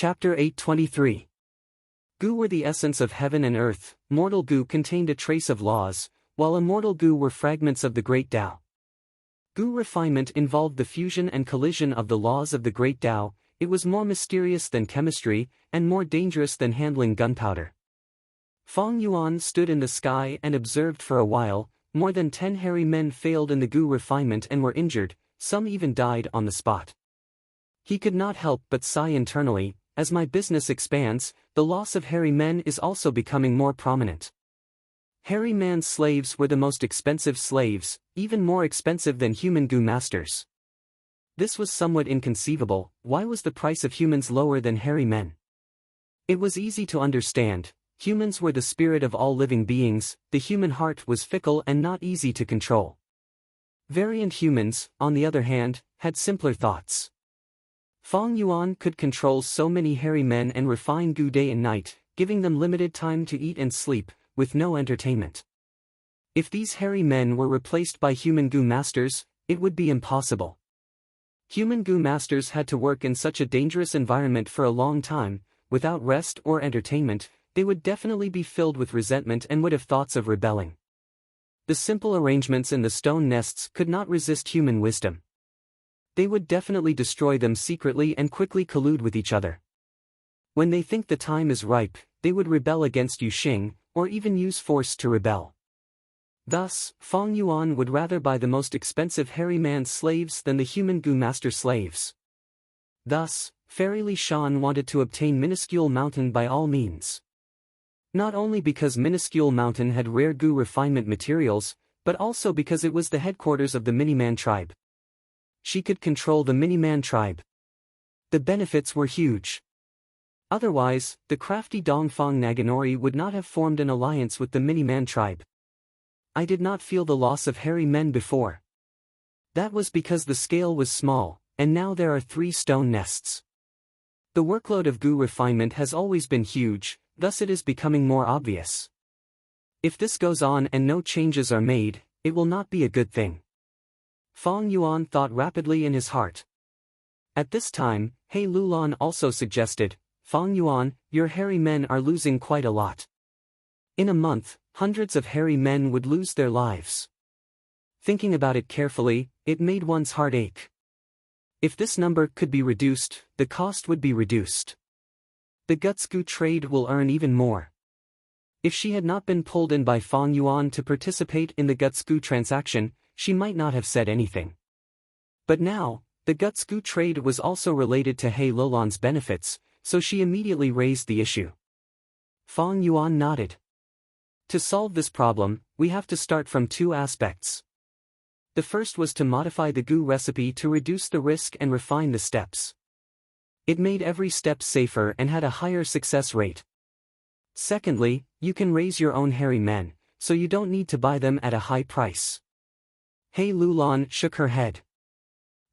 Chapter 823. Gu were the essence of heaven and earth, mortal Gu contained a trace of laws, while immortal Gu were fragments of the great Tao. Gu refinement involved the fusion and collision of the laws of the great Tao. It was more mysterious than chemistry, and more dangerous than handling gunpowder. Feng Yuan stood in the sky and observed for a while. More than 10 hairy men failed in the Gu refinement and were injured, some even died on the spot. He could not help but sigh internally. As my business expands, the loss of hairy men is also becoming more prominent. Hairy man slaves were the most expensive slaves, even more expensive than human Gu masters. This was somewhat inconceivable. Why was the price of humans lower than hairy men? It was easy to understand. Humans were the spirit of all living beings. The human heart was fickle and not easy to control. Variant humans, on the other hand, had simpler thoughts. Feng Yuan could control so many hairy men and refine Gu day and night, giving them limited time to eat and sleep, with no entertainment. If these hairy men were replaced by human Gu masters, it would be impossible. Human Gu masters had to work in such a dangerous environment for a long time. Without rest or entertainment, they would definitely be filled with resentment and would have thoughts of rebelling. The simple arrangements in the stone nests could not resist human wisdom. They would definitely destroy them secretly and quickly collude with each other. When they think the time is ripe, they would rebel against Yuxing, or even use force to rebel. Thus, Feng Yuan would rather buy the most expensive hairy man slaves than the human Gu master slaves. Thus, Fairy Li Shan wanted to obtain Minuscule Mountain by all means. Not only because Minuscule Mountain had rare Gu refinement materials, but also because it was the headquarters of the Miniman tribe. She could control the Miniman tribe. The benefits were huge. Otherwise, the crafty Dongfang Naganori would not have formed an alliance with the Miniman tribe. I did not feel the loss of hairy men before. That was because the scale was small, and now there are 3 stone nests. The workload of Gu refinement has always been huge, thus it is becoming more obvious. If this goes on and no changes are made, it will not be a good thing. Feng Yuan thought rapidly in his heart. At this time, He Lulan also suggested, Feng Yuan, your hairy men are losing quite a lot. In a month, hundreds of hairy men would lose their lives. Thinking about it carefully, it made one's heart ache. If this number could be reduced, the cost would be reduced. The Gutsgu trade will earn even more. If she had not been pulled in by Feng Yuan to participate in the Gutsgu transaction, she might not have said anything. But now, the Gutsgu trade was also related to He Lulan's benefits, so she immediately raised the issue. Feng Yuan nodded. To solve this problem, we have to start from 2 aspects. The first was to modify the Gu recipe to reduce the risk and refine the steps. It made every step safer and had a higher success rate. Secondly, you can raise your own hairy men, so you don't need to buy them at a high price. He Lulan shook her head.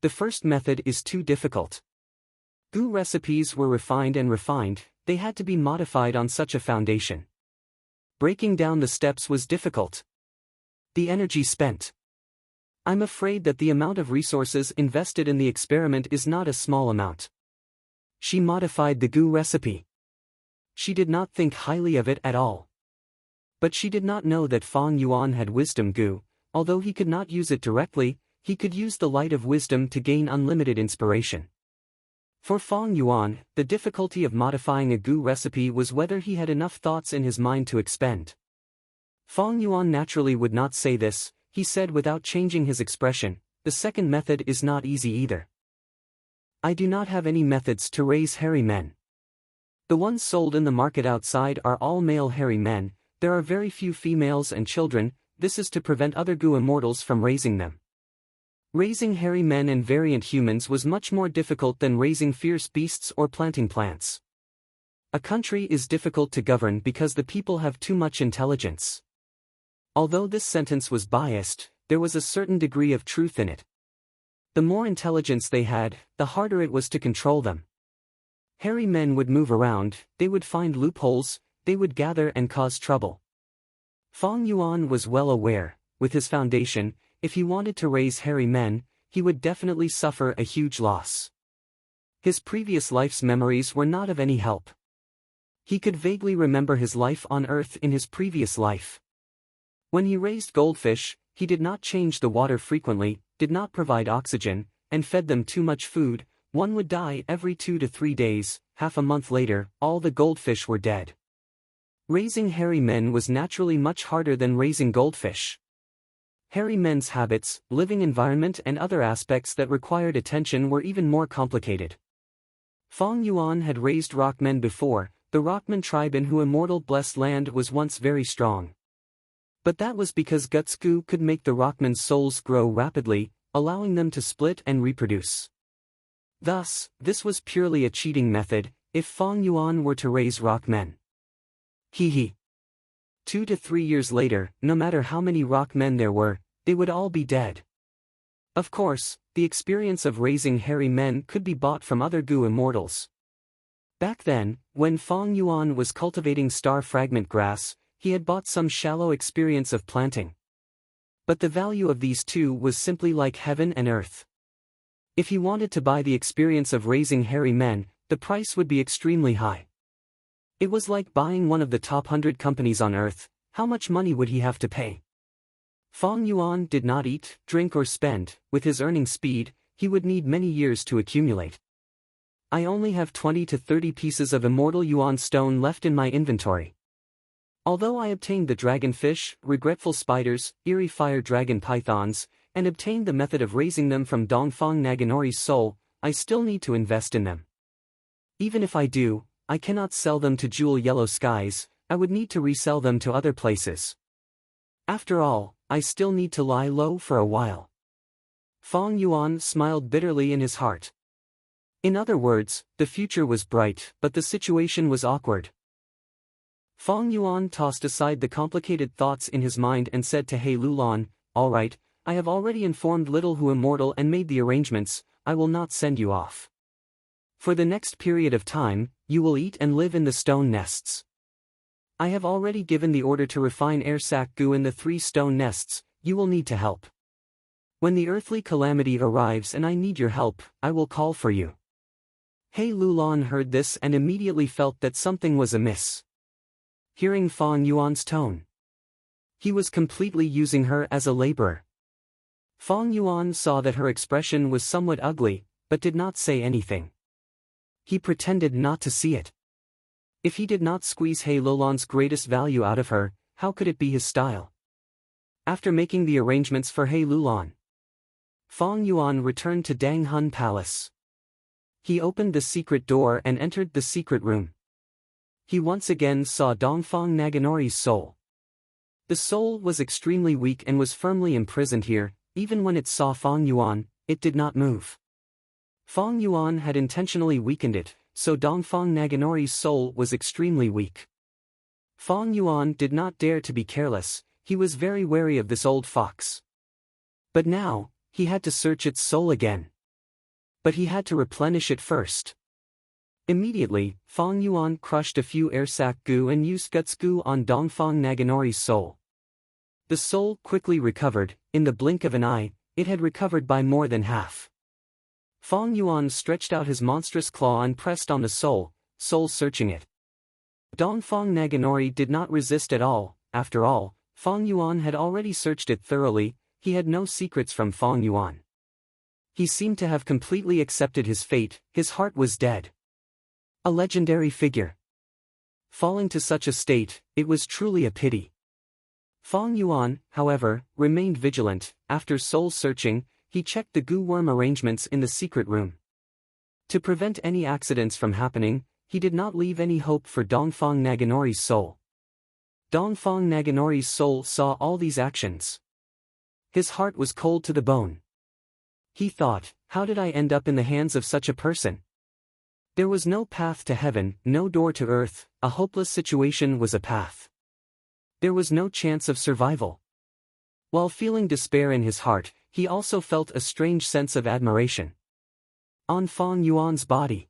The first method is too difficult. Gu recipes were refined, they had to be modified on such a foundation. Breaking down the steps was difficult. The energy spent. I'm afraid that the amount of resources invested in the experiment is not a small amount. She modified the Gu recipe. She did not think highly of it at all. But she did not know that Feng Yuan had wisdom Gu. Although he could not use it directly, he could use the light of wisdom to gain unlimited inspiration. For Feng Yuan, the difficulty of modifying a Gu recipe was whether he had enough thoughts in his mind to expend. Feng Yuan naturally would not say this, he said without changing his expression, the second method is not easy either. I do not have any methods to raise hairy men. The ones sold in the market outside are all male hairy men, there are very few females and children. This is to prevent other Gu immortals from raising them. Raising hairy men and variant humans was much more difficult than raising fierce beasts or planting plants. A country is difficult to govern because the people have too much intelligence. Although this sentence was biased, there was a certain degree of truth in it. The more intelligence they had, the harder it was to control them. Hairy men would move around, they would find loopholes, they would gather and cause trouble. Feng Yuan was well aware, with his foundation, if he wanted to raise hairy men, he would definitely suffer a huge loss. His previous life's memories were not of any help. He could vaguely remember his life on Earth in his previous life. When he raised goldfish, he did not change the water frequently, did not provide oxygen, and fed them too much food. One would die every 2 to 3 days. Half a month later, all the goldfish were dead. Raising hairy men was naturally much harder than raising goldfish. Hairy men's habits, living environment and other aspects that required attention were even more complicated. Fong Yuan had raised rockmen before. The Rockman tribe in whose immortal blessed land was once very strong. But that was because Guts Gu could make the Rockman's souls grow rapidly, allowing them to split and reproduce. Thus, this was purely a cheating method, if Fong Yuan were to raise Rockmen. 2 to 3 years later, no matter how many Rockmen there were, they would all be dead. Of course, the experience of raising hairy men could be bought from other Gu immortals. Back then, when Fong Yuan was cultivating star fragment grass, he had bought some shallow experience of planting. But the value of these two was simply like heaven and earth. If he wanted to buy the experience of raising hairy men, the price would be extremely high. It was like buying one of the top 100 companies on earth. How much money would he have to pay? Fong Yuan did not eat, drink or spend. With his earning speed, he would need many years to accumulate. I only have 20 to 30 pieces of immortal Yuan stone left in my inventory. Although I obtained the dragonfish, regretful spiders, eerie fire dragon pythons, and obtained the method of raising them from Dongfang Naganori's soul, I still need to invest in them. Even if I do, I cannot sell them to Jewel Yellow Skies. I would need to resell them to other places. After all, I still need to lie low for a while. Fong Yuan smiled bitterly in his heart. In other words, the future was bright, but the situation was awkward. Fong Yuan tossed aside the complicated thoughts in his mind and said to He Lulan, "All right, I have already informed Little Hu Immortal and made the arrangements. I will not send you off. For the next period of time, you will eat and live in the stone nests. I have already given the order to refine air sac gu in the 3 stone nests. You will need to help. When the earthly calamity arrives and I need your help, I will call for you." He Lulan heard this and immediately felt that something was amiss. Hearing Fong Yuan's tone, he was completely using her as a laborer. Fong Yuan saw that her expression was somewhat ugly, but did not say anything. He pretended not to see it. If he did not squeeze He Lulan's greatest value out of her, how could it be his style? After making the arrangements for He Lulan, Fong Yuan returned to Dang Hun Palace. He opened the secret door and entered the secret room. He once again saw Dongfang Naganori's soul. The soul was extremely weak and was firmly imprisoned here. Even when it saw Fong Yuan, it did not move. Fong Yuan had intentionally weakened it, so Dongfang Naganori's soul was extremely weak. Fong Yuan did not dare to be careless. He was very wary of this old fox. But now, he had to search its soul again. But he had to replenish it first. Immediately, Fong Yuan crushed a few air sac gu and used guts gu on Dongfang Naganori's soul. The soul quickly recovered. In the blink of an eye, it had recovered by more than half. Fong Yuan stretched out his monstrous claw and pressed on the soul searching it. Dongfang Naganori did not resist at all. After all, Fong Yuan had already searched it thoroughly. He had no secrets from Fong Yuan. He seemed to have completely accepted his fate. His heart was dead. A legendary figure. Falling to such a state, it was truly a pity. Fong Yuan, however, remained vigilant. After soul searching, he checked the gu worm arrangements in the secret room. To prevent any accidents from happening, he did not leave any hope for Dongfang Naganori's soul. Dongfang Naganori's soul saw all these actions. His heart was cold to the bone. He thought, how did I end up in the hands of such a person? There was no path to heaven, no door to earth. A hopeless situation was a path. There was no chance of survival. While feeling despair in his heart, he also felt a strange sense of admiration. On Fong Yuan's body,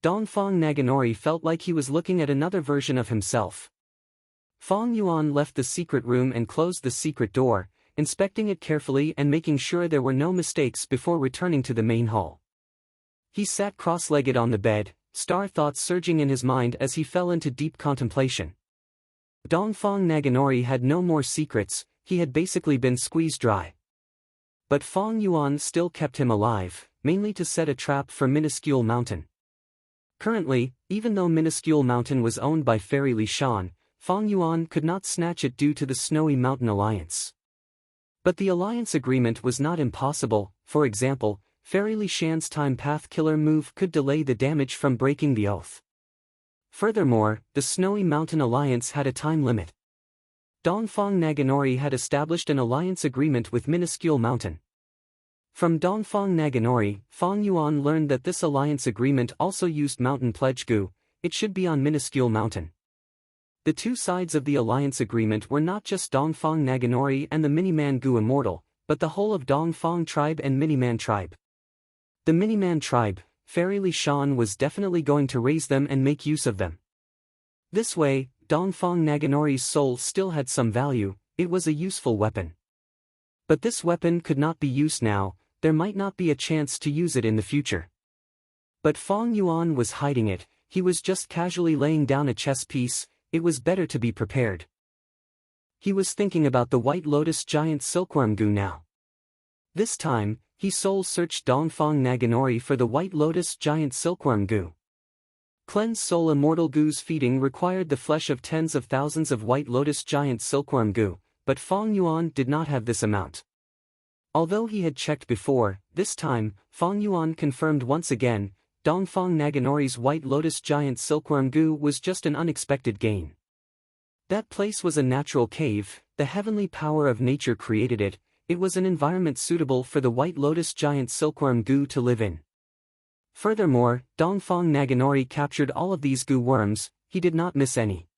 Dongfang Naganori felt like he was looking at another version of himself. Fong Yuan left the secret room and closed the secret door, inspecting it carefully and making sure there were no mistakes before returning to the main hall. He sat cross-legged on the bed, star thoughts surging in his mind as he fell into deep contemplation. Dongfang Naganori had no more secrets, he had basically been squeezed dry. But Feng Yuan still kept him alive, mainly to set a trap for Minuscule Mountain. Currently, even though Minuscule Mountain was owned by Fairy Li Shan, Feng Yuan could not snatch it due to the Snowy Mountain Alliance. But the alliance agreement was not impossible. For example, Fairy Li Shan's Time Path Killer move could delay the damage from breaking the oath. Furthermore, the Snowy Mountain Alliance had a time limit. Dongfang Naganori had established an alliance agreement with Minuscule Mountain. From Dongfang Naganori, Feng Yuan learned that this alliance agreement also used Mountain Pledge Gu. It should be on Minuscule Mountain. The two sides of the alliance agreement were not just Dongfang Naganori and the Miniman Gu Immortal, but the whole of Dongfang tribe and Miniman tribe. The Miniman tribe, Fairy Li Shan was definitely going to raise them and make use of them. This way, Dongfang Naganori's soul still had some value, it was a useful weapon. But this weapon could not be used now, there might not be a chance to use it in the future. But Feng Yuan was hiding it, he was just casually laying down a chess piece, it was better to be prepared. He was thinking about the White Lotus Giant Silkworm Gu now. This time, he soul-searched Dongfang Naganori for the White Lotus Giant Silkworm Gu. Cleansed Soul Immortal Gu's feeding required the flesh of tens of thousands of White Lotus Giant Silkworm Gu, but Feng Yuan did not have this amount. Although he had checked before, this time, Feng Yuan confirmed once again, Dongfang Naganori's White Lotus Giant Silkworm Gu was just an unexpected gain. That place was a natural cave, the heavenly power of nature created it, it was an environment suitable for the White Lotus Giant Silkworm Gu to live in. Furthermore, Dongfang Naganori captured all of these Gu worms, he did not miss any.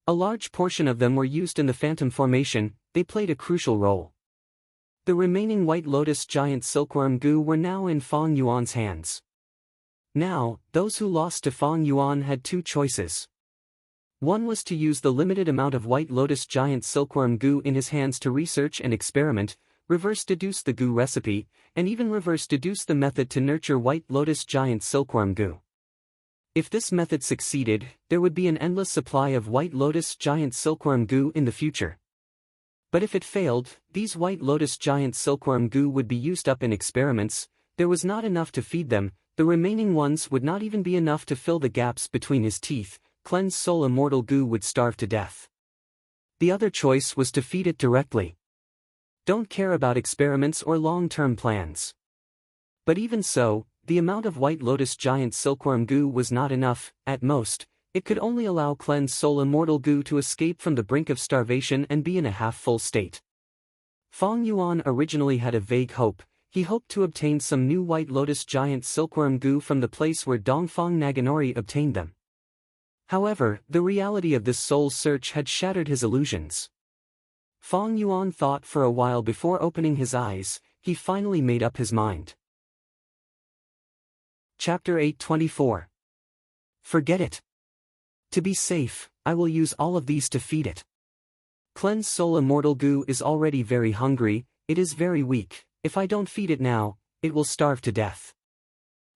A large portion of them were used in the Phantom Formation, they played a crucial role. The remaining White Lotus Giant Silkworm Gu were now in Feng Yuan's hands. Now, those who lost to Feng Yuan had two choices. One was to use the limited amount of White Lotus Giant Silkworm Gu in his hands to research and experiment, reverse-deduce the Gu recipe, and even reverse-deduce the method to nurture White Lotus Giant Silkworm Gu. If this method succeeded, there would be an endless supply of White Lotus Giant Silkworm Gu in the future. But if it failed, these White Lotus Giant Silkworm Gu would be used up in experiments, there was not enough to feed them, the remaining ones would not even be enough to fill the gaps between his teeth, Cleansed Soul Immortal Gu would starve to death. The other choice was to feed it directly. Don't care about experiments or long-term plans. But even so, the amount of White Lotus Giant Silkworm Gu was not enough, at most, it could only allow Cleansed Soul Immortal Gu to escape from the brink of starvation and be in a half-full state. Feng Yuan originally had a vague hope, he hoped to obtain some new White Lotus Giant Silkworm Gu from the place where Dongfang Naganori obtained them. However, the reality of this soul search had shattered his illusions. Feng Yuan thought for a while before opening his eyes, he finally made up his mind. Chapter 824. Forget it. To be safe, I will use all of these to feed it. Cleansed Soul Immortal Gu is already very hungry, it is very weak, if I don't feed it now, it will starve to death.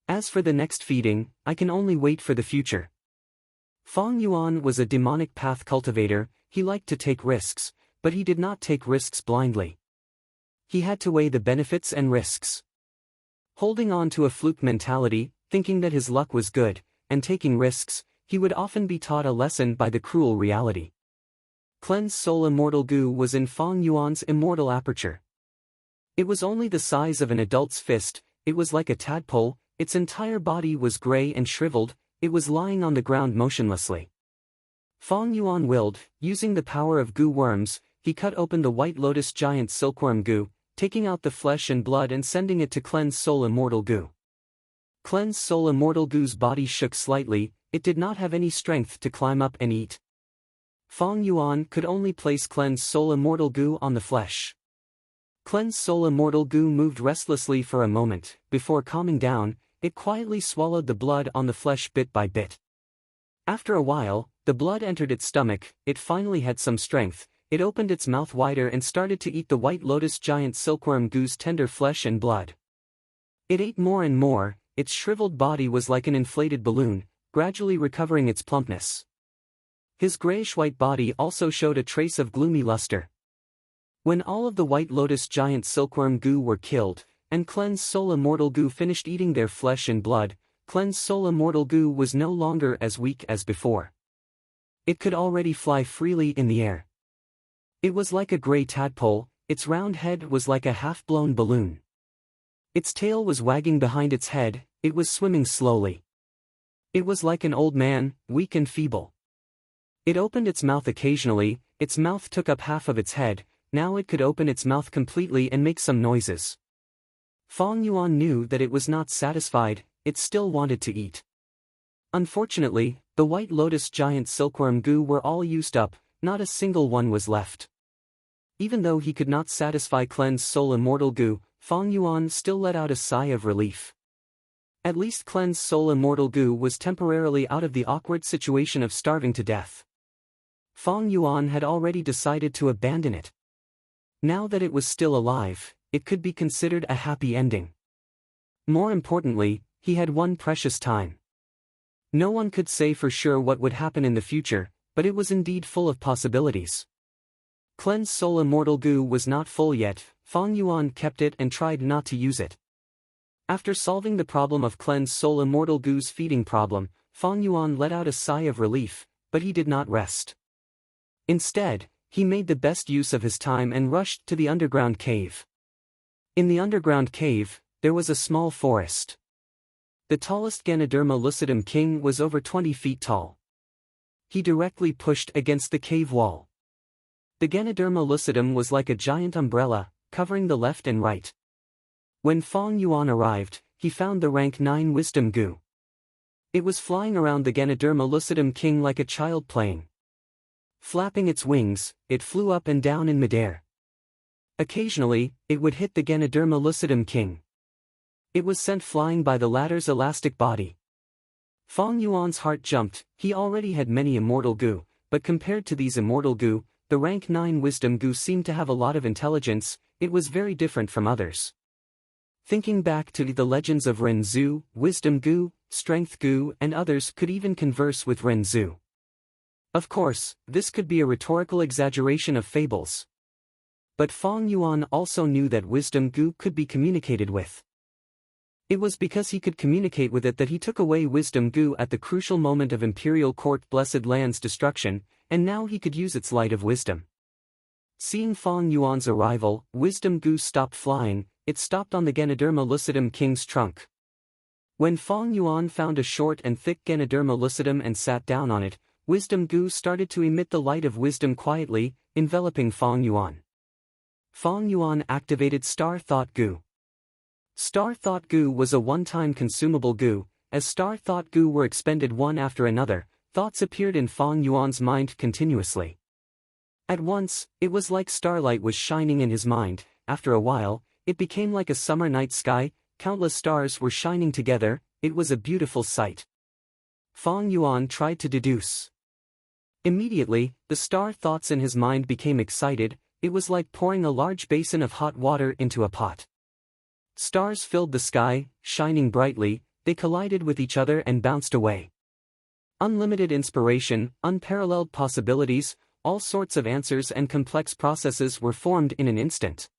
As for the next feeding, I can only wait for the future. Feng Yuan was a demonic path cultivator, he liked to take risks, but he did not take risks blindly. He had to weigh the benefits and risks. Holding on to a fluke mentality, thinking that his luck was good, and taking risks, he would often be taught a lesson by the cruel reality. Cleansed Soul Immortal Gu was in Feng Yuan's immortal aperture. It was only the size of an adult's fist, it was like a tadpole, its entire body was gray and shriveled, it was lying on the ground motionlessly. Feng Yuan willed, using the power of Gu worms, he cut open the White Lotus Giant Silkworm Gu, taking out the flesh and blood and sending it to Cleansed Soul Immortal Gu. Cleansed Soul Immortal Gu's body shook slightly, it did not have any strength to climb up and eat. Feng Yuan could only place Cleansed Soul Immortal Gu on the flesh. Cleansed Soul Immortal Gu moved restlessly for a moment, before calming down, it quietly swallowed the blood on the flesh bit by bit. After a while, the blood entered its stomach, it finally had some strength, it opened its mouth wider and started to eat the White Lotus Giant Silkworm Gu's tender flesh and blood. It ate more and more, its shriveled body was like an inflated balloon, gradually recovering its plumpness. His grayish-white body also showed a trace of gloomy luster. When all of the White Lotus giant silkworm Gu were killed, and Clean's soul immortal Gu finished eating their flesh and blood, Clean's soul immortal Gu was no longer as weak as before. It could already fly freely in the air. It was like a gray tadpole, its round head was like a half-blown balloon. Its tail was wagging behind its head, it was swimming slowly. It was like an old man, weak and feeble. It opened its mouth occasionally, its mouth took up half of its head, now it could open its mouth completely and make some noises. Fong Yuan knew that it was not satisfied, it still wanted to eat. Unfortunately, the White Lotus giant silkworm Gu were all used up, not a single one was left. Even though he could not satisfy Clean's soul immortal Gu, Fong Yuan still let out a sigh of relief. At least Clean's soul immortal Gu was temporarily out of the awkward situation of starving to death. Fong Yuan had already decided to abandon it. Now that it was still alive, it could be considered a happy ending. More importantly, he had one precious time. No one could say for sure what would happen in the future, but it was indeed full of possibilities. Clean's soul immortal Gu was not full yet, Fong Yuan kept it and tried not to use it. After solving the problem of Clean's soul immortal Gu's feeding problem, Fong Yuan let out a sigh of relief, but he did not rest. Instead, he made the best use of his time and rushed to the underground cave. In the underground cave, there was a small forest. The tallest Ganoderma lucidum king was over 20 feet tall. He directly pushed against the cave wall. The Ganoderma lucidum was like a giant umbrella, covering the left and right. When Fong Yuan arrived, he found the rank 9 wisdom Gu. It was flying around the Ganoderma lucidum king like a child playing. Flapping its wings, it flew up and down in midair. Occasionally, it would hit the Ganoderma lucidum king. It was sent flying by the latter's elastic body. Fong Yuan's heart jumped, he already had many immortal Gu, but compared to these immortal Gu, the rank 9 wisdom Gu seemed to have a lot of intelligence, it was very different from others. Thinking back to the legends of Ren Zhu, wisdom Gu, strength Gu and others could even converse with Ren Zhu. Of course, this could be a rhetorical exaggeration of fables. But Fong Yuan also knew that wisdom Gu could be communicated with. It was because he could communicate with it that he took away wisdom Gu at the crucial moment of Imperial Court Blessed Land's destruction, and now he could use its light of wisdom. Seeing Fong Yuan's arrival, wisdom Gu stopped flying, it stopped on the Ganoderma lucidum king's trunk. When Fong Yuan found a short and thick Ganoderma lucidum and sat down on it, wisdom Gu started to emit the light of wisdom quietly, enveloping Fong Yuan. Fong Yuan activated Star Thought Gu. Star Thought Gu was a one-time consumable Gu. As Star Thought Gu were expended one after another, thoughts appeared in Fong Yuan's mind continuously. At once, it was like starlight was shining in his mind. After a while, it became like a summer night sky, countless stars were shining together, it was a beautiful sight. Fong Yuan tried to deduce. Immediately, the star thoughts in his mind became excited, it was like pouring a large basin of hot water into a pot. Stars filled the sky, shining brightly, they collided with each other and bounced away. Unlimited inspiration, unparalleled possibilities, all sorts of answers and complex processes were formed in an instant.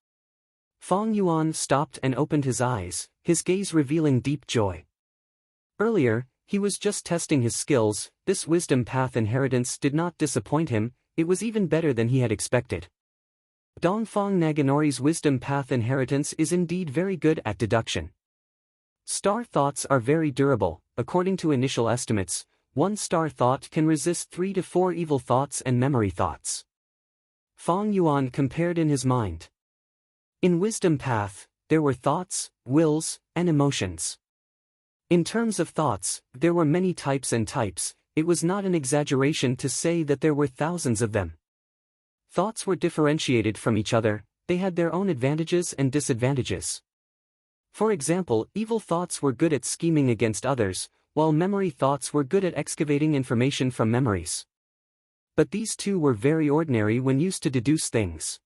Fong Yuan stopped and opened his eyes, his gaze revealing deep joy. Earlier, he was just testing his skills, this wisdom path inheritance did not disappoint him, it was even better than he had expected. Dongfang Naganori's wisdom path inheritance is indeed very good at deduction. Star thoughts are very durable, according to initial estimates, one star thought can resist 3 to 4 evil thoughts and memory thoughts. Fong Yuan compared in his mind. In wisdom path, there were thoughts, wills, and emotions. In terms of thoughts, there were many types and types, it was not an exaggeration to say that there were thousands of them. Thoughts were differentiated from each other, they had their own advantages and disadvantages. For example, evil thoughts were good at scheming against others, while memory thoughts were good at excavating information from memories. But these two were very ordinary when used to deduce things.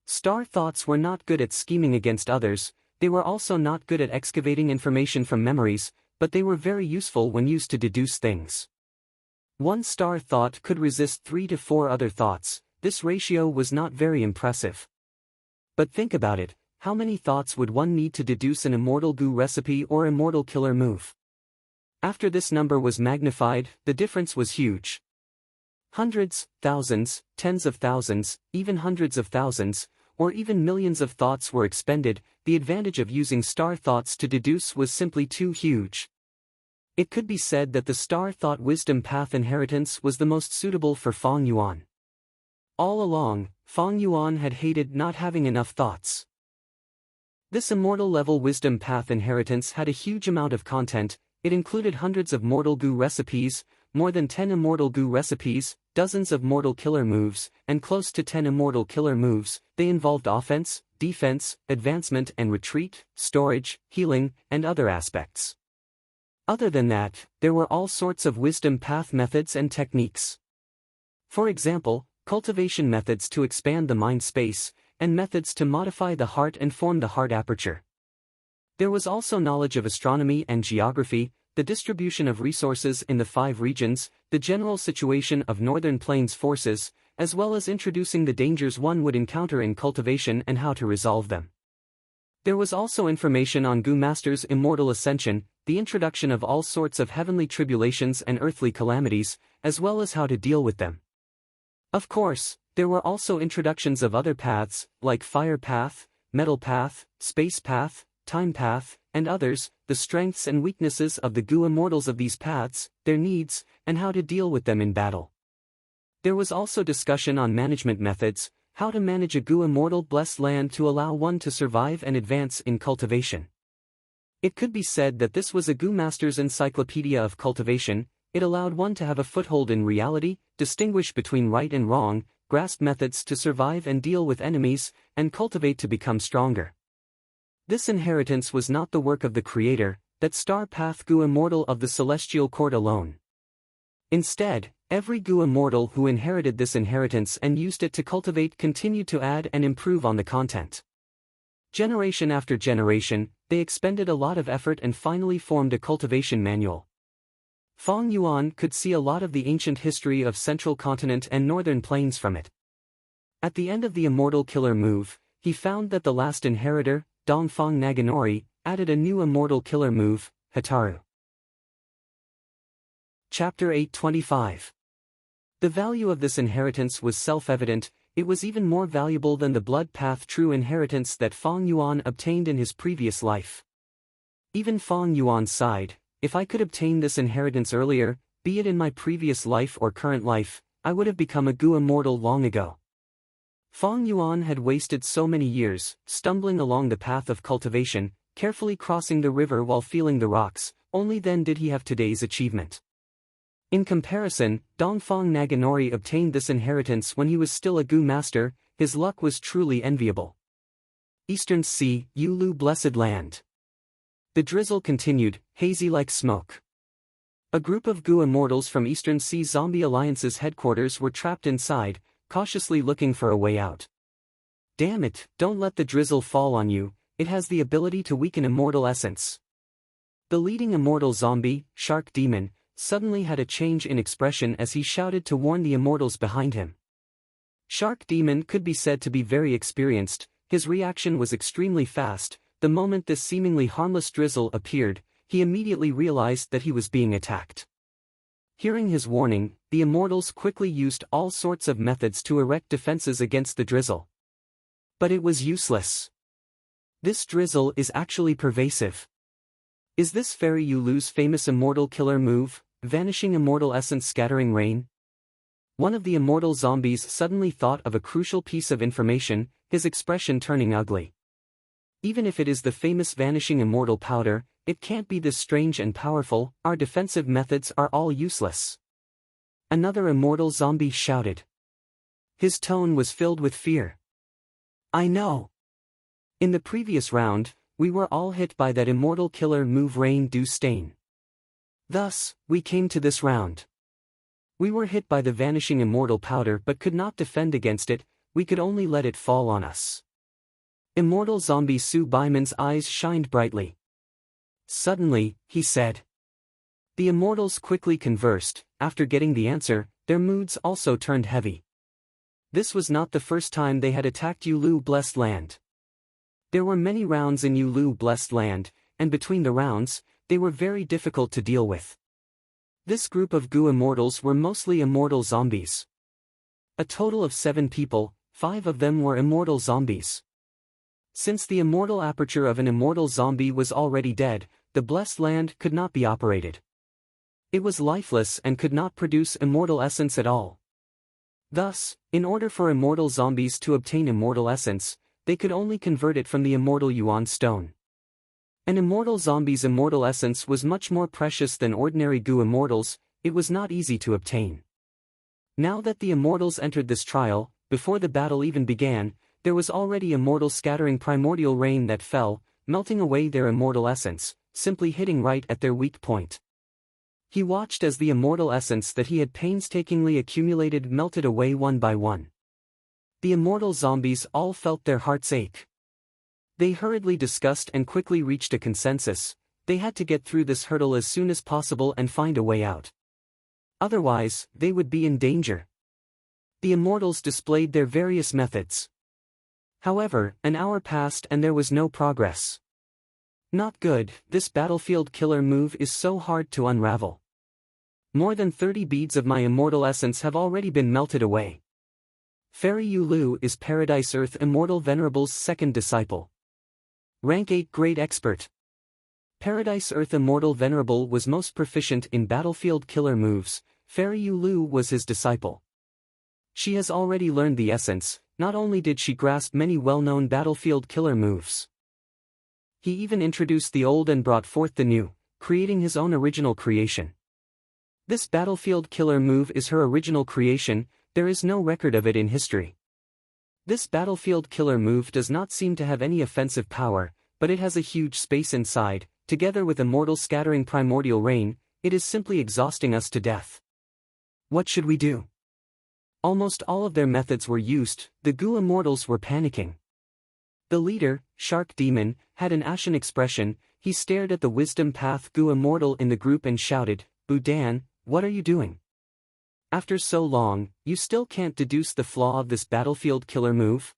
Star thoughts were not good at scheming against others, They were also not good at excavating information from memories, but they were very useful when used to deduce things. One star thought could resist 3 to 4 other thoughts. This ratio was not very impressive. But think about it, how many thoughts would one need to deduce an immortal goo recipe or immortal killer move? After this number was magnified, the difference was huge. Hundreds, thousands, tens of thousands, even hundreds of thousands, or even millions of thoughts were expended. The advantage of using star thoughts to deduce was simply too huge. It could be said that the star thought wisdom path inheritance was the most suitable for Feng Yuan. All along, Feng Yuan had hated not having enough thoughts. This immortal level wisdom path inheritance had a huge amount of content. It included hundreds of mortal goo recipes, more than 10 immortal goo recipes, dozens of mortal killer moves, and close to 10 immortal killer moves. They involved offense, defense, advancement and retreat, storage, healing, and other aspects. Other than that, there were all sorts of wisdom path methods and techniques. For example, cultivation methods to expand the mind space, and methods to modify the heart and form the heart aperture. There was also knowledge of astronomy and geography, the distribution of resources in the 5 regions, the general situation of Northern Plains forces, as well as introducing the dangers one would encounter in cultivation and how to resolve them. There was also information on Goo Master's immortal ascension, the introduction of all sorts of heavenly tribulations and earthly calamities, as well as how to deal with them. Of course, there were also introductions of other paths, like fire path, metal path, space path, time path, and others, the strengths and weaknesses of the Goo immortals of these paths, their needs, and how to deal with them in battle. There was also discussion on management methods, how to manage a Goo immortal blessed land to allow one to survive and advance in cultivation. It could be said that this was a Goo Master's encyclopedia of cultivation. It allowed one to have a foothold in reality, distinguish between right and wrong, grasp methods to survive and deal with enemies, and cultivate to become stronger. This inheritance was not the work of the Creator, that star path Goo immortal of the celestial court alone. Instead, every Goo immortal who inherited this inheritance and used it to cultivate continued to add and improve on the content. Generation after generation, they expended a lot of effort and finally formed a cultivation manual. Feng Yuan could see a lot of the ancient history of Central Continent and Northern Plains from it. At the end of the immortal killer move, he found that the last inheritor, Dongfang Naganori, added a new immortal killer move, Hataru. Chapter 825. The value of this inheritance was self-evident. It was even more valuable than the blood path true inheritance that Feng Yuan obtained in his previous life. Even Feng Yuan sighed, if I could obtain this inheritance earlier, be it in my previous life or current life, I would have become a Goo immortal long ago. Feng Yuan had wasted so many years, stumbling along the path of cultivation, carefully crossing the river while feeling the rocks. Only then did he have today's achievement. In comparison, Dongfang Naganori obtained this inheritance when he was still a Goo Master. His luck was truly enviable. Eastern Sea, Yulu Blessed Land. The drizzle continued, hazy like smoke. A group of Goo immortals from Eastern Sea Zombie Alliance's headquarters were trapped inside, cautiously looking for a way out. Damn it, don't let the drizzle fall on you, it has the ability to weaken immortal essence. The leading immortal zombie, Shark Demon, suddenly had a change in expression as he shouted to warn the immortals behind him. Shark Demon could be said to be very experienced. His reaction was extremely fast. The moment this seemingly harmless drizzle appeared, he immediately realized that he was being attacked. Hearing his warning, the immortals quickly used all sorts of methods to erect defenses against the drizzle. But it was useless. This drizzle is actually pervasive. Is this Fairy Yulu's famous immortal killer move, Vanishing Immortal Essence Scattering Rain? One of the immortal zombies suddenly thought of a crucial piece of information, his expression turning ugly. Even if it is the famous Vanishing Immortal Powder, it can't be this strange and powerful. Our defensive methods are all useless. Another immortal zombie shouted. His tone was filled with fear. I know. In the previous round, we were all hit by that immortal killer move Rain Do Stain. Thus, we came to this round. We were hit by the Vanishing Immortal Powder but could not defend against it, we could only let it fall on us. Immortal zombie Su Baiman's eyes shined brightly. Suddenly, he said. The immortals quickly conversed. After getting the answer, their moods also turned heavy. This was not the first time they had attacked Yulu Blessed Land. There were many rounds in Yulu Blessed Land, and between the rounds, they were very difficult to deal with. This group of Gu immortals were mostly immortal zombies. A total of 7 people, 5 of them were immortal zombies. Since the immortal aperture of an immortal zombie was already dead, the Blessed Land could not be operated. It was lifeless and could not produce immortal essence at all. Thus, in order for immortal zombies to obtain immortal essence, they could only convert it from the immortal Yuan stone. An immortal zombie's immortal essence was much more precious than ordinary Gu immortals. It was not easy to obtain. Now that the immortals entered this trial, before the battle even began, there was already immortal scattering primordial rain that fell, melting away their immortal essence, simply hitting right at their weak point. He watched as the immortal essence that he had painstakingly accumulated melted away one by one. The immortal zombies all felt their hearts ache. They hurriedly discussed and quickly reached a consensus. They had to get through this hurdle as soon as possible and find a way out. Otherwise, they would be in danger. The immortals displayed their various methods. However, an hour passed and there was no progress. Not good. This battlefield killer move is so hard to unravel. More than 30 beads of my immortal essence have already been melted away. Fairy Yulu is Paradise Earth Immortal Venerable's second disciple. Rank 8 Great Expert. Paradise Earth Immortal Venerable was most proficient in battlefield killer moves. Fairy Yulu was his disciple. She has already learned the essence. Not only did she grasp many well-known battlefield killer moves, he even introduced the old and brought forth the new, creating his own original creation. This battlefield killer move is her original creation. There is no record of it in history. This battlefield killer move does not seem to have any offensive power, but it has a huge space inside. Together with immortal scattering primordial rain, it is simply exhausting us to death. What should we do? Almost all of their methods were used. The Gu immortals were panicking. The leader, Shark Demon, had an ashen expression. He stared at the Wisdom Path Gu immortal in the group and shouted, "Budan, what are you doing? After so long, you still can't deduce the flaw of this battlefield killer move?"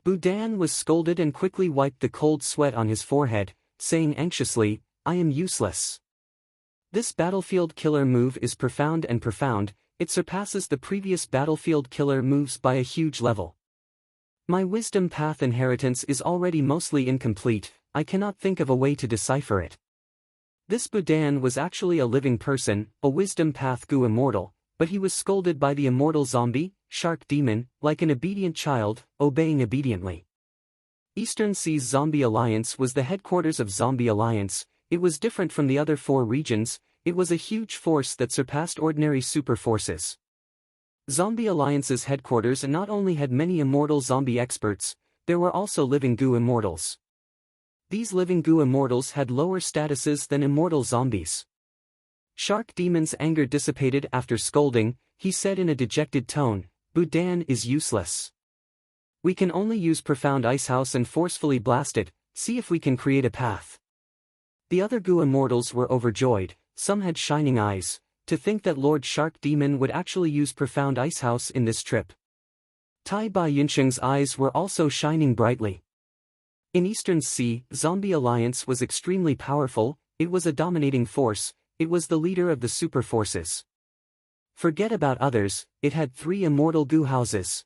Budan was scolded and quickly wiped the cold sweat on his forehead, saying anxiously, "I am useless. This battlefield killer move is profound and profound. It surpasses the previous battlefield killer moves by a huge level. My Wisdom Path inheritance is already mostly incomplete. I cannot think of a way to decipher it." This Budan was actually a living person, a Wisdom Path Gu immortal, but he was scolded by the immortal zombie, Shark Demon, like an obedient child, obeying obediently. Eastern Seas Zombie Alliance was the headquarters of Zombie Alliance. It was different from the other 4 regions. It was a huge force that surpassed ordinary super forces. Zombie Alliance's headquarters not only had many immortal zombie experts, there were also living Gu immortals. These living Gu immortals had lower statuses than immortal zombies. Shark Demon's anger dissipated after scolding. He said in a dejected tone, "Budan is useless. We can only use Profound Icehouse and forcefully blast it. See if we can create a path." The other Gu immortals were overjoyed. Some had shining eyes. To think that Lord Shark Demon would actually use Profound Icehouse in this trip. Tai Bai Yunsheng's eyes were also shining brightly. In Eastern Sea, Zombie Alliance was extremely powerful. It was a dominating force. It was the leader of the super forces. Forget about others, it had 3 immortal Gu houses.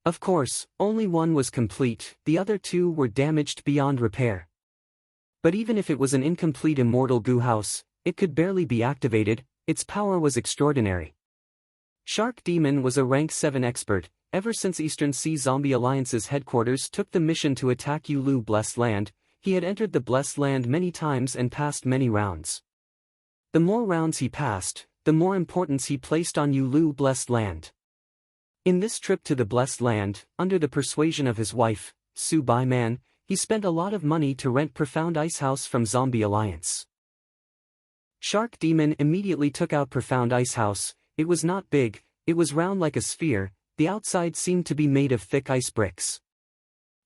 Of course, only one was complete, the other 2 were damaged beyond repair. But even if it was an incomplete immortal Gu house, it could barely be activated. Its power was extraordinary. Shark Demon was a rank 7 expert. Ever since Eastern Sea Zombie Alliance's headquarters took the mission to attack Yulu Blessed Land, he had entered the Blessed Land many times and passed many rounds. The more rounds he passed, the more importance he placed on Yulu Blessed Land. In this trip to the Blessed Land, under the persuasion of his wife, Su Baiman, he spent a lot of money to rent Profound Icehouse from Zombie Alliance. Shark Demon immediately took out Profound Icehouse. It was not big, it was round like a sphere. The outside seemed to be made of thick ice bricks.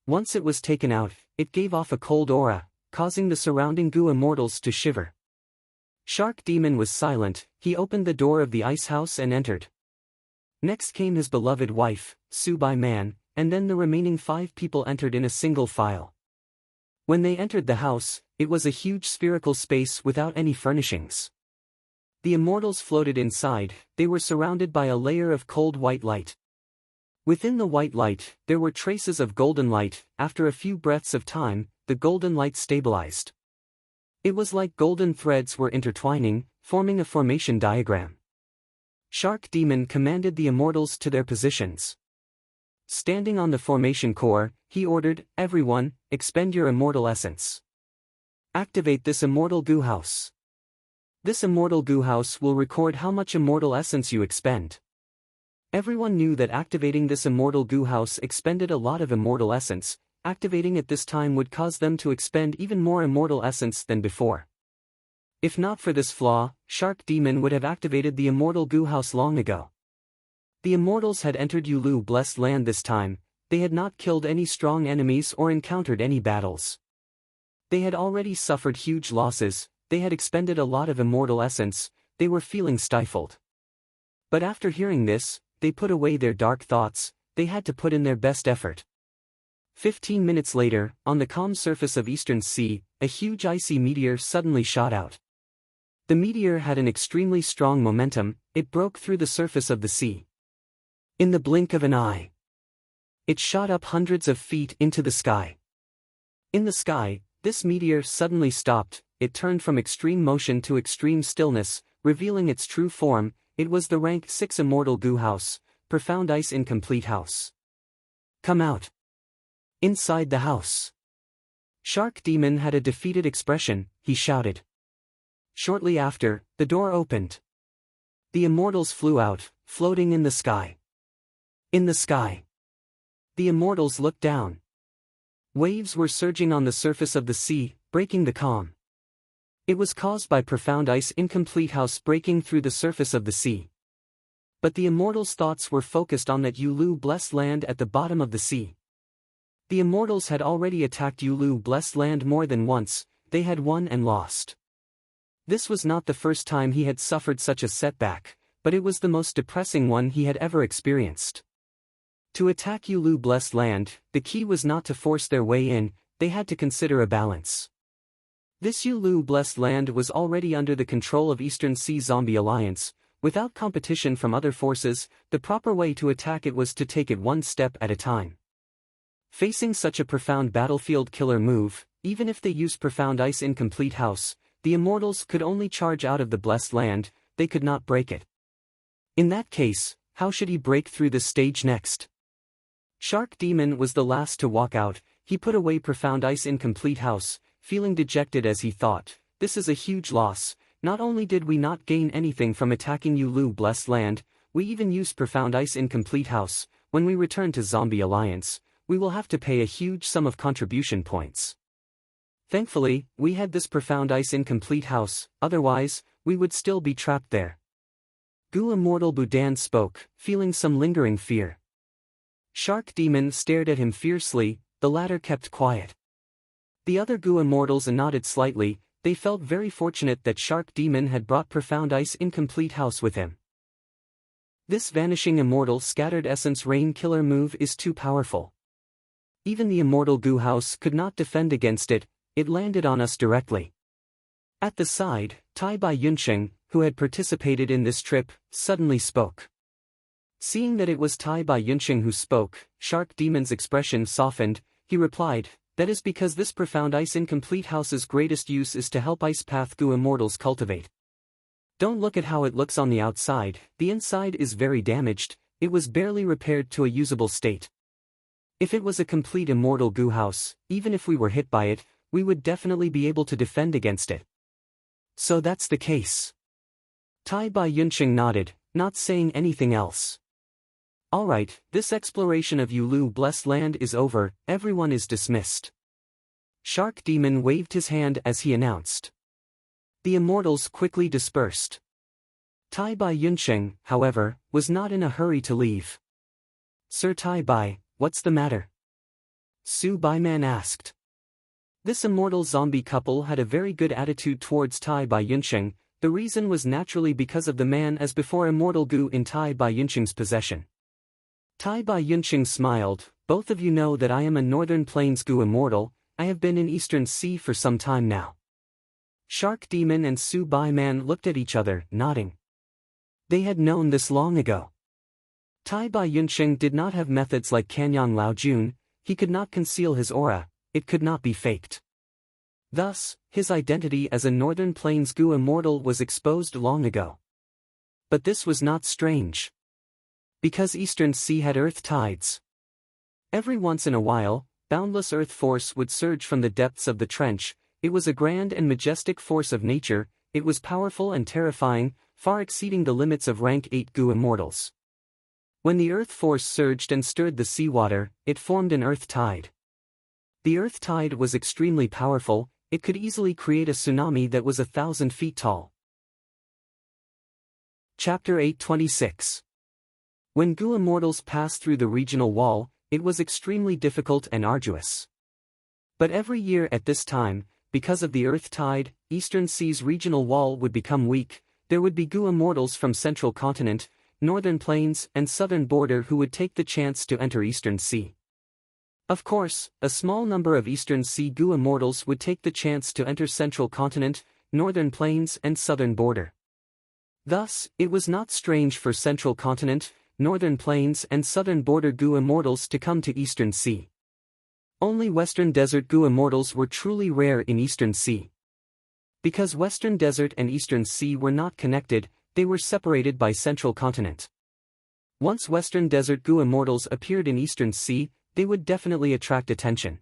Once it was taken out, it gave off a cold aura, causing the surrounding goo immortals to shiver. Shark Demon was silent. He opened the door of the ice house and entered. Next came his beloved wife, Subai Man, and then the remaining 5 people entered in a single file. When they entered the house, it was a huge spherical space without any furnishings. The immortals floated inside. They were surrounded by a layer of cold white light. Within the white light, there were traces of golden light. After a few breaths of time, the golden light stabilized. It was like golden threads were intertwining, forming a formation diagram. Shark Demon commanded the immortals to their positions. Standing on the formation core, he ordered, "Everyone, expend your immortal essence. Activate this immortal goo house. This immortal goo house will record how much immortal essence you expend." Everyone knew that activating this immortal goo house expended a lot of immortal essence. Activating it this time would cause them to expend even more immortal essence than before. If not for this flaw, Shark Demon would have activated the immortal goo house long ago. The immortals had entered Yulu Blessed Land this time. They had not killed any strong enemies or encountered any battles. They had already suffered huge losses. They had expended a lot of immortal essence. They were feeling stifled. But after hearing this, they put away their dark thoughts. They had to put in their best effort. 15 minutes later, on the calm surface of Eastern Sea, a huge icy meteor suddenly shot out. The meteor had an extremely strong momentum. It broke through the surface of the sea. In the blink of an eye, it shot up hundreds of feet into the sky. In the sky, this meteor suddenly stopped. It turned from extreme motion to extreme stillness, revealing its true form. It was the rank 6 immortal goo house, Profound Ice Incomplete House. "Come out." Inside the house, Shark Demon had a defeated expression. He shouted. Shortly after, the door opened. The immortals flew out, floating in the sky. In the sky, the immortals looked down. Waves were surging on the surface of the sea, breaking the calm. It was caused by Profound Ice Incomplete House breaking through the surface of the sea. But the immortals' thoughts were focused on that Yulu Blessed Land at the bottom of the sea. The immortals had already attacked Yulu Blessed Land more than once. They had won and lost. This was not the first time he had suffered such a setback, but it was the most depressing one he had ever experienced. To attack Yulu Blessed Land, the key was not to force their way in. They had to consider a balance. This Yulu Blessed Land was already under the control of Eastern Sea Zombie Alliance. Without competition from other forces, the proper way to attack it was to take it one step at a time. Facing such a profound battlefield killer move, even if they used Profound Ice Incomplete House, the immortals could only charge out of the Blessed Land. They could not break it. In that case, how should he break through this stage next? Shark Demon was the last to walk out. He put away Profound Ice Incomplete House, feeling dejected as he thought, "This is a huge loss. Not only did we not gain anything from attacking Yulu Blessed Land, we even used Profound Ice Incomplete House. When we return to Zombie Alliance, we will have to pay a huge sum of contribution points. Thankfully, we had this Profound Ice Incomplete House, otherwise, we would still be trapped there." Goo Immortal Budan spoke, feeling some lingering fear. Shark Demon stared at him fiercely. The latter kept quiet. The other Goo Immortals nodded slightly. They felt very fortunate that Shark Demon had brought Profound Ice Incomplete House with him. This Vanishing Immortal Scattered Essence Rain Killer move is too powerful. Even the Immortal Goo House could not defend against it. It landed on us directly. At the side, Tai Bai Yunsheng, who had participated in this trip, suddenly spoke. Seeing that it was Tai Bai Yunsheng who spoke, Shark Demon's expression softened. He replied, "That is because this Profound Ice Incomplete House's greatest use is to help Ice Path Goo Immortals cultivate. Don't look at how it looks on the outside. The inside is very damaged. It was barely repaired to a usable state. If it was a complete Immortal Goo House, even if we were hit by it, we would definitely be able to defend against it." "So that's the case." Tai Bai Yunsheng nodded, not saying anything else. "Alright, this exploration of Yulu Blessed Land is over. Everyone is dismissed." Shark Demon waved his hand as he announced. The immortals quickly dispersed. Tai Bai Yunsheng, however, was not in a hurry to leave. "Sir Tai Bai, what's the matter?" Su Baiman asked. This immortal zombie couple had a very good attitude towards Tai Bai Yunsheng. The reason was naturally because of the man as before immortal Gu in Tai Bai Yunsheng's possession. Tai Bai Yunsheng smiled, both of you know that I am a Northern Plains Gu immortal, I have been in Eastern Sea for some time now. Shark Demon and Su Baiman looked at each other, nodding. They had known this long ago. Tai Bai Yunsheng did not have methods like Kanyang Lao Jun, he could not conceal his aura, it could not be faked. Thus, his identity as a Northern Plains Gu immortal was exposed long ago. But this was not strange. Because Eastern Sea had earth tides. Every once in a while, boundless earth force would surge from the depths of the trench. It was a grand and majestic force of nature, it was powerful and terrifying, far exceeding the limits of rank 8 Gu immortals. When the earth force surged and stirred the seawater, it formed an earth tide. The earth tide was extremely powerful, it could easily create a tsunami that was 1,000 feet tall. Chapter 826. When Gu immortals passed through the regional wall, it was extremely difficult and arduous. But every year at this time, because of the earth tide, Eastern Sea's regional wall would become weak, there would be Gu immortals from Central Continent, Northern Plains and Southern Border who would take the chance to enter Eastern Sea. Of course, a small number of Eastern Sea Gu immortals would take the chance to enter Central Continent, Northern Plains and Southern Border. Thus, it was not strange for Central Continent, Northern Plains and Southern Border Gu immortals to come to Eastern Sea. Only Western Desert Gu immortals were truly rare in Eastern Sea. Because Western Desert and Eastern Sea were not connected, they were separated by Central Continent. Once Western Desert Gu immortals appeared in Eastern Sea, they would definitely attract attention.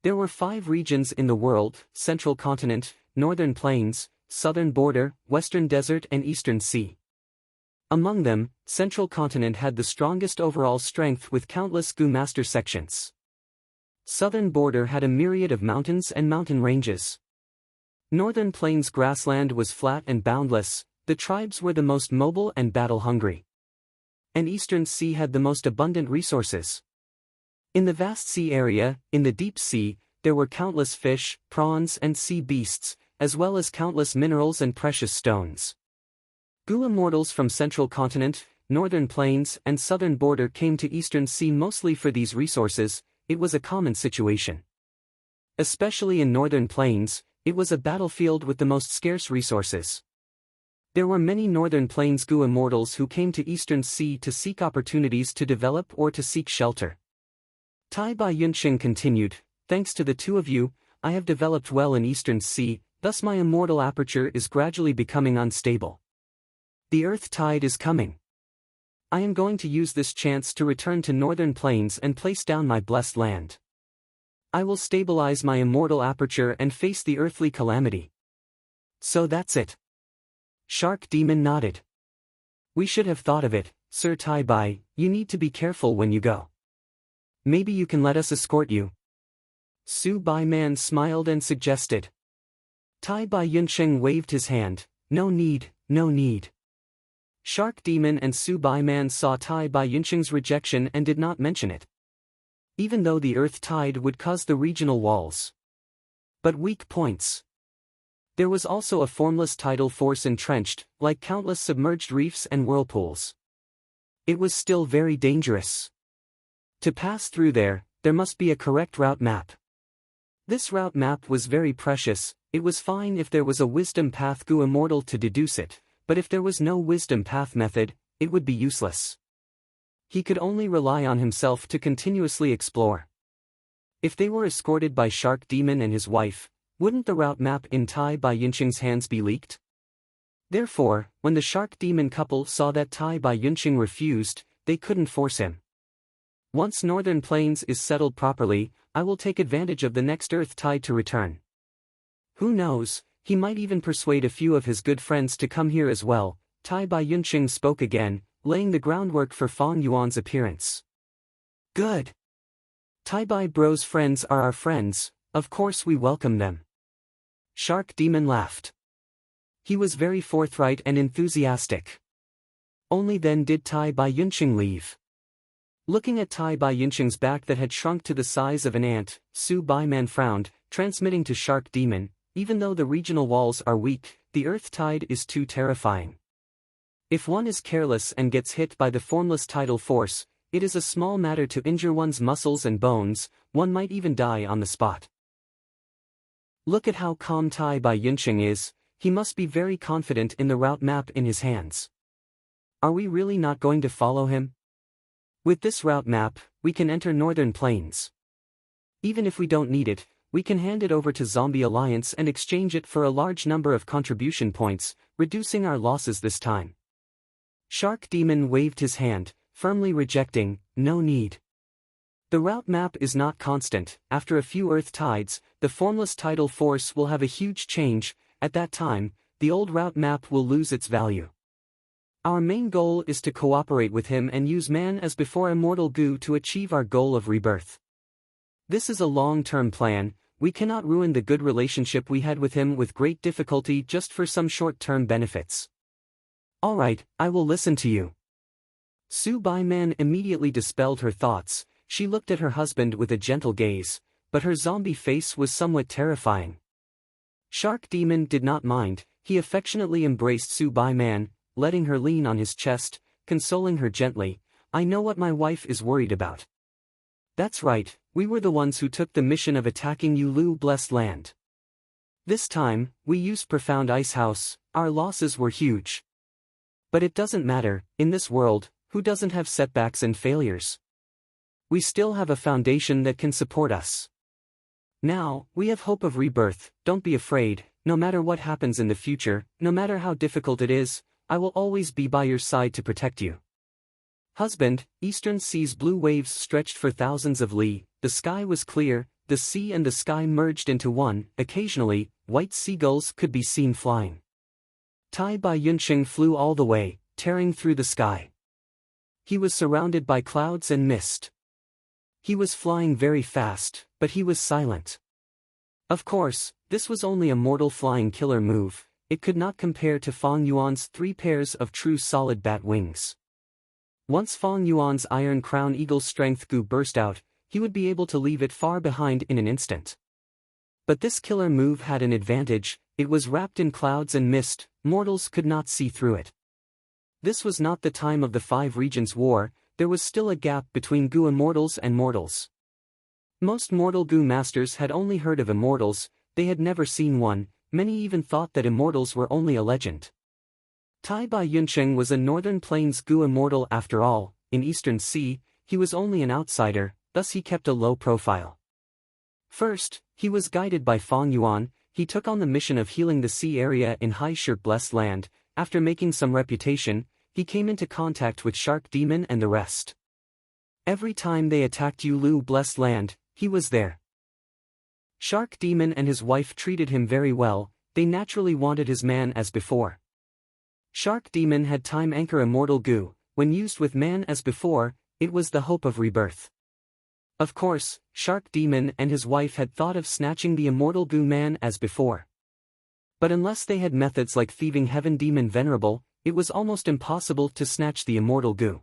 There were 5 regions in the world: Central Continent, Northern Plains, Southern Border, Western Desert and Eastern Sea. Among them, Central Continent had the strongest overall strength with countless Gu master sections. Southern Border had a myriad of mountains and mountain ranges. Northern Plains grassland was flat and boundless, the tribes were the most mobile and battle-hungry. And Eastern Sea had the most abundant resources. In the vast sea area, in the deep sea, there were countless fish, prawns and sea beasts, as well as countless minerals and precious stones. Gu immortals from Central Continent, Northern Plains and Southern Border came to Eastern Sea mostly for these resources. It was a common situation. Especially in Northern Plains, it was a battlefield with the most scarce resources. There were many Northern Plains Gu immortals who came to Eastern Sea to seek opportunities to develop or to seek shelter. Tai Bai Yunsheng continued, thanks to the two of you, I have developed well in Eastern Sea, thus my immortal aperture is gradually becoming unstable. The earth tide is coming. I am going to use this chance to return to Northern Plains and place down my blessed land. I will stabilize my immortal aperture and face the earthly calamity. So that's it. Shark Demon nodded. We should have thought of it, Sir Tai Bai, you need to be careful when you go. Maybe you can let us escort you. Su Baiman smiled and suggested. Tai Bai Yunsheng waved his hand, no need, no need. Shark Demon and Su Baiman saw Tai Bai Yunsheng's rejection and did not mention it. Even though the earth tide would cause the regional walls. But weak points. There was also a formless tidal force entrenched, like countless submerged reefs and whirlpools. It was still very dangerous. To pass through there must be a correct route map. This route map was very precious. It was fine if there was a wisdom path Gu immortal to deduce it, but if there was no wisdom path method, it would be useless. He could only rely on himself to continuously explore. If they were escorted by Shark Demon and his wife, wouldn't the route map in Tai Bai Yunsheng's hands be leaked? Therefore, when the Shark Demon couple saw that Tai Bai Yunsheng refused, they couldn't force him. Once Northern Plains is settled properly, I will take advantage of the next earth tide to return. Who knows, he might even persuade a few of his good friends to come here as well. Tai Bai Yunsheng spoke again, laying the groundwork for Fang Yuan's appearance. Good. Tai Bai Bro's friends are our friends, of course we welcome them. Shark Demon laughed. He was very forthright and enthusiastic. Only then did Tai Bai Yunsheng leave. Looking at Tai Bai Yincheng's back that had shrunk to the size of an ant, Su Baiman frowned, transmitting to Shark Demon, even though the regional walls are weak, the earth tide is too terrifying. If one is careless and gets hit by the formless tidal force, it is a small matter to injure one's muscles and bones, one might even die on the spot. Look at how calm Tai Bai Yincheng is, he must be very confident in the route map in his hands. Are we really not going to follow him? With this route map, we can enter Northern Plains. Even if we don't need it, we can hand it over to Zombie Alliance and exchange it for a large number of contribution points, reducing our losses this time. Shark Demon waved his hand, firmly rejecting, no need. The route map is not constant. After a few earth tides, the formless tidal force will have a huge change. At that time, the old route map will lose its value. Our main goal is to cooperate with him and use man as before immortal goo to achieve our goal of rebirth. This is a long-term plan. We cannot ruin the good relationship we had with him with great difficulty just for some short-term benefits. Alright, I will listen to you. Su Baiman immediately dispelled her thoughts. She looked at her husband with a gentle gaze, but her zombie face was somewhat terrifying. Shark Demon did not mind. He affectionately embraced Su Baiman, letting her lean on his chest, consoling her gently. I know what my wife is worried about. That's right, we were the ones who took the mission of attacking Yulu Blessed Land. This time, we used Profound Ice House, our losses were huge. But it doesn't matter, in this world, who doesn't have setbacks and failures? We still have a foundation that can support us. Now, we have hope of rebirth. Don't be afraid, no matter what happens in the future, no matter how difficult it is, I will always be by your side to protect you. Husband, Eastern Sea's blue waves stretched for thousands of li, the sky was clear, the sea and the sky merged into one, occasionally, white seagulls could be seen flying. Tai Bai Yunqing flew all the way, tearing through the sky. He was surrounded by clouds and mist. He was flying very fast, but he was silent. Of course, this was only a mortal flying killer move. It could not compare to Fang Yuan's 3 pairs of true solid bat wings. Once Fang Yuan's Iron Crown Eagle's strength goo burst out, he would be able to leave it far behind in an instant. But this killer move had an advantage, it was wrapped in clouds and mist, mortals could not see through it. This was not the time of the 5 Regions War, there was still a gap between goo immortals and mortals. Most mortal goo masters had only heard of immortals, they had never seen one. Many even thought that immortals were only a legend. Tai Bai Yunqing was a Northern Plains goo immortal after all. In Eastern Sea, he was only an outsider, thus he kept a low profile. First, he was guided by Fang Yuan. He took on the mission of healing the sea area in High Shirk Blessed Land. After making some reputation, he came into contact with Shark Demon and the rest. Every time they attacked Yulu Blessed Land, he was there. Shark Demon and his wife treated him very well, they naturally wanted his man as before. Shark Demon had time anchor immortal goo, when used with man as before, it was the hope of rebirth. Of course, Shark Demon and his wife had thought of snatching the immortal goo man as before. But unless they had methods like thieving Heaven Demon Venerable, it was almost impossible to snatch the immortal goo.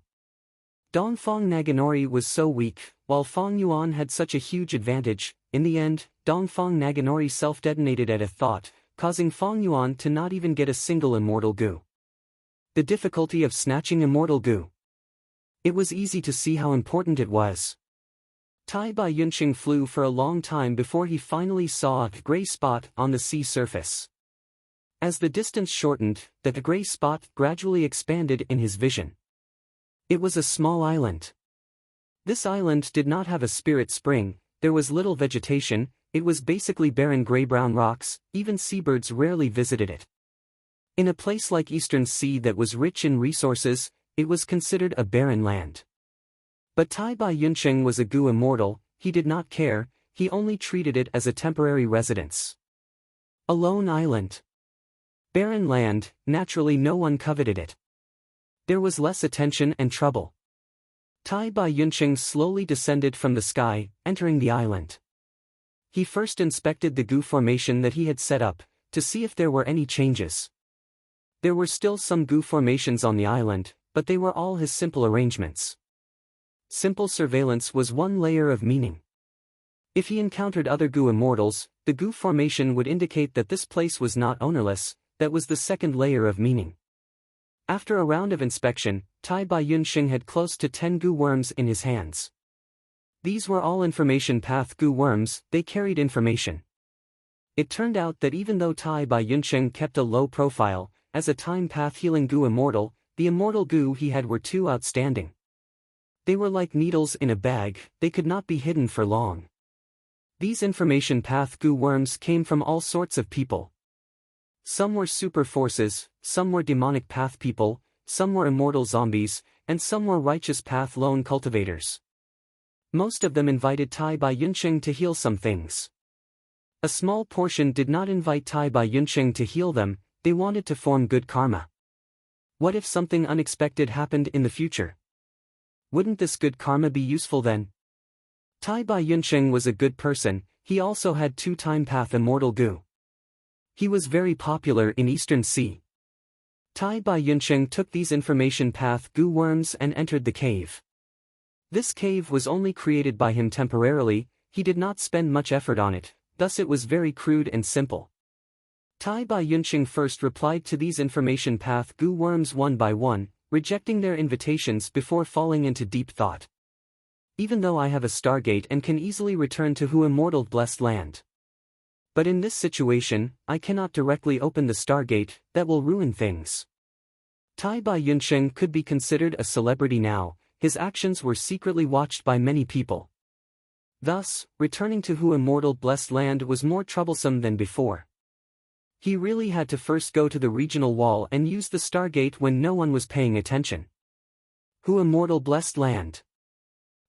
Dongfang Naganori was so weak, while Fang Yuan had such a huge advantage. In the end, Dongfang Naganori self-detonated at a thought, causing Fang Yuan to not even get a single immortal goo. The difficulty of snatching immortal goo. It was easy to see how important it was. Tai Bai Yunqing flew for a long time before he finally saw a gray spot on the sea surface. As the distance shortened, the gray spot gradually expanded in his vision. It was a small island. This island did not have a spirit spring, there was little vegetation, it was basically barren gray-brown rocks, even seabirds rarely visited it. In a place like Eastern Sea that was rich in resources, it was considered a barren land. But Tai Bai Yunqing was a goo immortal, he did not care, he only treated it as a temporary residence. A lone island. Barren land, naturally no one coveted it. There was less attention and trouble. Tai Bai Yunqing slowly descended from the sky, entering the island. He first inspected the goo formation that he had set up, to see if there were any changes. There were still some goo formations on the island, but they were all his simple arrangements. Simple surveillance was one layer of meaning. If he encountered other Gu immortals, the Gu formation would indicate that this place was not ownerless. That was the second layer of meaning. After a round of inspection, Tai Bai Yunxing had close to 10 Gu worms in his hands. These were all information path Gu worms, they carried information. It turned out that even though Tai Bai Yunxing kept a low profile, as a time path healing Gu immortal, the immortal Gu he had were too outstanding. They were like needles in a bag, they could not be hidden for long. These information path Gu worms came from all sorts of people. Some were super forces, some were demonic path people, some were immortal zombies, and some were righteous path lone cultivators. Most of them invited Tai Bai Yunxing to heal some things. A small portion did not invite Tai Bai Yunxing to heal them, they wanted to form good karma. What if something unexpected happened in the future? Wouldn't this good karma be useful then? Tai Bai Yunxing was a good person, he also had 2 time path immortal Gu. He was very popular in Eastern Sea. Tai Bai Yunxing took these information path Gu worms and entered the cave. This cave was only created by him temporarily, he did not spend much effort on it, thus it was very crude and simple. Tai Bai Yunxing first replied to these information path Gu worms one by one, rejecting their invitations before falling into deep thought. Even though I have a stargate and can easily return to Hu immortal blessed land. But in this situation, I cannot directly open the stargate, that will ruin things. Tai Bai Yunxing could be considered a celebrity now, his actions were secretly watched by many people. Thus, returning to Hu immortal blessed land was more troublesome than before. He really had to first go to the regional wall and use the stargate when no one was paying attention. Hu immortal blessed land.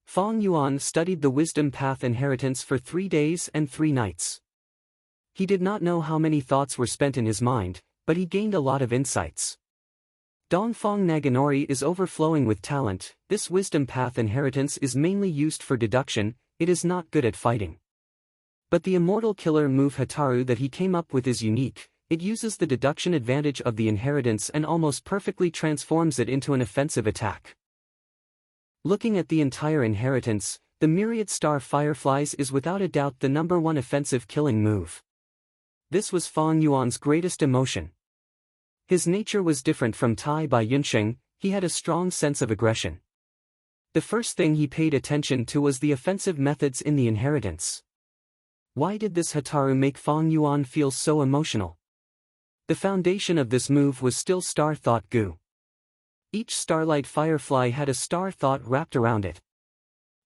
Fong Yuan studied the wisdom path inheritance for 3 days and 3 nights. He did not know how many thoughts were spent in his mind, but he gained a lot of insights. Dongfang Naganori is overflowing with talent, this wisdom path inheritance is mainly used for deduction, it is not good at fighting. But the immortal killer move Hataru that he came up with is unique, it uses the deduction advantage of the inheritance and almost perfectly transforms it into an offensive attack. Looking at the entire inheritance, the myriad star fireflies is without a doubt the #1 offensive killing move. This was Fong Yuan's greatest emotion. His nature was different from Tai Bai Yunxing, he had a strong sense of aggression. The first thing he paid attention to was the offensive methods in the inheritance. Why did this Hataru make Fong Yuan feel so emotional? The foundation of this move was still Star Thought Gu. Each starlight firefly had a star thought wrapped around it.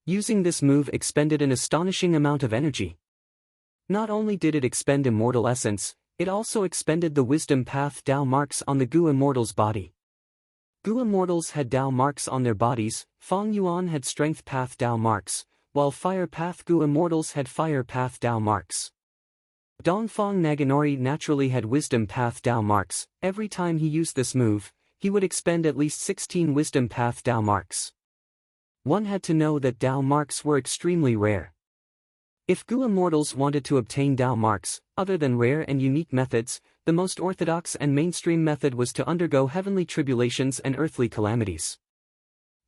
Using this move expended an astonishing amount of energy. Not only did it expend immortal essence, it also expended the wisdom path Dao marks on the Gu immortal's body. Gu immortals had Dao marks on their bodies, Fong Yuan had strength path Dao marks, while fire path Gu immortals had fire path Dao marks. Dongfang Naganori naturally had wisdom path Dao marks, every time he used this move, he would expend at least 16 wisdom path Dao marks. One had to know that Dao marks were extremely rare. If Gu immortals wanted to obtain Dao marks, other than rare and unique methods, the most orthodox and mainstream method was to undergo heavenly tribulations and earthly calamities.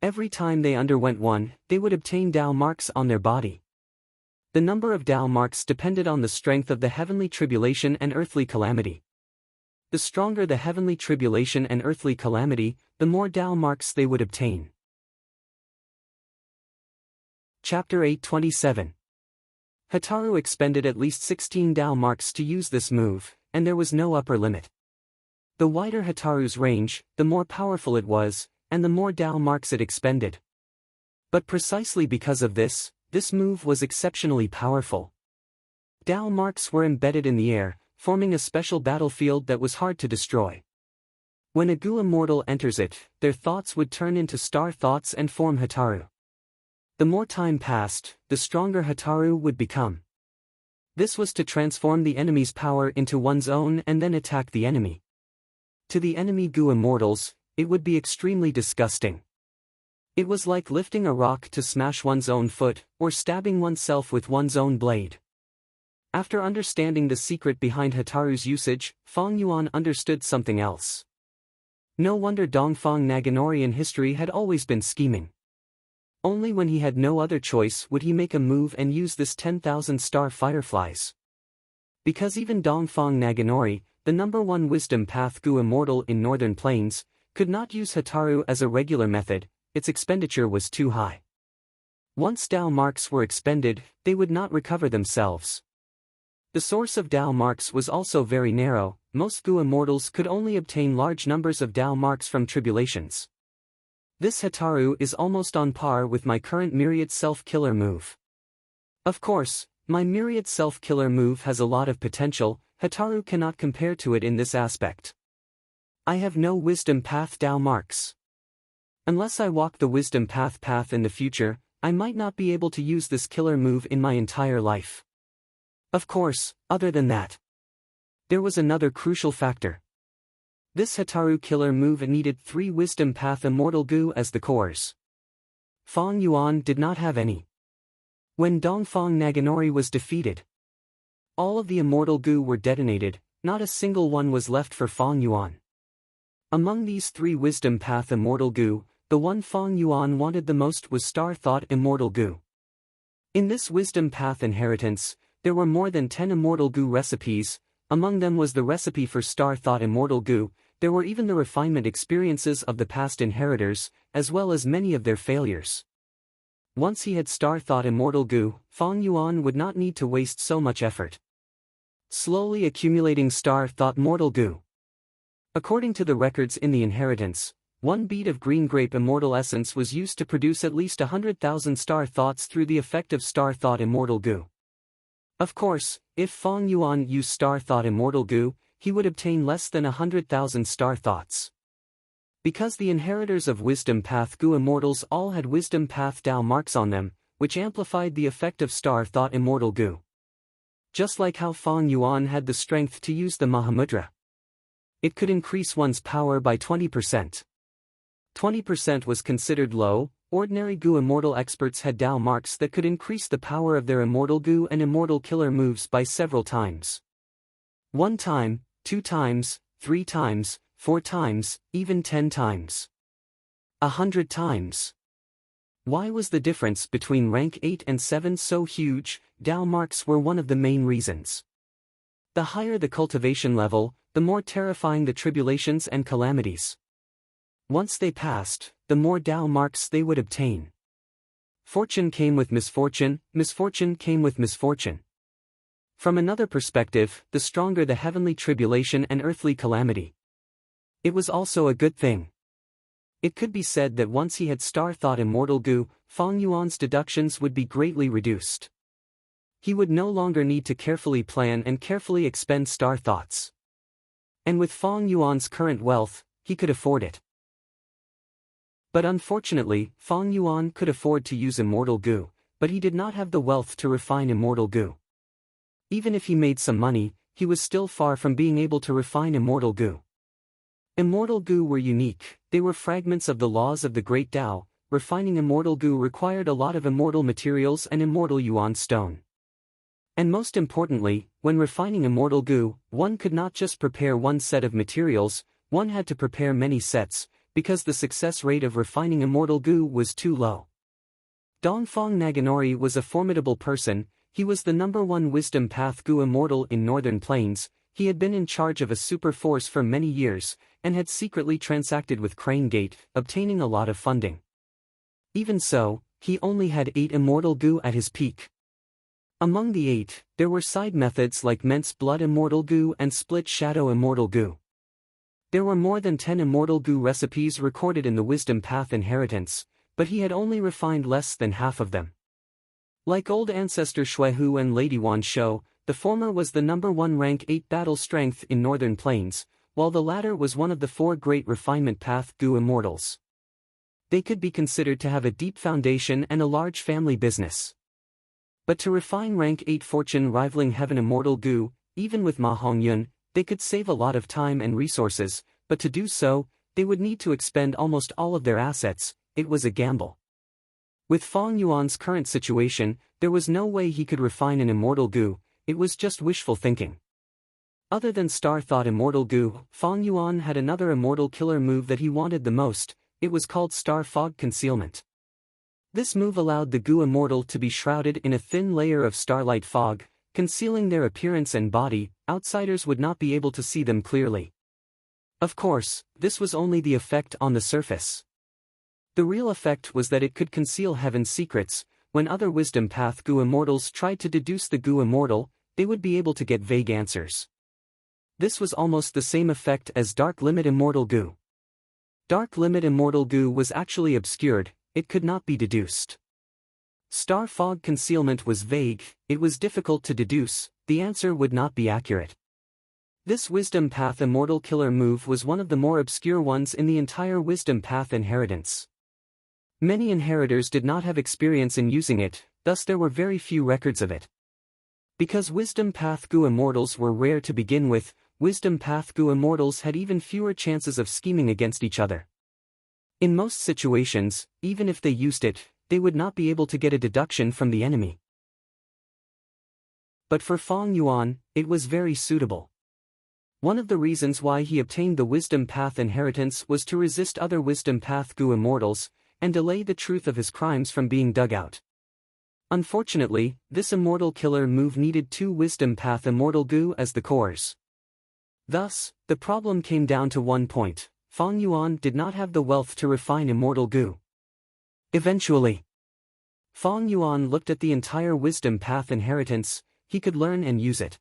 Every time they underwent one, they would obtain Dao marks on their body. The number of Dao marks depended on the strength of the heavenly tribulation and earthly calamity. The stronger the heavenly tribulation and earthly calamity, the more Dao marks they would obtain. Chapter 827. Hataru expended at least 16 Dao marks to use this move, and there was no upper limit. The wider Hataru's range, the more powerful it was, and the more Dao marks it expended. But precisely because of this, this move was exceptionally powerful. Dao marks were embedded in the air, forming a special battlefield that was hard to destroy. When a Gu immortal enters it, their thoughts would turn into star thoughts and form Hataru. The more time passed, the stronger Hataru would become. This was to transform the enemy's power into one's own and then attack the enemy. To the enemy Gu immortals, it would be extremely disgusting. It was like lifting a rock to smash one's own foot, or stabbing oneself with one's own blade. After understanding the secret behind Hataru's usage, Fong Yuan understood something else. No wonder Dongfang Naganori in history had always been scheming. Only when he had no other choice would he make a move and use this 10,000 star fireflies. Because even Dongfang Naganori, the number one wisdom path Gu immortal in Northern Plains, could not use Hataru as a regular method, its expenditure was too high. Once Dao marks were expended, they would not recover themselves. The source of Dao marks was also very narrow. Most Gu immortals could only obtain large numbers of Dao marks from tribulations. This Hataru is almost on par with my current Myriad Self-Killer move. Of course, my Myriad Self-Killer move has a lot of potential. Hataru cannot compare to it in this aspect. I have no Wisdom Path Dao marks. Unless I walk the Wisdom Path in the future, I might not be able to use this killer move in my entire life. Of course, other than that, there was another crucial factor. This Hataru killer move needed 3 Wisdom Path Immortal Gu as the cores. Fang Yuan did not have any. When Dongfang Naganori was defeated, all of the Immortal Gu were detonated, not a single one was left for Fang Yuan. Among these 3 Wisdom Path Immortal Gu, the one Fang Yuan wanted the most was Star Thought Immortal Gu. In this Wisdom Path inheritance, there were more than 10 Immortal Gu recipes. Among them was the recipe for Star Thought Immortal Gu. There were even the refinement experiences of the past inheritors, as well as many of their failures. Once he had Star Thought Immortal Gu, Fang Yuan would not need to waste so much effort. Slowly accumulating Star Thought Mortal Gu. According to the records in the inheritance, 1 bead of green grape immortal essence was used to produce at least 100,000 Star Thoughts through the effect of Star Thought Immortal Gu. Of course, if Fang Yuan used Star Thought Immortal Gu, he would obtain less than 100,000 Star Thoughts. Because the inheritors of Wisdom Path Gu immortals all had Wisdom Path Dao marks on them, which amplified the effect of Star Thought Immortal Gu. Just like how Fang Yuan had the strength to use the Mahamudra. It could increase one's power by 20%. 20% was considered low. Ordinary Gu immortal experts had Dao marks that could increase the power of their Immortal Gu and Immortal Killer moves by several times. 1 time, 2 times, 3 times, 4 times, even 10 times. 100 times. Why was the difference between rank 8 and 7 so huge? Dao marks were one of the main reasons. The higher the cultivation level, the more terrifying the tribulations and calamities. Once they passed, the more Dao marks they would obtain. Fortune came with misfortune, misfortune came with misfortune. From another perspective, the stronger the heavenly tribulation and earthly calamity. It was also a good thing. It could be said that once he had Star Thought Immortal Gu, Fang Yuan's deductions would be greatly reduced. He would no longer need to carefully plan and carefully expend Star Thoughts. And with Fang Yuan's current wealth, he could afford it. But unfortunately, Fang Yuan could afford to use Immortal Gu, but he did not have the wealth to refine Immortal Gu. Even if he made some money, he was still far from being able to refine Immortal Gu. Immortal Gu were unique, they were fragments of the laws of the Great Tao. Refining Immortal Gu required a lot of immortal materials and Immortal Yuan stone. And most importantly, when refining Immortal Gu, one could not just prepare one set of materials, one had to prepare many sets, because the success rate of refining Immortal Gu was too low. Dongfang Naganori was a formidable person. He was the number 1 Wisdom Path Gu immortal in Northern Plains. He had been in charge of a super force for many years, and had secretly transacted with Crane Gate, obtaining a lot of funding. Even so, he only had 8 Immortal Gu at his peak. Among the 8, there were side methods like Ment's Blood Immortal Gu and Split Shadow Immortal Gu. There were more than 10 Immortal Gu recipes recorded in the Wisdom Path inheritance, but he had only refined less than half of them. Like old ancestor Shuihu and Lady Wan Shou, the former was the number 1 rank 8 battle strength in Northern Plains, while the latter was one of the 4 great refinement path Gu immortals. They could be considered to have a deep foundation and a large family business. But to refine rank 8 fortune rivaling Heaven Immortal Gu, even with Ma Hongyun, they could save a lot of time and resources, but to do so, they would need to expend almost all of their assets. It was a gamble. With Fang Yuan's current situation, there was no way he could refine an Immortal Gu. It was just wishful thinking. Other than Star Thought Immortal Gu, Fang Yuan had another immortal killer move that he wanted the most. It was called Star Fog Concealment. This move allowed the Gu Immortal to be shrouded in a thin layer of starlight fog, concealing their appearance and body. Outsiders would not be able to see them clearly. Of course, this was only the effect on the surface. The real effect was that it could conceal heaven's secrets. When other wisdom path Gu Immortals tried to deduce the Gu Immortal, they would be able to get vague answers. This was almost the same effect as Dark Limit Immortal Gu. Dark Limit Immortal Gu was actually obscured, it could not be deduced. Star fog concealment was vague, it was difficult to deduce, the answer would not be accurate. This Wisdom Path Immortal Killer move was one of the more obscure ones in the entire Wisdom Path inheritance. Many inheritors did not have experience in using it, thus there were very few records of it. Because Wisdom Path Gu Immortals were rare to begin with, Wisdom Path Gu Immortals had even fewer chances of scheming against each other. In most situations, even if they used it, they would not be able to get a deduction from the enemy. But for Fang Yuan, it was very suitable. One of the reasons why he obtained the Wisdom Path inheritance was to resist other Wisdom Path Gu Immortals, and delay the truth of his crimes from being dug out. Unfortunately, this Immortal Killer move needed 2 Wisdom Path Immortal Gu as the cores. Thus, the problem came down to one point: Fang Yuan did not have the wealth to refine Immortal Gu. Eventually, Fang Yuan looked at the entire Wisdom Path inheritance. He could learn and use it.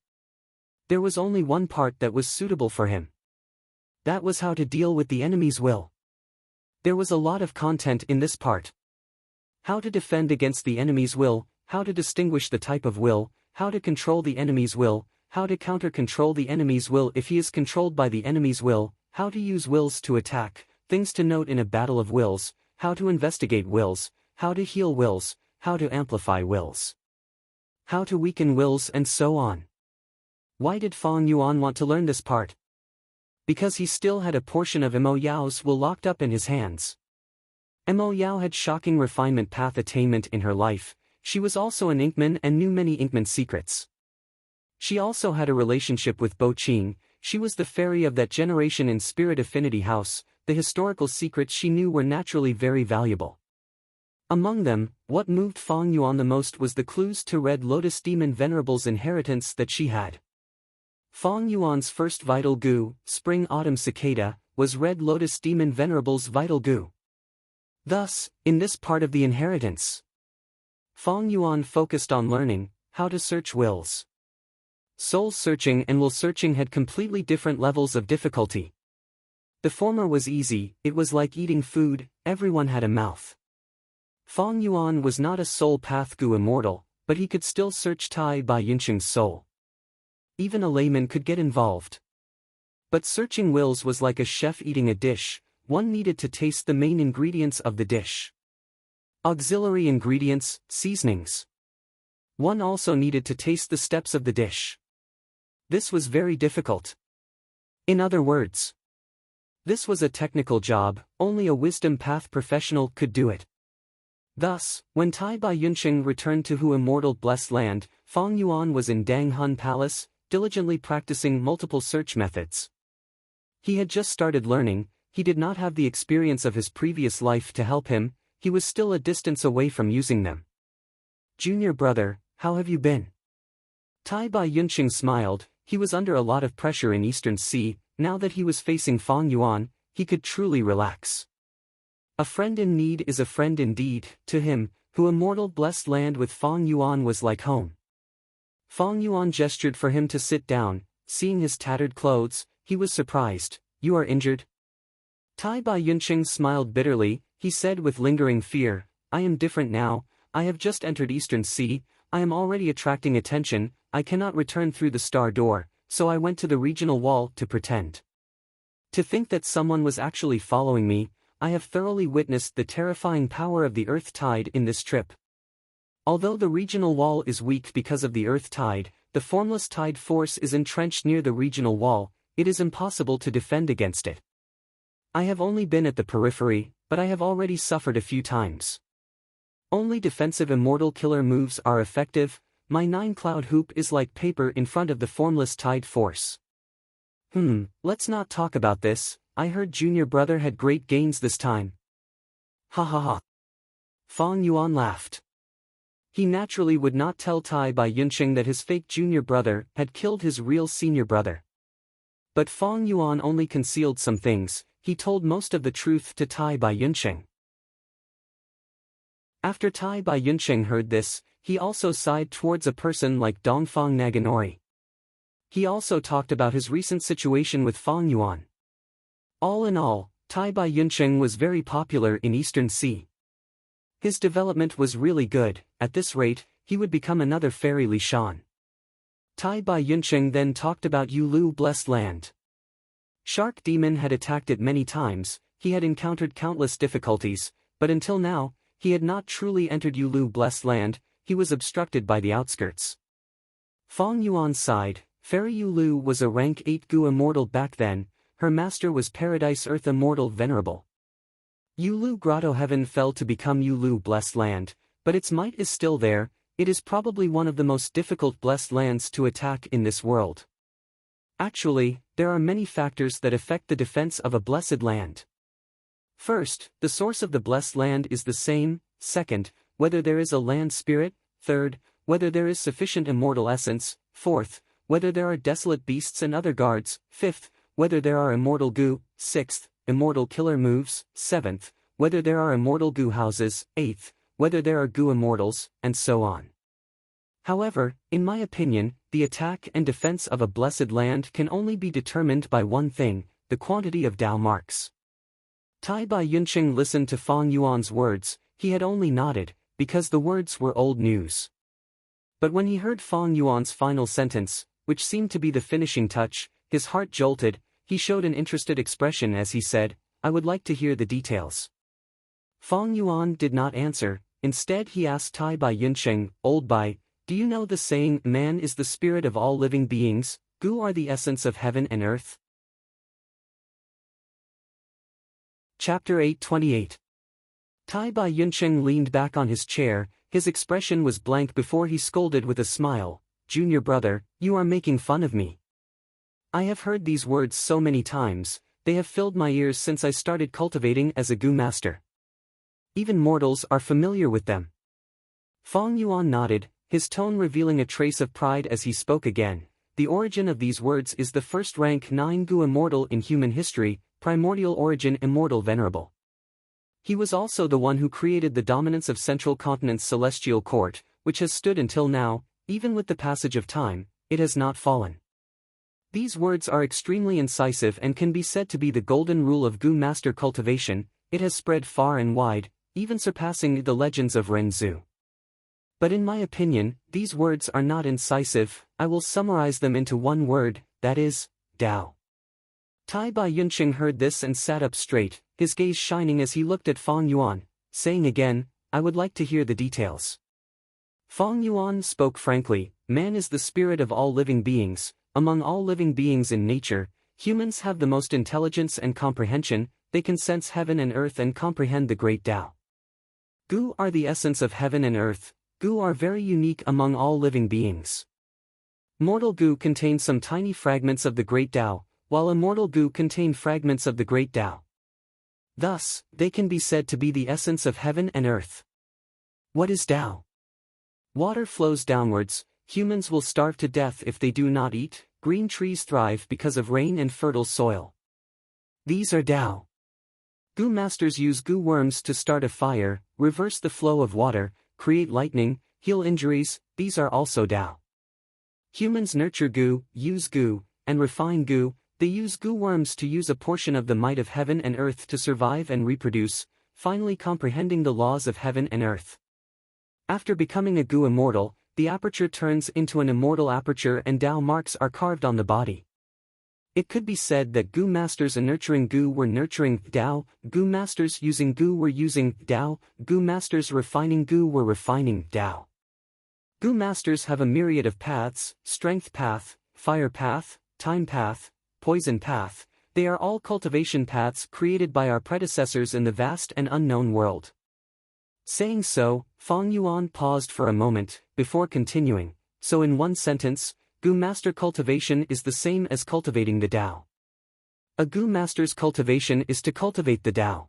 There was only one part that was suitable for him. That was how to deal with the enemy's will. There was a lot of content in this part. How to defend against the enemy's will, how to distinguish the type of will, how to control the enemy's will, how to counter-control the enemy's will if he is controlled by the enemy's will, how to use wills to attack, things to note in a battle of wills, how to investigate wills, how to heal wills, how to amplify wills, how to weaken wills, and so on. Why did Fang Yuan want to learn this part? Because he still had a portion of Mo Yao's will locked up in his hands. Mo Yao had shocking refinement path attainment in her life. She was also an Inkman and knew many Inkman secrets. She also had a relationship with Bo Qing. She was the fairy of that generation in Spirit Affinity House. The historical secrets she knew were naturally very valuable. Among them, what moved Fang Yuan the most was the clues to Red Lotus Demon Venerable's inheritance that she had. Fang Yuan's first vital Gu, Spring-Autumn Cicada, was Red Lotus Demon Venerable's vital Gu. Thus, in this part of the inheritance, Fang Yuan focused on learning how to search wills. Soul searching and will searching had completely different levels of difficulty. The former was easy, it was like eating food, everyone had a mouth. Fang Yuan was not a soul path Gu immortal, but he could still search Tai Bai Yunsheng's soul. Even a layman could get involved. But searching wills was like a chef eating a dish. One needed to taste the main ingredients of the dish. Auxiliary ingredients, seasonings. One also needed to taste the steps of the dish. This was very difficult. In other words, this was a technical job, only a wisdom path professional could do it. Thus, when Tai Bai Yunsheng returned to Hu Immortal Blessed Land, Fang Yuan was in Dang Hun Palace, diligently practicing multiple search methods. He had just started learning, he did not have the experience of his previous life to help him, he was still a distance away from using them. Junior brother, how have you been? Tai Bai Yunsheng smiled. He was under a lot of pressure in Eastern Sea. Now that he was facing Fang Yuan, he could truly relax. A friend in need is a friend indeed. To him, Hu Immortal Blessed Land with Fang Yuan was like home. Fang Yuan gestured for him to sit down. Seeing his tattered clothes, he was surprised. You are injured? Tai Bai Yunsheng smiled bitterly. He said with lingering fear, I am different now, I have just entered Eastern Sea, I am already attracting attention, I cannot return through the star door, so I went to the regional wall to pretend. To think that someone was actually following me, I have thoroughly witnessed the terrifying power of the earth tide in this trip. Although the regional wall is weak because of the earth tide, the formless tide force is entrenched near the regional wall, it is impossible to defend against it. I have only been at the periphery, but I have already suffered a few times. Only defensive immortal killer moves are effective. My 9-cloud hoop is like paper in front of the formless tide force. Let's not talk about this. I heard junior brother had great gains this time. Ha ha ha. Fang Yuan laughed. He naturally would not tell Tai Bai Yunqing that his fake junior brother had killed his real senior brother. But Fang Yuan only concealed some things. He told most of the truth to Tai Bai Yunqing. After Tai Bai Yunqing heard this, he also sighed towards a person like Dongfang Naganori. He also talked about his recent situation with Fang Yuan. All in all, Tai Bai Yunqing was very popular in Eastern Sea. His development was really good. At this rate, he would become another Fairy Li Shan. Tai Bai Yunqing then talked about Yulu Blessed Land. Shark Demon had attacked it many times, he had encountered countless difficulties, but until now, he had not truly entered Yulu Blessed Land, he was obstructed by the outskirts. Fang Yuan sighed. Fairy Yulu was a rank 8 Gu immortal back then, her master was Paradise Earth Immortal Venerable. Yulu Grotto Heaven fell to become Yulu Blessed Land, but its might is still there. It is probably one of the most difficult blessed lands to attack in this world. Actually, there are many factors that affect the defense of a blessed land. First, the source of the blessed land is the same. Second, whether there is a land spirit. Third, whether there is sufficient immortal essence. Fourth, whether there are desolate beasts and other guards. Fifth, whether there are immortal Gu. Sixth, immortal killer moves. Seventh, whether there are immortal Gu houses. Eighth, whether there are Gu immortals, and so on. However, in my opinion, the attack and defense of a blessed land can only be determined by one thing, the quantity of Dao marks. Tai Bai Yunqing listened to Fang Yuan's words. He had only nodded, because the words were old news. But when he heard Fang Yuan's final sentence, which seemed to be the finishing touch, his heart jolted. He showed an interested expression as he said, "I would like to hear the details." Fang Yuan did not answer. Instead he asked Tai Bai Yunqing, "Old Bai, do you know the saying, man is the spirit of all living beings, Gu are the essence of heaven and earth?" Chapter 828. Tai Bai Yunqing leaned back on his chair. His expression was blank before he scolded with a smile, "Junior brother, you are making fun of me. I have heard these words so many times, they have filled my ears since I started cultivating as a Gu master. Even mortals are familiar with them." Fang Yuan nodded, his tone revealing a trace of pride as he spoke again. "The origin of these words is the first rank 9 Gu immortal in human history, primordial origin immortal venerable. He was also the one who created the dominance of Central Continent's celestial court, which has stood until now. Even with the passage of time, it has not fallen. These words are extremely incisive and can be said to be the golden rule of Gu master cultivation. It has spread far and wide, even surpassing the legends of Renzu. But in my opinion, these words are not incisive. I will summarize them into one word, that is, Dao." Tai Bai Yunqing heard this and sat up straight, his gaze shining as he looked at Fang Yuan, saying again, "I would like to hear the details." Fang Yuan spoke frankly, "Man is the spirit of all living beings. Among all living beings in nature, humans have the most intelligence and comprehension. They can sense heaven and earth and comprehend the great Dao. Gu are the essence of heaven and earth. Gu are very unique among all living beings. Mortal Gu contain some tiny fragments of the great Dao, while immortal Gu contain fragments of the great Dao. Thus, they can be said to be the essence of heaven and earth. What is Dao? Water flows downwards. Humans will starve to death if they do not eat. Green trees thrive because of rain and fertile soil. These are Dao. Gu masters use Gu worms to start a fire, reverse the flow of water, create lightning, heal injuries. These are also Dao. Humans nurture Gu, use Gu, and refine Gu. They use Gu worms to use a portion of the might of heaven and earth to survive and reproduce, finally comprehending the laws of heaven and earth. After becoming a Gu immortal, the aperture turns into an immortal aperture and Dao marks are carved on the body. It could be said that Gu masters nurturing Gu were nurturing Dao, Gu masters using Gu were using Dao, Gu masters refining Gu were refining Dao. Gu masters have a myriad of paths: strength path, fire path, time path, poison path. They are all cultivation paths created by our predecessors in the vast and unknown world. Saying so, Fang Yuan paused for a moment, before continuing, "So in one sentence, Gu master cultivation is the same as cultivating the Dao. A Gu master's cultivation is to cultivate the Dao."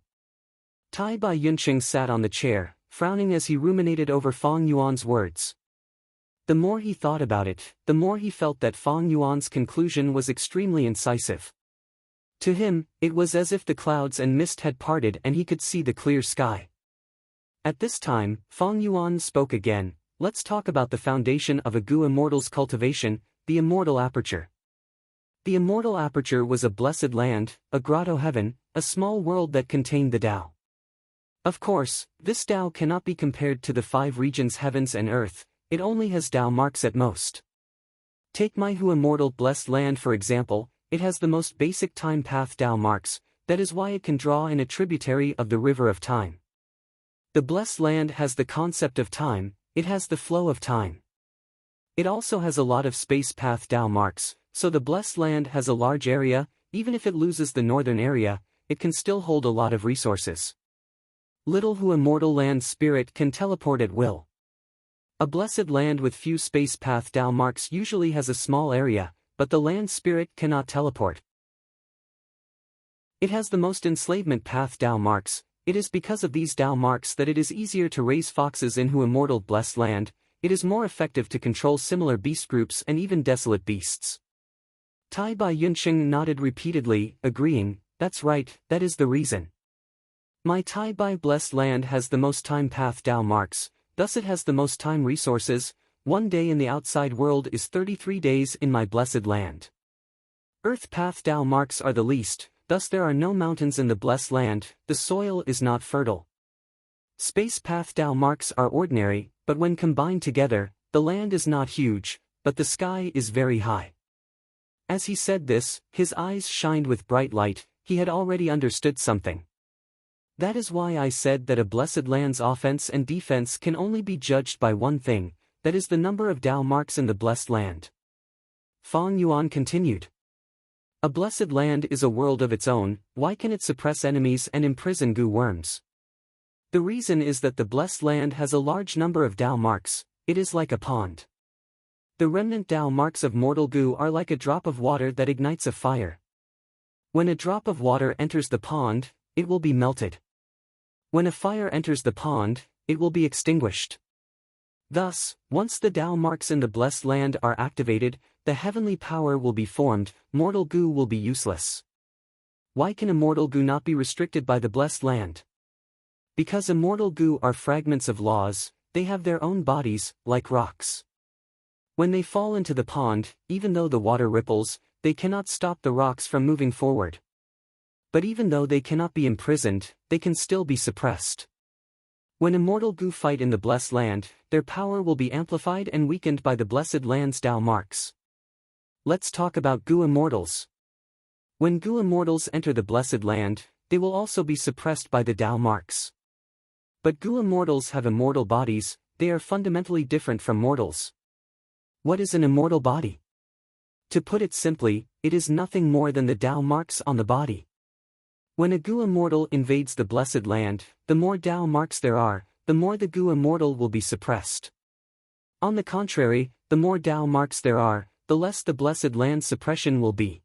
Tai Bai Yunqing sat on the chair. frowning as he ruminated over Fang Yuan's words. The more he thought about it, the more he felt that Fang Yuan's conclusion was extremely incisive. To him, it was as if the clouds and mist had parted and he could see the clear sky. At this time, Fang Yuan spoke again. Let's talk about the foundation of a Gu Immortal's cultivation, the immortal aperture. The immortal aperture was a blessed land, a grotto heaven, a small world that contained the Tao. Of course, this Tao cannot be compared to the 5 regions heavens and earth, it only has Tao marks at most. Take my Hu immortal blessed land for example, it has the most basic time path Tao marks, that is why it can draw in a tributary of the river of time. The blessed land has the concept of time, it has the flow of time. It also has a lot of space path Tao marks, so the blessed land has a large area, even if it loses the northern area, it can still hold a lot of resources. Little Hu immortal land spirit can teleport at will. A blessed land with few space path Tao marks usually has a small area, but the land spirit cannot teleport. It has the most enslavement path Tao marks. It is because of these Tao marks that it is easier to raise foxes in Hu immortal blessed land, it is more effective to control similar beast groups and even desolate beasts. Tai Bai Yunqing nodded repeatedly, agreeing, that's right, that is the reason. My Tai Bai blessed land has the most time path Tao marks, thus it has the most time resources. 1 day in the outside world is 33 days in my blessed land. Earth path Tao marks are the least, thus there are no mountains in the blessed land, the soil is not fertile. Space path Tao marks are ordinary, but when combined together, the land is not huge, but the sky is very high. As he said this, his eyes shined with bright light, he had already understood something. That is why I said that a blessed land's offense and defense can only be judged by one thing, that is the number of Tao marks in the blessed land. Fang Yuan continued. A blessed land is a world of its own, why can it suppress enemies and imprison Gu worms? The reason is that the blessed land has a large number of Tao marks, it is like a pond. The remnant Tao marks of mortal Gu are like a drop of water that ignites a fire. When a drop of water enters the pond, it will be melted. When a fire enters the pond, it will be extinguished. Thus, once the Tao marks in the blessed land are activated, the heavenly power will be formed, mortal Gu will be useless. Why can immortal Gu not be restricted by the blessed land? Because immortal Gu are fragments of laws, they have their own bodies, like rocks. When they fall into the pond, even though the water ripples, they cannot stop the rocks from moving forward. But even though they cannot be imprisoned, they can still be suppressed. When immortal Gu fight in the blessed land, their power will be amplified and weakened by the blessed land's Tao marks. Let's talk about Gu immortals. When Gu immortals enter the blessed land, they will also be suppressed by the Tao marks. But Gu immortals have immortal bodies, they are fundamentally different from mortals. What is an immortal body? To put it simply, it is nothing more than the Tao marks on the body. When a Gu immortal invades the blessed land, the more Tao marks there are, the more the Gu immortal will be suppressed. On the contrary, the more Tao marks there are, the less the blessed land suppression will be.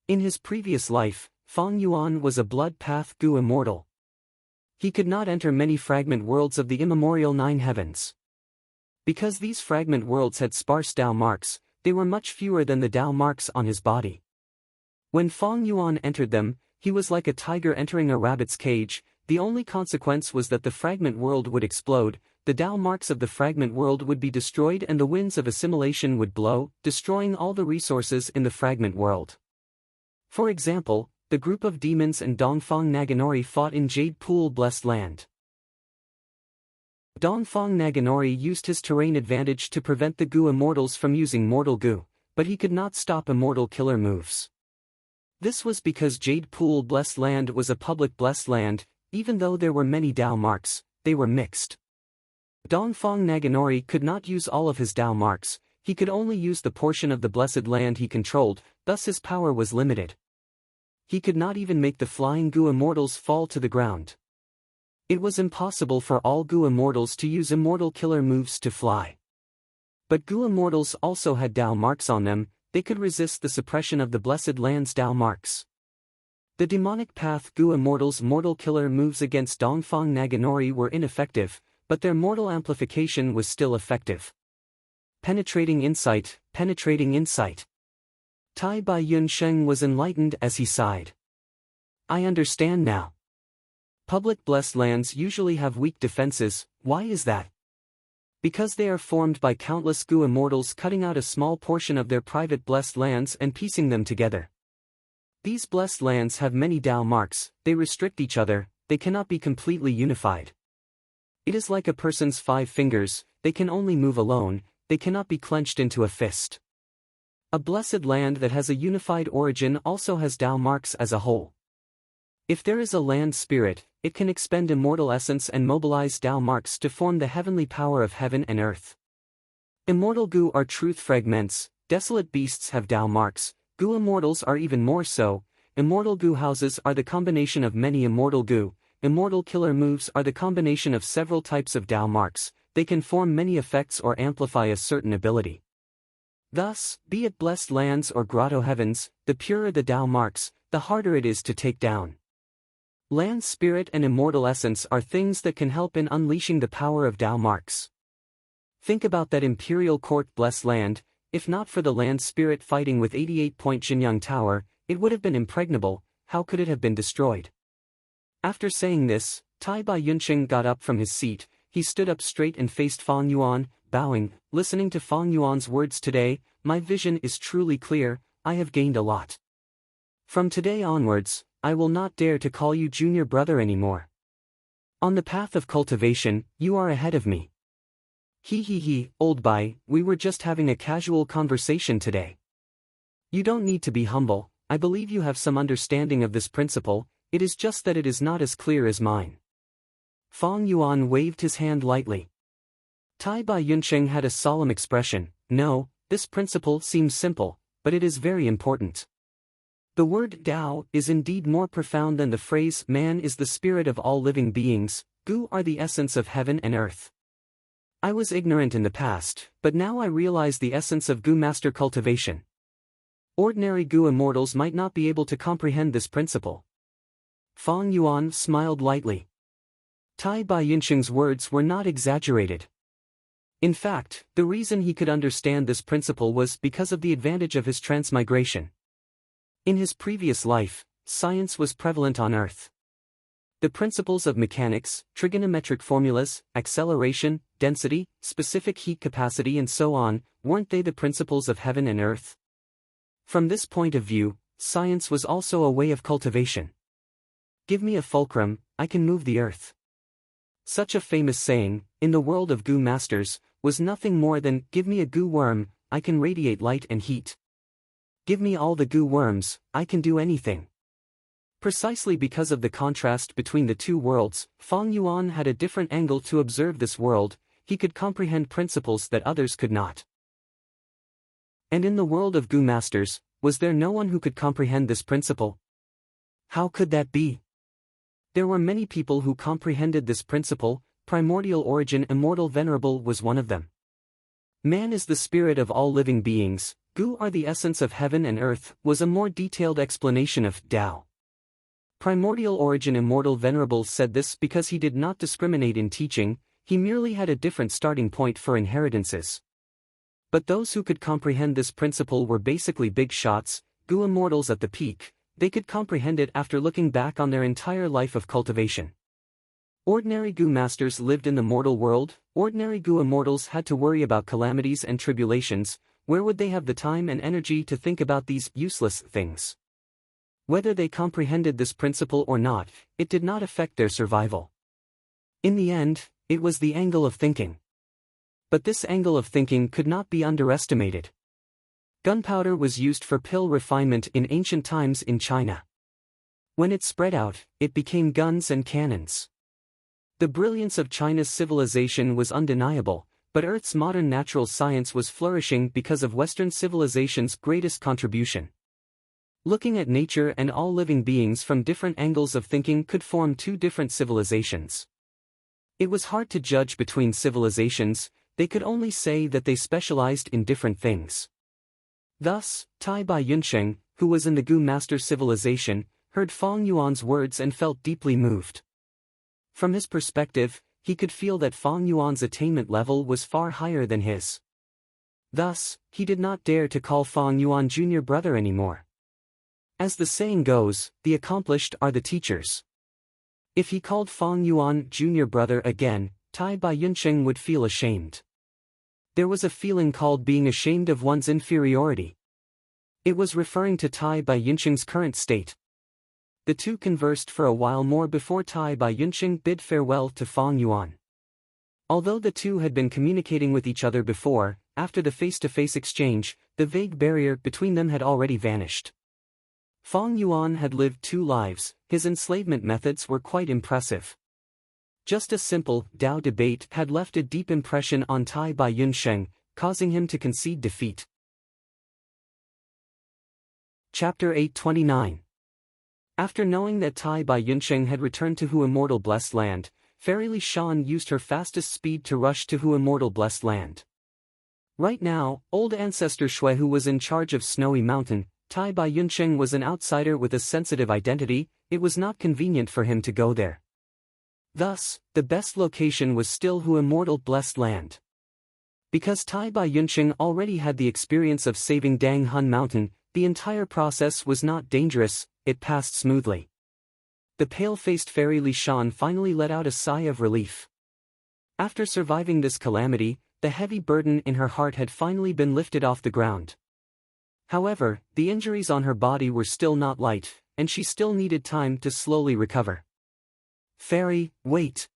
In his previous life, Fang Yuan was a blood path Gu immortal. He could not enter many fragment worlds of the immemorial 9 heavens. Because these fragment worlds had sparse Tao marks, they were much fewer than the Tao marks on his body. When Fang Yuan entered them, he was like a tiger entering a rabbit's cage. The only consequence was that the fragment world would explode, the Tao marks of the fragment world would be destroyed and the winds of assimilation would blow, destroying all the resources in the fragment world. For example, the group of demons and Dongfang Naganori fought in Jade Pool Blessed Land. Dongfang Naganori used his terrain advantage to prevent the Gu immortals from using mortal Gu, but he could not stop immortal killer moves. This was because Jade Pool Blessed Land was a public blessed land, even though there were many Tao marks, they were mixed. Dongfang Naganori could not use all of his Tao marks, he could only use the portion of the blessed land he controlled, thus his power was limited. He could not even make the flying Gu immortals fall to the ground. It was impossible for all Gu immortals to use immortal killer moves to fly. But Gu immortals also had Tao marks on them, they could resist the suppression of the blessed land's Tao marks. The demonic path Gu immortals' mortal killer moves against Dongfang Naganori were ineffective, but their mortal amplification was still effective. Penetrating insight, penetrating insight. Tai Bai Yun Sheng was enlightened as he sighed. I understand now. Public blessed lands usually have weak defenses. Why is that? Because they are formed by countless Gu immortals cutting out a small portion of their private blessed lands and piecing them together. These blessed lands have many Tao marks, they restrict each other, they cannot be completely unified. It is like a person's 5 fingers, they can only move alone, they cannot be clenched into a fist. A blessed land that has a unified origin also has Tao marks as a whole. If there is a land spirit, it can expend immortal essence and mobilize Tao marks to form the heavenly power of heaven and earth. Immortal Gu are truth fragments, desolate beasts have Tao marks, Gu immortals are even more so. Immortal Gu houses are the combination of many immortal Gu, immortal killer moves are the combination of several types of Tao marks, they can form many effects or amplify a certain ability. Thus, be it blessed lands or grotto heavens, the purer the Tao marks, the harder it is to take down. Land spirit and immortal essence are things that can help in unleashing the power of Tao marks. Think about that imperial court blessed land, if not for the land spirit fighting with 88-point Xinyang Tower, it would have been impregnable. How could it have been destroyed? After saying this, Tai Bai Yunqing got up from his seat, he stood up straight and faced Fang Yuan, bowing. Listening to Fang Yuan's words today, my vision is truly clear, I have gained a lot. From today onwards, I will not dare to call you junior brother anymore. On the path of cultivation, you are ahead of me. He, old Bai, we were just having a casual conversation today. You don't need to be humble, I believe you have some understanding of this principle, it is just that it is not as clear as mine. Fang Yuan waved his hand lightly. Tai Bai Yunqing had a solemn expression. No, this principle seems simple, but it is very important. The word Tao is indeed more profound than the phrase man is the spirit of all living beings, Gu are the essence of heaven and earth. I was ignorant in the past, but now I realize the essence of Gu master cultivation. Ordinary Gu immortals might not be able to comprehend this principle. Fang Yuan smiled lightly. Tai Bai Yunqing's words were not exaggerated. In fact, the reason he could understand this principle was because of the advantage of his transmigration. In his previous life, science was prevalent on Earth. The principles of mechanics, trigonometric formulas, acceleration, density, specific heat capacity and so on, weren't they the principles of heaven and earth? From this point of view, science was also a way of cultivation. Give me a fulcrum, I can move the earth. Such a famous saying, in the world of Gu masters, was nothing more than, give me a Gu worm, I can radiate light and heat. Give me all the Gu worms, I can do anything. Precisely because of the contrast between the two worlds, Fang Yuan had a different angle to observe this world, he could comprehend principles that others could not. And in the world of Gu masters, was there no one who could comprehend this principle? How could that be? There were many people who comprehended this principle, primordial origin immortal venerable was one of them. Man is the spirit of all living beings, Gu are the essence of heaven and earth, was a more detailed explanation of Tao. Primordial origin immortal venerable said this because he did not discriminate in teaching, he merely had a different starting point for inheritances. But those who could comprehend this principle were basically big shots, Gu immortals at the peak, they could comprehend it after looking back on their entire life of cultivation. Ordinary Gu masters lived in the mortal world, ordinary Gu immortals had to worry about calamities and tribulations, where would they have the time and energy to think about these useless things? Whether they comprehended this principle or not, it did not affect their survival. In the end, it was the angle of thinking. But this angle of thinking could not be underestimated. Gunpowder was used for pill refinement in ancient times in China. When it spread out, it became guns and cannons. The brilliance of China's civilization was undeniable, but Earth's modern natural science was flourishing because of Western civilization's greatest contribution. Looking at nature and all living beings from different angles of thinking could form two different civilizations. It was hard to judge between civilizations, they could only say that they specialized in different things. Thus, Tai Bai Yunqing, who was in the Gu master civilization, heard Fang Yuan's words and felt deeply moved. From his perspective, he could feel that Fang Yuan's attainment level was far higher than his. Thus, he did not dare to call Fang Yuan junior brother anymore. As the saying goes, the accomplished are the teachers. If he called Fang Yuan junior brother again, Tai Bai Yunsheng would feel ashamed. There was a feeling called being ashamed of one's inferiority. It was referring to Tai Bai Yunsheng's current state. The two conversed for a while more before Tai Bai Yunsheng bid farewell to Fang Yuan. Although the two had been communicating with each other before, after the face-to-face exchange, the vague barrier between them had already vanished. Fang Yuan had lived 2 lives, his enslavement methods were quite impressive. Just a simple Tao debate had left a deep impression on Tai Bai Yunsheng, causing him to concede defeat. Chapter 829. After knowing that Tai Bai Yunsheng had returned to Hu Immortal Blessed Land, Fairy Li Shan used her fastest speed to rush to Hu Immortal Blessed Land. Right now, old ancestor Shui Hu was in charge of Snowy Mountain. Tai Bai Yunsheng was an outsider with a sensitive identity, it was not convenient for him to go there. Thus, the best location was still Hu Immortal Blessed Land. Because Tai Bai Yunsheng already had the experience of saving Dang Hun Mountain, the entire process was not dangerous, it passed smoothly. The pale-faced Fairy Li Shan finally let out a sigh of relief. After surviving this calamity, the heavy burden in her heart had finally been lifted off the ground. However, the injuries on her body were still not light, and she still needed time to slowly recover. Fairy, wait!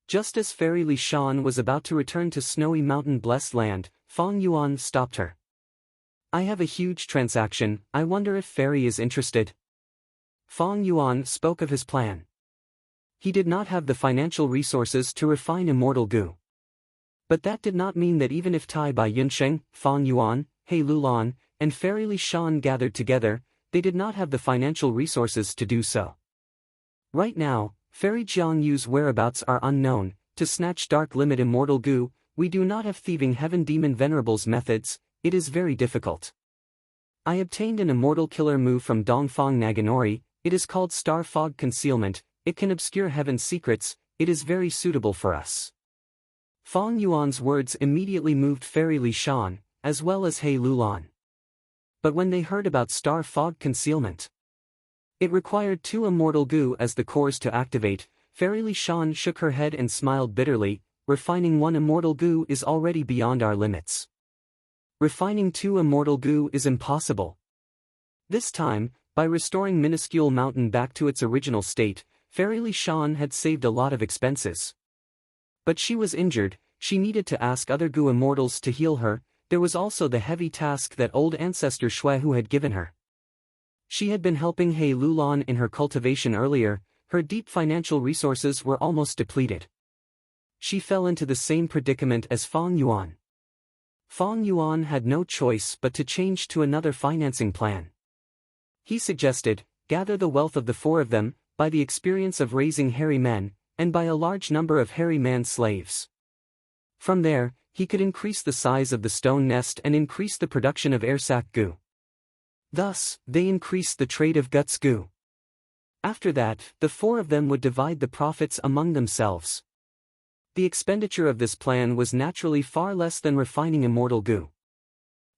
Just as Fairy Li Shan was about to return to Snowy Mountain Blessed Land, Fang Yuan stopped her. I have a huge transaction, I wonder if Fairy is interested. Fang Yuan spoke of his plan. He did not have the financial resources to refine immortal goo. But that did not mean that even if Tai Bai Yunsheng, Fang Yuan, He Lulan, and Fairy Li Shan gathered together, they did not have the financial resources to do so. Right now, Fairy Jiang Yu's whereabouts are unknown. To snatch Dark Limit immortal goo, we do not have Thieving Heaven Demon Venerable's methods, it is very difficult. I obtained an immortal killer move from Dongfang Naganori, it is called Star Fog Concealment, it can obscure heaven's secrets, it is very suitable for us. Fang Yuan's words immediately moved Fairy Li Shan, as well as He Lulan. But when they heard about Star Fog Concealment, it required 2 immortal goo as the cores to activate. Fairy Li Shan shook her head and smiled bitterly, refining 1 immortal goo is already beyond our limits. Refining 2 immortal goo is impossible. This time, by restoring Minuscule Mountain back to its original state, Fairy Li Shan had saved a lot of expenses. But she was injured, she needed to ask other goo immortals to heal her, there was also the heavy task that old ancestor Shui Hu had given her. She had been helping He Lulan in her cultivation earlier, her deep financial resources were almost depleted. She fell into the same predicament as Fang Yuan. Fang Yuan had no choice but to change to another financing plan. He suggested, gather the wealth of the 4 of them, by the experience of raising hairy men, and by a large number of hairy man slaves. From there, he could increase the size of the stone nest and increase the production of air sac goo. Thus, they increased the trade of guts goo. After that, the 4 of them would divide the profits among themselves. The expenditure of this plan was naturally far less than refining immortal goo.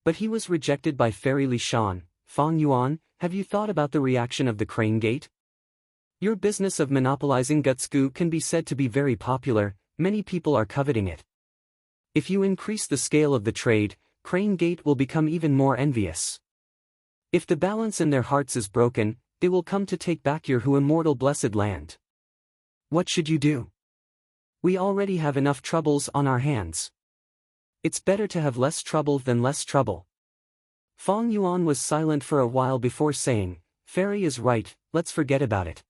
But he was rejected by Fairy Li Shan. Fang Yuan, have you thought about the reaction of the Crane Gate? Your business of monopolizing guts goo can be said to be very popular, many people are coveting it. If you increase the scale of the trade, Crane Gate will become even more envious. If the balance in their hearts is broken, they will come to take back your Hu Immortal Blessed Land. What should you do? We already have enough troubles on our hands. It's better to have less trouble than less trouble. Fang Yuan was silent for a while before saying, Fairy is right, let's forget about it.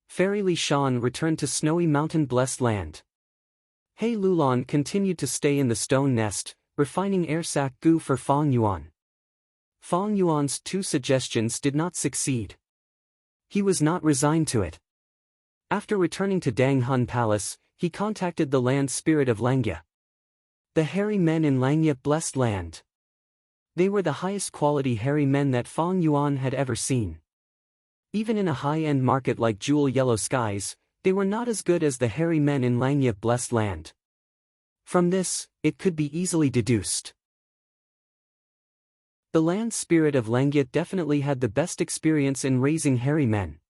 Fairy Li Shan returned to Snowy Mountain Blessed Land. He Lulan continued to stay in the stone nest, refining air sac goo for Fang Yuan. Fang Yuan's 2 suggestions did not succeed. He was not resigned to it. After returning to Dang Hun Palace, he contacted the land spirit of Langya. The hairy men in Langya Blessed Land. They were the highest quality hairy men that Fang Yuan had ever seen. Even in a high-end market like Jewel Yellow Skies, they were not as good as the hairy men in Langya blessed land. From this, it could be easily deduced. The land spirit of Langya definitely had the best experience in raising hairy men.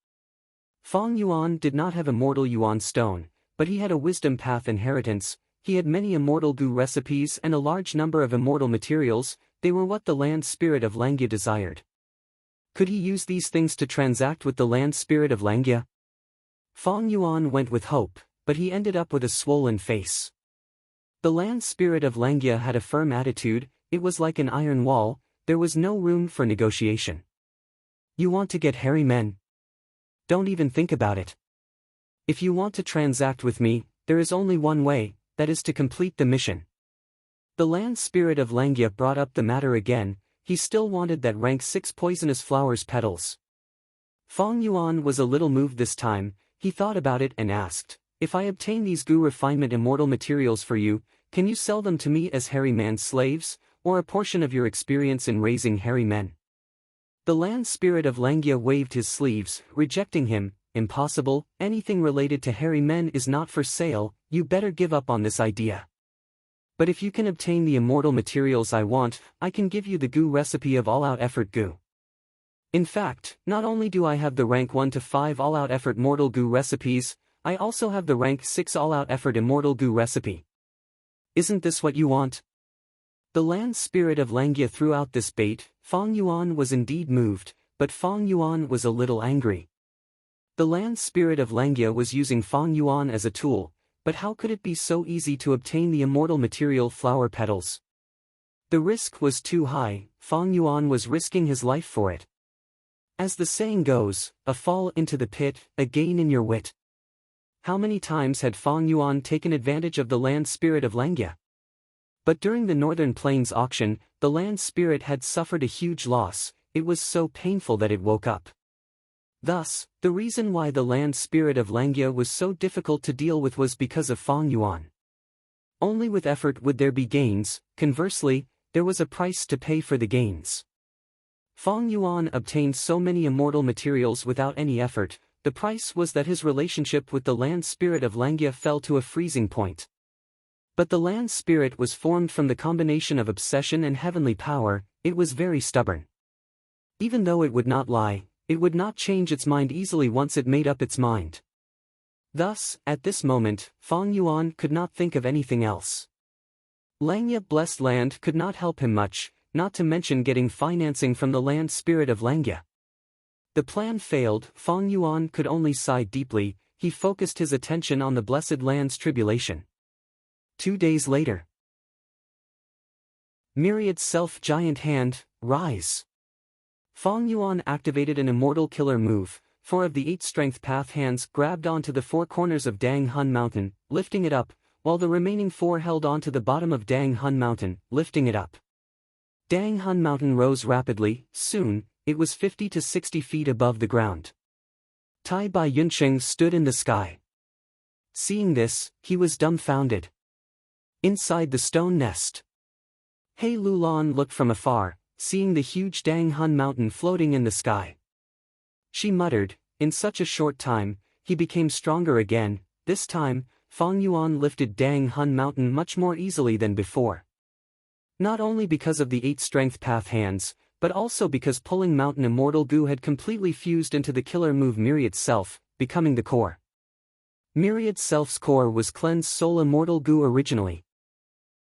Fong Yuan did not have immortal Yuan stone, but he had a wisdom path inheritance. He had many immortal goo recipes and a large number of immortal materials. They were what the land spirit of Langya desired. Could he use these things to transact with the land spirit of Langya? Fong Yuan went with hope, but he ended up with a swollen face. The land spirit of Langya had a firm attitude. It was like an iron wall. There was no room for negotiation. You want to get hairy men? Don't even think about it. If you want to transact with me, there is only one way, that is to complete the mission. The land spirit of Langya brought up the matter again. He still wanted that rank 6 poisonous flowers petals. Fong Yuan was a little moved this time. He thought about it and asked, if I obtain these goo refinement immortal materials for you, can you sell them to me as hairy man slaves, or a portion of your experience in raising hairy men? The land spirit of Langya waved his sleeves, rejecting him. Impossible, anything related to hairy men is not for sale, you better give up on this idea. But if you can obtain the immortal materials I want, I can give you the goo recipe of all-out effort goo. In fact, not only do I have the rank 1 to 5 all-out effort mortal goo recipes, I also have the rank 6 all-out effort immortal goo recipe. Isn't this what you want? The land spirit of Langya threw out this bait. Fong Yuan was indeed moved, but Fong Yuan was a little angry. The land spirit of Langya was using Fong Yuan as a tool, but how could it be so easy to obtain the immortal material flower petals? The risk was too high. Fong Yuan was risking his life for it. As the saying goes, a fall into the pit, a gain in your wit. How many times had Fong Yuan taken advantage of the land spirit of Langya? But during the Northern Plains auction, the land spirit had suffered a huge loss. It was so painful that it woke up. Thus, the reason why the land spirit of Langya was so difficult to deal with was because of Fong Yuan. Only with effort would there be gains. Conversely, there was a price to pay for the gains. Fong Yuan obtained so many immortal materials without any effort. The price was that his relationship with the land spirit of Langya fell to a freezing point. But the land spirit was formed from the combination of obsession and heavenly power. It was very stubborn. Even though it would not lie, it would not change its mind easily once it made up its mind. Thus, at this moment, Fong Yuan could not think of anything else. Langya blessed land could not help him much, not to mention getting financing from the land spirit of Langya. The plan failed. Fong Yuan could only sigh deeply. He focused his attention on the blessed land's tribulation. 2 days later. Myriad self-giant hand, rise. Fong Yuan activated an immortal killer move. 4 of the 8 strength path hands grabbed onto the 4 corners of Dang Hun Mountain, lifting it up, while the remaining 4 held onto the bottom of Dang Hun Mountain, lifting it up. Dang Hun Mountain rose rapidly. Soon, it was 50 to 60 feet above the ground. Tai Bai Yunsheng stood in the sky. Seeing this, he was dumbfounded. Inside the stone nest, Hei Lulan looked from afar, seeing the huge Dang Hun Mountain floating in the sky. She muttered, in such a short time, he became stronger again. This time, Fong Yuan lifted Dang Hun Mountain much more easily than before. Not only because of the 8 strength path hands, but also because pulling mountain immortal goo had completely fused into the killer move Myriad Self, becoming the core. Myriad Self's core was Cleanse Soul immortal goo originally.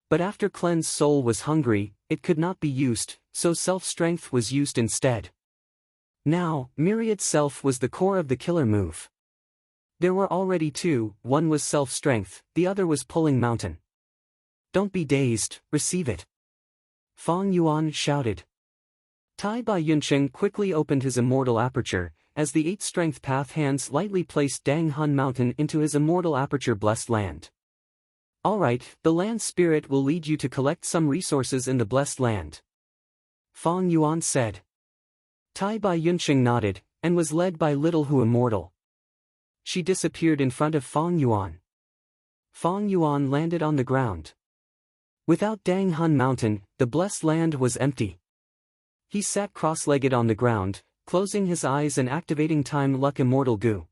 But after Cleanse Soul was hungry, it could not be used, so Self-Strength was used instead. Now, Myriad Self was the core of the killer move. There were already 2, one was Self-Strength, the other was Pulling Mountain. Don't be dazed, receive it. Fong Yuan shouted. Tai Bai Yunsheng quickly opened his immortal aperture, as the 8 strength path hands lightly placed Dang Hun Mountain into his immortal aperture blessed land. Alright, the land spirit will lead you to collect some resources in the blessed land. Fong Yuan said. Tai Bai Yunsheng nodded, and was led by Little Hu Immortal. She disappeared in front of Fong Yuan. Fong Yuan landed on the ground. Without Dang Hun Mountain, the blessed land was empty. He sat cross-legged on the ground, closing his eyes and activating Time Luck Immortal Goo.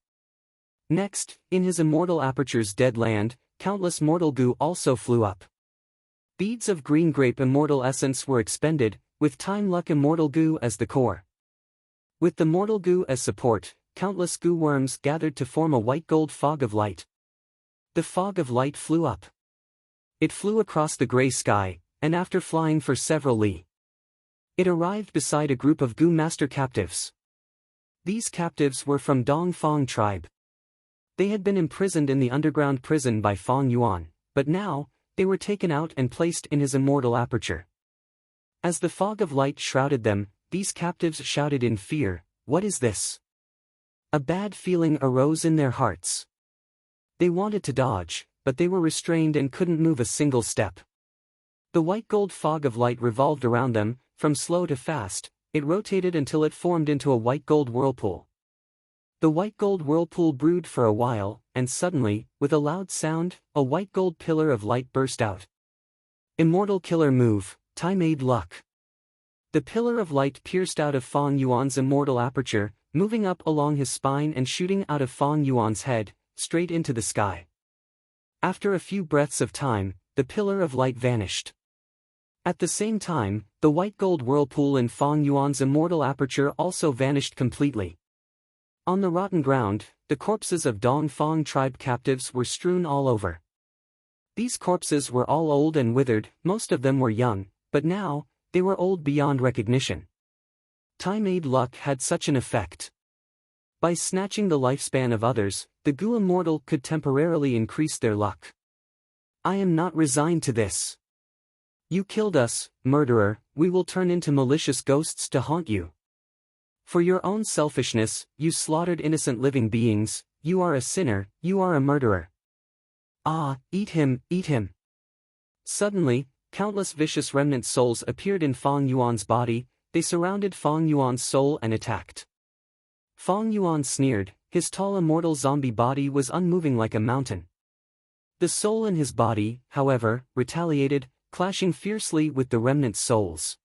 Next, in his immortal aperture's dead land, countless mortal goo also flew up. Beads of green grape immortal essence were expended, with time luck immortal goo as the core. With the mortal goo as support, countless goo worms gathered to form a white gold fog of light. The fog of light flew up. It flew across the gray sky, and after flying for several li, it arrived beside a group of goo master captives. These captives were from Dongfang tribe. They had been imprisoned in the underground prison by Fang Yuan, but now, they were taken out and placed in his immortal aperture. As the fog of light shrouded them, these captives shouted in fear, "What is this?" A bad feeling arose in their hearts. They wanted to dodge, but they were restrained and couldn't move a single step. The white gold fog of light revolved around them, from slow to fast. It rotated until it formed into a white gold whirlpool. The white gold whirlpool brewed for a while, and suddenly, with a loud sound, a white gold pillar of light burst out. Immortal killer move, time made luck. The pillar of light pierced out of Fang Yuan's immortal aperture, moving up along his spine and shooting out of Fang Yuan's head, straight into the sky. After a few breaths of time, the pillar of light vanished. At the same time, the white gold whirlpool in Fang Yuan's immortal aperture also vanished completely. On the rotten ground, the corpses of Dongfang tribe captives were strewn all over. These corpses were all old and withered, most of them were young, but now, they were old beyond recognition. Time-made luck had such an effect. By snatching the lifespan of others, the Gu immortal could temporarily increase their luck. I am not resigned to this. You killed us, murderer, we will turn into malicious ghosts to haunt you. For your own selfishness, you slaughtered innocent living beings, you are a sinner, you are a murderer. Ah, eat him, eat him. Suddenly, countless vicious remnant souls appeared in Fang Yuan's body, they surrounded Fang Yuan's soul and attacked. Fang Yuan sneered, his tall immortal zombie body was unmoving like a mountain. The soul in his body, however, retaliated, clashing fiercely with the remnant souls.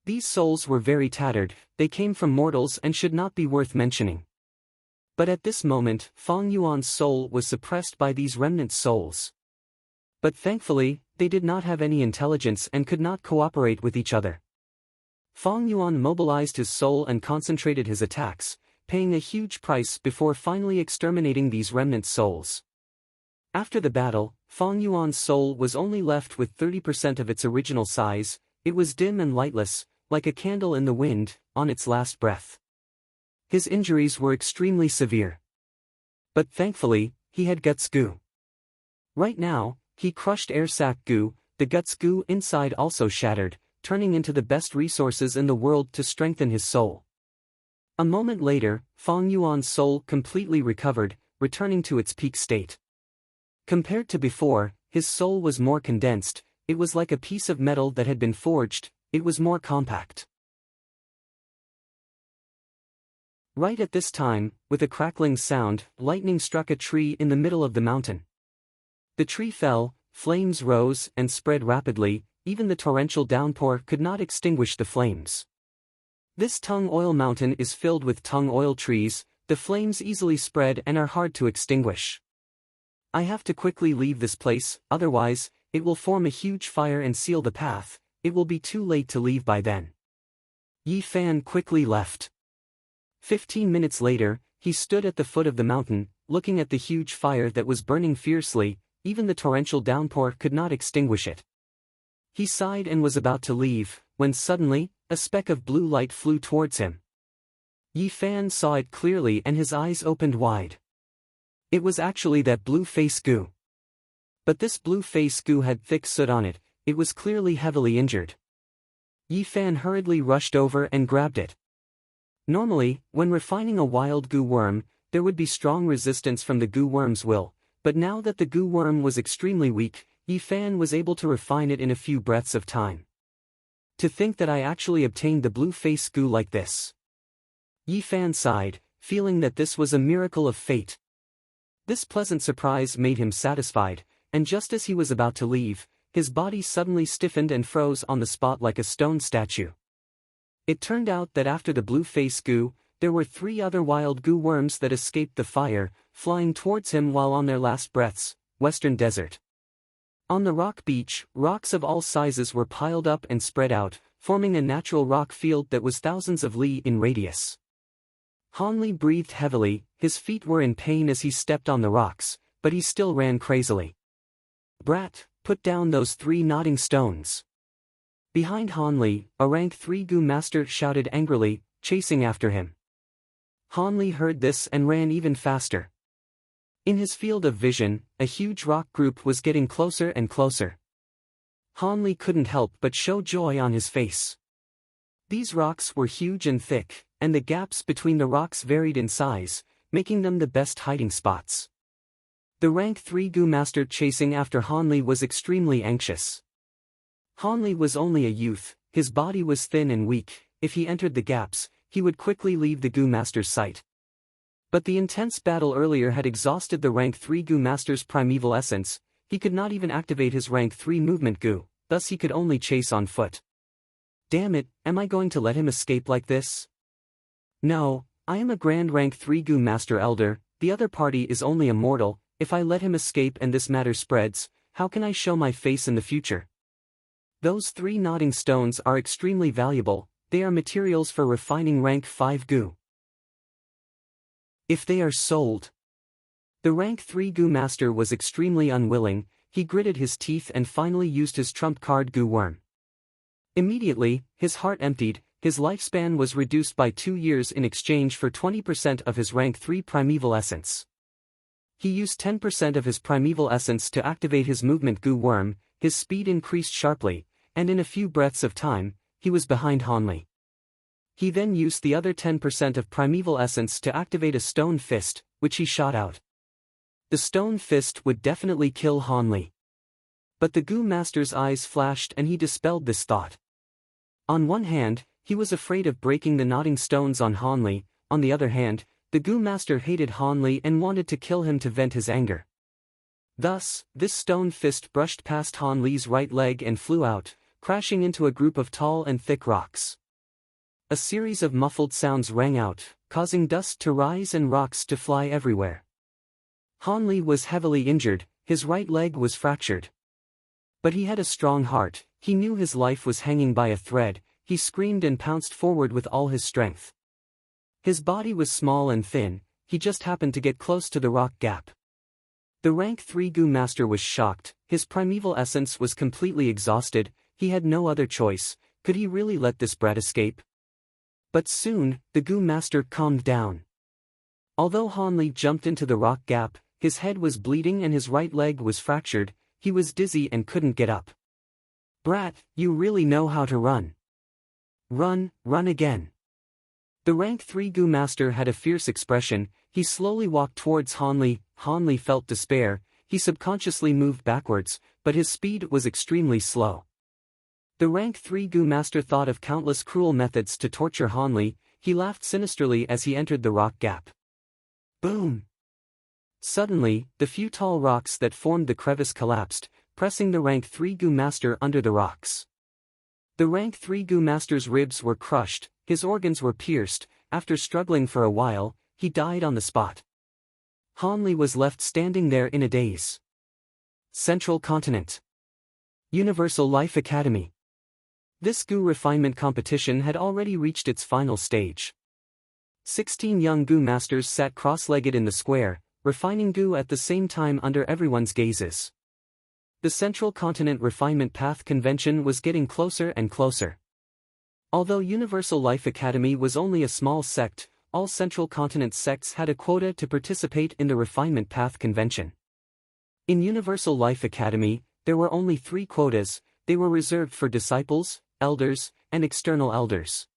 These souls were very tattered, they came from mortals and should not be worth mentioning. But at this moment, Fang Yuan's soul was suppressed by these remnant souls. But thankfully, they did not have any intelligence and could not cooperate with each other. Fang Yuan mobilized his soul and concentrated his attacks, paying a huge price before finally exterminating these remnant souls. After the battle, Fang Yuan's soul was only left with 30% of its original size. It was dim and lightless, like a candle in the wind, on its last breath. His injuries were extremely severe. But thankfully, he had guts goo. Right now, he crushed air sac goo, the guts goo inside also shattered, turning into the best resources in the world to strengthen his soul. A moment later, Fang Yuan's soul completely recovered, returning to its peak state. Compared to before, his soul was more condensed, it was like a piece of metal that had been forged, it was more compact. Right at this time, with a crackling sound, lightning struck a tree in the middle of the mountain. The tree fell, flames rose and spread rapidly, even the torrential downpour could not extinguish the flames. This tung oil mountain is filled with tung oil trees, the flames easily spread and are hard to extinguish. I have to quickly leave this place, otherwise, it will form a huge fire and seal the path, it will be too late to leave by then. Yi Fan quickly left. 15 minutes later, he stood at the foot of the mountain, looking at the huge fire that was burning fiercely, even the torrential downpour could not extinguish it. He sighed and was about to leave, when suddenly, a speck of blue light flew towards him. Yi Fan saw it clearly and his eyes opened wide. It was actually that blue face goo. But this blue face goo had thick soot on it, it was clearly heavily injured. Yi Fan hurriedly rushed over and grabbed it. Normally, when refining a wild goo worm, there would be strong resistance from the goo worm's will, but now that the goo worm was extremely weak, Yi Fan was able to refine it in a few breaths of time. To think that I actually obtained the blue face goo like this. Yi Fan sighed, feeling that this was a miracle of fate. This pleasant surprise made him satisfied, and just as he was about to leave, his body suddenly stiffened and froze on the spot like a stone statue. It turned out that after the blue face goo, there were 3 other wild goo worms that escaped the fire, flying towards him while on their last breaths. Western Desert. On the rock beach, rocks of all sizes were piled up and spread out, forming a natural rock field that was thousands of li in radius. Hanli breathed heavily, his feet were in pain as he stepped on the rocks, but he still ran crazily. "Brat, put down those 3 nodding stones." Behind Hanli, a rank 3 goo master shouted angrily, chasing after him. Hanli heard this and ran even faster. In his field of vision, a huge rock group was getting closer and closer. Hanli couldn't help but show joy on his face. These rocks were huge and thick, and the gaps between the rocks varied in size, making them the best hiding spots. The rank 3 goo master chasing after Hanli was extremely anxious. Hanli was only a youth, his body was thin and weak. If he entered the gaps, he would quickly leave the goo master's sight. But the intense battle earlier had exhausted the rank 3 goo master's primeval essence. He could not even activate his rank 3 movement goo, thus he could only chase on foot. Damn it, am I going to let him escape like this? No, I am a grand rank 3 goo master elder, the other party is only a mortal. If I let him escape and this matter spreads, how can I show my face in the future? Those 3 nodding stones are extremely valuable, they are materials for refining rank 5 goo. If they are sold. The rank 3 goo master was extremely unwilling, he gritted his teeth and finally used his trump card goo worm. Immediately, his heart emptied, his lifespan was reduced by 2 years in exchange for 20% of his rank 3 primeval essence. He used 10% of his primeval essence to activate his movement goo worm, his speed increased sharply, and in a few breaths of time, he was behind Hanli. He then used the other 10% of primeval essence to activate a stone fist, which he shot out. The stone fist would definitely kill Hanli. But the goo master's eyes flashed and he dispelled this thought. On one hand, he was afraid of breaking the nodding stones on Hanli, on the other hand, the goo master hated Hanli and wanted to kill him to vent his anger. Thus, this stone fist brushed past Hanli's right leg and flew out, crashing into a group of tall and thick rocks. A series of muffled sounds rang out, causing dust to rise and rocks to fly everywhere. Hanli was heavily injured, his right leg was fractured. But he had a strong heart, he knew his life was hanging by a thread, he screamed and pounced forward with all his strength. His body was small and thin, he just happened to get close to the rock gap. The rank 3 goo master was shocked, his primeval essence was completely exhausted, he had no other choice. Could he really let this brat escape? But soon, the goo master calmed down. Although Hanli jumped into the rock gap, his head was bleeding and his right leg was fractured, he was dizzy and couldn't get up. "Brat, you really know how to run. Run, run again." The rank 3 goo master had a fierce expression, he slowly walked towards Hanli. Hanli felt despair, he subconsciously moved backwards, but his speed was extremely slow. The rank 3 goo master thought of countless cruel methods to torture Hanli, he laughed sinisterly as he entered the rock gap. Boom! Suddenly, the few tall rocks that formed the crevice collapsed, pressing the rank 3 goo master under the rocks. The rank 3 goo master's ribs were crushed, his organs were pierced, after struggling for a while, he died on the spot. Hanli was left standing there in a daze. Central Continent. Universal Life Academy. This goo refinement competition had already reached its final stage. 16 young goo masters sat cross-legged in the square, refining goo at the same time under everyone's gazes. The Central Continent Refinement Path Convention was getting closer and closer. Although Universal Life Academy was only a small sect, all Central Continent sects had a quota to participate in the Refinement Path Convention. In Universal Life Academy, there were only 3 quotas, they were reserved for disciples, elders, and external elders.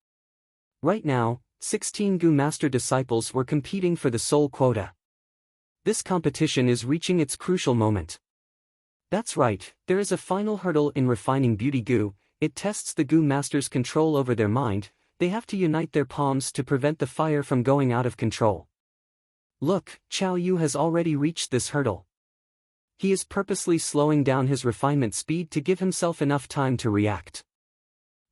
Right now, 16 goo master disciples were competing for the sole quota. This competition is reaching its crucial moment. That's right, there is a final hurdle in refining beauty goo, it tests the goo master's control over their mind, they have to unite their palms to prevent the fire from going out of control. Look, Chao Yu has already reached this hurdle. He is purposely slowing down his refinement speed to give himself enough time to react.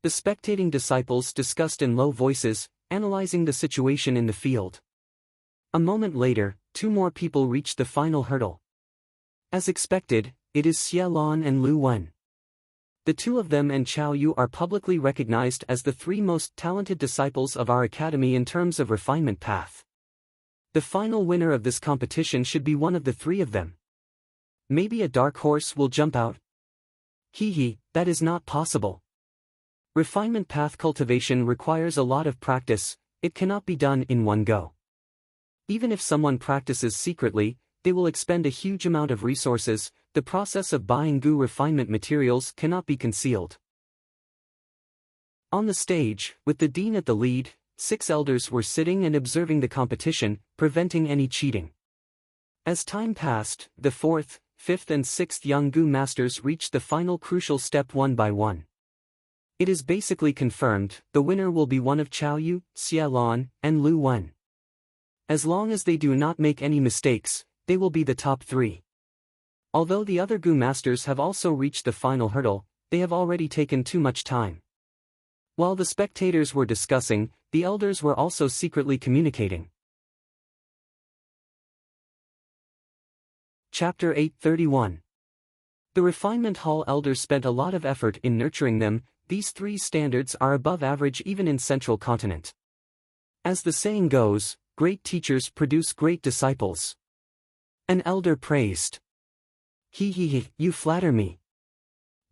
The spectating disciples discussed in low voices, analyzing the situation in the field. A moment later, two more people reached the final hurdle. As expected, it is Xie Lan and Lu Wen. The two of them and Chao Yu are publicly recognized as the three most talented disciples of our academy in terms of refinement path. The final winner of this competition should be one of the three of them. Maybe a dark horse will jump out. That is not possible. Refinement path cultivation requires a lot of practice, it cannot be done in one go. Even if someone practices secretly, they will expend a huge amount of resources. The process of buying Gu refinement materials cannot be concealed. On the stage, with the dean at the lead, 6 elders were sitting and observing the competition, preventing any cheating. As time passed, the 4th, 5th and 6th young Gu masters reached the final crucial step one by one. It is basically confirmed, the winner will be one of Chao Yu, Xie Lan, and Lu Wen. As long as they do not make any mistakes, they will be the top 3. Although the other Gu masters have also reached the final hurdle, they have already taken too much time. While the spectators were discussing, the elders were also secretly communicating. Chapter 8:31. The Refinement Hall elders spent a lot of effort in nurturing them. These 3 standards are above average even in Central Continent. As the saying goes, great teachers produce great disciples. An elder praised. You flatter me.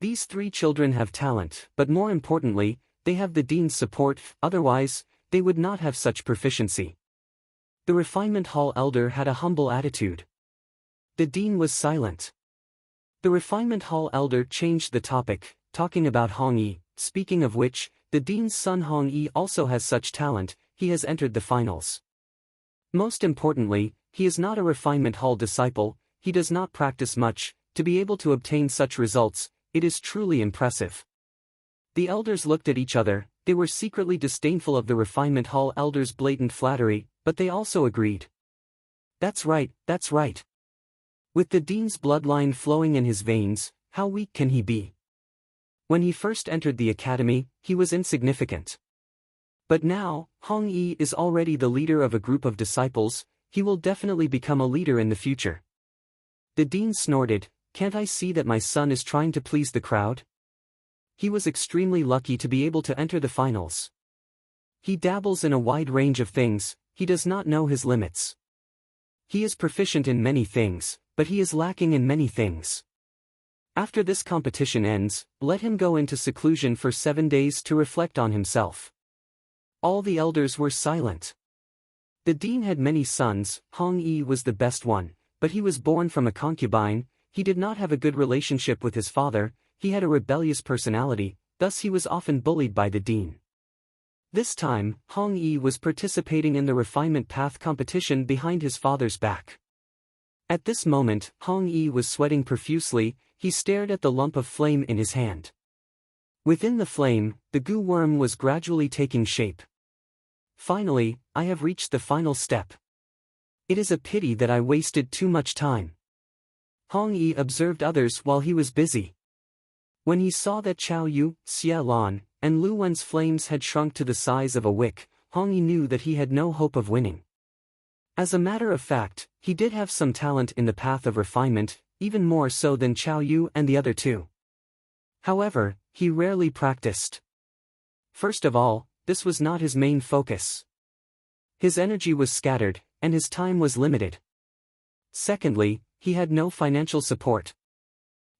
These 3 children have talent, but more importantly, they have the dean's support, otherwise, they would not have such proficiency. The Refinement Hall elder had a humble attitude. The dean was silent. The Refinement Hall elder changed the topic, talking about Hong Yi, speaking of which, the dean's son Hong Yi also has such talent, he has entered the finals. Most importantly, he is not a Refinement Hall disciple, he does not practice much. To be able to obtain such results, it is truly impressive. The elders looked at each other, they were secretly disdainful of the Refinement Hall elders' blatant flattery, but they also agreed. That's right. With the dean's bloodline flowing in his veins, how weak can he be? When he first entered the academy, he was insignificant. But now, Hong Yi is already the leader of a group of disciples, he will definitely become a leader in the future. The dean snorted, can't I see that my son is trying to please the crowd? He was extremely lucky to be able to enter the finals. He dabbles in a wide range of things, he does not know his limits. He is proficient in many things, but he is lacking in many things. After this competition ends, let him go into seclusion for 7 days to reflect on himself. All the elders were silent. The dean had many sons, Hong Yi was the best one, but he was born from a concubine, he did not have a good relationship with his father, he had a rebellious personality, thus he was often bullied by the dean. This time, Hong Yi was participating in the refinement path competition behind his father's back. At this moment, Hong Yi was sweating profusely, he stared at the lump of flame in his hand. Within the flame, the Gu worm was gradually taking shape. Finally, I have reached the final step. It is a pity that I wasted too much time. Hong Yi observed others while he was busy. When he saw that Chao Yu, Xie Lan, and Lu Wen's flames had shrunk to the size of a wick, Hong Yi knew that he had no hope of winning. As a matter of fact, he did have some talent in the path of refinement, even more so than Chao Yu and the other 2. However, he rarely practiced. First of all, this was not his main focus. His energy was scattered, and his time was limited. Secondly, he had no financial support.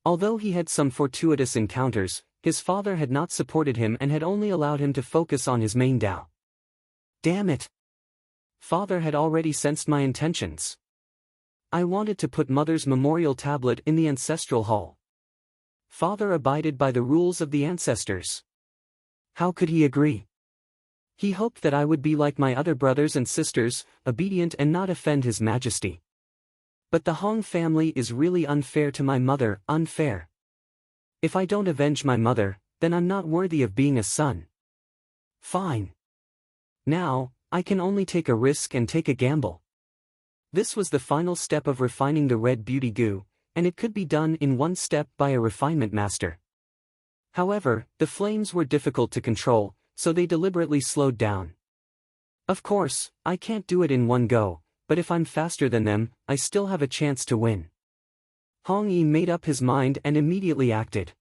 Although he had some fortuitous encounters, his father had not supported him and had only allowed him to focus on his main Tao. Damn it! Father had already sensed my intentions. I wanted to put Mother's memorial tablet in the ancestral hall. Father abided by the rules of the ancestors. How could he agree? He hoped that I would be like my other brothers and sisters, obedient and not offend His Majesty. But the Hong family is really unfair to my mother, unfair. If I don't avenge my mother, then I'm not worthy of being a son. Fine. Now, I can only take a risk and take a gamble. This was the final step of refining the red beauty goo, and it could be done in one step by a refinement master. However, the flames were difficult to control, so they deliberately slowed down. Of course, I can't do it in one go, but if I'm faster than them, I still have a chance to win. Hong Yi made up his mind and immediately acted.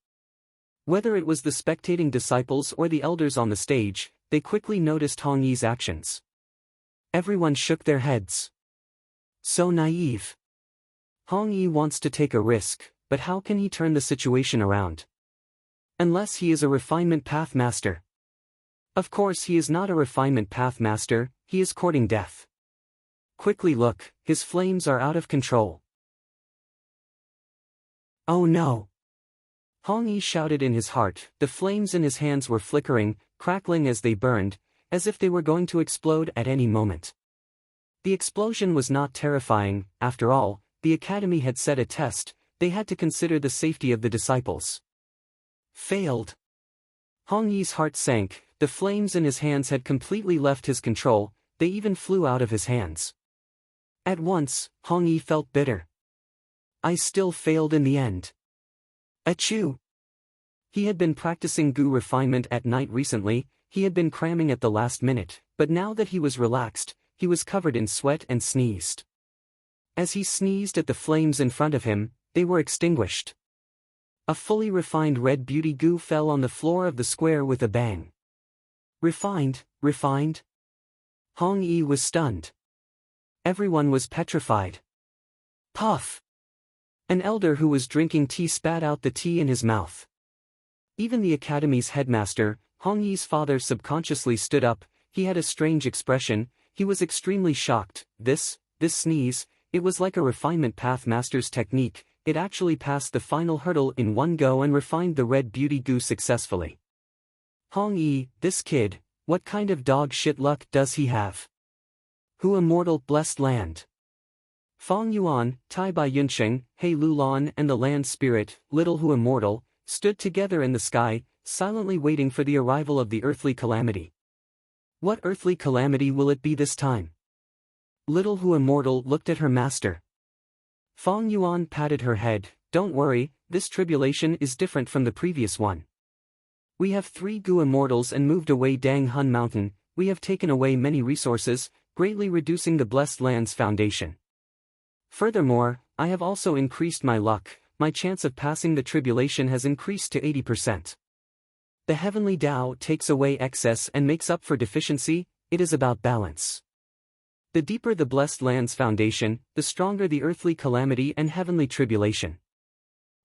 Whether it was the spectating disciples or the elders on the stage, they quickly noticed Hong Yi's actions. Everyone shook their heads. So naive. Hong Yi wants to take a risk, but how can he turn the situation around? Unless he is a refinement path master. Of course he is not a refinement path master, he is courting death. Quickly look, his flames are out of control. Oh no! Hong Yi shouted in his heart, the flames in his hands were flickering, crackling as they burned, as if they were going to explode at any moment. The explosion was not terrifying, after all, the academy had set a test, they had to consider the safety of the disciples. Failed. Hong Yi's heart sank, the flames in his hands had completely left his control, they even flew out of his hands. At once, Hong Yi felt bitter. I still failed in the end. Achoo! He had been practicing Gu refinement at night recently, he had been cramming at the last minute, but now that he was relaxed, he was covered in sweat and sneezed. As he sneezed at the flames in front of him, they were extinguished. A fully refined red beauty Gu fell on the floor of the square with a bang. Refined, refined? Hong Yi was stunned. Everyone was petrified. Puff! An elder who was drinking tea spat out the tea in his mouth. Even the academy's headmaster, Hong Yi's father, subconsciously stood up, he had a strange expression, he was extremely shocked. This sneeze, it was like a refinement path master's technique, it actually passed the final hurdle in one go and refined the red beauty Gu successfully. Hong Yi, this kid, what kind of dog shit luck does he have? Who immortal blessed land? Fong Yuan, Tai Bai Yunsheng, He Lulan and the land spirit, little Hu immortal, stood together in the sky, silently waiting for the arrival of the earthly calamity. What earthly calamity will it be this time? Little Hu immortal looked at her master. Fong Yuan patted her head, don't worry, this tribulation is different from the previous one. We have 3 Gu immortals and moved away Dang Hun Mountain, we have taken away many resources, greatly reducing the blessed land's foundation. Furthermore, I have also increased my luck, my chance of passing the tribulation has increased to 80%. The heavenly Tao takes away excess and makes up for deficiency, it is about balance. The deeper the blessed land's foundation, the stronger the earthly calamity and heavenly tribulation.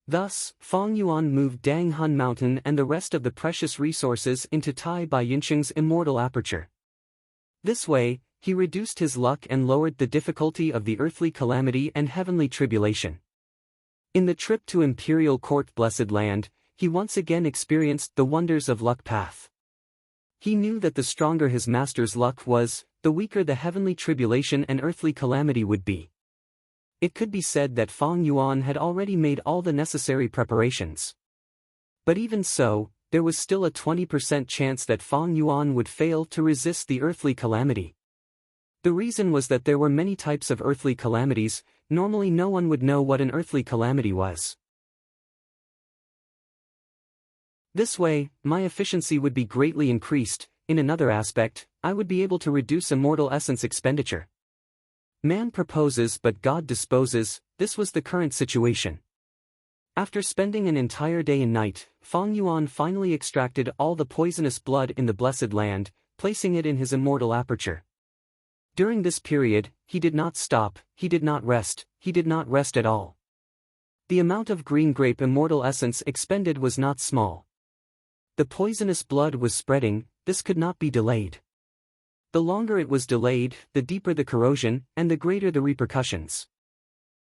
Thus, Fong Yuan moved Dang Hun Mountain and the rest of the precious resources into Tai Bai Yunsheng's immortal aperture. This way, he reduced his luck and lowered the difficulty of the earthly calamity and heavenly tribulation. In the trip to Imperial Court Blessed Land, he once again experienced the wonders of luck path. He knew that the stronger his master's luck was, the weaker the heavenly tribulation and earthly calamity would be. It could be said that Fong Yuan had already made all the necessary preparations. But even so, there was still a 20% chance that Fong Yuan would fail to resist the earthly calamity. The reason was that there were many types of earthly calamities, normally no one would know what an earthly calamity was. This way, my efficiency would be greatly increased, in another aspect, I would be able to reduce immortal essence expenditure. Man proposes but God disposes, this was the current situation. After spending an entire day and night, Fong Yuan finally extracted all the poisonous blood in the Blessed Land, placing it in his immortal aperture. During this period, he did not stop, he did not rest at all. The amount of green grape immortal essence expended was not small. The poisonous blood was spreading, this could not be delayed. The longer it was delayed, the deeper the corrosion, and the greater the repercussions.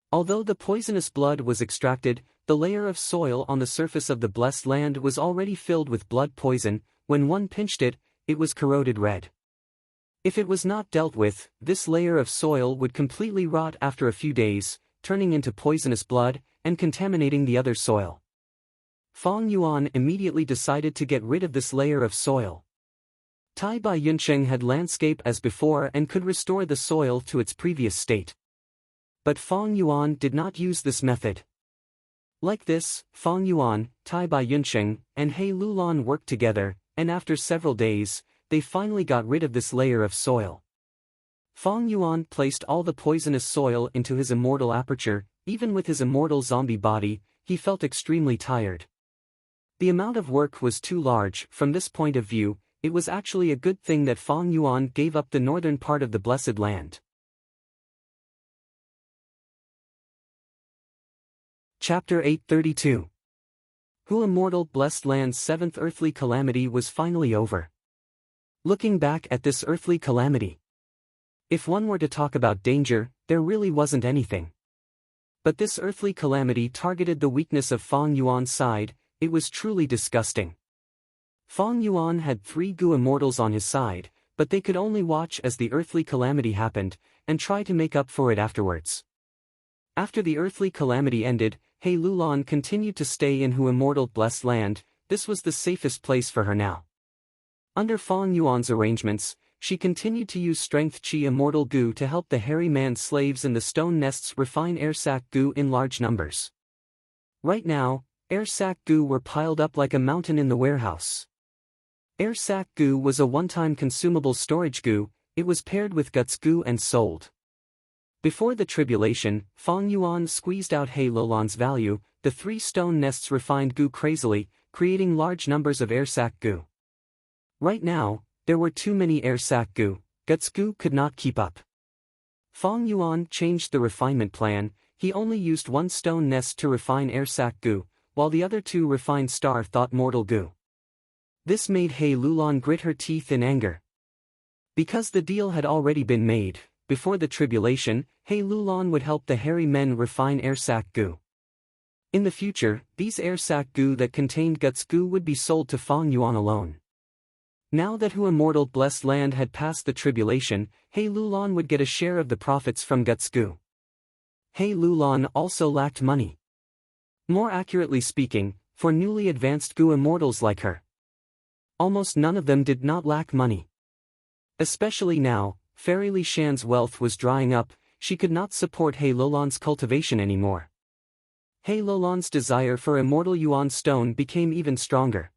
Although the poisonous blood was extracted, the layer of soil on the surface of the blessed land was already filled with blood poison, when one pinched it, it was corroded red. If it was not dealt with, this layer of soil would completely rot after a few days, turning into poisonous blood, and contaminating the other soil. Fong Yuan immediately decided to get rid of this layer of soil. Tai Bai Yunsheng had landscape as before and could restore the soil to its previous state. But Fong Yuan did not use this method. Like this, Fong Yuan, Tai Bai Yunsheng, and He Lulan worked together, and after several days, they finally got rid of this layer of soil. Fong Yuan placed all the poisonous soil into his immortal aperture. Even with his immortal zombie body, he felt extremely tired. The amount of work was too large. From this point of view, it was actually a good thing that Fong Yuan gave up the northern part of the Blessed Land. Chapter 832. Hu Immortal Blessed Land's seventh earthly calamity was finally over. Looking back at this earthly calamity, if one were to talk about danger, there really wasn't anything. But this earthly calamity targeted the weakness of Fong Yuan's side. It was truly disgusting. Fong Yuan had 3 Gu immortals on his side, but they could only watch as the earthly calamity happened, and try to make up for it afterwards. After the earthly calamity ended, He Lulan continued to stay in Hu Immortal Blessed Land. This was the safest place for her now. Under Fong Yuan's arrangements, she continued to use Strength Chi Immortal Gu to help the hairy man slaves in the stone nests refine air sac Gu in large numbers. Right now, air sac Gu were piled up like a mountain in the warehouse. Air sac Gu was a one-time consumable storage Gu. It was paired with guts Gu and sold. Before the tribulation, Fong Yuan squeezed out He Lulan's value. The 3 stone nests refined Gu crazily, creating large numbers of air sac Gu. Right now, there were too many air sac Gu. Guts Gu could not keep up. Fong Yuan changed the refinement plan. He only used 1 stone nest to refine air sac Gu, while the other 2 refined star thought mortal Gu. This made He Lulan grit her teeth in anger. Because the deal had already been made, before the tribulation, He Lulan would help the hairy men refine air sac Gu. In the future, these air sac Gu that contained guts Gu would be sold to Fong Yuan alone. Now that Hu Immortal Blessed Land had passed the tribulation, He Lulan would get a share of the profits from guts Gu. He Lulan also lacked money. More accurately speaking, for newly advanced Gu immortals like her, almost none of them did not lack money. Especially now, Fairy Li Shan's wealth was drying up. She could not support He Lulan's cultivation anymore. He Lulan's desire for immortal Yuan stone became even stronger.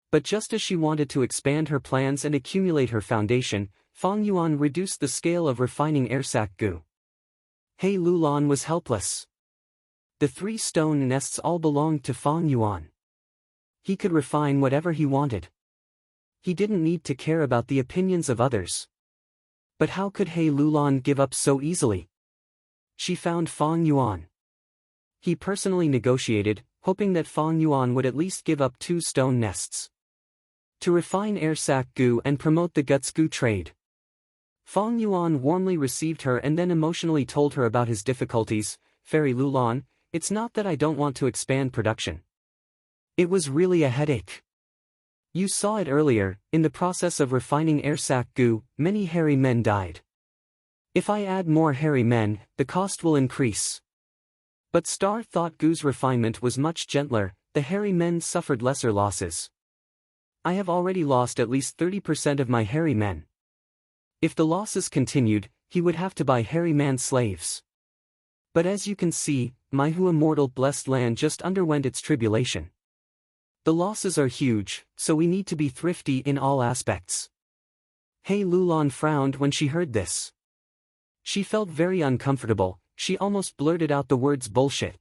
But just as she wanted to expand her plans and accumulate her foundation, Fong Yuan reduced the scale of refining air sac Gu. He Lulan was helpless. The 3 stone nests all belonged to Fong Yuan. He could refine whatever he wanted. He didn't need to care about the opinions of others. But how could He Lulan give up so easily? She found Fong Yuan. He personally negotiated, hoping that Fong Yuan would at least give up 2 stone nests to refine air sac Gu and promote the guts Gu trade. Fong Yuan warmly received her and then emotionally told her about his difficulties. Fairy Lulan, it's not that I don't want to expand production. It was really a headache. You saw it earlier. In the process of refining air sac Gu, many hairy men died. If I add more hairy men, the cost will increase. But Star thought Gu's refinement was much gentler. The hairy men suffered lesser losses. I have already lost at least 30% of my hairy men. If the losses continued, he would have to buy hairy man slaves. But as you can see, my Hu Immortal Blessed Land just underwent its tribulation. The losses are huge, so we need to be thrifty in all aspects. He Lulan frowned when she heard this. She felt very uncomfortable. She almost blurted out the words bullshit.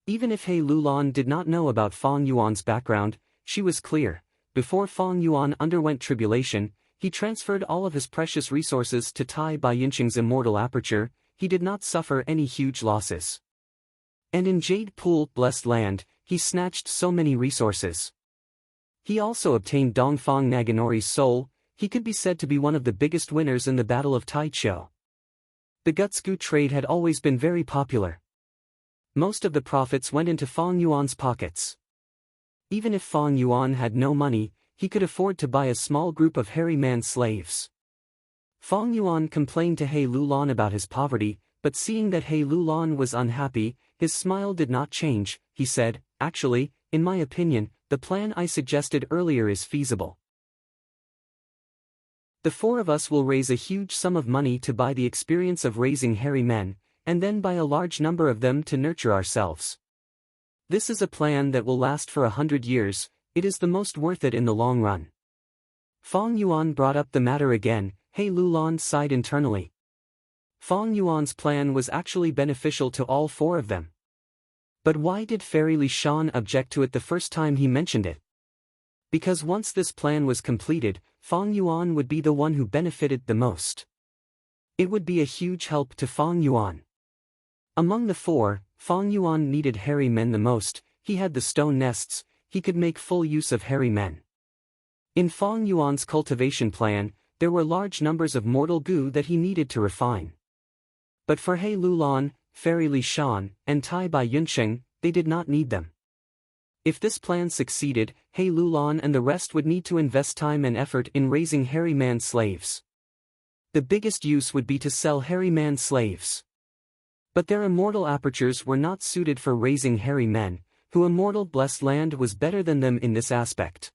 Even if He Lulan did not know about Fong Yuan's background, she was clear. Before Fong Yuan underwent tribulation, he transferred all of his precious resources to Tai Bai Yinqing's immortal aperture. He did not suffer any huge losses. And in Jade Pool Blessed Land, he snatched so many resources. He also obtained Dongfang Naganori's soul. He could be said to be one of the biggest winners in the Battle of Taichou. The guts Gu trade had always been very popular. Most of the profits went into Fong Yuan's pockets. Even if Fong Yuan had no money, he could afford to buy a small group of hairy man slaves. Fong Yuan complained to He Lulan about his poverty, but seeing that He Lulan was unhappy, his smile did not change. He said, actually, in my opinion, the plan I suggested earlier is feasible. The 4 of us will raise a huge sum of money to buy the experience of raising hairy men, and then buy a large number of them to nurture ourselves. This is a plan that will last for 100 years. It is the most worth it in the long run. Fong Yuan brought up the matter again. He Lulan sighed internally. Fong Yuan's plan was actually beneficial to all four of them. But why did Fairy Li Shan object to it the first time he mentioned it? Because once this plan was completed, Fong Yuan would be the one who benefited the most. It would be a huge help to Fong Yuan. Among the four, Fong Yuan needed hairy men the most. He had the stone nests, he could make full use of hairy men. In Fong Yuan's cultivation plan, there were large numbers of mortal goo that he needed to refine. But for He Lulan, Fairy Li Shan, and Tai Bai Yunsheng, they did not need them. If this plan succeeded, He Lulan and the rest would need to invest time and effort in raising hairy man slaves. The biggest use would be to sell hairy man slaves. But their immortal apertures were not suited for raising hairy men, who immortal blessed land was better than them in this aspect.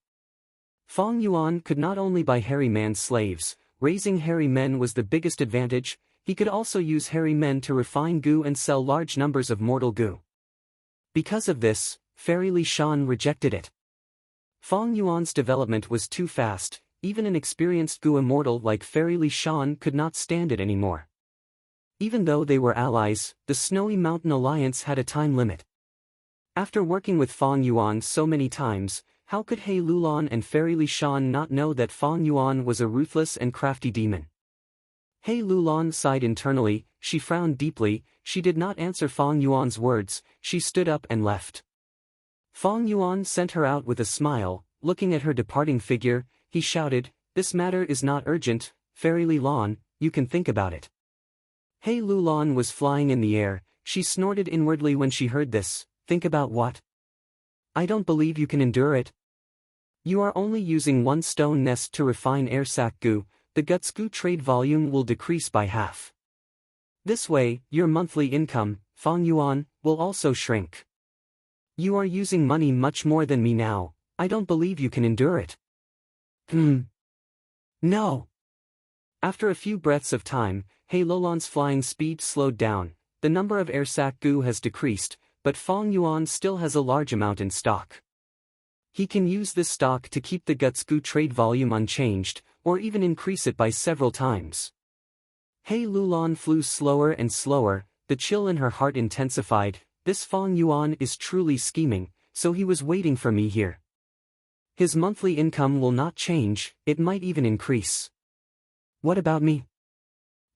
Fong Yuan could not only buy hairy man slaves, raising hairy men was the biggest advantage, he could also use hairy men to refine goo and sell large numbers of mortal goo. Because of this, Fairy Li Shan rejected it. Fong Yuan's development was too fast, even an experienced goo immortal like Fairy Li Shan could not stand it anymore. Even though they were allies, the Snowy Mountain Alliance had a time limit. After working with Fong Yuan so many times, how could He Lulan and Fairy Li Shan not know that Fong Yuan was a ruthless and crafty demon? He Lulan sighed internally, she frowned deeply, she did not answer Fong Yuan's words, she stood up and left. Fong Yuan sent her out with a smile, looking at her departing figure, he shouted, "This matter is not urgent, Fairy Li Lan, you can think about it." He Lulan was flying in the air, she snorted inwardly when she heard this, "Think about what? I don't believe you can endure it. You are only using one stone nest to refine air sac goo, the guts goo trade volume will decrease by half. This way, your monthly income, Fong Yuan, will also shrink. You are using money much more than me now, I don't believe you can endure it." No. After a few breaths of time, He Lulan's flying speed slowed down, the number of air sac goo has decreased, but Fong Yuan still has a large amount in stock. He can use this stock to keep the guts goo trade volume unchanged, or even increase it by several times. He Lulan flew slower and slower, the chill in her heart intensified, this Fong Yuan is truly scheming, so he was waiting for me here. His monthly income will not change, it might even increase. What about me?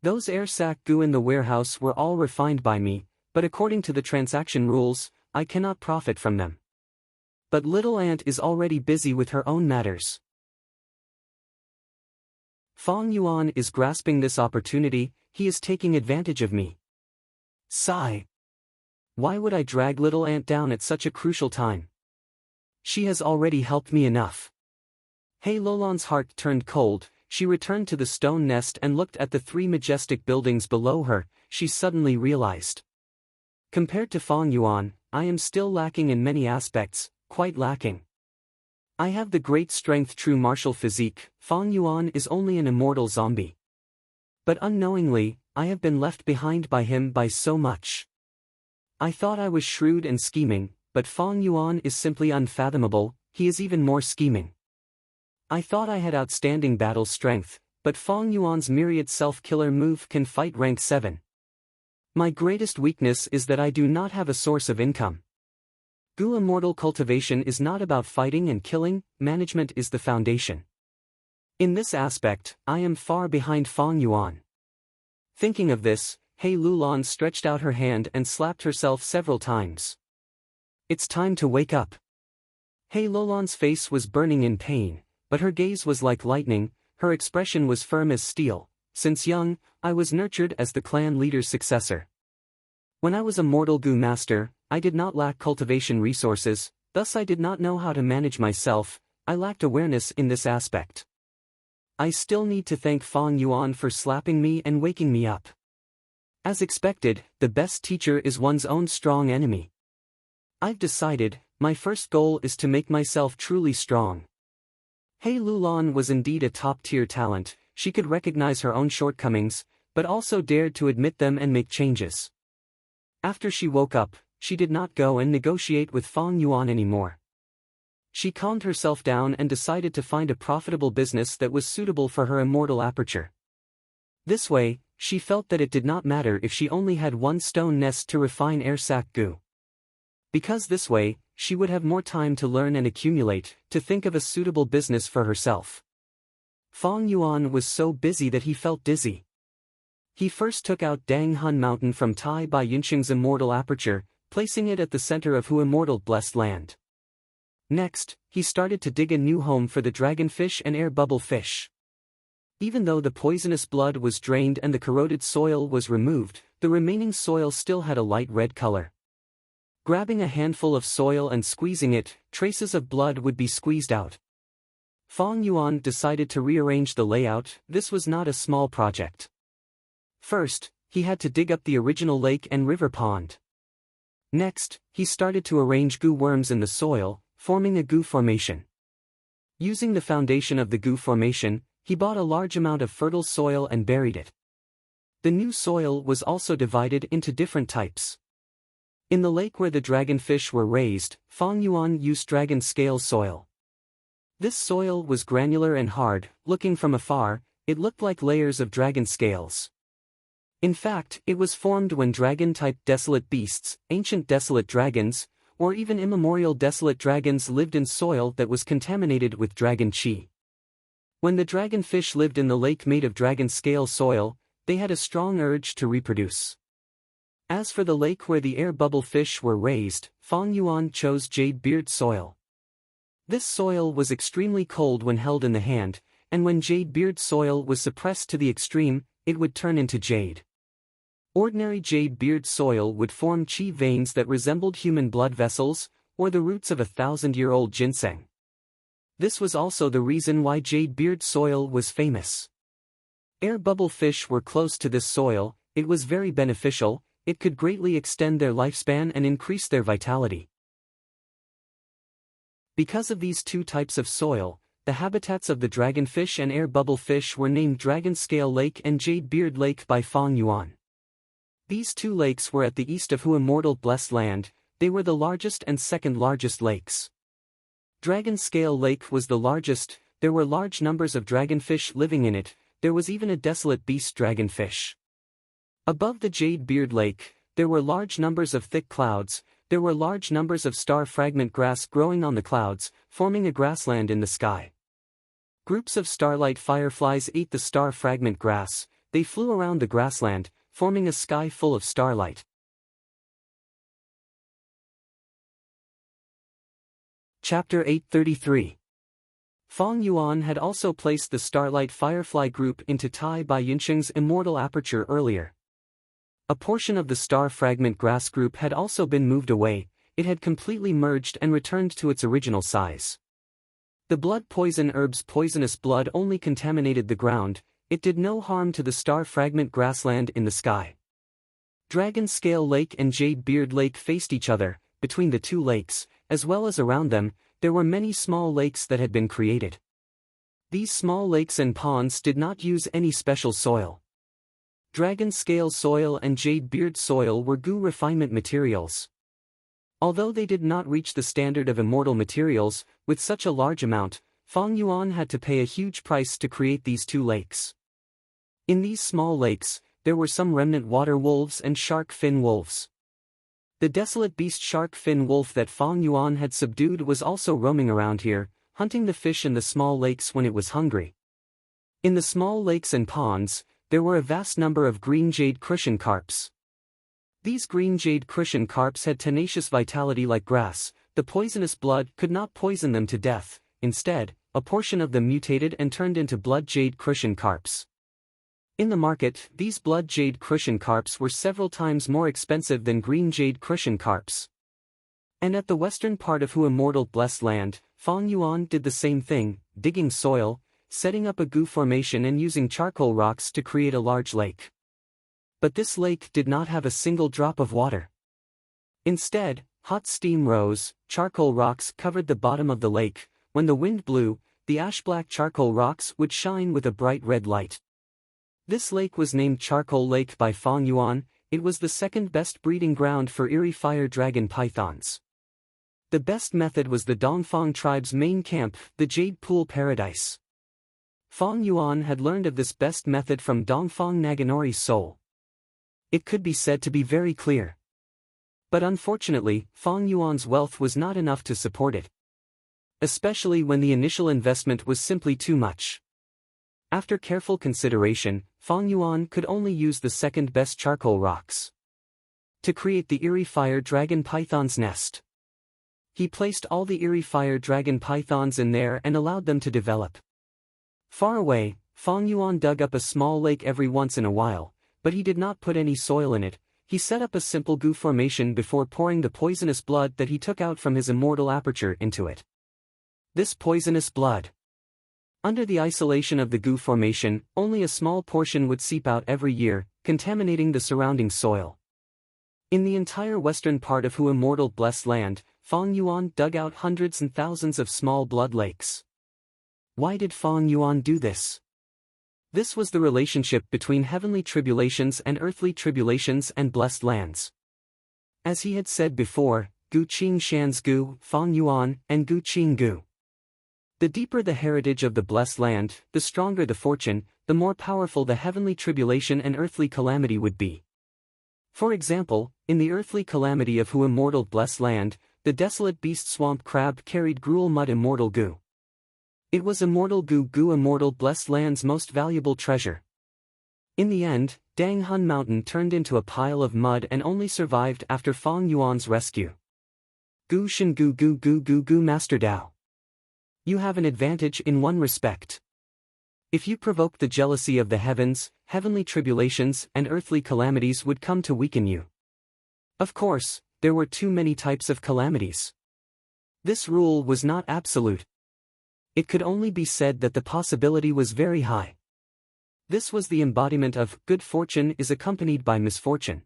Those air sac goo in the warehouse were all refined by me, but according to the transaction rules, I cannot profit from them. But Little Ant is already busy with her own matters. Fong Yuan is grasping this opportunity, he is taking advantage of me. Sigh. Why would I drag Little Ant down at such a crucial time? She has already helped me enough. He Lulan's heart turned cold, she returned to the stone nest and looked at the three majestic buildings below her, she suddenly realized. Compared to Fong Yuan, I am still lacking in many aspects, quite lacking. I have the great strength true martial physique, Fong Yuan is only an immortal zombie. But unknowingly, I have been left behind by him by so much. I thought I was shrewd and scheming, but Fong Yuan is simply unfathomable, he is even more scheming. I thought I had outstanding battle strength, but Fong Yuan's myriad self-killer move can fight rank 7. My greatest weakness is that I do not have a source of income. Goo immortal cultivation is not about fighting and killing, management is the foundation. In this aspect, I am far behind Fong Yuan. Thinking of this, He Lulan stretched out her hand and slapped herself several times. It's time to wake up. He Lulan's face was burning in pain, but her gaze was like lightning, her expression was firm as steel. Since young, I was nurtured as the clan leader's successor. When I was a mortal goo master, I did not lack cultivation resources, thus I did not know how to manage myself, I lacked awareness in this aspect. I still need to thank Fong Yuan for slapping me and waking me up. As expected, the best teacher is one's own strong enemy. I've decided, my first goal is to make myself truly strong. He Lulan was indeed a top-tier talent, she could recognize her own shortcomings, but also dared to admit them and make changes. After she woke up, she did not go and negotiate with Fong Yuan anymore. She calmed herself down and decided to find a profitable business that was suitable for her immortal aperture. This way, she felt that it did not matter if she only had one stone nest to refine air sac goo. Because this way, she would have more time to learn and accumulate, to think of a suitable business for herself. Fong Yuan was so busy that he felt dizzy. He first took out Dang Hun Mountain from Tai Bai Yunqing's immortal aperture, placing it at the center of Hu immortal blessed land. Next, he started to dig a new home for the dragonfish and air bubble fish. Even though the poisonous blood was drained and the corroded soil was removed, the remaining soil still had a light red color. Grabbing a handful of soil and squeezing it, traces of blood would be squeezed out. Fong Yuan decided to rearrange the layout. This was not a small project. First, he had to dig up the original lake and river pond. Next, he started to arrange goo worms in the soil, forming a goo formation. Using the foundation of the goo formation, he bought a large amount of fertile soil and buried it. The new soil was also divided into different types. In the lake where the dragonfish were raised, Fong Yuan used dragon scale soil. This soil was granular and hard. Looking from afar, it looked like layers of dragon scales. In fact, it was formed when dragon-type desolate beasts, ancient desolate dragons, or even immemorial desolate dragons lived in soil that was contaminated with dragon chi. When the dragonfish lived in the lake made of dragon scale soil, they had a strong urge to reproduce. As for the lake where the air bubble fish were raised, Fong Yuan chose jade beard soil. This soil was extremely cold when held in the hand, and when jade beard soil was suppressed to the extreme, it would turn into jade. Ordinary jade beard soil would form chi veins that resembled human blood vessels, or the roots of 1,000-year-old ginseng. This was also the reason why jade beard soil was famous. Air bubble fish were close to this soil. It was very beneficial. It could greatly extend their lifespan and increase their vitality. Because of these two types of soil, the habitats of the dragonfish and air bubble fish were named Dragon Scale Lake and Jade Beard Lake by Fong Yuan. These two lakes were at the east of Hu immortal blessed land. They were the largest and second largest lakes. Dragon Scale Lake was the largest. There were large numbers of dragonfish living in it. There was even a desolate beast dragonfish. Above the Jade Beard Lake, there were large numbers of thick clouds. There were large numbers of star fragment grass growing on the clouds, forming a grassland in the sky. Groups of starlight fireflies ate the star fragment grass. They flew around the grassland, forming a sky full of starlight. Chapter 833. Fong Yuan had also placed the starlight firefly group into Tai Bai Yunqing's immortal aperture earlier. A portion of the star fragment grass group had also been moved away. It had completely merged and returned to its original size. The blood poison herb's poisonous blood only contaminated the ground. It did no harm to the star fragment grassland in the sky. Dragon Scale Lake and Jade Beard Lake faced each other. Between the two lakes, as well as around them, there were many small lakes that had been created. These small lakes and ponds did not use any special soil. Dragon Scale soil and Jade Beard soil were goo refinement materials. Although they did not reach the standard of immortal materials, with such a large amount, Fong Yuan had to pay a huge price to create these two lakes. In these small lakes, there were some remnant water wolves and shark fin wolves. The desolate beast shark fin wolf that Fong Yuan had subdued was also roaming around here, hunting the fish in the small lakes when it was hungry. In the small lakes and ponds, there were a vast number of green jade crucian carps. These green jade crucian carps had tenacious vitality like grass. The poisonous blood could not poison them to death. Instead, a portion of them mutated and turned into blood jade crucian carps. In the market, these blood jade crucian carps were several times more expensive than green jade crucian carps. And at the western part of Hu immortal blessed land, Fong Yuan did the same thing, digging soil, setting up a goo formation and using charcoal rocks to create a large lake. But this lake did not have a single drop of water. Instead, hot steam rose. Charcoal rocks covered the bottom of the lake. When the wind blew, the ash-black charcoal rocks would shine with a bright red light. This lake was named Charcoal Lake by Fong Yuan. It was the second best breeding ground for eerie fire dragon pythons. The best method was the Dongfang tribe's main camp, the Jade Pool Paradise. Fang Yuan had learned of this best method from Dongfang Naganori's soul. It could be said to be very clear. But unfortunately, Fang Yuan's wealth was not enough to support it. Especially when the initial investment was simply too much. After careful consideration, Fang Yuan could only use the second best charcoal rocks to create the eerie fire dragon python's nest. He placed all the eerie fire dragon pythons in there and allowed them to develop. Far away, Fang Yuan dug up a small lake every once in a while, but he did not put any soil in it. He set up a simple goo formation before pouring the poisonous blood that he took out from his immortal aperture into it. This poisonous blood. Under the isolation of the goo formation, only a small portion would seep out every year, contaminating the surrounding soil. In the entire western part of Hu Immortal Blessed Land, Fang Yuan dug out hundreds and thousands of small blood lakes. Why did Fang Yuan do this? This was the relationship between heavenly tribulations and earthly tribulations and blessed lands. As he had said before, Gu Qing Shan's Gu, Fang Yuan, and Gu Qing Gu. The deeper the heritage of the blessed land, the stronger the fortune, the more powerful the heavenly tribulation and earthly calamity would be. For example, in the earthly calamity of Hu Immortal Blessed Land, the desolate beast swamp crab carried gruel mud immortal goo. It was immortal goo Immortal Blessed Land's most valuable treasure. In the end, Dang Hun Mountain turned into a pile of mud and only survived after Fang Yuan's rescue. Gu Shin Gu Master Dao. You have an advantage in one respect. If you provoke the jealousy of the heavens, heavenly tribulations and earthly calamities would come to weaken you. Of course, there were too many types of calamities. This rule was not absolute. It could only be said that the possibility was very high. This was the embodiment of good fortune is accompanied by misfortune.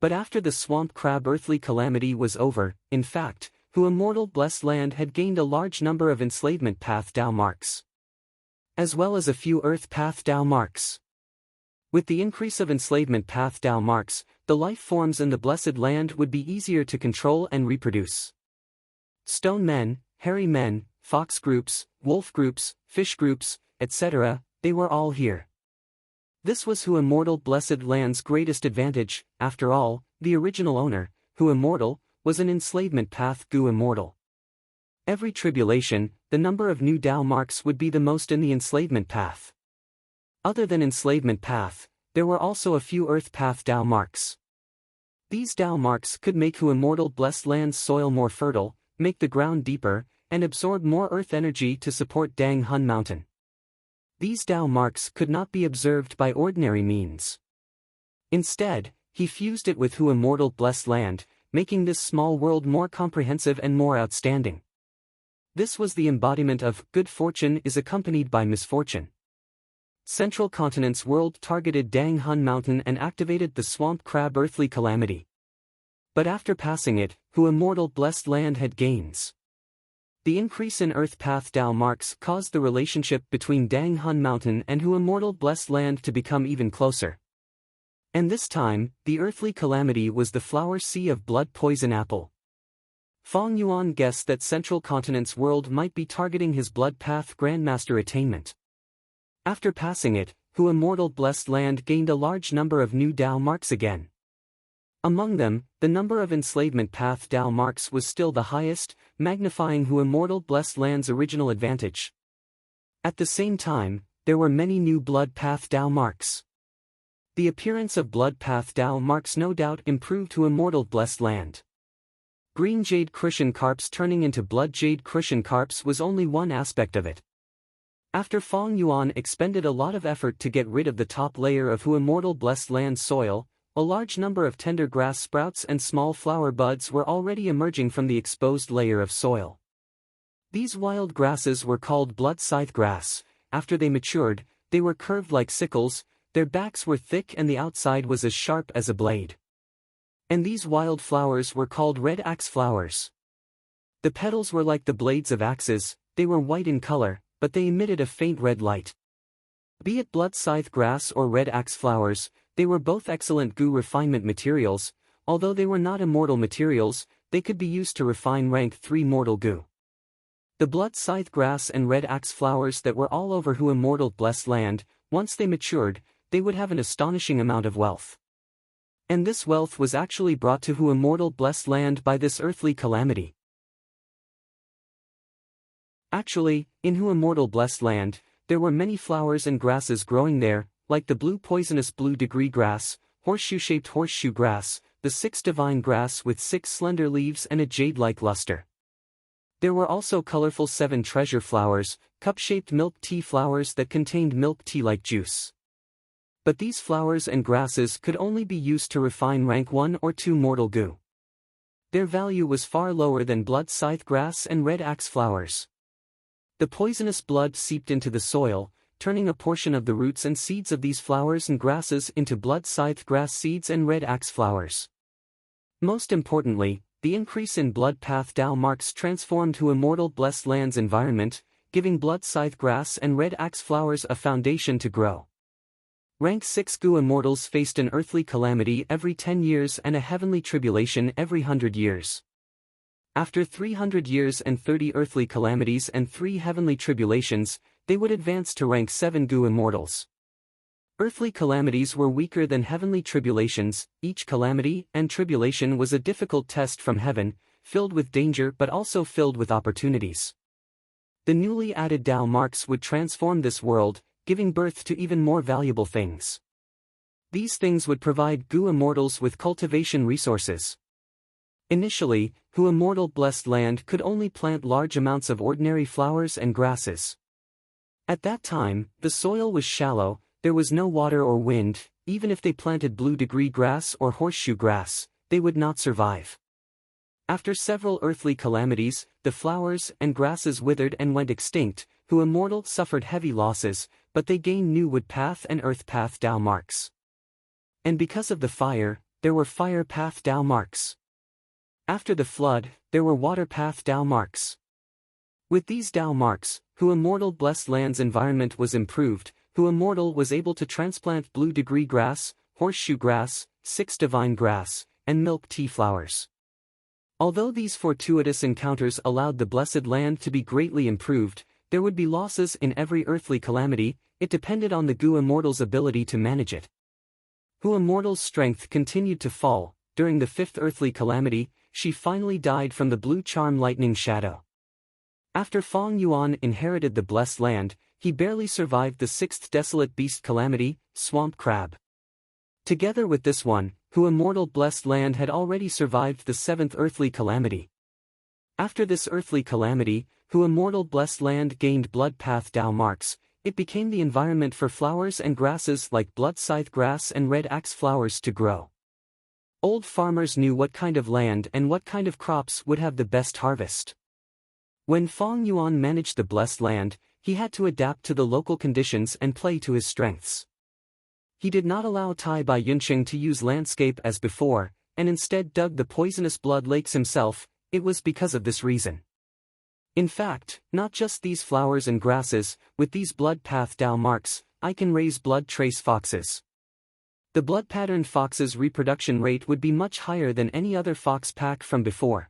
But after the swamp crab earthly calamity was over, in fact, Hu Immortal Blessed Land had gained a large number of enslavement path Dao marks, as well as a few earth path Dao marks. With the increase of enslavement path Dao marks, the life forms in the blessed land would be easier to control and reproduce. Stone men, hairy men, fox groups, wolf groups, fish groups, etc., they were all here. This was Hu Immortal Blessed Land's greatest advantage. After all, the original owner, Hu Immortal, was an enslavement path Gu Immortal. Every tribulation, the number of new Dao marks would be the most in the enslavement path. Other than enslavement path, there were also a few earth path Dao marks. These Dao marks could make Hu Immortal Blessed Land's soil more fertile, make the ground deeper, and absorb more earth energy to support Dang Hun Mountain. These Dao marks could not be observed by ordinary means. Instead, he fused it with Hu Immortal Blessed Land, making this small world more comprehensive and more outstanding. This was the embodiment of good fortune is accompanied by misfortune. Central Continent's world targeted Dang Hun Mountain and activated the swamp crab earthly calamity. But after passing it, Hu Immortal Blessed Land had gains. The increase in earth path Dao marks caused the relationship between Dang Hun Mountain and Hu Immortal Blessed Land to become even closer. And this time, the earthly calamity was the flower sea of blood poison apple. Fang Yuan guessed that Central Continent's world might be targeting his blood path Grandmaster attainment. After passing it, Hu Immortal Blessed Land gained a large number of new Dao marks again. Among them, the number of enslavement path Dao marks was still the highest, magnifying Hu Immortal Blessed Land's original advantage. At the same time, there were many new blood path Dao marks. The appearance of blood path Dao marks no doubt improved Hu Immortal Blessed Land. Green jade cushion carps turning into blood jade cushion carps was only one aspect of it. After Fang Yuan expended a lot of effort to get rid of the top layer of Hu Immortal Blessed Land soil, a large number of tender grass sprouts and small flower buds were already emerging from the exposed layer of soil. These wild grasses were called blood scythe grass. After they matured, they were curved like sickles, their backs were thick and the outside was as sharp as a blade. And these wild flowers were called red axe flowers. The petals were like the blades of axes, they were white in color, but they emitted a faint red light. Be it blood scythe grass or red axe flowers, they were both excellent goo refinement materials, although they were not immortal materials, they could be used to refine rank 3 mortal goo. The blood scythe grass and red axe flowers that were all over Who Immortal Blessed Land, once they matured, they would have an astonishing amount of wealth. And this wealth was actually brought to Who Immortal Blessed Land by this earthly calamity. Actually, in Who Immortal Blessed Land, there were many flowers and grasses growing there, like the blue poisonous blue degree grass, horseshoe-shaped horseshoe grass, the 6 divine grass with 6 slender leaves and a jade-like luster. There were also colorful 7 treasure flowers, cup-shaped milk tea flowers that contained milk tea-like juice. But these flowers and grasses could only be used to refine rank 1 or 2 mortal goo. Their value was far lower than blood scythe grass and red axe flowers. The poisonous blood seeped into the soil, turning a portion of the roots and seeds of these flowers and grasses into blood scythe grass seeds and red axe flowers. Most importantly, the increase in blood path Tao marks transformed Who Immortal Blessed Land's environment, giving blood scythe grass and red axe flowers a foundation to grow. Rank 6 Goo immortals faced an earthly calamity every 10 years and a heavenly tribulation every 100 years. After 300 years and 30 earthly calamities and 3 heavenly tribulations, they would advance to rank 7 Goo immortals. Earthly calamities were weaker than heavenly tribulations. Each calamity and tribulation was a difficult test from heaven, filled with danger but also filled with opportunities. The newly added Tao marks would transform this world, giving birth to even more valuable things. These things would provide Goo immortals with cultivation resources. Initially, Who Immortal Blessed Land could only plant large amounts of ordinary flowers and grasses. At that time, the soil was shallow, there was no water or wind. Even if they planted blue degree grass or horseshoe grass, they would not survive. After several earthly calamities, the flowers and grasses withered and went extinct. Who Immortal suffered heavy losses, but they gained new wood path and earth path Tao marks. And because of the fire, there were fire path Tao marks. After the flood, there were water path Tao marks. With these Tao marks, Who Immortal Blessed Land's environment was improved. Who Immortal was able to transplant blue degree grass, horseshoe grass, 6 divine grass, and milk tea flowers. Although these fortuitous encounters allowed the blessed land to be greatly improved, there would be losses in every earthly calamity. It depended on the Goo immortal's ability to manage it. Who Immortal's strength continued to fall. During the 5th earthly calamity, she finally died from the blue charm lightning shadow. After Fong Yuan inherited the blessed land, he barely survived the 6th desolate beast calamity, swamp crab. Together with this one, Who Immortal Blessed Land had already survived the 7th earthly calamity. After this earthly calamity, Who Immortal Blessed Land gained blood path Tao marks. It became the environment for flowers and grasses like blood scythe grass and red axe flowers to grow. Old farmers knew what kind of land and what kind of crops would have the best harvest. When Fong Yuan managed the blessed land, he had to adapt to the local conditions and play to his strengths. He did not allow Tai Bai Yunqing to use landscape as before, and instead dug the poisonous blood lakes himself. It was because of this reason. In fact, not just these flowers and grasses, with these blood path Tao marks, I can raise blood trace foxes. The blood-patterned fox's reproduction rate would be much higher than any other fox pack from before.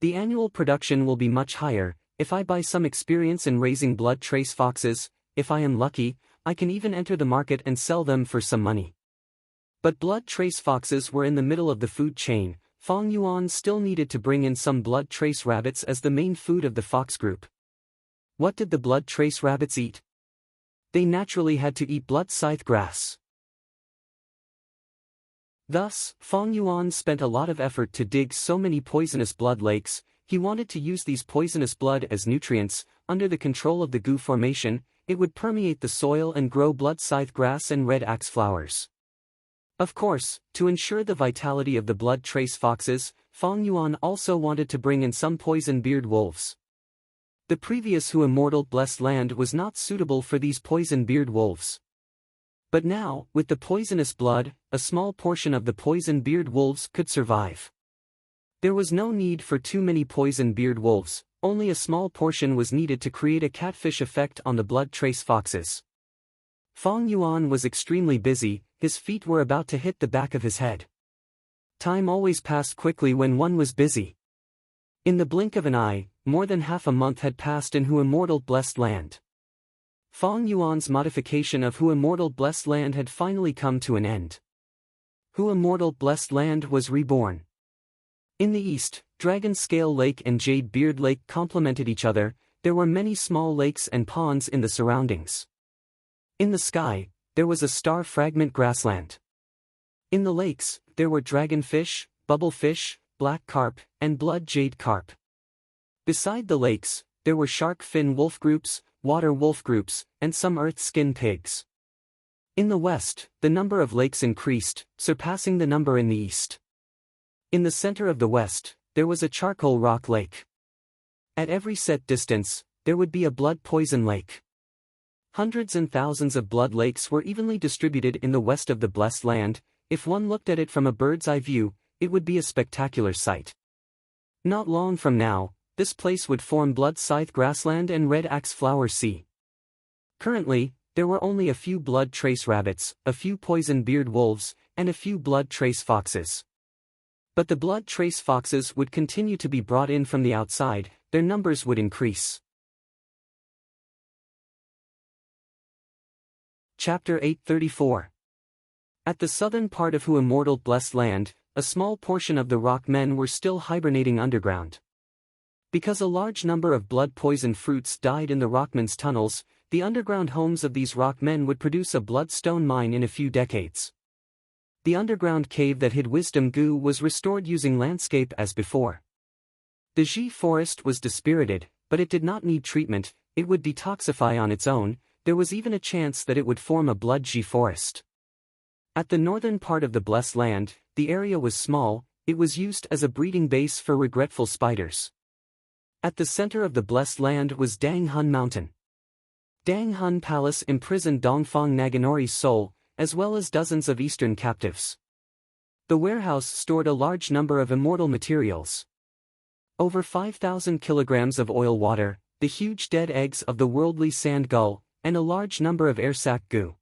The annual production will be much higher. If I buy some experience in raising blood trace foxes, if I am lucky, I can even enter the market and sell them for some money. But blood trace foxes were in the middle of the food chain. Fong Yuan still needed to bring in some blood trace rabbits as the main food of the fox group. What did the blood trace rabbits eat? They naturally had to eat blood scythe grass. Thus, Fong Yuan spent a lot of effort to dig so many poisonous blood lakes. He wanted to use these poisonous blood as nutrients. Under the control of the Goo formation, it would permeate the soil and grow blood scythe grass and red axe flowers. Of course, to ensure the vitality of the blood trace foxes, Fong Yuan also wanted to bring in some poison beard wolves. The previous Who Immortal Blessed Land was not suitable for these poison beard wolves. But now, with the poisonous blood, a small portion of the poison beard wolves could survive. There was no need for too many poison beard wolves, only a small portion was needed to create a catfish effect on the blood trace foxes. Fong Yuan was extremely busy, his feet were about to hit the back of his head. Time always passed quickly when one was busy. In the blink of an eye, more than half a month had passed in Hu Immortal Blessed Land. Fong Yuan's modification of Hu Immortal Blessed Land had finally come to an end. Hu Immortal Blessed Land was reborn. In the east, Dragon Scale Lake and Jade Beard Lake complemented each other. There were many small lakes and ponds in the surroundings. In the sky, there was a star fragment grassland. In the lakes, there were dragonfish, bubblefish, black carp, and blood jade carp. Beside the lakes, there were shark fin wolf groups, water wolf groups, and some earth skin pigs. In the west, the number of lakes increased, surpassing the number in the east. In the center of the west, there was a charcoal rock lake. At every set distance, there would be a blood poison lake. Hundreds and thousands of blood lakes were evenly distributed in the west of the Blessed Land. If one looked at it from a bird's eye view, it would be a spectacular sight. Not long from now, this place would form Blood Scythe Grassland and Red Axe Flower Sea. Currently, there were only a few blood trace rabbits, a few poison beard wolves, and a few blood trace foxes. But the blood trace foxes would continue to be brought in from the outside. Their numbers would increase. Chapter 834. At the southern part of Hu Immortal Blessed Land, a small portion of the rock men were still hibernating underground. Because a large number of blood-poisoned fruits died in the rockmen's tunnels, the underground homes of these rock men would produce a bloodstone mine in a few decades. The underground cave that hid wisdom goo was restored using landscape as before. The Ji forest was dispirited, but it did not need treatment. It would detoxify on its own. There was even a chance that it would form a blood Ji forest. At the northern part of the Blessed Land, the area was small. It was used as a breeding base for regretful spiders. At the center of the Blessed Land was Dang Hun Mountain. Dang Hun Palace imprisoned Dongfang Naganori's soul, as well as dozens of eastern captives. The warehouse stored a large number of immortal materials. Over 5,000 kilograms of oil water, the huge dead eggs of the worldly sand gull, and a large number of air sac goo.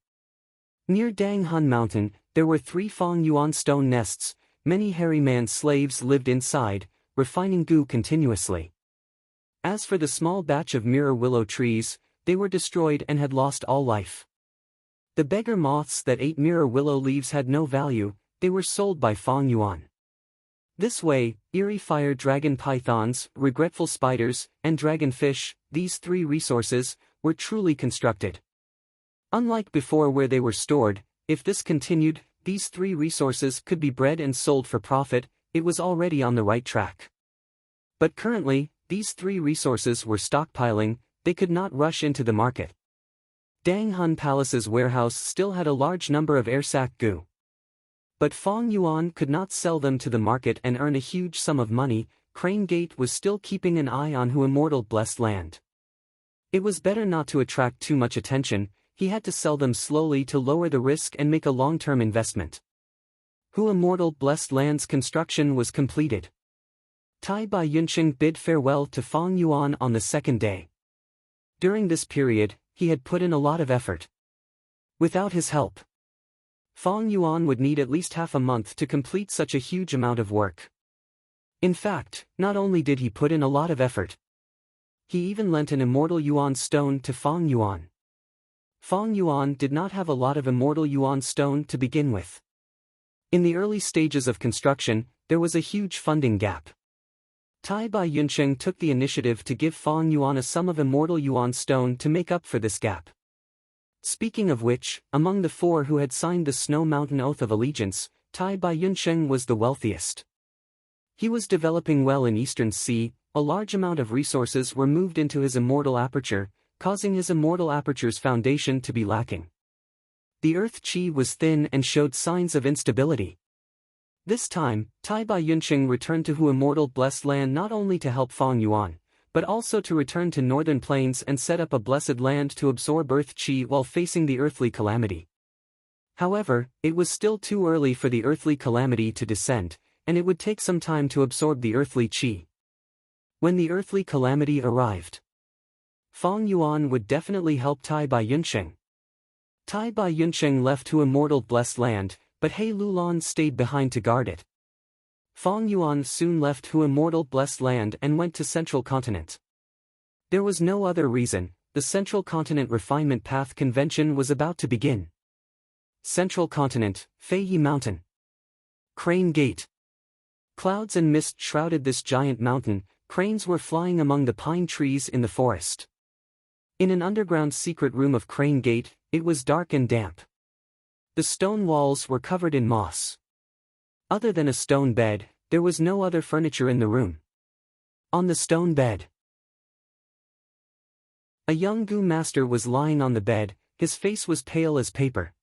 Near Dang Hun Mountain, there were 3 Fong Yuan stone nests. Many hairy man slaves lived inside, refining goo continuously. As for the small batch of mirror willow trees, they were destroyed and had lost all life. The beggar moths that ate mirror willow leaves had no value. They were sold by Fong Yuan. This way, eerie fire dragon pythons, regretful spiders, and dragonfish, these 3 resources, were truly constructed. Unlike before where they were stored, if this continued, these 3 resources could be bred and sold for profit. It was already on the right track. But currently, these 3 resources were stockpiling. They could not rush into the market. Dang Hun Palace's warehouse still had a large number of air sac goo. But Fong Yuan could not sell them to the market and earn a huge sum of money. Crane Gate was still keeping an eye on Hu Immortal Blessed Land. It was better not to attract too much attention. He had to sell them slowly to lower the risk and make a long-term investment. Hu Immortal Blessed Land's construction was completed. Tai Bai Yunsheng bid farewell to Fong Yuan on the second day. During this period, he had put in a lot of effort. Without his help, Fong Yuan would need at least half a month to complete such a huge amount of work. In fact, not only did he put in a lot of effort, he even lent an immortal Yuan stone to Fong Yuan. Fong Yuan did not have a lot of immortal Yuan stone to begin with. In the early stages of construction, there was a huge funding gap. Tai Bai Yunsheng took the initiative to give Fong Yuan a sum of immortal Yuan stone to make up for this gap. Speaking of which, among the 4 who had signed the Snow Mountain Oath of Allegiance, Tai Bai Yunsheng was the wealthiest. He was developing well in Eastern Sea. A large amount of resources were moved into his immortal aperture, causing his immortal aperture's foundation to be lacking. The earth chi was thin and showed signs of instability. This time, Tai Bai Yunsheng returned to Hu Immortal Blessed Land not only to help Fong Yuan, but also to return to northern plains and set up a blessed land to absorb earth chi while facing the earthly calamity. However, it was still too early for the earthly calamity to descend, and it would take some time to absorb the earthly chi. When the earthly calamity arrived, Fong Yuan would definitely help Tai Bai Yunsheng. Tai Bai Yunsheng left Hu Immortal Blessed Land, but He Lulan stayed behind to guard it. Fong Yuan soon left Hu Immortal Blessed Land and went to Central Continent. There was no other reason, the Central Continent Refinement Path Convention was about to begin. Central Continent, Feiyi Mountain. Crane Gate. Clouds and mist shrouded this giant mountain, cranes were flying among the pine trees in the forest. In an underground secret room of Crane Gate, it was dark and damp. The stone walls were covered in moss. Other than a stone bed, there was no other furniture in the room. On the stone bed, a young Gu master was lying on the bed, his face was pale as paper.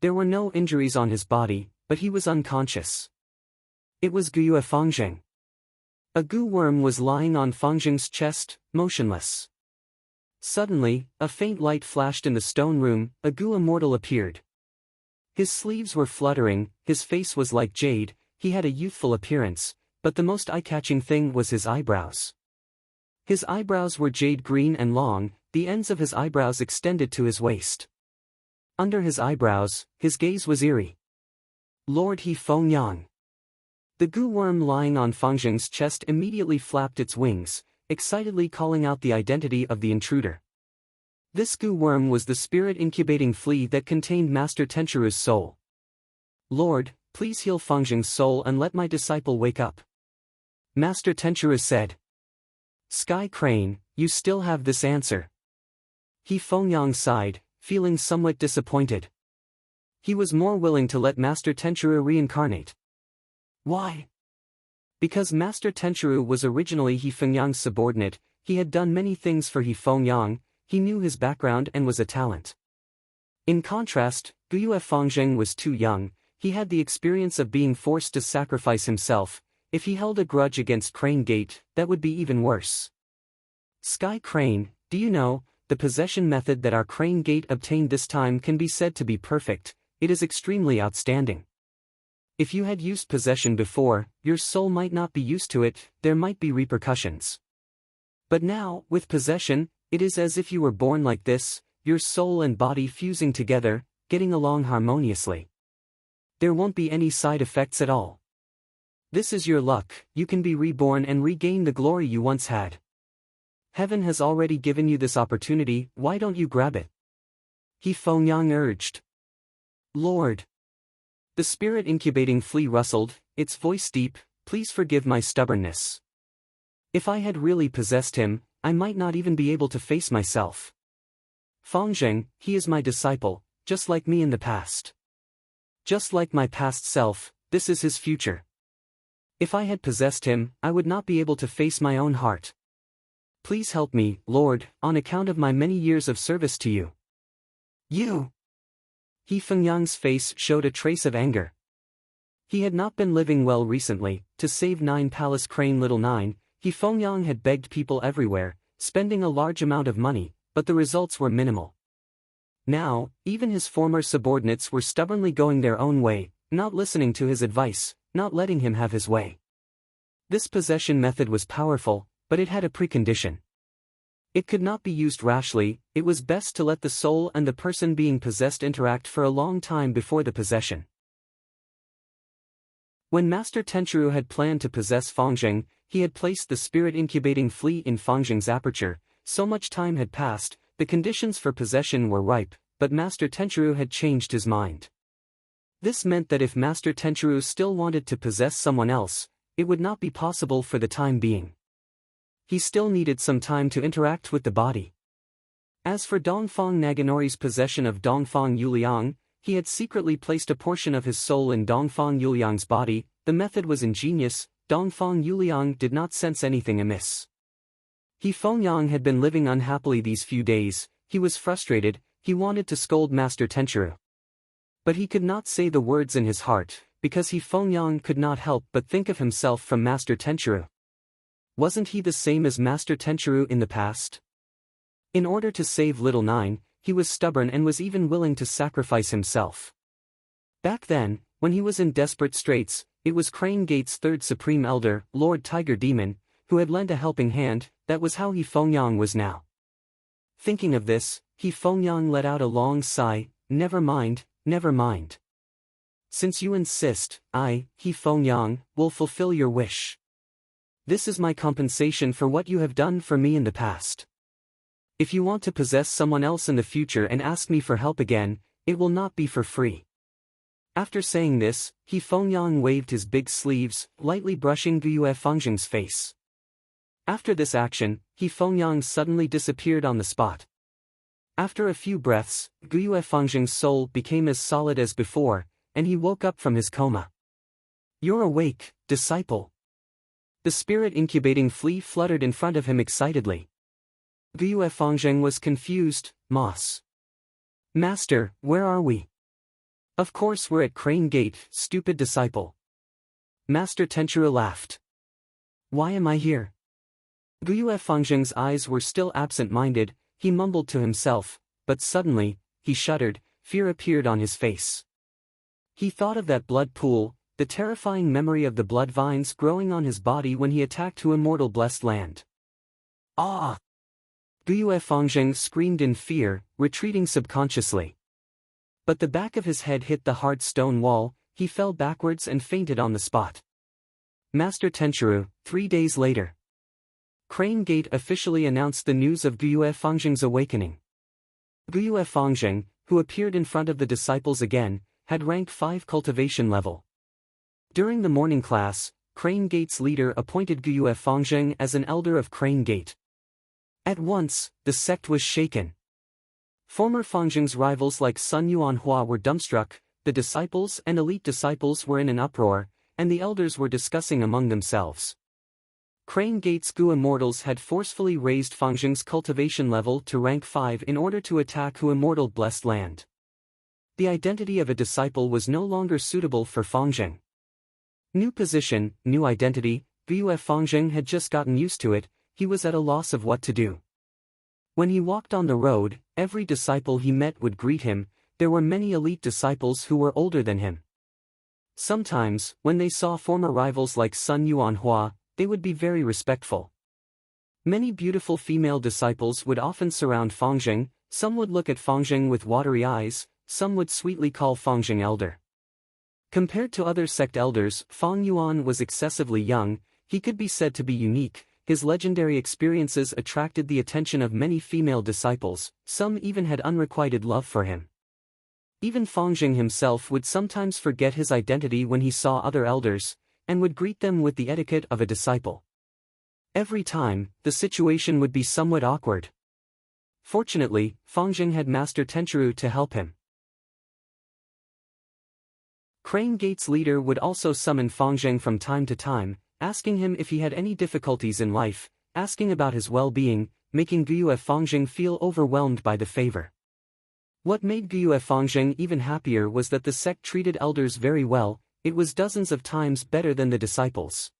There were no injuries on his body, but he was unconscious. It was Guyue Fangzheng. A Gu worm was lying on Fangzheng's chest, motionless. Suddenly, a faint light flashed in the stone room, a Gu immortal appeared. His sleeves were fluttering, his face was like jade, he had a youthful appearance, but the most eye-catching thing was his eyebrows. His eyebrows were jade green and long, the ends of his eyebrows extended to his waist. Under his eyebrows, his gaze was eerie. Lord He Fengyang. The Gu worm lying on Fangzheng's chest immediately flapped its wings, excitedly calling out the identity of the intruder. This Gu worm was the spirit incubating flea that contained Master Tenchiru's soul. Lord, please heal Fangzheng's soul and let my disciple wake up. Master Tenchiru said. Sky Crane, you still have this answer. He Fengyang sighed, feeling somewhat disappointed. He was more willing to let Master Tenchiru reincarnate. Why? Because Master Tenchiru was originally He Fengyang's subordinate, he had done many things for He Fengyang, he knew his background and was a talent. In contrast, Guyue Fangzheng was too young, he had the experience of being forced to sacrifice himself. If he held a grudge against Crane Gate, that would be even worse. Sky Crane, do you know, the possession method that our Crane Gate obtained this time can be said to be perfect, it is extremely outstanding. If you had used possession before, your soul might not be used to it, there might be repercussions. But now, with possession, it is as if you were born like this, your soul and body fusing together, getting along harmoniously. There won't be any side effects at all. This is your luck, you can be reborn and regain the glory you once had. Heaven has already given you this opportunity, why don't you grab it? He Fengyang urged. Lord. The spirit incubating flea rustled, its voice deep, please forgive my stubbornness. If I had really possessed him, I might not even be able to face myself. Fangzheng, he is my disciple, just like me in the past. Just like my past self, this is his future. If I had possessed him, I would not be able to face my own heart. Please help me, Lord, on account of my many years of service to you. You! He Fengyang's face showed a trace of anger. He had not been living well recently, to save 9 Palace Crane Little 9, He Fengyang had begged people everywhere, spending a large amount of money, but the results were minimal. Now, even his former subordinates were stubbornly going their own way, not listening to his advice, not letting him have his way. This possession method was powerful, but it had a precondition. It could not be used rashly, it was best to let the soul and the person being possessed interact for a long time before the possession. When Master Tenchiru had planned to possess Fangzheng, he had placed the spirit incubating flea in Fangzheng's aperture, so much time had passed, the conditions for possession were ripe, but Master Tenchiru had changed his mind. This meant that if Master Tenchiru still wanted to possess someone else, it would not be possible for the time being. He still needed some time to interact with the body. As for Dongfang Naganori's possession of Dongfang Yuliang, he had secretly placed a portion of his soul in Dongfang Yuliang's body, the method was ingenious, Dongfang Yuliang did not sense anything amiss. He Fengyang had been living unhappily these few days, he was frustrated, he wanted to scold Master Tenchiru. But he could not say the words in his heart, because He Fengyang could not help but think of himself from Master Tenchiru. Wasn't he the same as Master Tenchiru in the past? In order to save Little 9, he was stubborn and was even willing to sacrifice himself. Back then, when he was in desperate straits, it was Crane Gate's third Supreme Elder, Lord Tiger Demon, who had lent a helping hand, that was how He Fengyang was now. Thinking of this, He Fengyang let out a long sigh, never mind, never mind. Since you insist, I, He Fengyang, will fulfill your wish. This is my compensation for what you have done for me in the past. If you want to possess someone else in the future and ask me for help again, it will not be for free. After saying this, He Fengyang waved his big sleeves, lightly brushing Guyue Fengjing's face. After this action, He Fengyang suddenly disappeared on the spot. After a few breaths, Guyue Fengjing's soul became as solid as before, and he woke up from his coma. You're awake, disciple. The spirit incubating flea fluttered in front of him excitedly. Guyue Fengjing was confused. Moss. Master, where are we? Of course we're at Crane Gate, stupid disciple. Master Tenchuru laughed. Why am I here? Guyue Fengjing's eyes were still absent-minded. He mumbled to himself, but suddenly, he shuddered, fear appeared on his face. He thought of that blood pool, the terrifying memory of the blood vines growing on his body when he attacked to immortal blessed land. Ah! Guyue Fengjing screamed in fear, retreating subconsciously. But the back of his head hit the hard stone wall, he fell backwards and fainted on the spot. Master Tenchuru, 3 days later. Crane Gate officially announced the news of Guyue Fengjing's awakening. Guyue Fengjing, who appeared in front of the disciples again, had rank 5 cultivation level. During the morning class, Crane Gate's leader appointed Guyue Fengjing as an elder of Crane Gate. At once, the sect was shaken. Former Fengjing's rivals like Sun Yuanhua were dumbstruck, the disciples and elite disciples were in an uproar, and the elders were discussing among themselves. Crane Gate's Gu Immortals had forcefully raised Fengjing's cultivation level to rank 5 in order to attack Hu Immortal Blessed Land. The identity of a disciple was no longer suitable for Fengjing. New position, new identity, Guyue Fengjing had just gotten used to it, he was at a loss of what to do. When he walked on the road, every disciple he met would greet him. There were many elite disciples who were older than him. Sometimes, when they saw former rivals like Sun Yuanhua, they would be very respectful. Many beautiful female disciples would often surround Fengjing, some would look at Fengjing with watery eyes, some would sweetly call Fengjing elder. Compared to other sect elders, Feng Yuan was excessively young, he could be said to be unique, his legendary experiences attracted the attention of many female disciples, some even had unrequited love for him. Even Fengjing himself would sometimes forget his identity when he saw other elders, and would greet them with the etiquette of a disciple. Every time, the situation would be somewhat awkward. Fortunately, Fengjing had Master Tenchuru to help him. Crane Gate's leader would also summon Fengjing from time to time, asking him if he had any difficulties in life, asking about his well-being, making Guyue Fengjing feel overwhelmed by the favor. What made Guyue Fengjing even happier was that the sect treated elders very well. It was dozens of times better than the disciples.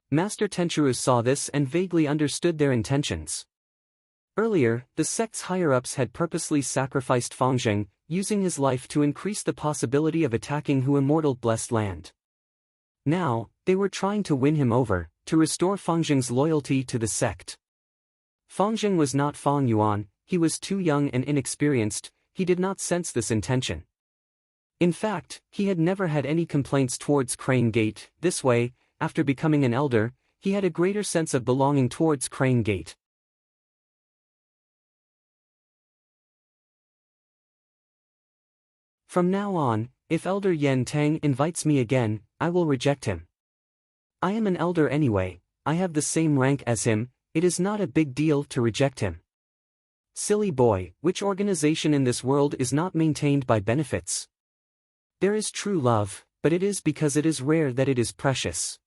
Master Tenchuru saw this and vaguely understood their intentions. Earlier, the sect's higher-ups had purposely sacrificed Fengjing, using his life to increase the possibility of attacking Hu Immortal Blessed Land. Now, they were trying to win him over, to restore Fengjing's loyalty to the sect. Fengjing was not Feng Yuan, he was too young and inexperienced, he did not sense this intention. In fact, he had never had any complaints towards Crane Gate. This way, after becoming an elder, he had a greater sense of belonging towards Crane Gate. From now on, if Elder Yen Tang invites me again, I will reject him. I am an elder anyway, I have the same rank as him, it is not a big deal to reject him. Silly boy, which organization in this world is not maintained by benefits? There is true love, but it is because it is rare that it is precious.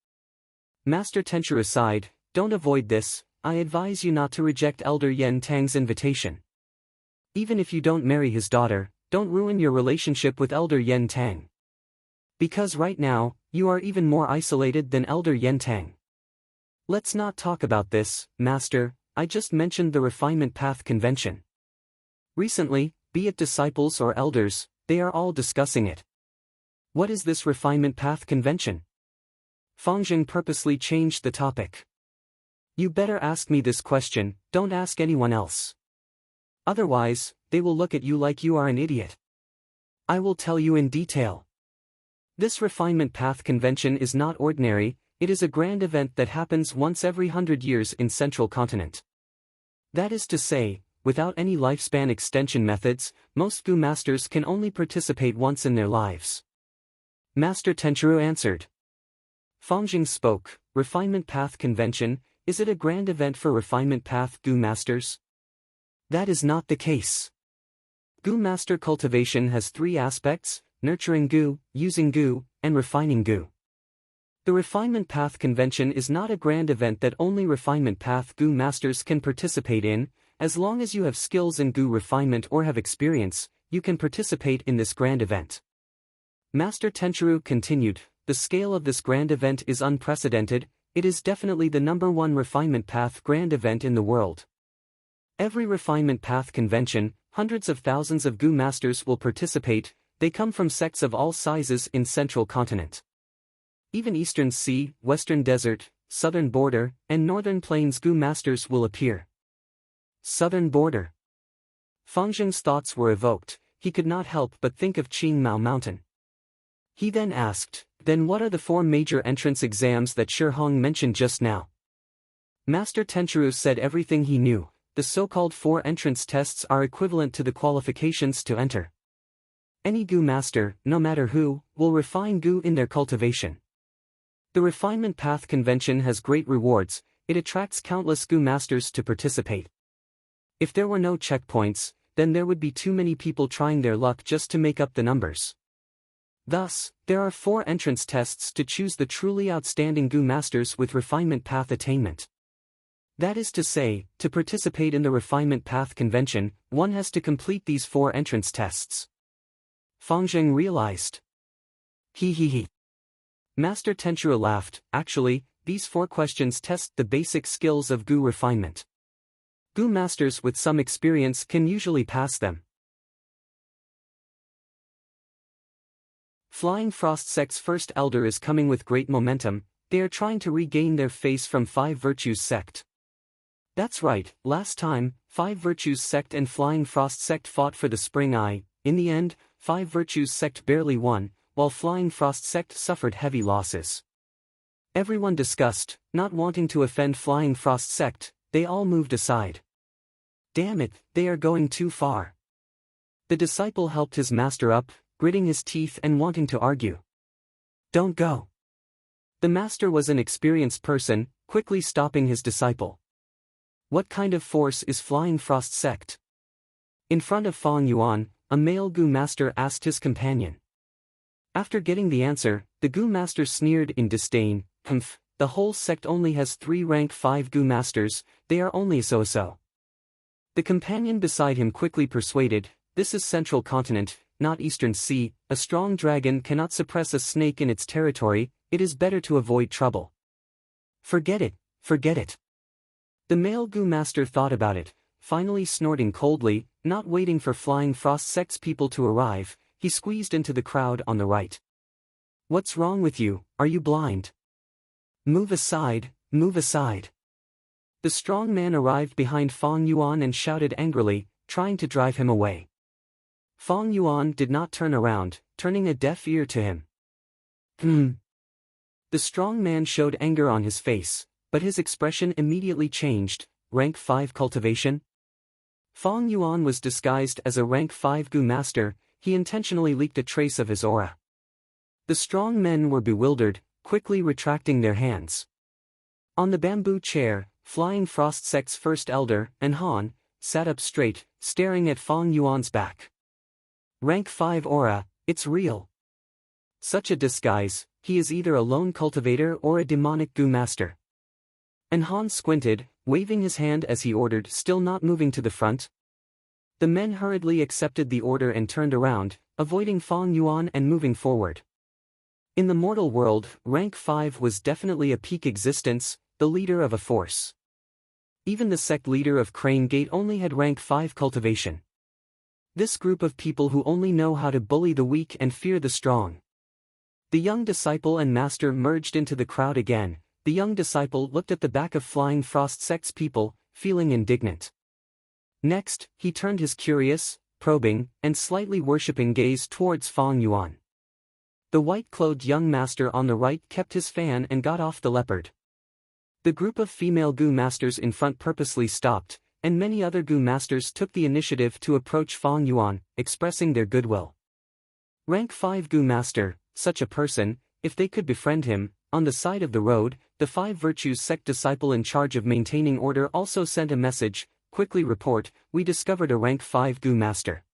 Master Tenchuru sighed, don't avoid this, I advise you not to reject Elder Yen Tang's invitation. Even if you don't marry his daughter, don't ruin your relationship with Elder Yen Tang. Because right now, you are even more isolated than Elder Yen Tang. Let's not talk about this, Master, I just mentioned the Refinement Path Convention. Recently, be it disciples or elders, they are all discussing it. What is this Refinement Path Convention? Fengjing purposely changed the topic. You better ask me this question, don't ask anyone else. Otherwise, they will look at you like you are an idiot. I will tell you in detail. This refinement path convention is not ordinary, it is a grand event that happens once every 100 years in Central Continent. That is to say, without any lifespan extension methods, most Gu masters can only participate once in their lives. Master Tenchiru answered. Fangjing spoke, Refinement Path Convention, is it a grand event for Refinement Path Gu masters? That is not the case. Gu master cultivation has three aspects: nurturing Gu, using Gu, and refining Gu. The Refinement Path Convention is not a grand event that only Refinement Path Gu masters can participate in. As long as you have skills in Gu refinement or have experience, you can participate in this grand event. Master Tenchiru continued, the scale of this grand event is unprecedented, it is definitely the #1 Refinement Path grand event in the world. Every Refinement Path convention, hundreds of thousands of Gu masters will participate, they come from sects of all sizes in Central Continent. Even Eastern Sea, Western Desert, Southern Border, and Northern Plains Gu masters will appear. Southern Border. Fangjing's thoughts were evoked, he could not help but think of Qingmao Mountain. He then asked, then what are the 4 major entrance exams that Shihong mentioned just now? Master Tenchiru said everything he knew, the so-called 4 entrance tests are equivalent to the qualifications to enter. Any Gu master, no matter who, will refine Gu in their cultivation. The Refinement Path Convention has great rewards, it attracts countless Gu masters to participate. If there were no checkpoints, then there would be too many people trying their luck just to make up the numbers. Thus, there are 4 entrance tests to choose the truly outstanding Gu masters with Refinement Path attainment. That is to say, to participate in the Refinement Path Convention, one has to complete these 4 entrance tests. Fangjing realized. He. Master Tenchiru laughed, actually, these 4 questions test the basic skills of Gu refinement. Gu masters with some experience can usually pass them. Flying Frost Sect's first elder is coming with great momentum, they are trying to regain their face from 5 Virtues Sect. That's right, last time, 5 Virtues Sect and Flying Frost Sect fought for the Spring Eye, in the end, 5 Virtues Sect barely won, while Flying Frost Sect suffered heavy losses. Everyone discussed, not wanting to offend Flying Frost Sect, they all moved aside. Damn it, they are going too far. The disciple helped his master up, gritting his teeth and wanting to argue. Don't go. The master was an experienced person, quickly stopping his disciple. What kind of force is Flying Frost Sect? In front of Fang Yuan, a male Gu master asked his companion. After getting the answer, the Gu master sneered in disdain, humph, the whole sect only has 3 rank 5 Gu masters, they are only so-so. The companion beside him quickly persuaded, this is Central Continent, not Eastern Sea, a strong dragon cannot suppress a snake in its territory, it is better to avoid trouble. Forget it, forget it. The male Gu master thought about it, finally snorting coldly, not waiting for Flying Frost Sect's people to arrive, he squeezed into the crowd on the right. What's wrong with you, are you blind? Move aside, move aside. The strong man arrived behind Fang Yuan and shouted angrily, trying to drive him away. Fang Yuan did not turn around, turning a deaf ear to him. The strong man showed anger on his face, but his expression immediately changed. Rank 5 cultivation? Fang Yuan was disguised as a rank 5 Gu master, he intentionally leaked a trace of his aura. The strong men were bewildered, quickly retracting their hands. On the bamboo chair, Flying Frost Sect's first elder, and Han, sat up straight, staring at Fang Yuan's back. Rank 5 aura, it's real. Such a disguise, he is either a lone cultivator or a demonic Gu master. And Han squinted, waving his hand as he ordered, still not moving to the front. The men hurriedly accepted the order and turned around, avoiding Fang Yuan and moving forward. In the mortal world, rank 5 was definitely a peak existence, the leader of a force. Even the sect leader of Crane Gate only had rank 5 cultivation. This group of people who only know how to bully the weak and fear the strong. The young disciple and master merged into the crowd again. The young disciple looked at the back of Flying Frost Sect's people, feeling indignant. Next, he turned his curious, probing, and slightly worshipping gaze towards Fang Yuan. The white-clothed young master on the right kept his fan and got off the leopard. The group of female Gu masters in front purposely stopped, and many other Gu masters took the initiative to approach Fang Yuan, expressing their goodwill. Rank 5 Gu master, such a person, if they could befriend him. On the side of the road, the Five Virtues sect disciple in charge of maintaining order also sent a message, quickly report, we discovered a rank 5 Gu master.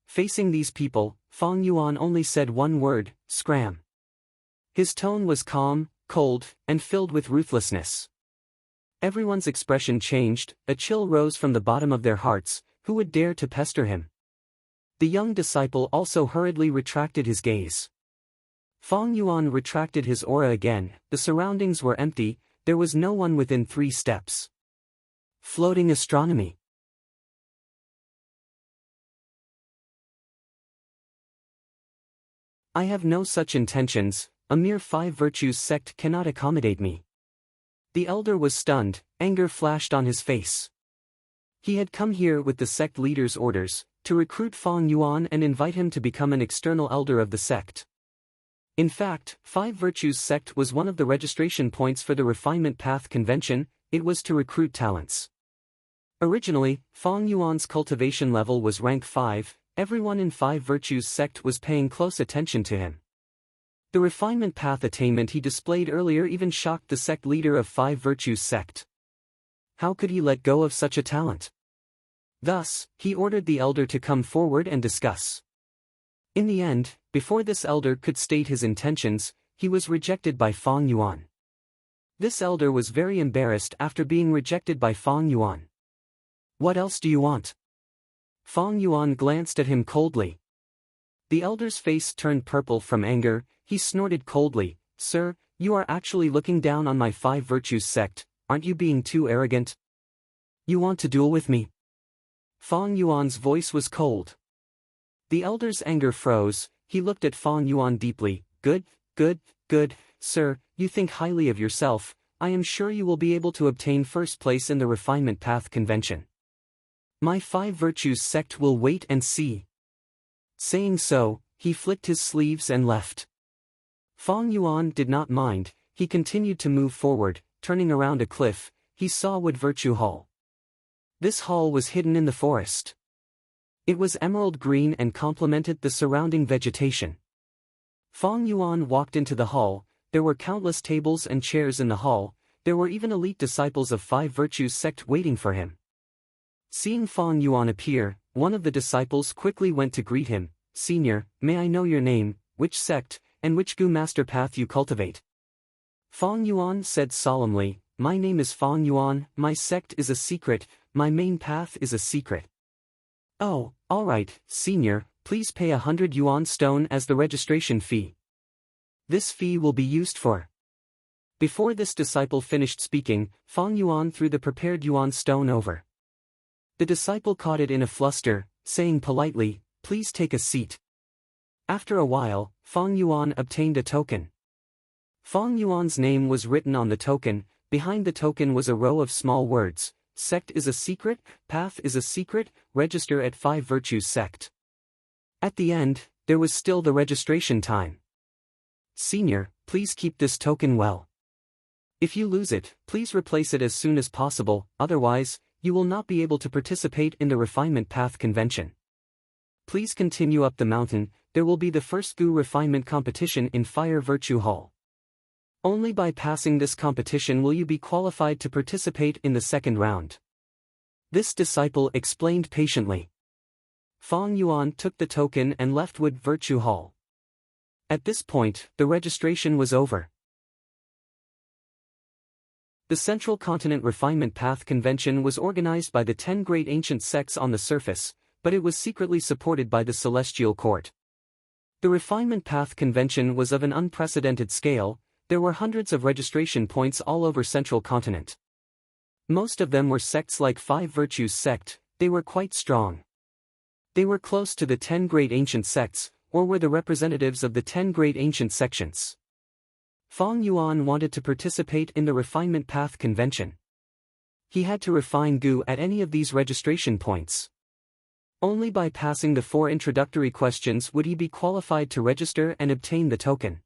Facing these people, Fang Yuan only said one word, scram. His tone was calm, cold, and filled with ruthlessness. Everyone's expression changed, a chill rose from the bottom of their hearts. Who would dare to pester him? The young disciple also hurriedly retracted his gaze. Fang Yuan retracted his aura again, the surroundings were empty, there was no one within 3 steps. Floating astronomy. I have no such intentions, a mere 5 Virtues sect cannot accommodate me. The elder was stunned, anger flashed on his face. He had come here with the sect leader's orders, to recruit Fang Yuan and invite him to become an external elder of the sect. In fact, 5 Virtues sect was one of the registration points for the Refinement Path Convention, it was to recruit talents. Originally, Fang Yuan's cultivation level was rank 5, everyone in 5 Virtues sect was paying close attention to him. The Refinement Path attainment he displayed earlier even shocked the sect leader of 5 Virtues sect. How could he let go of such a talent? Thus, he ordered the elder to come forward and discuss. In the end, before this elder could state his intentions, he was rejected by Fang Yuan. This elder was very embarrassed after being rejected by Fang Yuan. What else do you want? Fang Yuan glanced at him coldly. The elder's face turned purple from anger, he snorted coldly, Sir, you are actually looking down on my 5 Virtues sect, aren't you being too arrogant? You want to duel with me? Fang Yuan's voice was cold. The elder's anger froze, he looked at Fang Yuan deeply, good, sir, you think highly of yourself, I am sure you will be able to obtain first place in the Refinement Path Convention. My 5 Virtues sect will wait and see. Saying so, he flicked his sleeves and left. Fang Yuan did not mind, he continued to move forward, turning around a cliff, he saw Wood Virtue Hall. This hall was hidden in the forest. It was emerald green and complemented the surrounding vegetation. Fang Yuan walked into the hall, there were countless tables and chairs in the hall, there were even elite disciples of 5 Virtues sect waiting for him. Seeing Fang Yuan appear, one of the disciples quickly went to greet him, Senior, may I know your name, which sect, and which Gu Master path you cultivate? Fang Yuan said solemnly, my name is Fang Yuan, my sect is a secret, my main path is a secret. Oh, alright, Senior, please pay 100 yuan stone as the registration fee. This fee will be used for. Before this disciple finished speaking, Fang Yuan threw the prepared yuan stone over. The disciple caught it in a fluster, saying politely, please take a seat. After a while, Fang Yuan obtained a token. Fang Yuan's name was written on the token, behind the token was a row of small words, sect is a secret, path is a secret, register at 5 Virtues sect. At the end, there was still the registration time. Senior, please keep this token well. If you lose it, please replace it as soon as possible, otherwise, you will not be able to participate in the Refinement Path Convention. Please continue up the mountain, there will be the first Gu refinement competition in Fire Virtue Hall. Only by passing this competition will you be qualified to participate in the second round. This disciple explained patiently. Fang Yuan took the token and left Wood Virtue Hall. At this point, the registration was over. The Central Continent Refinement Path Convention was organized by the 10 great ancient sects on the surface, but it was secretly supported by the Celestial Court. The Refinement Path Convention was of an unprecedented scale, there were hundreds of registration points all over Central Continent. Most of them were sects like 5 Virtues sect, they were quite strong. They were close to the 10 great ancient sects, or were the representatives of the 10 great ancient sections. Fang Yuan wanted to participate in the Refinement Path Convention. He had to refine Gu at any of these registration points. Only by passing the 4 introductory questions would he be qualified to register and obtain the token.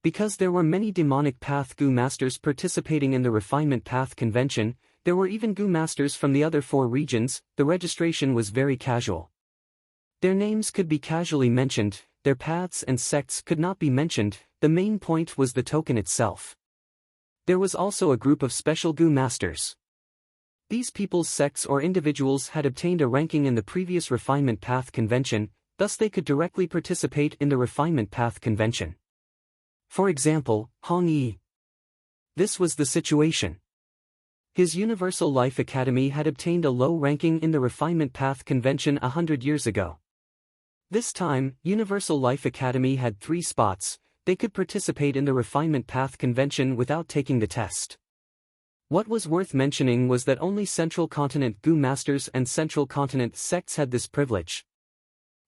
Because there were many demonic path Gu masters participating in the Refinement Path Convention, there were even Gu masters from the other 4 regions. The registration was very casual. Their names could be casually mentioned, their paths and sects could not be mentioned, the main point was the token itself. There was also a group of special Gu masters. These people's sects or individuals had obtained a ranking in the previous Refinement Path Convention, thus they could directly participate in the Refinement Path Convention. For example, Hong Yi. This was the situation. His Universal Life Academy had obtained a low ranking in the Refinement Path Convention 100 years ago. This time, Universal Life Academy had 3 spots. They could participate in the Refinement Path Convention without taking the test. What was worth mentioning was that only Central Continent Gu Masters and Central Continent sects had this privilege.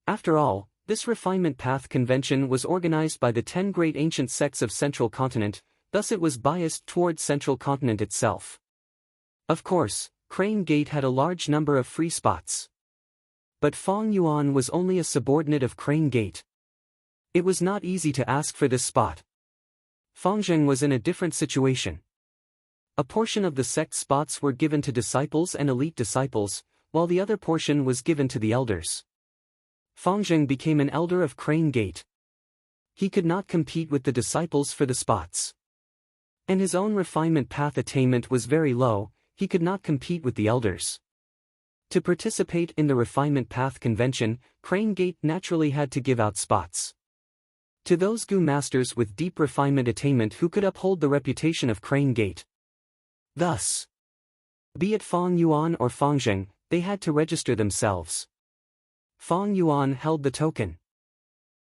After all, this Refinement Path Convention was organized by the 10 great ancient sects of Central Continent, thus it was biased toward Central Continent itself. Of course, Crane Gate had a large number of free spots. But Fong Yuan was only a subordinate of Crane Gate. It was not easy to ask for this spot. Fangzheng was in a different situation. A portion of the sect spots were given to disciples and elite disciples, while the other portion was given to the elders. Fangzheng became an elder of Crane Gate. He could not compete with the disciples for the spots. And his own refinement path attainment was very low, he could not compete with the elders. To participate in the Refinement Path Convention, Crane Gate naturally had to give out spots to those Gu masters with deep refinement attainment who could uphold the reputation of Crane Gate. Thus, be it Fong Yuan or Fangzheng, they had to register themselves. Fong Yuan held the token.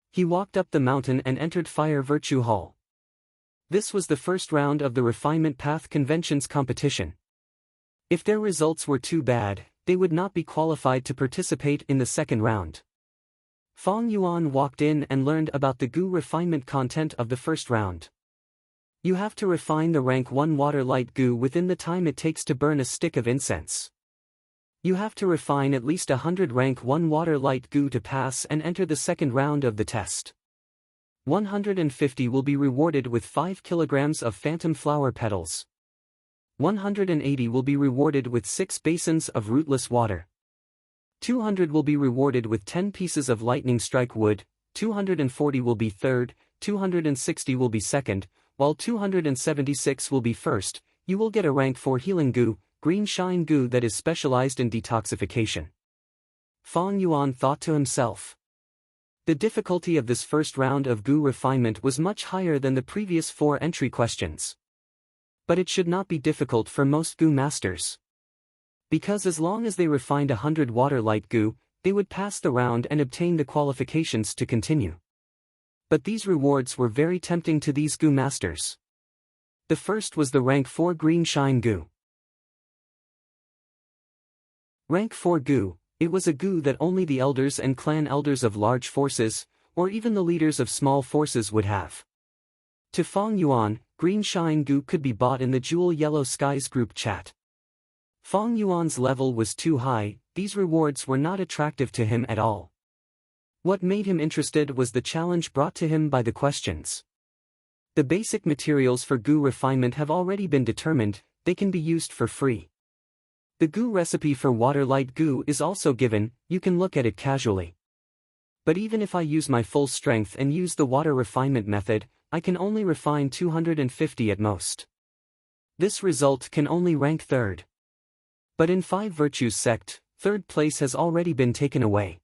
He walked up the mountain and entered Fire Virtue Hall. This was the first round of the Refinement Path Convention's competition. If their results were too bad, they would not be qualified to participate in the second round. Fong Yuan walked in and learned about the Gu refinement content of the first round. You have to refine the rank 1 water light Gu within the time it takes to burn a stick of incense. You have to refine at least 100 rank 1 water light Gu to pass and enter the second round of the test. 150 will be rewarded with 5 kilograms of phantom flower petals. 180 will be rewarded with 6 basins of rootless water. 200 will be rewarded with 10 pieces of lightning strike wood, 240 will be third, 260 will be second, while 276 will be first. You will get a rank 4 healing Gu, green shine Gu that is specialized in detoxification. Fong Yuan thought to himself. The difficulty of this first round of Gu refinement was much higher than the previous 4 entry questions. But it should not be difficult for most Gu masters. Because as long as they refined 100 water light Gu, they would pass the round and obtain the qualifications to continue. But these rewards were very tempting to these Gu masters. The first was the rank 4 green shine Gu. Rank 4 Gu, it was a Gu that only the elders and clan elders of large forces, or even the leaders of small forces would have. To Fong Yuan, green shine Gu could be bought in the Jewel Yellow Skies group chat. Fong Yuan's level was too high, these rewards were not attractive to him at all. What made him interested was the challenge brought to him by the questions. The basic materials for Gu refinement have already been determined, they can be used for free. The Gu recipe for water light Gu is also given, you can look at it casually. But even if I use my full strength and use the water refinement method, I can only refine 250 at most. This result can only rank third. But in 5 Virtues sect, third place has already been taken away.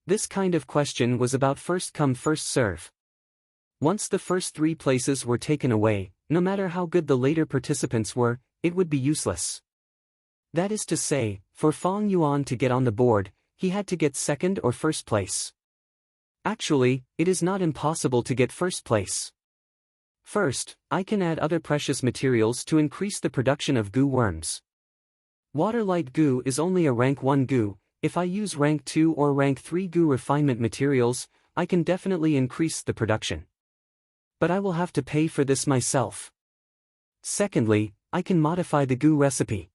This kind of question was about first come first serve. Once the first 3 places were taken away, no matter how good the later participants were, it would be useless. That is to say, for Fong Yuan to get on the board, he had to get second or first place. Actually, it is not impossible to get first place. First, I can add other precious materials to increase the production of Gu worms. Water light Gu is only a rank 1 Gu, if I use rank 2 or rank 3 Gu refinement materials, I can definitely increase the production. But I will have to pay for this myself. Secondly, I can modify the Gu recipe.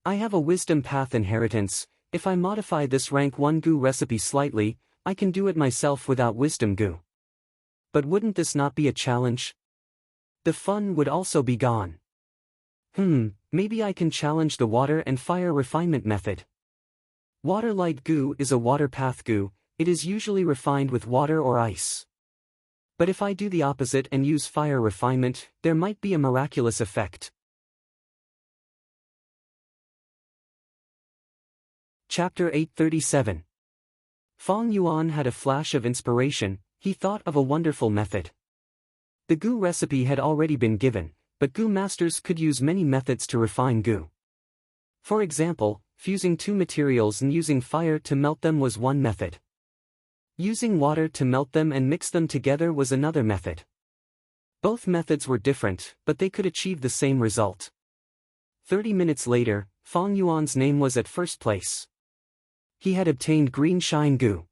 I have a wisdom path inheritance, if I modify this rank 1 goo recipe slightly, I can do it myself without wisdom goo. But wouldn't this not be a challenge? The fun would also be gone. Maybe I can challenge the water and fire refinement method. Water light goo is a water path goo, it is usually refined with water or ice. But if I do the opposite and use fire refinement, there might be a miraculous effect. Chapter 837. Fong Yuan had a flash of inspiration, he thought of a wonderful method. The goo recipe had already been given, but goo masters could use many methods to refine goo. For example, fusing two materials and using fire to melt them was one method. Using water to melt them and mix them together was another method. Both methods were different, but they could achieve the same result. 30 minutes later, Fong Yuan's name was at first place. He had obtained green shine goo.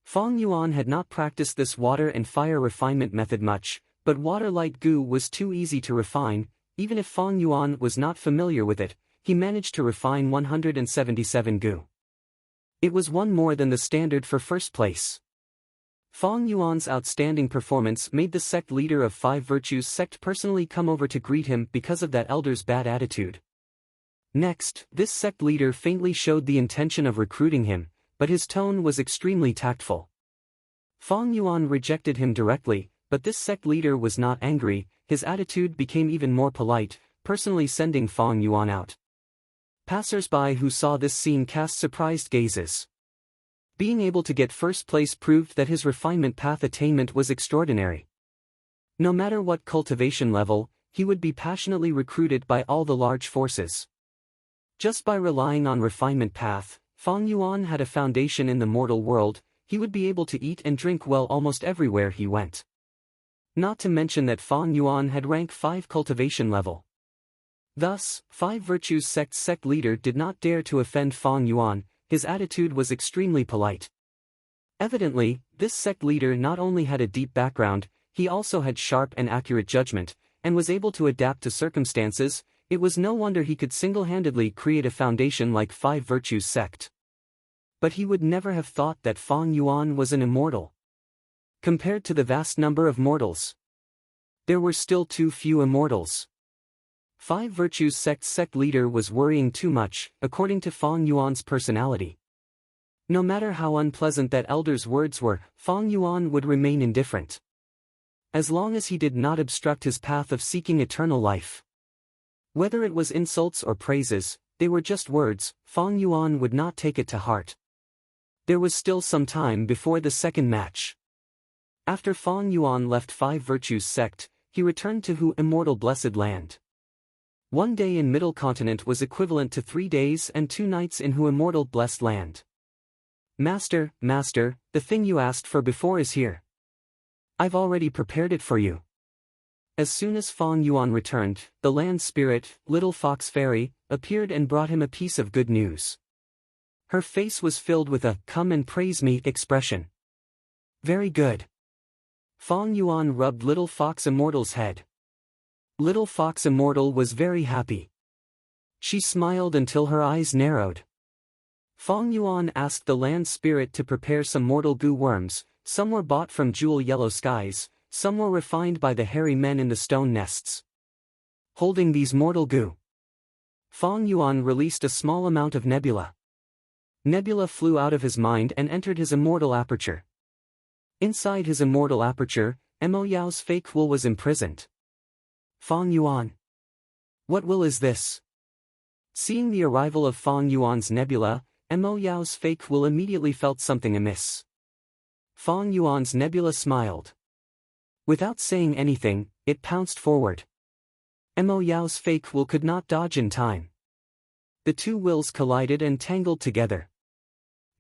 Fong Yuan had not practiced this water and fire refinement method much, but water light goo was too easy to refine. Even if Fong Yuan was not familiar with it, he managed to refine 177 goo. It was one more than the standard for first place. Fong Yuan's outstanding performance made the sect leader of Five Virtues sect personally come over to greet him because of that elder's bad attitude. Next, this sect leader faintly showed the intention of recruiting him, but his tone was extremely tactful. Fong Yuan rejected him directly, but this sect leader was not angry, his attitude became even more polite, personally sending Fong Yuan out. Passers-by who saw this scene cast surprised gazes. Being able to get first place proved that his refinement path attainment was extraordinary. No matter what cultivation level, he would be passionately recruited by all the large forces. Just by relying on refinement path, Fong Yuan had a foundation in the mortal world, he would be able to eat and drink well almost everywhere he went. Not to mention that Fong Yuan had rank 5 cultivation level. Thus, Five Virtues sect leader did not dare to offend Fong Yuan, his attitude was extremely polite. Evidently, this sect leader not only had a deep background, he also had sharp and accurate judgment, and was able to adapt to circumstances. It was no wonder he could single-handedly create a foundation like Five Virtues sect. But he would never have thought that Fong Yuan was an immortal. Compared to the vast number of mortals, there were still too few immortals. Five Virtues sect leader was worrying too much, according to Fong Yuan's personality. No matter how unpleasant that elder's words were, Fong Yuan would remain indifferent. As long as he did not obstruct his path of seeking eternal life. Whether it was insults or praises, they were just words, Fong Yuan would not take it to heart. There was still some time before the second match. After Fong Yuan left Five Virtues sect, he returned to Hu Immortal Blessed Land. 1 day in Middle Continent was equivalent to 3 days and 2 nights in Hu Immortal Blessed Land. Master, the thing you asked for before is here. I've already prepared it for you. As soon as Fong Yuan returned, the land spirit, Little Fox Fairy, appeared and brought him a piece of good news. Her face was filled with a "come and praise me" expression. Very good. Fong Yuan rubbed Little Fox Immortal's head. Little Fox Immortal was very happy. She smiled until her eyes narrowed. Fong Yuan asked the land spirit to prepare some mortal goo worms. Some were bought from Jewel Yellow Skies, some were refined by the hairy men in the stone nests. Holding these mortal goo, Fong Yuan released a small amount of nebula. Nebula flew out of his mind and entered his immortal aperture. Inside his immortal aperture, Mo Yao's fake will was imprisoned. Fong Yuan. What will is this? Seeing the arrival of Fong Yuan's nebula, Mo Yao's fake will immediately felt something amiss. Fong Yuan's nebula smiled. Without saying anything, it pounced forward. Mo Yao's fake will could not dodge in time. The two wills collided and tangled together.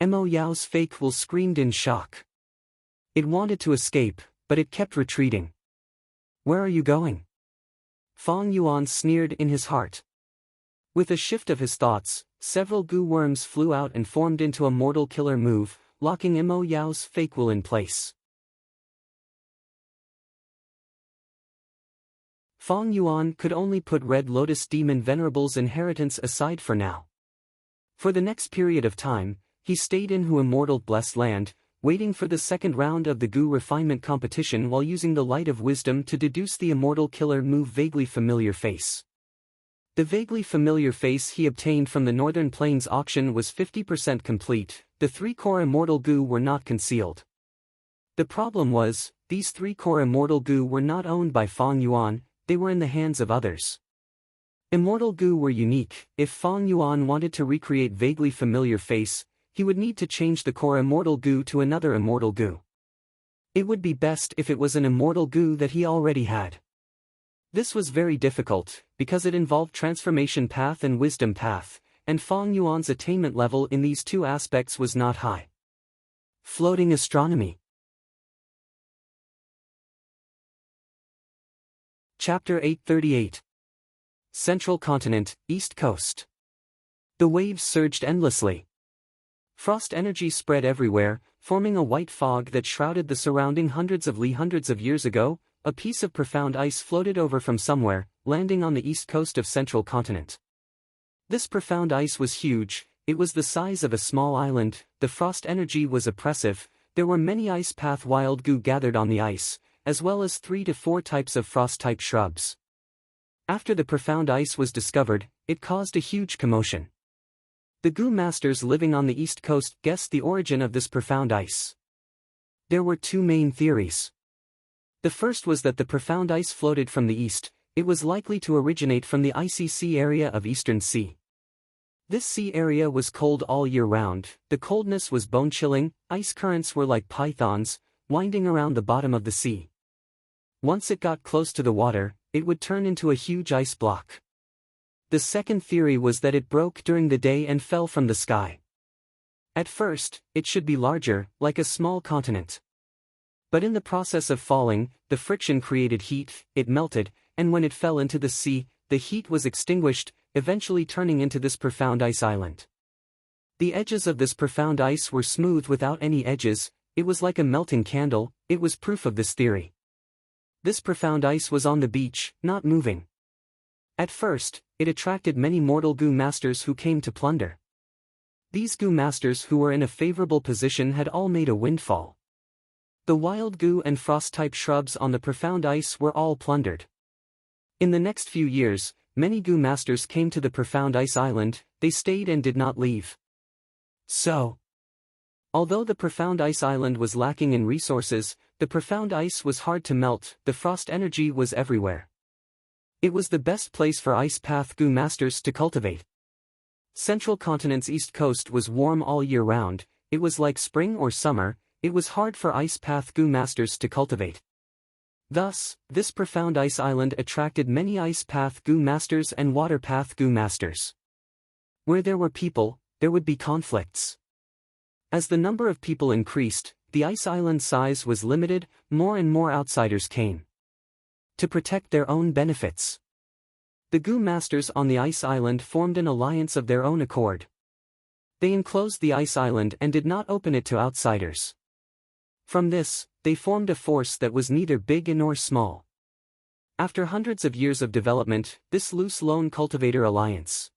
Mo Yao's fake will screamed in shock. It wanted to escape, but it kept retreating. Where are you going? Fong Yuan sneered in his heart. With a shift of his thoughts, several goo worms flew out and formed into a mortal killer move, locking Mo Yao's fake will in place. Fong Yuan could only put Red Lotus Demon Venerable's inheritance aside for now. For the next period of time, he stayed in Hu immortal blessed land, waiting for the second round of the Gu refinement competition while using the light of wisdom to deduce the immortal killer move vaguely familiar face. The vaguely familiar face he obtained from the Northern Plains auction was 50% complete. The 3-core immortal Gu were not concealed. The problem was, these 3-core immortal Gu were not owned by Fang Yuan, they were in the hands of others. Immortal Gu were unique. If Fang Yuan wanted to recreate vaguely familiar face, he would need to change the core immortal Gu to another immortal Gu. It would be best if it was an immortal Gu that he already had. This was very difficult, because it involved transformation path and wisdom path, and Fang Yuan's attainment level in these two aspects was not high. Floating astronomy. Chapter 838. Central Continent, East Coast. The waves surged endlessly. Frost energy spread everywhere, forming a white fog that shrouded the surrounding hundreds of years ago. A piece of profound ice floated over from somewhere, landing on the east coast of Central Continent. This profound ice was huge, it was the size of a small island, the frost energy was oppressive, there were many ice path wild Gu gathered on the ice, as well as 3 to 4 types of frost-type shrubs. After the profound ice was discovered, it caused a huge commotion. The Gu masters living on the east coast guessed the origin of this profound ice. There were 2 main theories. The first was that the profound ice floated from the east, it was likely to originate from the icy sea area of Eastern Sea. This sea area was cold all year round, the coldness was bone-chilling, ice currents were like pythons, winding around the bottom of the sea. Once it got close to the water, it would turn into a huge ice block. The second theory was that it broke during the day and fell from the sky. At first, it should be larger, like a small continent. But in the process of falling, the friction created heat, it melted, and when it fell into the sea, the heat was extinguished, eventually turning into this profound ice island. The edges of this profound ice were smooth without any edges, it was like a melting candle, it was proof of this theory. This profound ice was on the beach, not moving. At first, it attracted many mortal Gu masters who came to plunder. These Gu masters who were in a favorable position had all made a windfall. The wild Gu and frost-type shrubs on the profound ice were all plundered. In the next few years, many Gu masters came to the profound ice island, they stayed and did not leave. So, although the profound ice island was lacking in resources, the profound ice was hard to melt, the frost energy was everywhere. It was the best place for ice path Gu masters to cultivate. Central Continent's east coast was warm all year round, it was like spring or summer, it was hard for ice path Gu masters to cultivate. Thus, this profound ice island attracted many ice path Gu masters and water path Gu masters. Where there were people, there would be conflicts. As the number of people increased, the ice island size was limited, more and more outsiders came. To protect their own benefits, the Gu masters on the ice island formed an alliance of their own accord. They enclosed the ice island and did not open it to outsiders. From this, they formed a force that was neither big nor small. After hundreds of years of development, this loose lone cultivator alliance.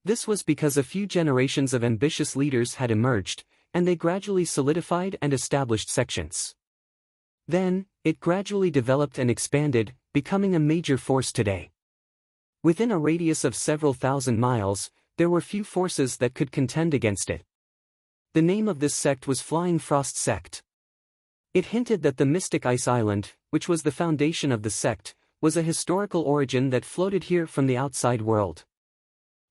This was because a few generations of ambitious leaders had emerged, and they gradually solidified and established sections. Then, it gradually developed and expanded, becoming a major force today. Within a radius of several thousand miles, there were few forces that could contend against it. The name of this sect was Flying Frost Sect. It hinted that the mystic ice island, which was the foundation of the sect, was a historical origin that floated here from the outside world.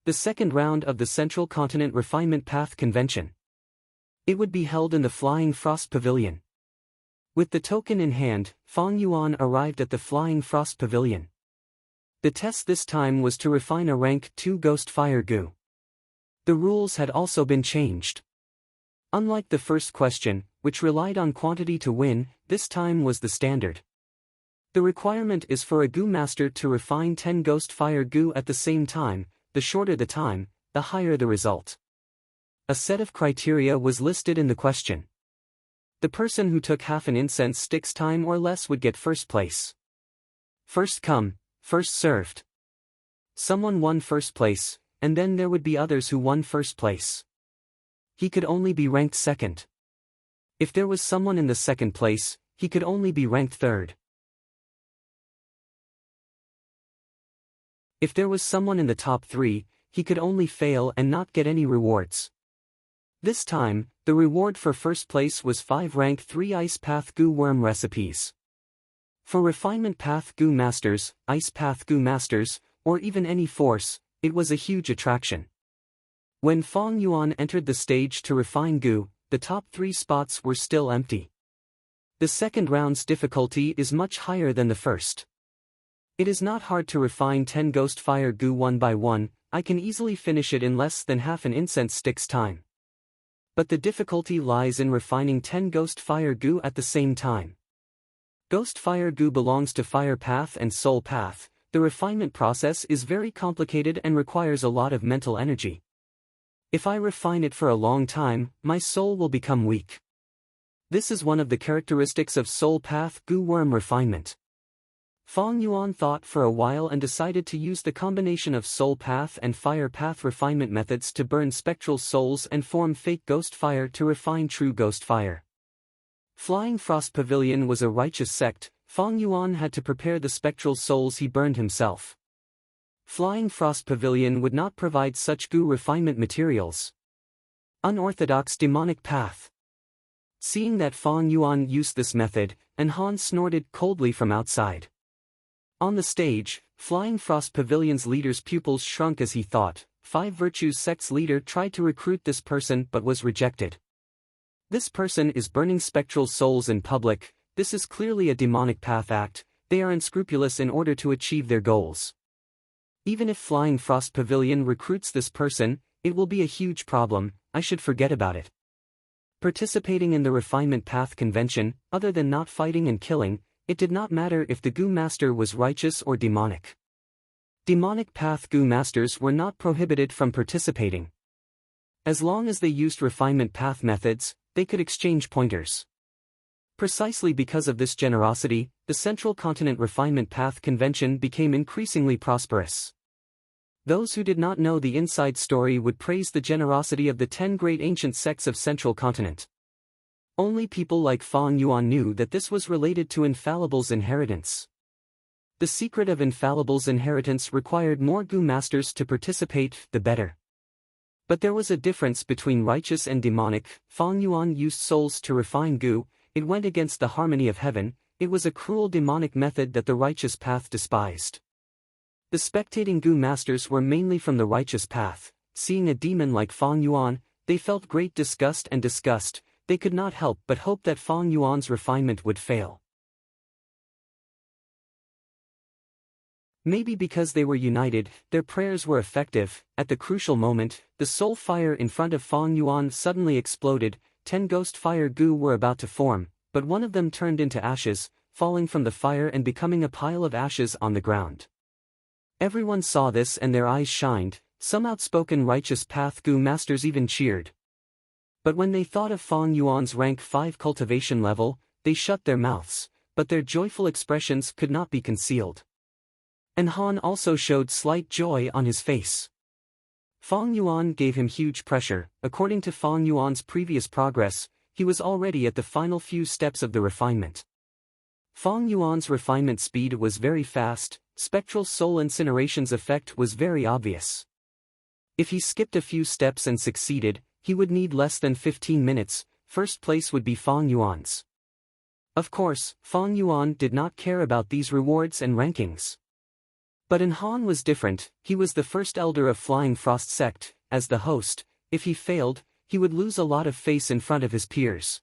The second round of the Central Continent Refinement Path Convention. It would be held in the Flying Frost Pavilion. With the token in hand, Fang Yuan arrived at the Flying Frost Pavilion. The test this time was to refine a rank 2 Ghost Fire Gu. The rules had also been changed. Unlike the first question, which relied on quantity to win, this time was the standard. The requirement is for a Gu master to refine 10 Ghost Fire Gu at the same time, the shorter the time, the higher the result. A set of criteria was listed in the question. The person who took half an incense stick's time or less would get first place. First come, first served. Someone won first place, and then there would be others who won first place. He could only be ranked second. If there was someone in the second place, he could only be ranked third. If there was someone in the top 3, he could only fail and not get any rewards. This time, the reward for first place was 5 rank 3 Ice Path Goo Worm recipes. For Refinement Path Goo Masters, Ice Path Goo Masters, or even any force, it was a huge attraction. When Fong Yuan entered the stage to refine Goo, the top 3 spots were still empty. The second round's difficulty is much higher than the first. It is not hard to refine 10 Ghost Fire Goo one by one. I can easily finish it in less than half an incense stick's time. But the difficulty lies in refining 10 Ghost Fire Goo at the same time. Ghost Fire Goo belongs to Fire Path and Soul Path. The refinement process is very complicated and requires a lot of mental energy. If I refine it for a long time, my soul will become weak. This is one of the characteristics of Soul Path Goo Worm refinement. Fong Yuan thought for a while and decided to use the combination of Soul Path and Fire Path refinement methods to burn spectral souls and form fake ghost fire to refine true ghost fire. Flying Frost Pavilion was a righteous sect. Fong Yuan had to prepare the spectral souls he burned himself. Flying Frost Pavilion would not provide such goo refinement materials. Unorthodox demonic path. Seeing that Fong Yuan used this method, and Han snorted coldly from outside. On the stage, Flying Frost Pavilion's leader's pupils shrunk as he thought. 5 Virtues sect's leader tried to recruit this person but was rejected. This person is burning spectral souls in public. This is clearly a demonic path act. They are unscrupulous in order to achieve their goals. Even if Flying Frost Pavilion recruits this person, it will be a huge problem. I should forget about it. Participating in the Refinement Path convention, other than not fighting and killing, it did not matter if the Goo Master was righteous or demonic. Demonic Path Goo Masters were not prohibited from participating. As long as they used Refinement Path methods, they could exchange pointers. Precisely because of this generosity, the Central Continent Refinement Path Convention became increasingly prosperous. Those who did not know the inside story would praise the generosity of the 10 great ancient sects of Central Continent. Only people like Fong Yuan knew that this was related to Infallible's inheritance. The secret of Infallible's inheritance required more Goo Masters to participate, the better. But there was a difference between righteous and demonic. Fong Yuan used souls to refine Goo. It went against the harmony of heaven. It was a cruel demonic method that the righteous path despised. The spectating Goo Masters were mainly from the righteous path. Seeing a demon like Fong Yuan, they felt great disgust and disgust. They could not help but hope that Fong Yuan's refinement would fail. Maybe because they were united, their prayers were effective. At the crucial moment, the soul fire in front of Fong Yuan suddenly exploded. 10 ghost fire goo were about to form, but one of them turned into ashes, falling from the fire and becoming a pile of ashes on the ground. Everyone saw this and their eyes shined. Some outspoken righteous path Goo Masters even cheered. But when they thought of Fong Yuan's rank 5 cultivation level, they shut their mouths, but their joyful expressions could not be concealed. And Han also showed slight joy on his face. Fong Yuan gave him huge pressure. According to Fong Yuan's previous progress, he was already at the final few steps of the refinement. Fong Yuan's refinement speed was very fast. Spectral soul incineration's effect was very obvious. If he skipped a few steps and succeeded, he would need less than 15 minutes. First place would be Fong Yuan's. Of course, Fong Yuan did not care about these rewards and rankings. But Han was different. He was the first elder of Flying Frost sect. As the host, if he failed, he would lose a lot of face in front of his peers.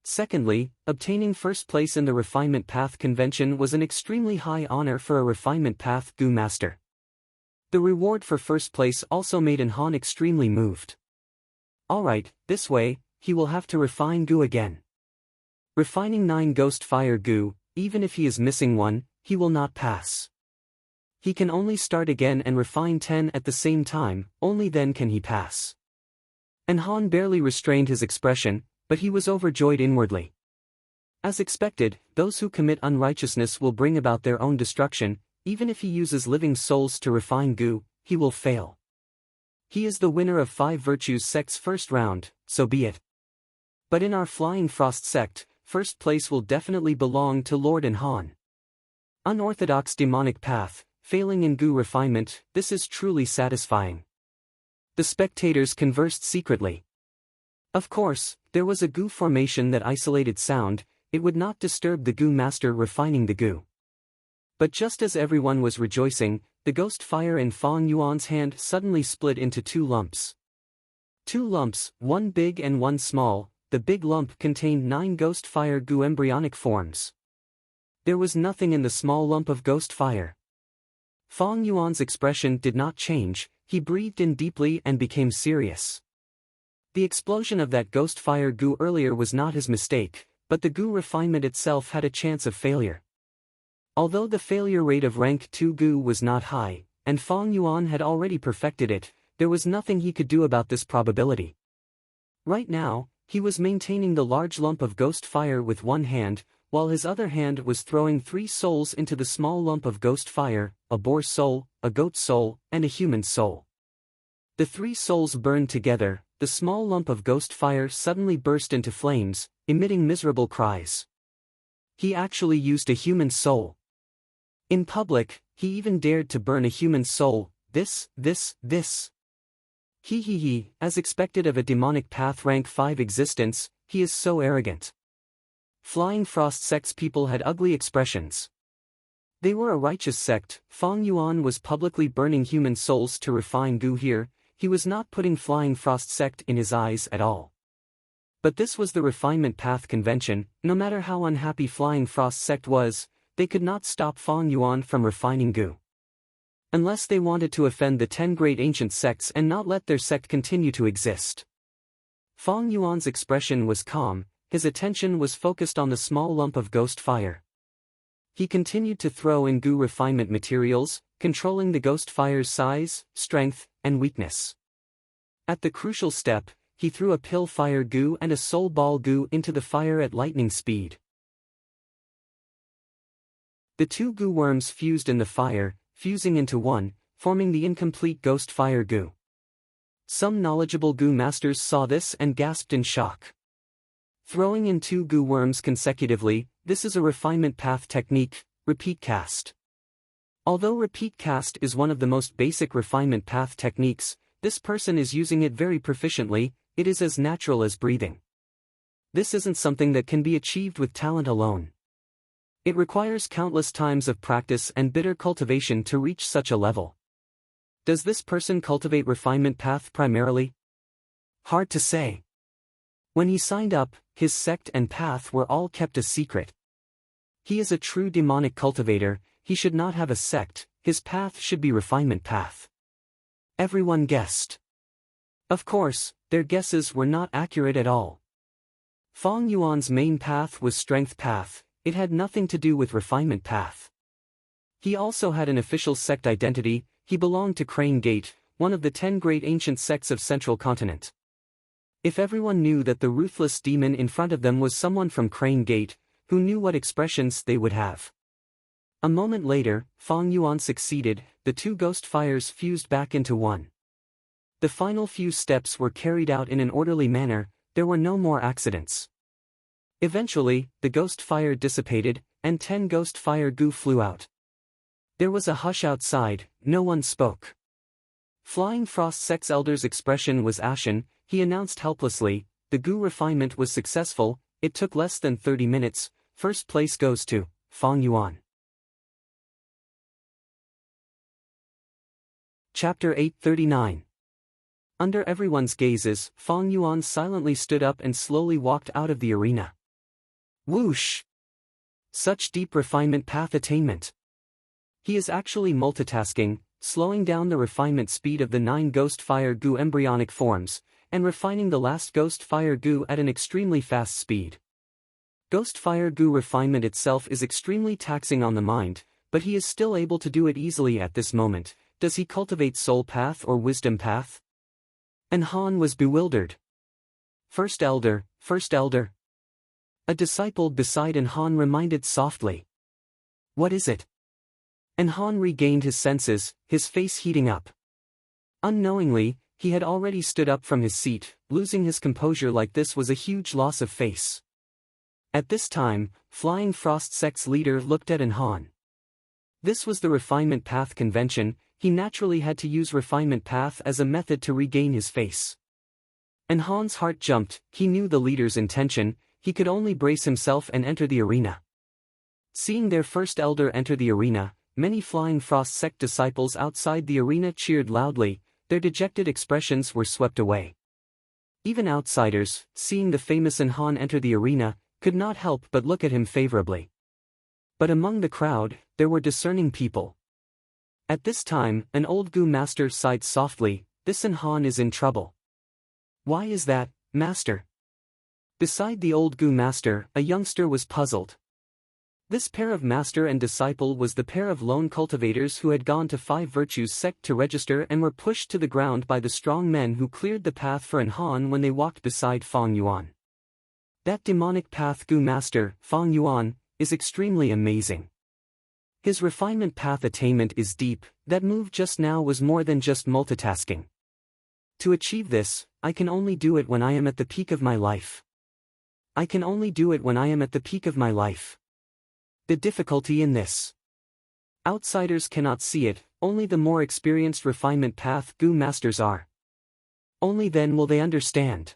Secondly, obtaining first place in the Refinement Path Convention was an extremely high honor for a Refinement Path Goo Master. The reward for first place also made Han extremely moved. Alright, this way, he will have to refine Goo again. Refining 9 Ghost Fire Goo, even if he is missing one, he will not pass. He can only start again and refine 10 at the same time, only then can he pass. And Han barely restrained his expression, but he was overjoyed inwardly. As expected, those who commit unrighteousness will bring about their own destruction. Even if he uses living souls to refine Goo, he will fail. He is the winner of 5 Virtues sect's first round, so be it. But in our Flying Frost sect, first place will definitely belong to Lord and Han. Unorthodox demonic path, failing in Gu refinement, this is truly satisfying. The spectators conversed secretly. Of course, there was a Gu formation that isolated sound, it would not disturb the Gu master refining the Gu. But just as everyone was rejoicing, the ghost fire in Fang Yuan's hand suddenly split into 2 lumps. 2 lumps, one big and one small. The big lump contained 9 ghost fire Gu embryonic forms. There was nothing in the small lump of ghost fire. Fang Yuan's expression did not change, he breathed in deeply and became serious. The explosion of that ghost fire Gu earlier was not his mistake, but the Gu refinement itself had a chance of failure. Although the failure rate of rank 2 Gu was not high, and Fang Yuan had already perfected it, there was nothing he could do about this probability. Right now, he was maintaining the large lump of ghost fire with one hand, while his other hand was throwing 3 souls into the small lump of ghost fire, a boar soul, a goat soul, and a human soul. The 3 souls burned together, the small lump of ghost fire suddenly burst into flames, emitting miserable cries. He actually used a human soul. In public, he even dared to burn a human soul, this. He, as expected of a demonic path rank 5 existence, he is so arrogant. Flying Frost sect's people had ugly expressions. They were a righteous sect. Fang Yuan was publicly burning human souls to refine Gu here, he was not putting Flying Frost sect in his eyes at all. But this was the refinement path convention, no matter how unhappy Flying Frost sect was, they could not stop Fang Yuan from refining Gu. Unless they wanted to offend the 10 great ancient sects and not let their sect continue to exist. Fang Yuan's expression was calm, his attention was focused on the small lump of ghost fire. He continued to throw in Gu refinement materials, controlling the ghost fire's size, strength, and weakness. At the crucial step, he threw a pill fire Gu and a soul ball Gu into the fire at lightning speed. The 2 Gu worms fused in the fire, fusing into one, forming the incomplete ghost fire Gu. Some knowledgeable Gu masters saw this and gasped in shock. Throwing in 2 Gu worms consecutively, this is a refinement path technique, repeat cast. Although repeat cast is one of the most basic refinement path techniques, this person is using it very proficiently, it is as natural as breathing. This isn't something that can be achieved with talent alone. It requires countless times of practice and bitter cultivation to reach such a level. Does this person cultivate refinement path primarily? Hard to say. When he signed up, his sect and path were all kept a secret. He is a true demonic cultivator, he should not have a sect, his path should be refinement path. Everyone guessed. Of course, their guesses were not accurate at all. Fang Yuan's main path was strength path, it had nothing to do with refinement path. He also had an official sect identity, he belonged to Crane Gate, one of the 10 great ancient sects of Central Continent. If everyone knew that the ruthless demon in front of them was someone from Crane Gate, who knew what expressions they would have? A moment later, Fang Yuan succeeded, the 2 ghost fires fused back into one. The final few steps were carried out in an orderly manner, there were no more accidents. Eventually, the ghost fire dissipated, and 10 ghost fire Gu flew out. There was a hush outside, no one spoke. Flying Frost sect's elder's expression was ashen, he announced helplessly, the Gu refinement was successful, it took less than 30 minutes, first place goes to Fang Yuan. Chapter 839. Under everyone's gazes, Fang Yuan silently stood up and slowly walked out of the arena. Whoosh! Such deep refinement path attainment. He is actually multitasking, slowing down the refinement speed of the 9 ghost fire Gu embryonic forms, and refining the last ghost fire Gu at an extremely fast speed. Ghost fire Gu refinement itself is extremely taxing on the mind, but he is still able to do it easily at this moment. Does he cultivate soul path or wisdom path? And Han was bewildered. First elder. A disciple beside Han reminded softly. What is it? Han regained his senses, his face heating up. Unknowingly, he had already stood up from his seat. Losing his composure like this was a huge loss of face. At this time, Flying Frost sect's leader looked at Han. This was the refinement path convention. He naturally had to use refinement path as a method to regain his face. And Han's heart jumped. He knew the leader's intention. He could only brace himself and enter the arena. Seeing their first elder enter the arena, many Flying Frost sect disciples outside the arena cheered loudly. Their dejected expressions were swept away. Even outsiders, seeing the famous Han enter the arena, could not help but look at him favorably. But among the crowd, there were discerning people. At this time, an old Gu master sighed softly. This Han is in trouble. Why is that, master? Beside the old Gu master, a youngster was puzzled. This pair of master and disciple was the pair of lone cultivators who had gone to Five Virtues sect to register and were pushed to the ground by the strong men who cleared the path for Han when they walked beside Fang Yuan. That demonic path Gu master, Fang Yuan, is extremely amazing. His refinement path attainment is deep. That move just now was more than just multitasking. To achieve this, I can only do it when I am at the peak of my life. I can only do it when I am at the peak of my life. The difficulty in this. Outsiders cannot see it, only the more experienced refinement path Gu masters are. Only then will they understand.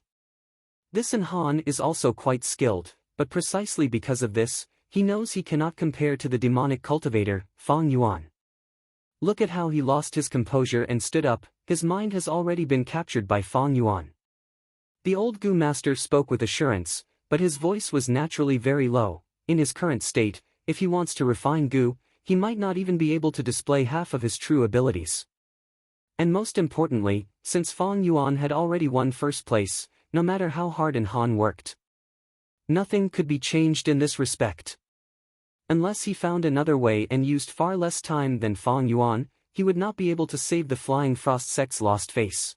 This Han is also quite skilled, but precisely because of this, he knows he cannot compare to the demonic cultivator, Fang Yuan. Look at how he lost his composure and stood up. His mind has already been captured by Fang Yuan. The old Gu master spoke with assurance, but his voice was naturally very low. In his current state, if he wants to refine Gu, he might not even be able to display half of his true abilities. And most importantly, since Fang Yuan had already won first place, no matter how hard Han worked, nothing could be changed in this respect. Unless he found another way and used far less time than Fang Yuan, he would not be able to save the Flying Frost sect's lost face.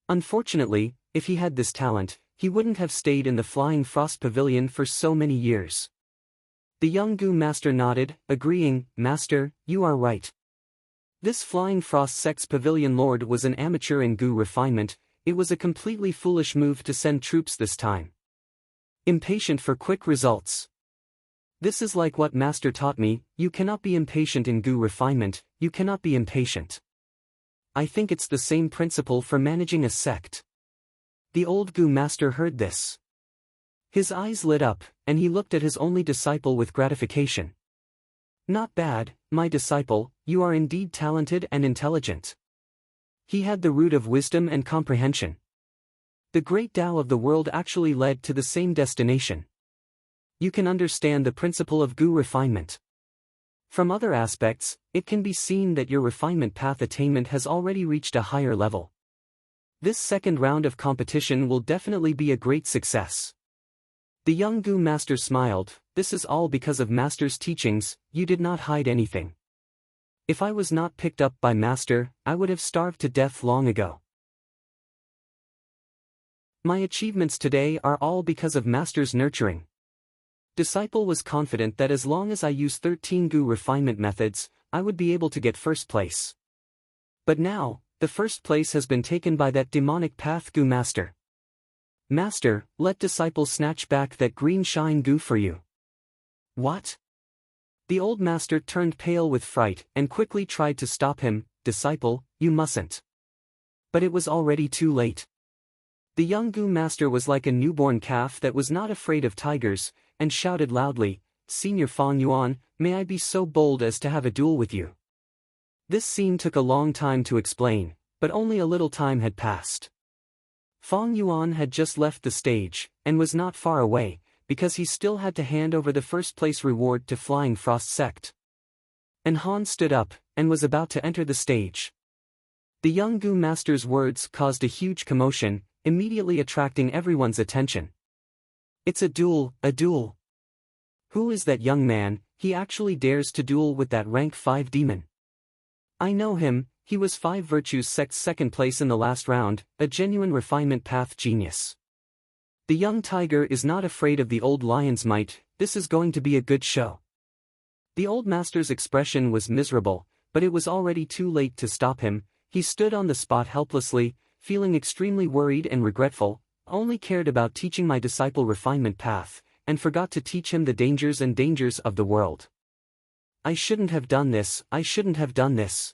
Unfortunately, if he had this talent, he wouldn't have stayed in the Flying Frost Pavilion for so many years. The young Gu master nodded, agreeing, Master, you are right. This Flying Frost sect's pavilion lord was an amateur in Gu refinement. It was a completely foolish move to send troops this time. Impatient for quick results. This is like what Master taught me. You cannot be impatient in Gu refinement, you cannot be impatient. I think it's the same principle for managing a sect. The old Gu master heard this. His eyes lit up, and he looked at his only disciple with gratification. Not bad, my disciple, you are indeed talented and intelligent. He had the root of wisdom and comprehension. The great Tao of the world actually led to the same destination. You can understand the principle of Gu refinement. From other aspects, it can be seen that your refinement path attainment has already reached a higher level. This second round of competition will definitely be a great success. The young Gu master smiled. This is all because of Master's teachings. You did not hide anything. If I was not picked up by Master, I would have starved to death long ago. My achievements today are all because of Master's nurturing. Disciple was confident that as long as I use 13 Gu refinement methods, I would be able to get first place. But now, the first place has been taken by that demonic path Gu master. Master, let disciple snatch back that green shine Gu for you. What? The old master turned pale with fright and quickly tried to stop him. Disciple, you mustn't. But it was already too late. The young Gu master was like a newborn calf that was not afraid of tigers, and shouted loudly, Senior Fang Yuan, may I be so bold as to have a duel with you? This scene took a long time to explain, but only a little time had passed. Fang Yuan had just left the stage, and was not far away, because he still had to hand over the first place reward to Flying Frost sect. And Han stood up, and was about to enter the stage. The young Gu master's words caused a huge commotion, immediately attracting everyone's attention. It's a duel, a duel. Who is that young man? He actually dares to duel with that rank 5 demon. I know him, he was 5 Virtues sect's second place in the last round, a genuine refinement path genius. The young tiger is not afraid of the old lion's might. This is going to be a good show. The old master's expression was miserable, but it was already too late to stop him. He stood on the spot helplessly, feeling extremely worried and regretful, only cared about teaching my disciple refinement path, and forgot to teach him the dangers of the world. I shouldn't have done this, I shouldn't have done this.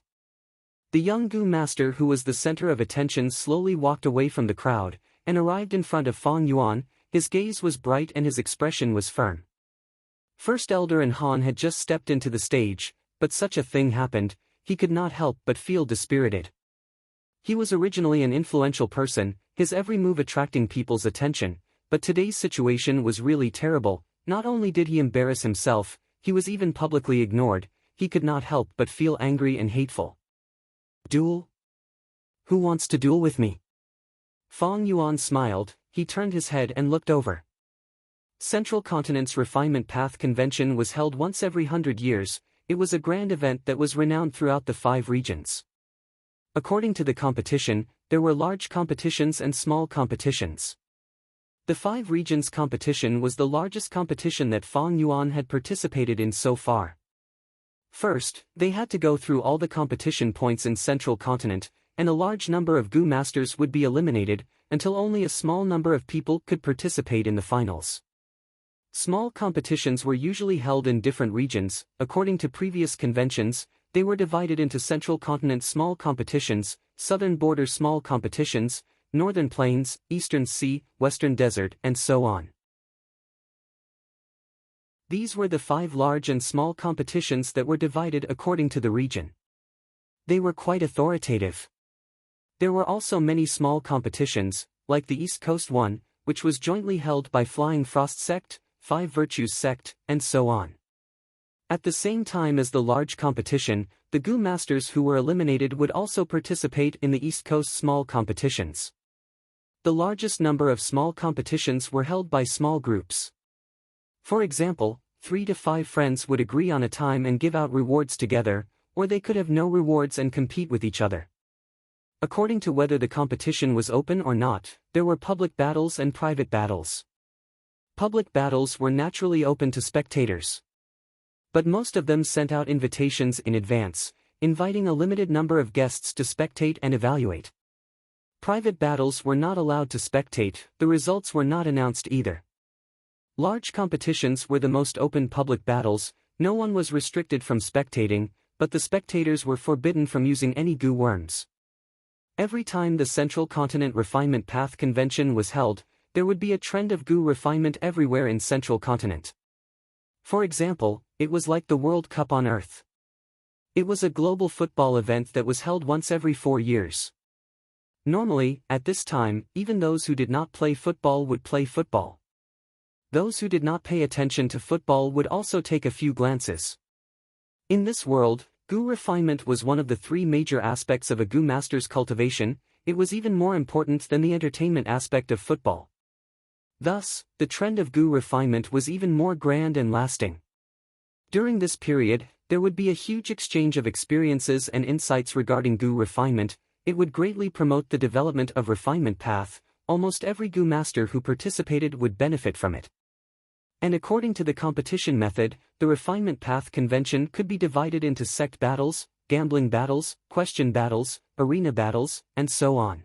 The young Gu master, who was the center of attention, slowly walked away from the crowd, and arrived in front of Fang Yuan. His gaze was bright and his expression was firm. First Elder and Han had just stepped into the stage, but such a thing happened, he could not help but feel dispirited. He was originally an influential person, his every move attracting people's attention, but today's situation was really terrible. Not only did he embarrass himself, he was even publicly ignored. He could not help but feel angry and hateful. Duel? Who wants to duel with me? Fang Yuan smiled. He turned his head and looked over. Central Continent's Refinement Path Convention was held once every 100 years. It was a grand event that was renowned throughout the 5 regions. According to the competition, there were large competitions and small competitions. The 5 regions competition was the largest competition that Fang Yuan had participated in so far. First, they had to go through all the competition points in Central Continent, and a large number of Gu masters would be eliminated, until only a small number of people could participate in the finals. Small competitions were usually held in different regions. According to previous conventions, they were divided into Central Continent small competitions, Southern Border small competitions, Northern Plains, Eastern Sea, Western Desert, and so on. These were the 5 large and small competitions that were divided according to the region. They were quite authoritative. There were also many small competitions, like the East Coast one, which was jointly held by Flying Frost Sect, 5 Virtues Sect, and so on. At the same time as the large competition, the Gu masters who were eliminated would also participate in the East Coast small competitions. The largest number of small competitions were held by small groups. For example, 3 to 5 friends would agree on a time and give out rewards together, or they could have no rewards and compete with each other. According to whether the competition was open or not, there were public battles and private battles. Public battles were naturally open to spectators. But most of them sent out invitations in advance, inviting a limited number of guests to spectate and evaluate. Private battles were not allowed to spectate, the results were not announced either. Large competitions were the most open public battles. No one was restricted from spectating, but the spectators were forbidden from using any Gu worms. Every time the Central Continent Refinement Path Convention was held, there would be a trend of Gu refinement everywhere in Central Continent. For example, it was like the World Cup on Earth. It was a global football event that was held once every 4 years. Normally, at this time, even those who did not play football would play football. Those who did not pay attention to football would also take a few glances. In this world, Gu refinement was one of the 3 major aspects of a Gu master's cultivation. It was even more important than the entertainment aspect of football. Thus, the trend of Gu refinement was even more grand and lasting. During this period, there would be a huge exchange of experiences and insights regarding Gu refinement. It would greatly promote the development of refinement path. Almost every Gu master who participated would benefit from it. And according to the competition method, the Refinement Path Convention could be divided into sect battles, gambling battles, question battles, arena battles, and so on.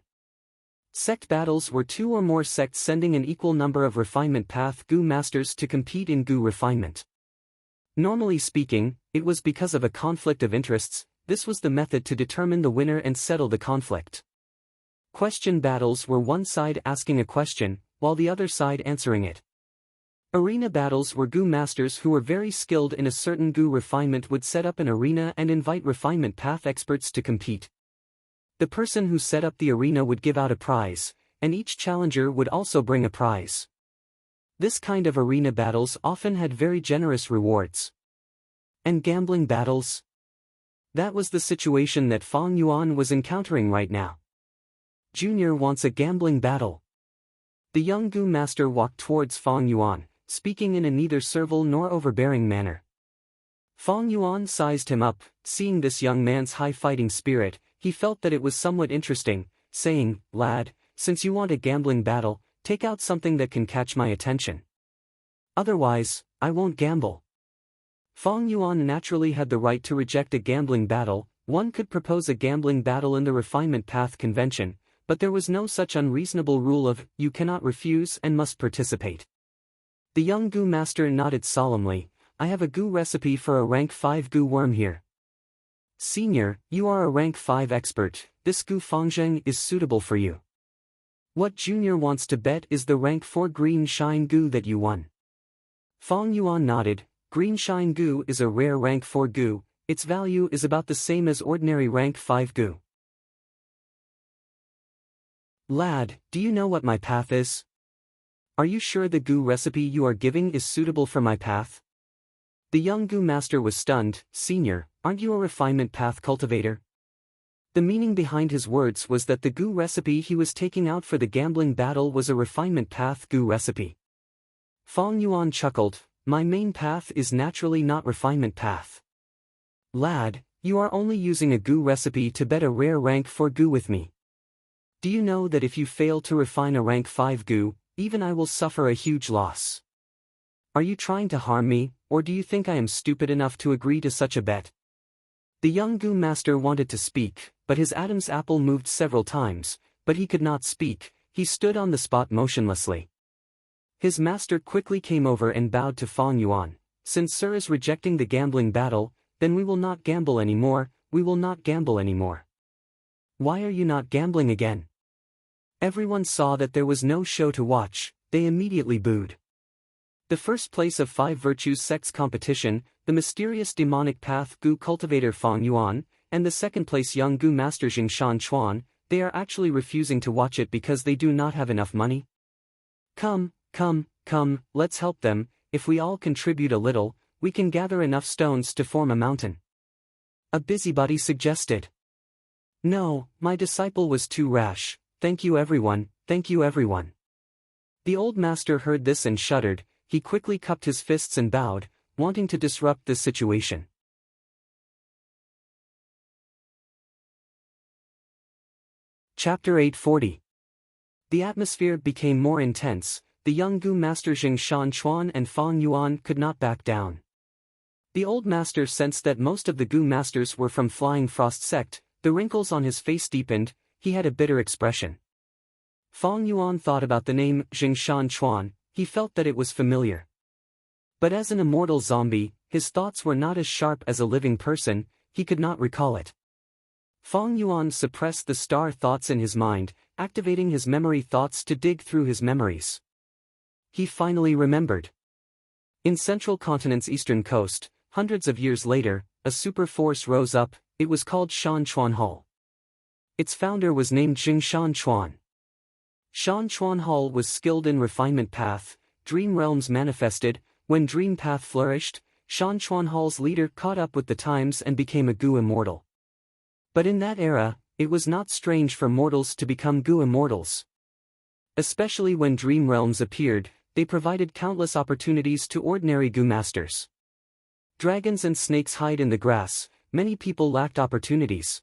Sect battles were 2 or more sects sending an equal number of Refinement Path Gu masters to compete in Gu refinement. Normally speaking, it was because of a conflict of interests. This was the method to determine the winner and settle the conflict. Question battles were one side asking a question, while the other side answering it. Arena battles were Gu masters who were very skilled in a certain Gu refinement would set up an arena and invite refinement path experts to compete. The person who set up the arena would give out a prize, and each challenger would also bring a prize. This kind of arena battles often had very generous rewards. And gambling battles? That was the situation that Fang Yuan was encountering right now. Junior wants a gambling battle. The young Gu master walked towards Fang Yuan, speaking in a neither servile nor overbearing manner. Fang Yuan sized him up. Seeing this young man's high fighting spirit, he felt that it was somewhat interesting, saying, "Lad, since you want a gambling battle, take out something that can catch my attention. Otherwise, I won't gamble." Fang Yuan naturally had the right to reject a gambling battle. One could propose a gambling battle in the Refinement Path Convention, but there was no such unreasonable rule of, you cannot refuse and must participate. The young Gu master nodded solemnly. I have a Gu recipe for a rank 5 Gu worm here. Senior, you are a rank 5 expert, this Gu Fangzheng is suitable for you. What Junior wants to bet is the rank 4 green shine Gu that you won. Fang Yuan nodded. Green shine Gu is a rare rank 4 Gu, its value is about the same as ordinary rank 5 Gu. Lad, do you know what my path is? Are you sure the Gu recipe you are giving is suitable for my path? The young Gu master was stunned. Senior, aren't you a refinement path cultivator? The meaning behind his words was that the Gu recipe he was taking out for the gambling battle was a refinement path Gu recipe. Fang Yuan chuckled. My main path is naturally not refinement path. Lad, you are only using a Gu recipe to bet a rare rank 4 Gu with me. Do you know that if you fail to refine a rank 5 Gu, even I will suffer a huge loss? Are you trying to harm me, or do you think I am stupid enough to agree to such a bet? The young Gu master wanted to speak, but his Adam's apple moved several times, but he could not speak, he stood on the spot motionlessly. His master quickly came over and bowed to Fang Yuan. Since Sir is rejecting the gambling battle, then we will not gamble anymore, we will not gamble anymore. Why are you not gambling again? Everyone saw that there was no show to watch, they immediately booed. The first place of 5 virtues sects competition, the mysterious demonic path Gu cultivator Fang Yuan, and the second place young Gu master Jingshan Chuan, they are actually refusing to watch it because they do not have enough money. Come, let's help them, if we all contribute a little, we can gather enough stones to form a mountain. A busybody suggested. No, my disciple was too rash, thank you everyone, thank you everyone. The old master heard this and shuddered, he quickly cupped his fists and bowed, wanting to disrupt this situation. Chapter 840. The atmosphere became more intense, the young Gu master Jingshan Chuan and Fang Yuan could not back down. The old master sensed that most of the Gu masters were from Flying Frost sect, the wrinkles on his face deepened, he had a bitter expression. Fang Yuan thought about the name Jingshan Chuan, he felt that it was familiar. But as an immortal zombie, his thoughts were not as sharp as a living person, he could not recall it. Fang Yuan suppressed the star thoughts in his mind, activating his memory thoughts to dig through his memories. He finally remembered. In Central Continent's eastern coast, hundreds of years later, a super force rose up, it was called Shan Chuan Hall. Its founder was named Jingshan Chuan. Shan Chuan Hall was skilled in refinement path, dream realms manifested, when dream path flourished, Shan Chuan Hall's leader caught up with the times and became a Gu immortal. But in that era, it was not strange for mortals to become Gu immortals. Especially when dream realms appeared, they provided countless opportunities to ordinary Gu masters. Dragons and snakes hide in the grass, many people lacked opportunities.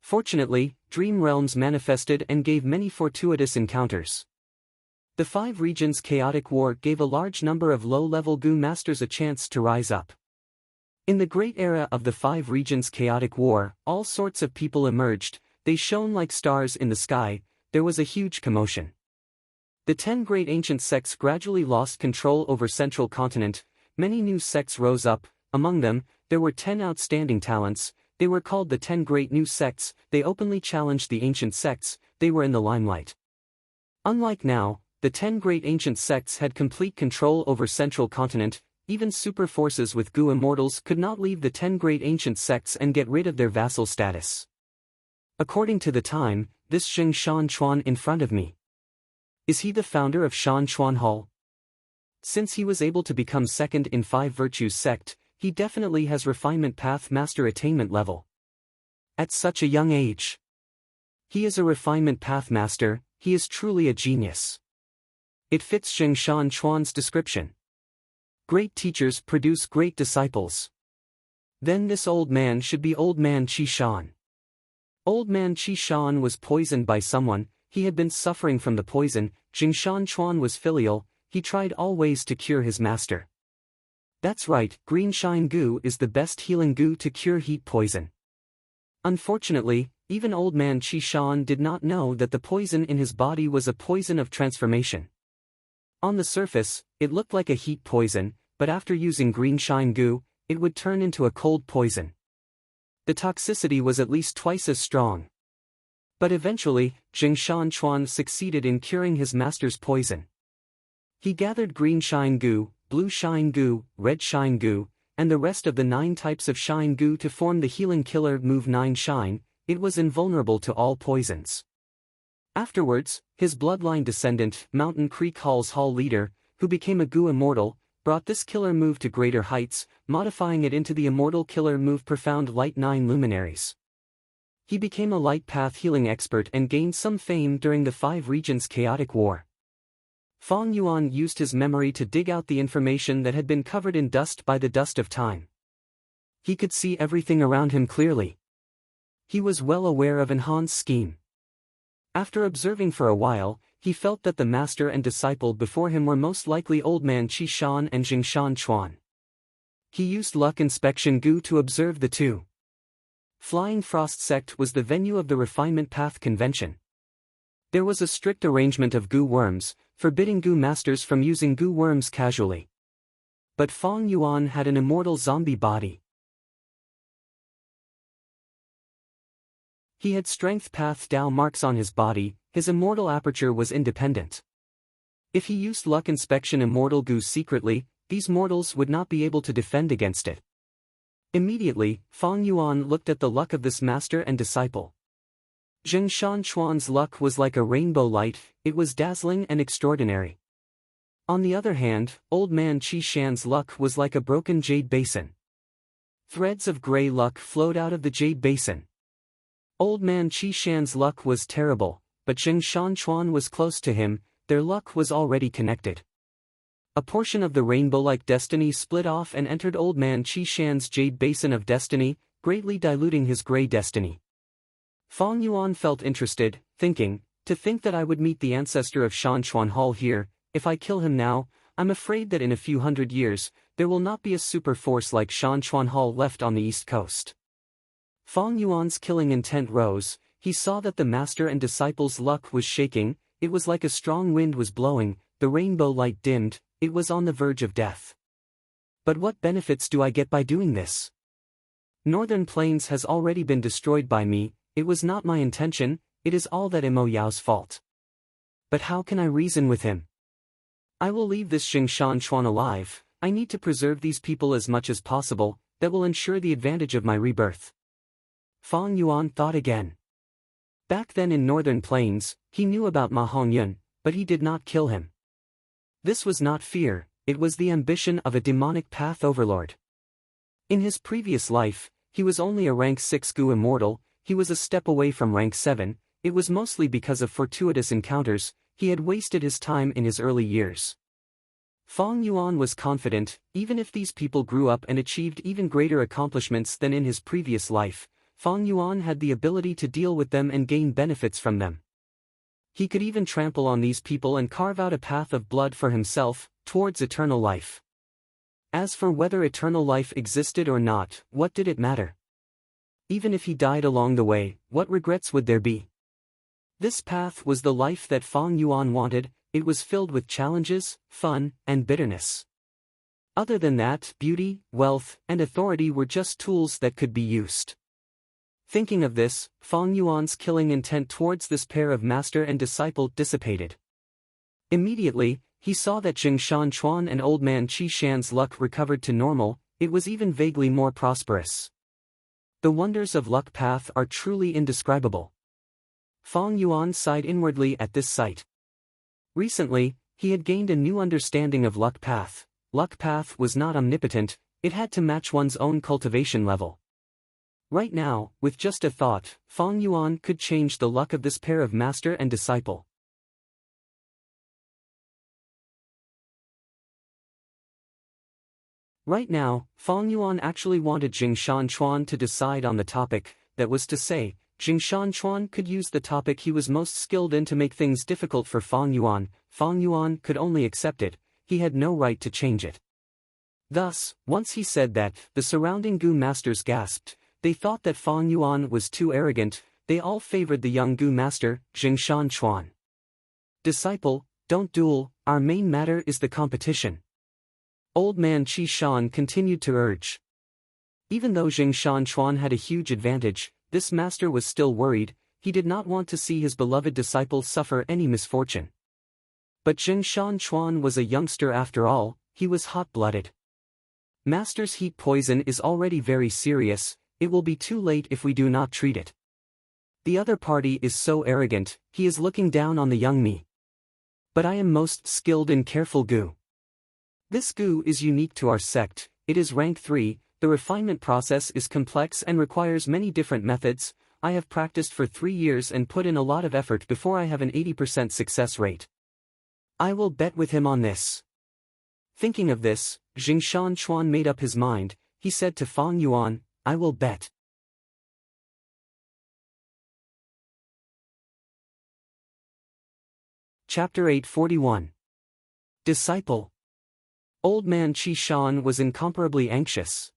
Fortunately, dream realms manifested and gave many fortuitous encounters. The 5 regions' chaotic war gave a large number of low-level Gu masters a chance to rise up. In the great era of the 5 regions' chaotic war, all sorts of people emerged, they shone like stars in the sky, there was a huge commotion. The 10 great ancient sects gradually lost control over Central Continent, many new sects rose up, among them, there were 10 outstanding talents, they were called the 10 great new sects, they openly challenged the ancient sects, they were in the limelight. Unlike now, the 10 great ancient sects had complete control over Central Continent, even super forces with Gu immortals could not leave the 10 great ancient sects and get rid of their vassal status. According to the time, this Jingshan Chuan in front of me. Is he the founder of Shan Chuan Hall? Since he was able to become second in 5 virtues sect, he definitely has refinement path master attainment level. At such a young age. He is a refinement path master, he is truly a genius. It fits Jingshan Chuan's description. Great teachers produce great disciples. Then this old man should be Old Man Qi Shan. Old Man Qi Shan was poisoned by someone, he had been suffering from the poison, Jingshan Chuan was filial, he tried all ways to cure his master. That's right, green shine Gu is the best healing Gu to cure heat poison. Unfortunately, even old man Qi Shan did not know that the poison in his body was a poison of transformation. On the surface, it looked like a heat poison, but after using green shine goo, it would turn into a cold poison. The toxicity was at least twice as strong. But eventually, Jing Shan Chuan succeeded in curing his master's poison. He gathered green shine goo, blue shine goo, red shine goo, and the rest of the 9 types of shine goo to form the healing killer move 9 shine. It was invulnerable to all poisons. Afterwards, his bloodline descendant, Mountain Creek Hall's Hall leader, who became a goo immortal, brought this killer move to greater heights, modifying it into the immortal killer move Profound Light 9 Luminaries. He became a light path healing expert and gained some fame during the 5 Regions' chaotic war. Fong Yuan used his memory to dig out the information that had been covered in dust by the dust of time. He could see everything around him clearly. He was well aware of Han's scheme. After observing for a while, he felt that the master and disciple before him were most likely old man Qi Shan and Jing Shan Chuan. He used luck inspection goo to observe the two. Flying Frost Sect was the venue of the Refinement Path Convention. There was a strict arrangement of goo worms, forbidding goo masters from using goo worms casually. But Fong Yuan had an immortal zombie body. He had strength path Dao marks on his body, his immortal aperture was independent. If he used luck inspection immortal goo secretly, these mortals would not be able to defend against it. Immediately, Fong Yuan looked at the luck of this master and disciple. Jing Shan Chuan's luck was like a rainbow light, it was dazzling and extraordinary. On the other hand, old man Qi Shan's luck was like a broken jade basin. Threads of gray luck flowed out of the jade basin. Old man Qi Shan's luck was terrible, but Jing Shan Chuan was close to him, their luck was already connected. A portion of the rainbow-like destiny split off and entered old man Qi Shan's jade basin of destiny, greatly diluting his gray destiny. Fong Yuan felt interested, thinking, to think that I would meet the ancestor of Shan Chuan Hall here. If I kill him now, I'm afraid that in a few hundred years, there will not be a super force like Shan Chuan Hall left on the East Coast. Fong Yuan's killing intent rose, he saw that the master and disciple's luck was shaking, it was like a strong wind was blowing, the rainbow light dimmed, it was on the verge of death. But what benefits do I get by doing this? Northern Plains has already been destroyed by me, it was not my intention, it is all that Mo Yao's fault. But how can I reason with him? I will leave this Jing Shan Chuan alive, I need to preserve these people as much as possible, that will ensure the advantage of my rebirth. Fong Yuan thought again. Back then in Northern Plains, he knew about Ma Hongyun, but he did not kill him. This was not fear, it was the ambition of a demonic path overlord. In his previous life, he was only a rank 6 goo immortal, he was a step away from rank 7, it was mostly because of fortuitous encounters, he had wasted his time in his early years. Fong Yuan was confident, even if these people grew up and achieved even greater accomplishments than in his previous life, Fong Yuan had the ability to deal with them and gain benefits from them. He could even trample on these people and carve out a path of blood for himself, towards eternal life. As for whether eternal life existed or not, what did it matter? Even if he died along the way, what regrets would there be? This path was the life that Fong Yuan wanted, it was filled with challenges, fun, and bitterness. Other than that, beauty, wealth, and authority were just tools that could be used. Thinking of this, Fong Yuan's killing intent towards this pair of master and disciple dissipated. Immediately, he saw that Jing Shan Chuan and old man Qi Shan's luck recovered to normal, it was even vaguely more prosperous. The wonders of luck path are truly indescribable. Fong Yuan sighed inwardly at this sight. Recently, he had gained a new understanding of luck path. Luck path was not omnipotent, it had to match one's own cultivation level. Right now, with just a thought, Fong Yuan could change the luck of this pair of master and disciple. Right now, Fong Yuan actually wanted Jing Shan Chuan to decide on the topic, that was to say, Jing Shan Chuan could use the topic he was most skilled in to make things difficult for Fong Yuan could only accept it, he had no right to change it. Thus, once he said that, the surrounding goo masters gasped, they thought that Fong Yuan was too arrogant, They all favored the young Gu master, Jingshan Chuan. Disciple, don't duel, our main matter is the competition. Old man Qi Shan continued to urge. Even though Jingshan Chuan had a huge advantage, this master was still worried. He did not want to see his beloved disciple suffer any misfortune. But Jingshan Chuan was a youngster after all, he was hot-blooded. Master's heat poison is already very serious, it will be too late if we do not treat it. The other party is so arrogant, he is looking down on the young me. But I am most skilled in careful Gu. This Gu is unique to our sect, it is rank 3, the refinement process is complex and requires many different methods. I have practiced for 3 years and put in a lot of effort before I have an 80% success rate. I will bet with him on this. Thinking of this, Jingshan Chuan made up his mind. He said to Fang Yuan, I will bet. Chapter 841. Disciple. Old man Qi Shan was incomparably anxious.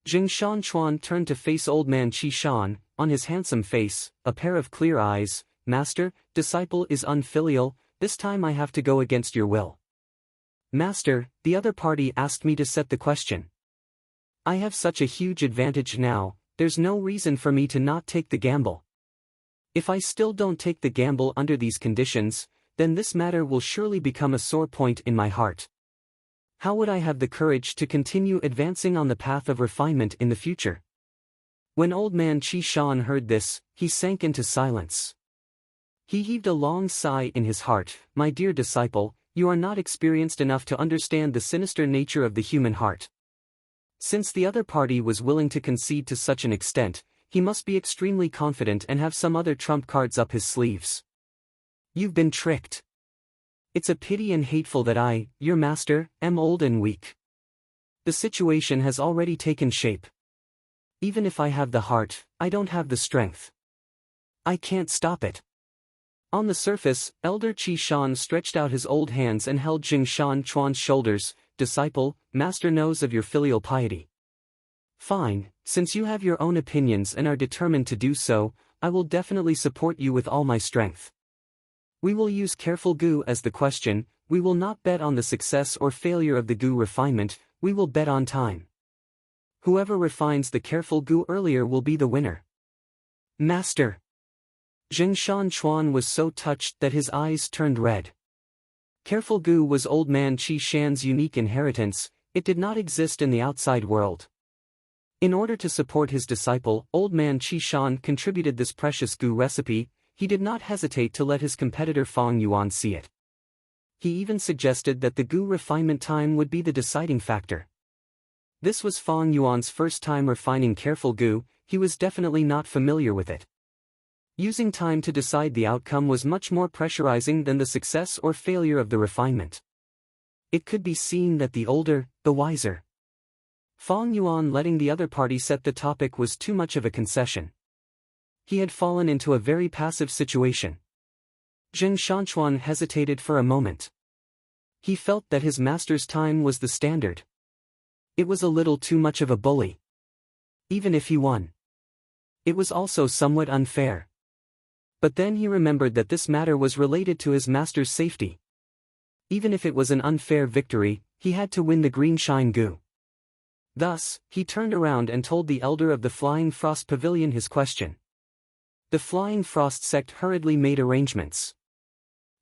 Jingshan Chuan turned to face old man Qi Shan, on his handsome face, a pair of clear eyes. Master, disciple is unfilial, this time I have to go against your will. Master, the other party asked me to set the question. I have such a huge advantage now, there's no reason for me to not take the gamble. If I still don't take the gamble under these conditions, then this matter will surely become a sore point in my heart. How would I have the courage to continue advancing on the path of refinement in the future? When old man Qi Shan heard this, he sank into silence. He heaved a long sigh in his heart. My dear disciple, you are not experienced enough to understand the sinister nature of the human heart. Since the other party was willing to concede to such an extent, he must be extremely confident and have some other trump cards up his sleeves. You've been tricked. It's a pity and hateful that I, your master, am old and weak. The situation has already taken shape. Even if I have the heart, I don't have the strength. I can't stop it. On the surface, Elder Qi Shan stretched out his old hands and held Jingshan Chuan's shoulders. Disciple, master knows of your filial piety. Fine, since you have your own opinions and are determined to do so, I will definitely support you with all my strength. We will use careful Gu as the question, we will not bet on the success or failure of the Gu refinement, we will bet on time. Whoever refines the careful Gu earlier will be the winner. Master. Jingshan Chuan was so touched that his eyes turned red. Careful Gu was old man Qi Shan's unique inheritance, it did not exist in the outside world. In order to support his disciple, old man Qi Shan contributed this precious Gu recipe. He did not hesitate to let his competitor Fang Yuan see it. He even suggested that the Gu refinement time would be the deciding factor. This was Fang Yuan's first time refining careful Gu, he was definitely not familiar with it. Using time to decide the outcome was much more pressurizing than the success or failure of the refinement. It could be seen that the older, the wiser. Fang Yuan letting the other party set the topic was too much of a concession. He had fallen into a very passive situation. Jingshan Chuan hesitated for a moment. He felt that his master's time was the standard. It was a little too much of a bully. Even if he won. It was also somewhat unfair. But then he remembered that this matter was related to his master's safety. Even if it was an unfair victory, he had to win the green shine Gu. Thus, he turned around and told the elder of the Flying Frost Pavilion his question. The Flying Frost sect hurriedly made arrangements.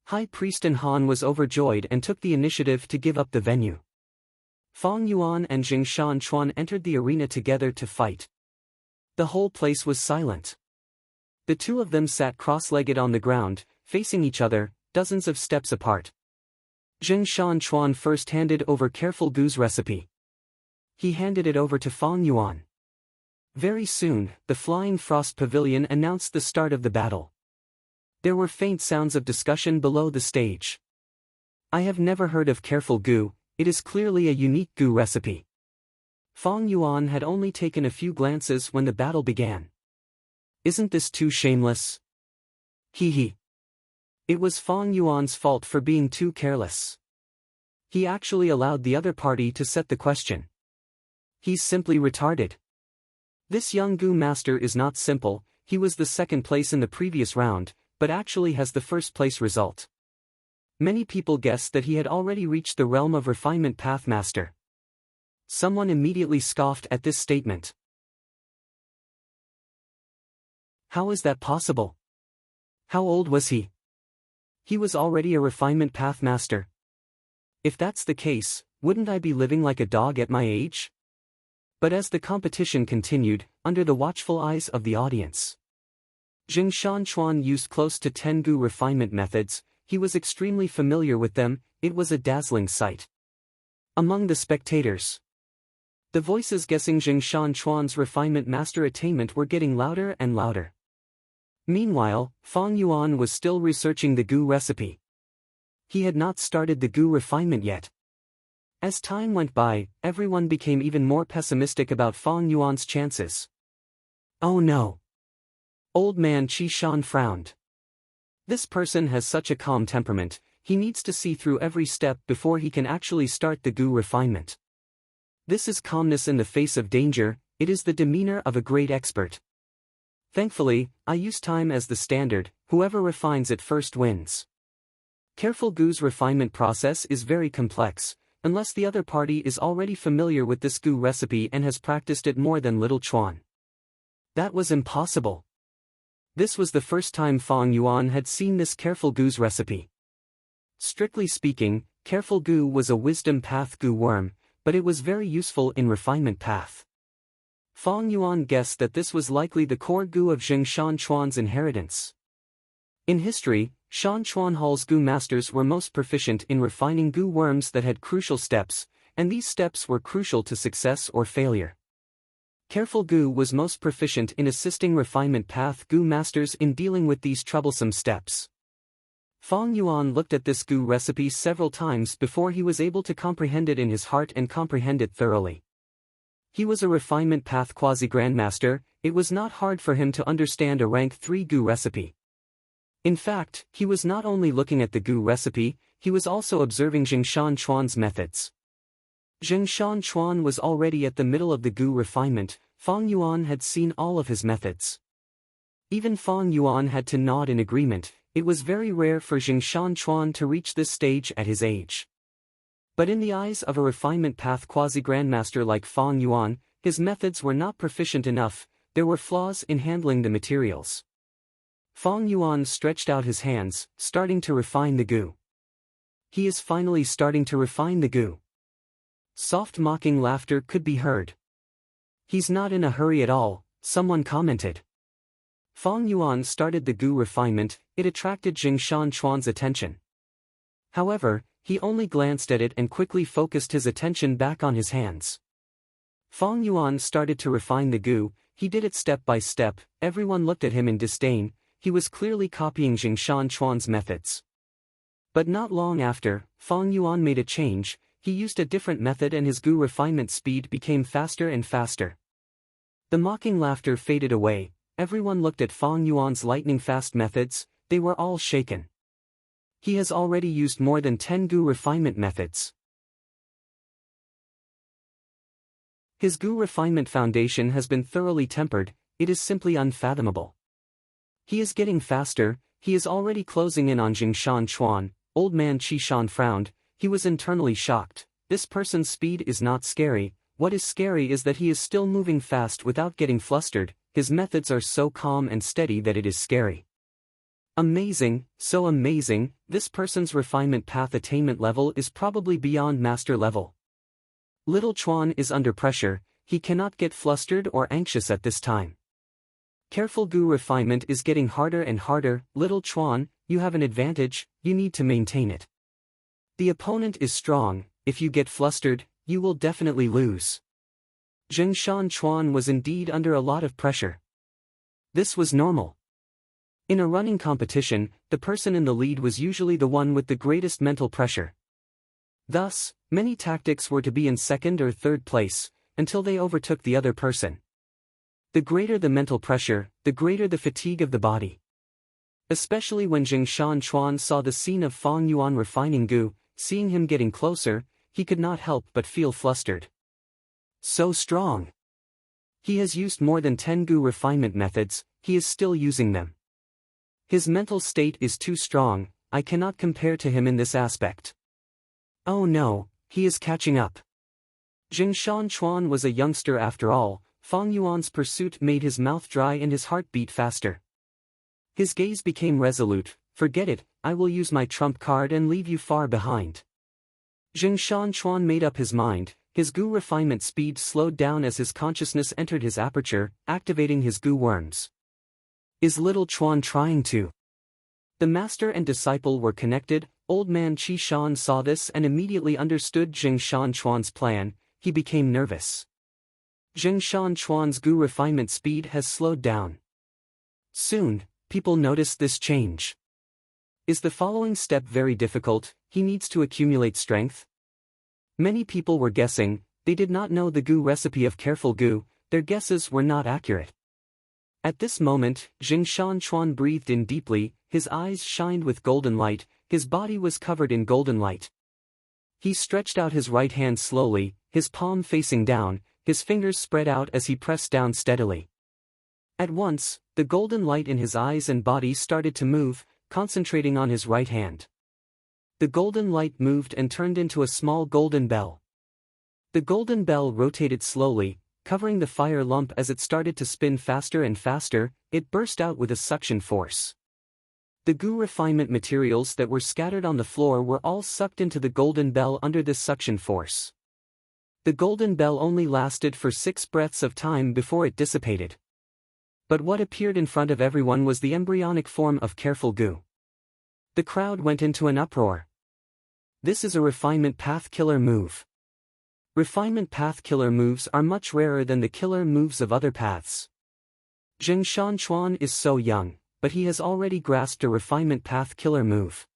High Priest Han was overjoyed and took the initiative to give up the venue. Fang Yuan and Jingshan Chuan entered the arena together to fight. The whole place was silent. The two of them sat cross-legged on the ground, facing each other, dozens of steps apart. Jingshan Chuan first handed over careful Gu's recipe. He handed it over to Fang Yuan. Very soon, the Flying Frost Pavilion announced the start of the battle. There were faint sounds of discussion below the stage. I have never heard of careful Gu, it is clearly a unique Gu recipe. Fang Yuan had only taken a few glances when the battle began. Isn't this too shameless? Hee. It was Fang Yuan's fault for being too careless. He actually allowed the other party to set the question. He's simply retarded. This young Gu master is not simple, he was the second place in the previous round, but actually has the first place result. Many people guessed that he had already reached the realm of refinement path master. Someone immediately scoffed at this statement. How is that possible? How old was he? He was already a refinement path master. If that's the case, wouldn't I be living like a dog at my age? But as the competition continued, under the watchful eyes of the audience, Jingshan Chuan used close to 10 Gu refinement methods. He was extremely familiar with them. It was a dazzling sight. Among the spectators, the voices guessing Jingshan Chuan's refinement master attainment were getting louder and louder. Meanwhile, Fang Yuan was still researching the Gu recipe. He had not started the Gu refinement yet. As time went by, everyone became even more pessimistic about Fang Yuan's chances. Oh no! Old man Qi Shan frowned. This person has such a calm temperament, he needs to see through every step before he can actually start the Gu refinement. This is calmness in the face of danger, it is the demeanor of a great expert. Thankfully, I use time as the standard, whoever refines it first wins. Careful Gu's refinement process is very complex, unless the other party is already familiar with this Gu recipe and has practiced it more than Little Chuan. That was impossible. This was the first time Fang Yuan had seen this Careful Gu's recipe. Strictly speaking, Careful Gu was a wisdom path Gu worm, but it was very useful in refinement path. Fang Yuan guessed that this was likely the core Gu of Jingshan Chuan's inheritance. In history, Shan Chuanhal's Gu masters were most proficient in refining Gu worms that had crucial steps, and these steps were crucial to success or failure. Careful Gu was most proficient in assisting refinement path Gu masters in dealing with these troublesome steps. Fang Yuan looked at this Gu recipe several times before he was able to comprehend it in his heart and comprehend it thoroughly. He was a refinement path quasi-grandmaster, it was not hard for him to understand a rank 3 Gu recipe. In fact, he was not only looking at the Gu recipe, he was also observing Jingshan Chuan's methods. Jingshan Chuan was already at the middle of the Gu refinement. Fang Yuan had seen all of his methods. Even Fang Yuan had to nod in agreement. It was very rare for Jingshan Chuan to reach this stage at his age. But in the eyes of a refinement path quasi-grandmaster like Fang Yuan, his methods were not proficient enough, there were flaws in handling the materials. Fang Yuan stretched out his hands, starting to refine the Gu. He is finally starting to refine the Gu. Soft mocking laughter could be heard. He's not in a hurry at all, someone commented. Fang Yuan started the Gu refinement, it attracted Jingshan Chuan's attention. However, he only glanced at it and quickly focused his attention back on his hands. Fang Yuan started to refine the Gu, he did it step by step, everyone looked at him in disdain, he was clearly copying Jingshan Chuan's methods. But not long after, Fang Yuan made a change, he used a different method and his Gu refinement speed became faster and faster. The mocking laughter faded away, everyone looked at Fang Yuan's lightning-fast methods, they were all shaken. He has already used more than 10 Gu refinement methods. His Gu refinement foundation has been thoroughly tempered, it is simply unfathomable. He is getting faster, he is already closing in on Jingshan Chuan. Old man Qi Shan frowned, he was internally shocked. This person's speed is not scary, what is scary is that he is still moving fast without getting flustered, his methods are so calm and steady that it is scary. Amazing, so amazing, this person's refinement path attainment level is probably beyond master level. Little Chuan is under pressure, he cannot get flustered or anxious at this time. Careful Gu refinement is getting harder and harder. Little Chuan, you have an advantage, you need to maintain it. The opponent is strong, if you get flustered, you will definitely lose. Jingshan Chuan was indeed under a lot of pressure. This was normal. In a running competition, the person in the lead was usually the one with the greatest mental pressure. Thus, many tactics were to be in second or third place, until they overtook the other person. The greater the mental pressure, the greater the fatigue of the body. Especially when Jingshan Chuan saw the scene of Fang Yuan refining Gu, seeing him getting closer, he could not help but feel flustered. So strong. He has used more than 10 Gu refinement methods, he is still using them. His mental state is too strong, I cannot compare to him in this aspect. Oh no, he is catching up. Jingshan Chuan was a youngster after all. Fang Yuan's pursuit made his mouth dry and his heart beat faster. His gaze became resolute. Forget it, I will use my trump card and leave you far behind. Jingshan Chuan made up his mind. His Gu refinement speed slowed down as his consciousness entered his aperture, activating his Gu worms. Is little Chuan trying to? The master and disciple were connected. Old man Qi Shan saw this and immediately understood Jingshan Chuan's plan. He became nervous. Jingshan Chuan's Gu refinement speed has slowed down. Soon, people notice this change. Is the following step very difficult? He needs to accumulate strength? Many people were guessing, they did not know the Gu recipe of careful Gu, their guesses were not accurate. At this moment, Jingshan Chuan breathed in deeply, his eyes shined with golden light, his body was covered in golden light. He stretched out his right hand slowly, his palm facing down, his fingers spread out as he pressed down steadily. At once, the golden light in his eyes and body started to move, concentrating on his right hand. The golden light moved and turned into a small golden bell. The golden bell rotated slowly, covering the fire lump as it started to spin faster and faster, it burst out with a suction force. The Gu refinement materials that were scattered on the floor were all sucked into the golden bell under this suction force. The golden bell only lasted for 6 breaths of time before it dissipated. But what appeared in front of everyone was the embryonic form of careful Gu. The crowd went into an uproar. This is a refinement path killer move. Refinement path killer moves are much rarer than the killer moves of other paths. Jingshan Chuan is so young, but he has already grasped a refinement path killer move.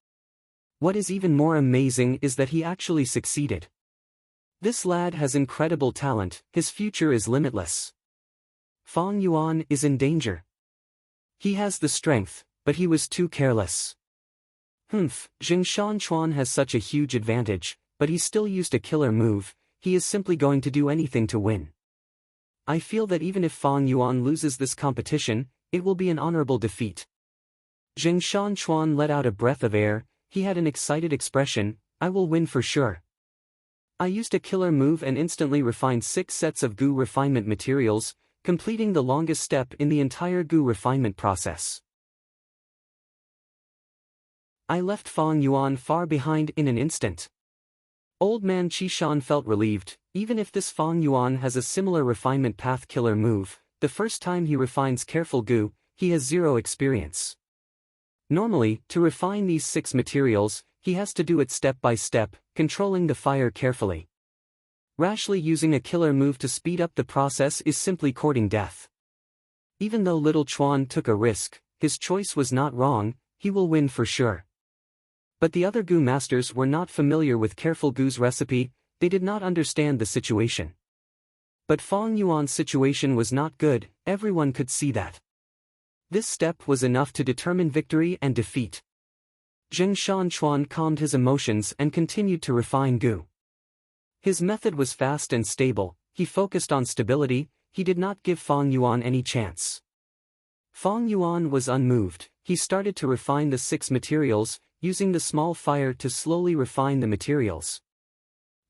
What is even more amazing is that he actually succeeded. This lad has incredible talent, his future is limitless. Fang Yuan is in danger. He has the strength, but he was too careless. Jingshan Chuan has such a huge advantage, but he still used a killer move, he is simply going to do anything to win. I feel that even if Fang Yuan loses this competition, it will be an honorable defeat. Jingshan Chuan let out a breath of air, he had an excited expression, I will win for sure. I used a killer move and instantly refined 6 sets of Gu refinement materials, completing the longest step in the entire Gu refinement process. I left Fang Yuan far behind in an instant. Old man Qishan felt relieved, even if this Fang Yuan has a similar refinement path killer move, the first time he refines careful Gu, he has 0 experience. Normally, to refine these 6 materials, he has to do it step by step, controlling the fire carefully. Rashly using a killer move to speed up the process is simply courting death. Even though little Chuan took a risk, his choice was not wrong, he will win for sure. But the other Gu masters were not familiar with careful Gu's recipe, they did not understand the situation. But Fang Yuan's situation was not good, everyone could see that. This step was enough to determine victory and defeat. Jingshan Chuan calmed his emotions and continued to refine Gu. His method was fast and stable, he focused on stability, he did not give Fang Yuan any chance. Fang Yuan was unmoved, he started to refine the 6 materials, using the small fire to slowly refine the materials.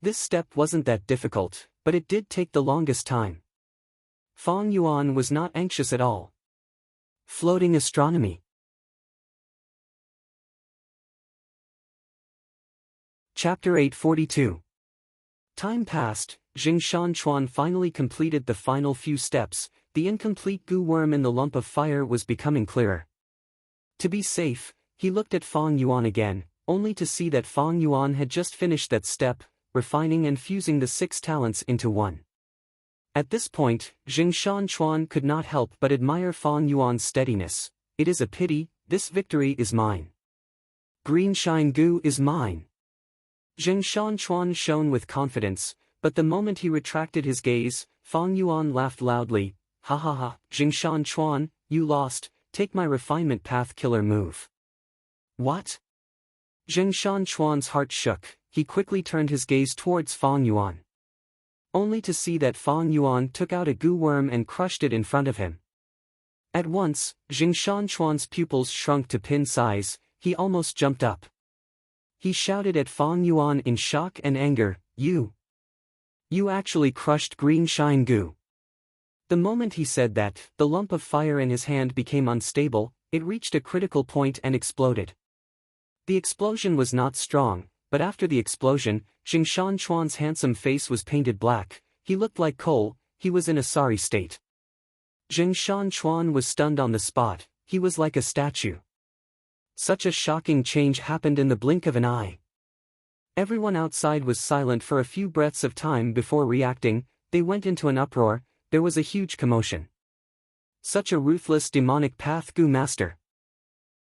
This step wasn't that difficult, but it did take the longest time. Fang Yuan was not anxious at all. Floating astronomy. Chapter 842. Time passed, Jingshan Chuan finally completed the final few steps, the incomplete Gu worm in the lump of fire was becoming clearer. To be safe, he looked at Fang Yuan again, only to see that Fang Yuan had just finished that step, refining and fusing the 6 talents into one. At this point, Jingshan Chuan could not help but admire Fang Yuan's steadiness. It is a pity, this victory is mine. Green Shine Gu is mine. Jingshan Chuan shone with confidence, but the moment he retracted his gaze, Fang Yuan laughed loudly, ha ha ha, Jingshan Chuan, you lost, take my refinement path killer move. What? Jingshan Chuan's heart shook, he quickly turned his gaze towards Fang Yuan. only to see that Fang Yuan took out a goo worm and crushed it in front of him. At once, Jingshan Chuan's pupils shrunk to pin size, he almost jumped up. He shouted at Fang Yuan in shock and anger, You actually crushed green shine goo. The moment he said that, the lump of fire in his hand became unstable, it reached a critical point and exploded. The explosion was not strong, but after the explosion, Jingshan Chuan's handsome face was painted black, he looked like coal, he was in a sorry state. Jingshan Chuan was stunned on the spot, he was like a statue. Such a shocking change happened in the blink of an eye. Everyone outside was silent for a few breaths of time before reacting, they went into an uproar, there was a huge commotion. Such a ruthless demonic path goo master.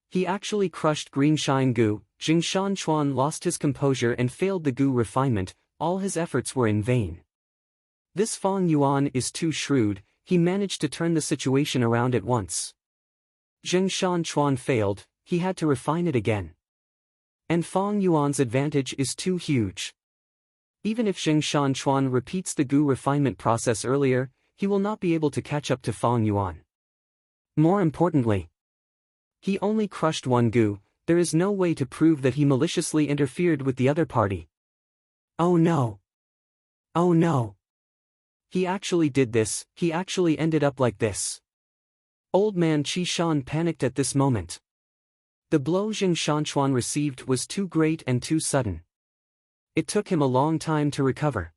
He actually crushed green shine goo. Jingshan Chuan lost his composure and failed the goo refinement, all his efforts were in vain. This Fang Yuan is too shrewd, he managed to turn the situation around at once. Jingshan Chuan failed, he had to refine it again. And Fang Yuan's advantage is too huge. Even if Jingshan Chuan repeats the goo refinement process earlier, he will not be able to catch up to Fang Yuan. More importantly, he only crushed one goo, there is no way to prove that he maliciously interfered with the other party. Oh no! Oh no! He actually did this, he actually ended up like this. Old man Qi Shan panicked at this moment. The blow Jingshan Chuan received was too great and too sudden. It took him a long time to recover.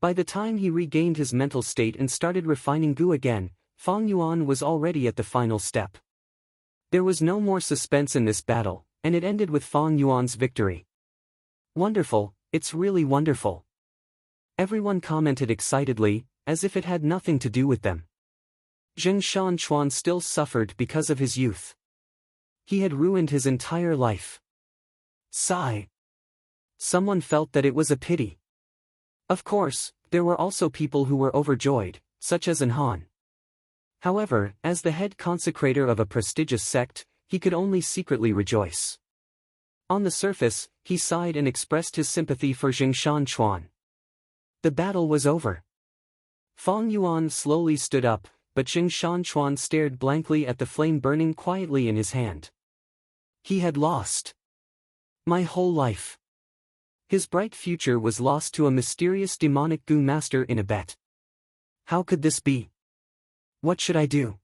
By the time he regained his mental state and started refining goo again, Fang Yuan was already at the final step. There was no more suspense in this battle, and it ended with Fang Yuan's victory. Wonderful, it's really wonderful. Everyone commented excitedly, as if it had nothing to do with them. Jingshan Chuan still suffered because of his youth. He had ruined his entire life. Sigh. Someone felt that it was a pity. Of course, there were also people who were overjoyed, such as An Han. However, as the head consecrator of a prestigious sect, he could only secretly rejoice. On the surface, he sighed and expressed his sympathy for Jingshan Chuan. The battle was over. Fang Yuan slowly stood up, but Jingshan Chuan stared blankly at the flame burning quietly in his hand. He had lost. My whole life. His bright future was lost to a mysterious demonic goo master in a bet. How could this be? What should I do?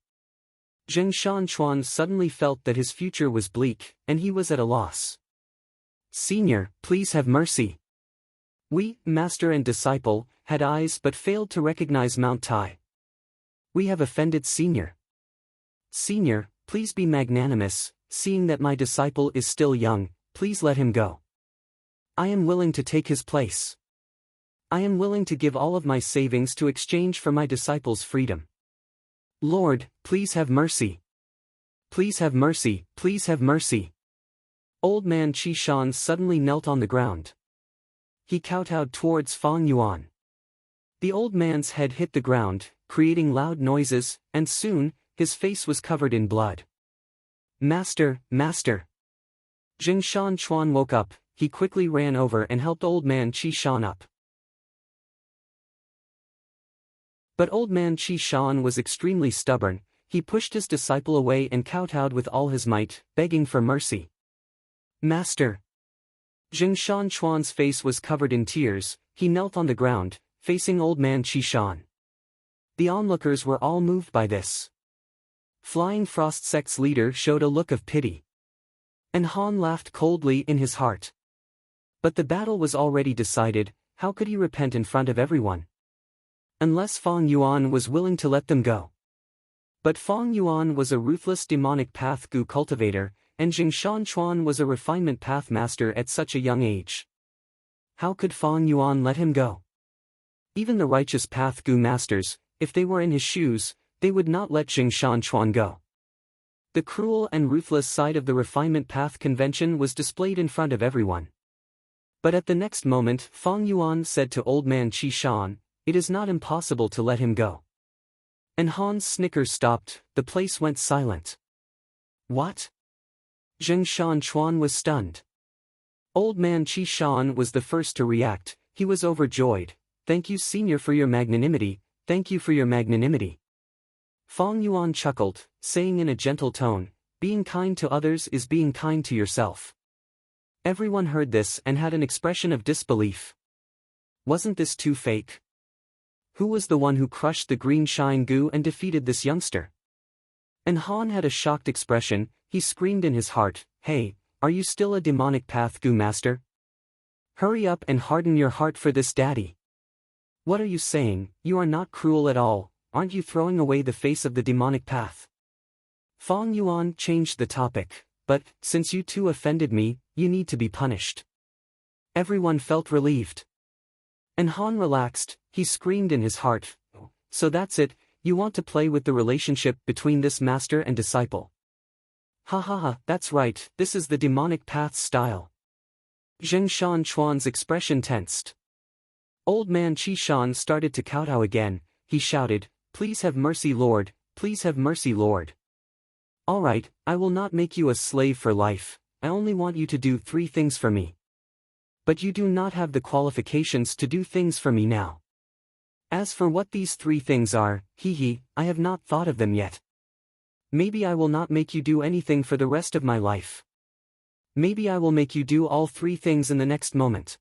Jingshan Chuan suddenly felt that his future was bleak, and he was at a loss. Senior, please have mercy. We, master and disciple, had eyes but failed to recognize Mount Tai. We have offended Senior. Senior, please be magnanimous, seeing that my disciple is still young, please let him go. I am willing to take his place. I am willing to give all of my savings to exchange for my disciple's freedom. Lord, please have mercy. Please have mercy, please have mercy. Old man Qi Shan suddenly knelt on the ground. He kowtowed towards Fang Yuan. The old man's head hit the ground, creating loud noises, and soon, his face was covered in blood. Master, master. Jingshan Chuan woke up, he quickly ran over and helped old man Qi Shan up. But old man Qi Shan was extremely stubborn, he pushed his disciple away and kowtowed with all his might, begging for mercy. Master. Jingshan Chuan's face was covered in tears, he knelt on the ground, facing old man Qi Shan. The onlookers were all moved by this. Flying Frost Sect's leader showed a look of pity. And Han laughed coldly in his heart. But the battle was already decided, how could he repent in front of everyone? Unless Fang Yuan was willing to let them go. But Fang Yuan was a ruthless demonic path goo cultivator, and Jingshan Chuan was a refinement path master at such a young age. How could Fang Yuan let him go? Even the righteous path goo masters, if they were in his shoes, they would not let Jingshan Chuan go. The cruel and ruthless side of the refinement path convention was displayed in front of everyone. But at the next moment, Fang Yuan said to old man Qi Shan, "It is not impossible to let him go." And Han's snickers stopped, the place went silent. What? Jingshan Chuan was stunned. Old man Qi Shan was the first to react, he was overjoyed. Thank you Senior for your magnanimity, thank you for your magnanimity. Fang Yuan chuckled, saying in a gentle tone, being kind to others is being kind to yourself. Everyone heard this and had an expression of disbelief. Wasn't this too fake? Who was the one who crushed the green shine goo and defeated this youngster? And Han had a shocked expression. He screamed in his heart, hey, are you still a demonic path goo master? Hurry up and harden your heart for this daddy. What are you saying? You are not cruel at all, aren't you throwing away the face of the demonic path? Fang Yuan changed the topic, but, since you two offended me, you need to be punished. Everyone felt relieved. And Han relaxed. He screamed in his heart, so that's it, you want to play with the relationship between this master and disciple. Ha ha ha, that's right, this is the demonic path style. Zheng Shan Chuan's expression tensed. Old man Qi Shan started to kowtow again. He shouted, please have mercy Lord, please have mercy Lord. Alright, I will not make you a slave for life, I only want you to do 3 things for me. But you do not have the qualifications to do things for me now. As for what these 3 things are, I have not thought of them yet. Maybe I will not make you do anything for the rest of my life. Maybe I will make you do all 3 things in the next moment.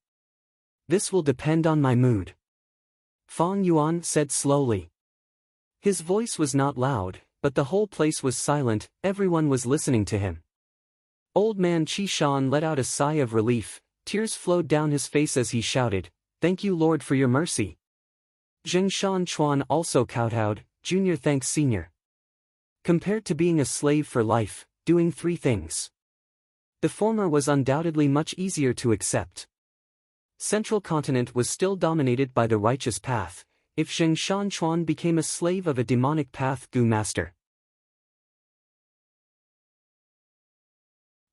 This will depend on my mood. Fang Yuan said slowly. His voice was not loud, but the whole place was silent, everyone was listening to him. Old man Qi Shan let out a sigh of relief, tears flowed down his face as he shouted, thank you Lord for your mercy. Zheng Shan Chuan also kowtowed, Junior thanks Senior. Compared to being a slave for life, doing 3 things. The former was undoubtedly much easier to accept. Central Continent was still dominated by the righteous path, if Zheng Shan Chuan became a slave of a demonic path goo master.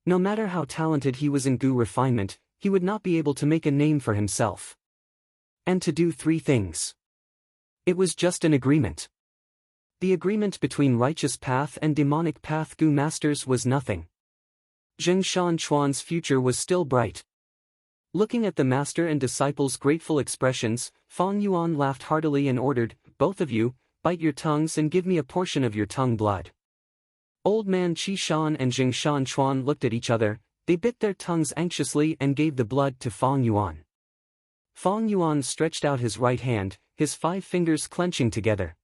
No matter how talented he was in goo refinement, he would not be able to make a name for himself. And to do 3 things. It was just an agreement. The agreement between righteous path and demonic path goo masters was nothing. Zheng Shan Chuan's future was still bright. Looking at the master and disciple's grateful expressions, Fang Yuan laughed heartily and ordered, both of you, bite your tongues and give me a portion of your tongue blood. Old man Qi Shan and Zheng Shan Chuan looked at each other, they bit their tongues anxiously and gave the blood to Fang Yuan. Fang Yuan stretched out his right hand, his 5 fingers clenching together.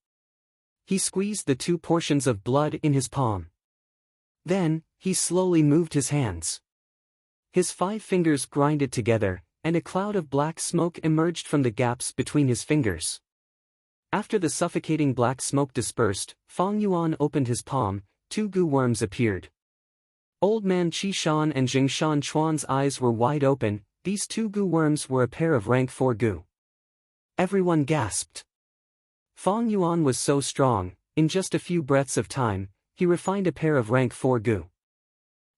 He squeezed the 2 portions of blood in his palm. Then, he slowly moved his hands. His 5 fingers grinded together, and a cloud of black smoke emerged from the gaps between his fingers. After the suffocating black smoke dispersed, Fang Yuan opened his palm, 2 goo worms appeared. Old man Qi Shan and Zheng Shan Chuan's eyes were wide open, these 2 goo worms were a pair of rank 4 goo. Everyone gasped. Fang Yuan was so strong, in just a few breaths of time, he refined a pair of rank 4 goo.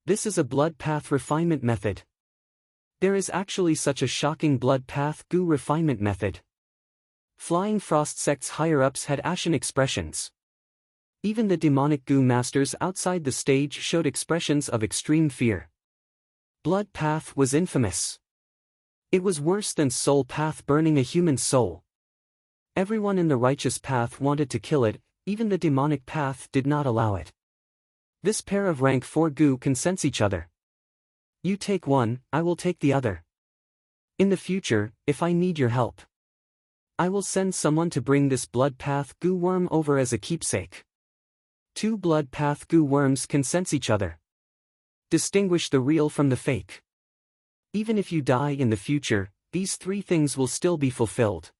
This is a blood path refinement method. There is actually such a shocking blood path goo refinement method. Flying Frost sect's higher-ups had ashen expressions. Even the demonic goo masters outside the stage showed expressions of extreme fear. Blood path was infamous. It was worse than soul path burning a human soul. Everyone in the righteous path wanted to kill it, even the demonic path did not allow it. This pair of rank 4 goo can sense each other. You take one, I will take the other. In the future, if I need your help, I will send someone to bring this blood path goo worm over as a keepsake. 2 blood path goo worms can sense each other. Distinguish the real from the fake. Even if you die in the future, these 3 things will still be fulfilled.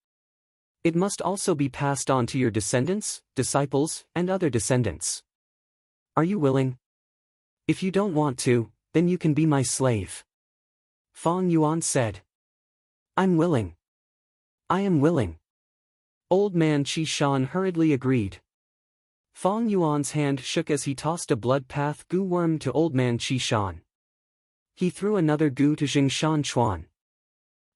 It must also be passed on to your descendants, disciples, and other descendants. Are you willing? If you don't want to, then you can be my slave. Fang Yuan said. I'm willing. I am willing. Old man Qi Shan hurriedly agreed. Fang Yuan's hand shook as he tossed a blood path goo worm to old man Qi Shan. He threw another goo to Zheng Shan Chuan.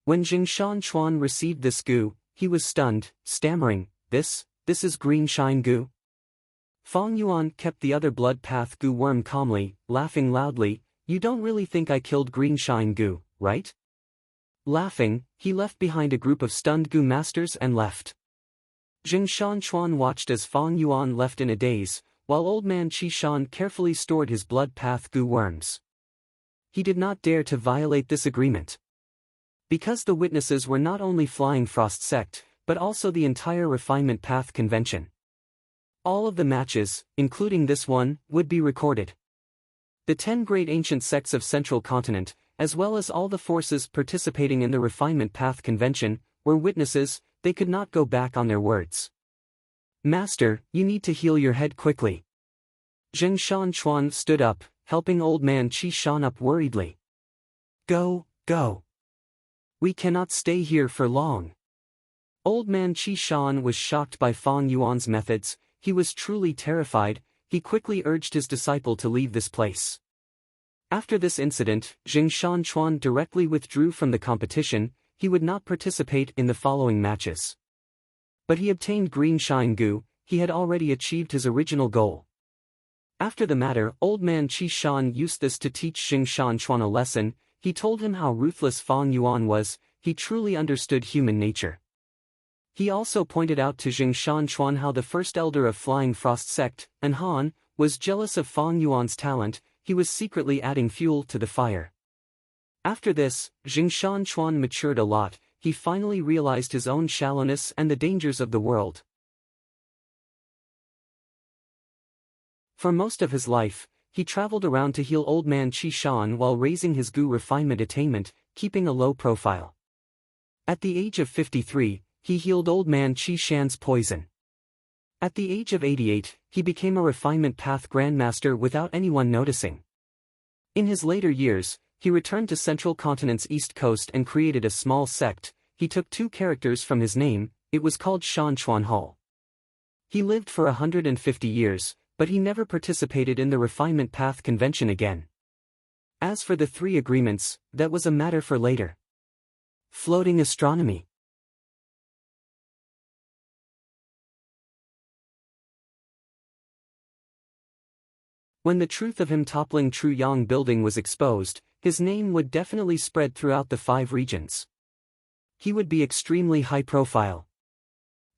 When Zheng Shan Chuan received this goo, he was stunned, stammering, This is green shine goo? Fang Yuan kept the other blood path goo worm calmly, laughing loudly, You don't really think I killed green shine goo, right? Laughing, he left behind a group of stunned Gu masters and left. Jing Shanchuan watched as Fang Yuan left in a daze, while old man Qi Shan carefully stored his blood path Gu worms. He did not dare to violate this agreement. Because the witnesses were not only Flying Frost sect, but also the entire Refinement Path Convention. All of the matches, including this one, would be recorded. The 10 great ancient sects of Central Continent, as well as all the forces participating in the Refinement Path Convention, were witnesses. They could not go back on their words. Master, you need to heal your head quickly. Zheng Shanchuan stood up, helping old man Qi Shan up worriedly. Go. We cannot stay here for long. Old man Qi Shan was shocked by Fang Yuan's methods. He was truly terrified. He quickly urged his disciple to leave this place. After this incident, Zheng Shanchuan directly withdrew from the competition. He would not participate in the following matches. But he obtained Green Shine Gu. He had already achieved his original goal. After the matter, old man Qi Shan used this to teach Zheng Shanchuan a lesson. He told him how ruthless Fang Yuan was. He truly understood human nature. He also pointed out to Zheng Shanchuan how the first elder of Flying Frost sect, An Han, was jealous of Fang Yuan's talent. He was secretly adding fuel to the fire. After this, Zheng Shanchuan matured a lot. He finally realized his own shallowness and the dangers of the world. For most of his life, he traveled around to heal old man Qi Shan while raising his Gu refinement attainment, keeping a low profile. At the age of 53, he healed old man Qi Shan's poison. At the age of 88, he became a refinement path grandmaster without anyone noticing. In his later years, he returned to Central Continent's east coast and created a small sect. He took 2 characters from his name. It was called Shanchuan Hall. He lived for 150 years, but he never participated in the Refinement Path Convention again. As for the 3 agreements, that was a matter for later. Floating astronomy. When the truth of him toppling Truyang building was exposed, his name would definitely spread throughout the 5 regions. He would be extremely high profile.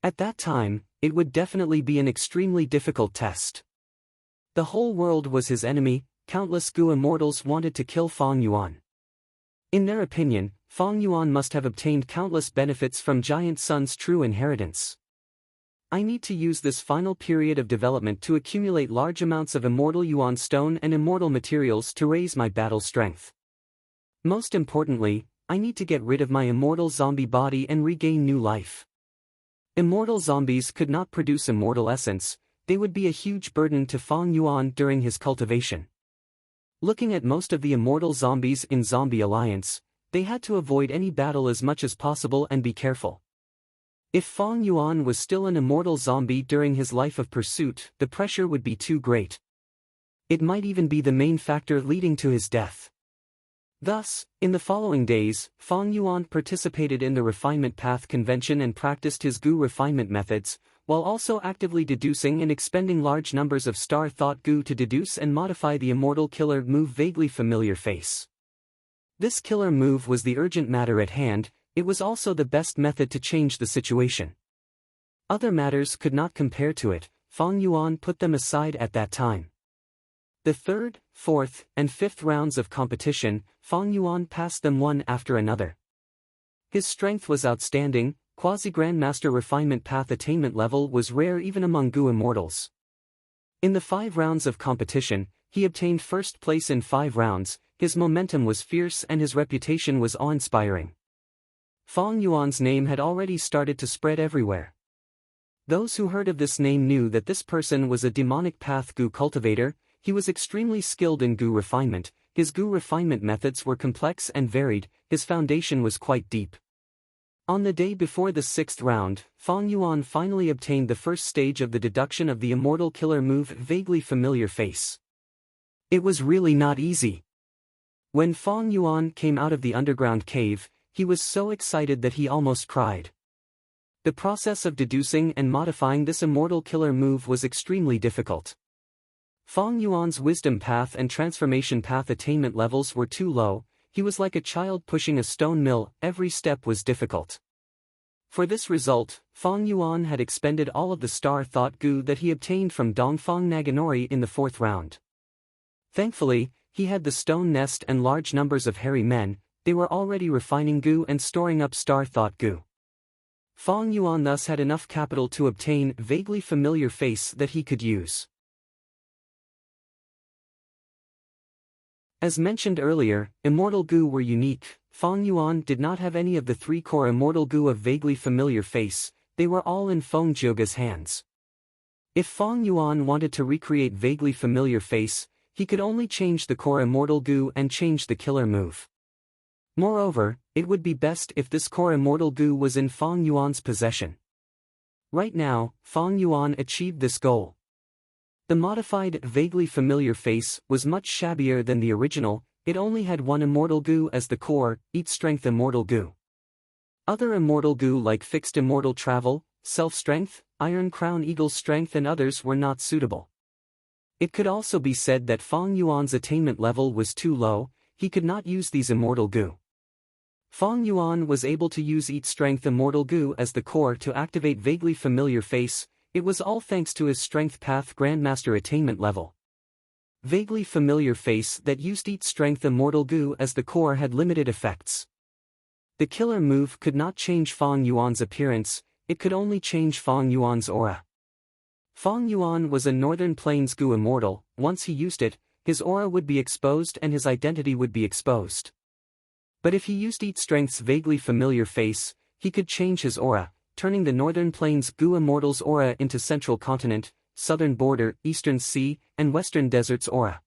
At that time, it would definitely be an extremely difficult test. The whole world was his enemy. Countless Gu immortals wanted to kill Fang Yuan. In their opinion, Fang Yuan must have obtained countless benefits from Giant Sun's true inheritance. I need to use this final period of development to accumulate large amounts of immortal Yuan stone and immortal materials to raise my battle strength. Most importantly, I need to get rid of my immortal zombie body and regain new life. Immortal zombies could not produce immortal essence. They would be a huge burden to Fang Yuan during his cultivation. Looking at most of the immortal zombies in Zombie Alliance, they had to avoid any battle as much as possible and be careful. If Fang Yuan was still an immortal zombie during his life of pursuit, the pressure would be too great. It might even be the main factor leading to his death. Thus, in the following days, Fang Yuan participated in the Refinement Path Convention and practiced his Gu refinement methods, while also actively deducing and expending large numbers of Star Thought Gu to deduce and modify the immortal killer move vaguely familiar face. This killer move was the urgent matter at hand. It was also the best method to change the situation. Other matters could not compare to it. Fang Yuan put them aside at that time. The 3rd, 4th, and 5th rounds of competition, Fang Yuan passed them one after another. His strength was outstanding. Quasi-Grandmaster refinement path attainment level was rare even among Gu immortals. In the 5 rounds of competition, he obtained first place in 5 rounds. His momentum was fierce and his reputation was awe-inspiring. Fang Yuan's name had already started to spread everywhere. Those who heard of this name knew that this person was a demonic path Gu cultivator. He was extremely skilled in Gu refinement. His Gu refinement methods were complex and varied. His foundation was quite deep. On the day before the 6th round, Fang Yuan finally obtained the first stage of the deduction of the immortal killer move vaguely familiar face. It was really not easy. When Fang Yuan came out of the underground cave, he was so excited that he almost cried. The process of deducing and modifying this immortal killer move was extremely difficult. Fang Yuan's wisdom path and transformation path attainment levels were too low. he was like a child pushing a stone mill, every step was difficult. For this result, Fang Yuan had expended all of the star thought goo that he obtained from Dongfang Naganori in the 4th round. Thankfully, he had the stone nest and large numbers of hairy men, they were already refining goo and storing up star thought goo. Fang Yuan thus had enough capital to obtain vaguely familiar face that he could use. As mentioned earlier, immortal goo were unique. Fang Yuan did not have any of the 3 core immortal goo of vaguely familiar face, they were all in Feng Jiuge's hands. If Fang Yuan wanted to recreate vaguely familiar face, he could only change the core immortal goo and change the killer move. Moreover, it would be best if this core immortal goo was in Fang Yuan's possession. Right now, Fang Yuan achieved this goal. The modified, vaguely familiar face was much shabbier than the original, it only had 1 immortal goo as the core, Eat Strength immortal goo. Other immortal goo like Fixed Immortal Travel, Self-Strength, Iron Crown Eagle's Strength and others were not suitable. It could also be said that Fang Yuan's attainment level was too low, he could not use these immortal goo. Fang Yuan was able to use Eat Strength immortal goo as the core to activate vaguely familiar face, it was all thanks to his Strength Path Grandmaster attainment level. Vaguely familiar face that used Eat Strength immortal goo as the core had limited effects. The killer move could not change Fang Yuan's appearance, it could only change Fang Yuan's aura. Fang Yuan was a Northern Plains goo immortal, once he used it, his aura would be exposed and his identity would be exposed. But if he used Eat Strength's vaguely familiar face, he could change his aura, turning the Northern Plains goo immortal's aura into Central Continent, Southern Border, Eastern Sea, and Western Desert's aura.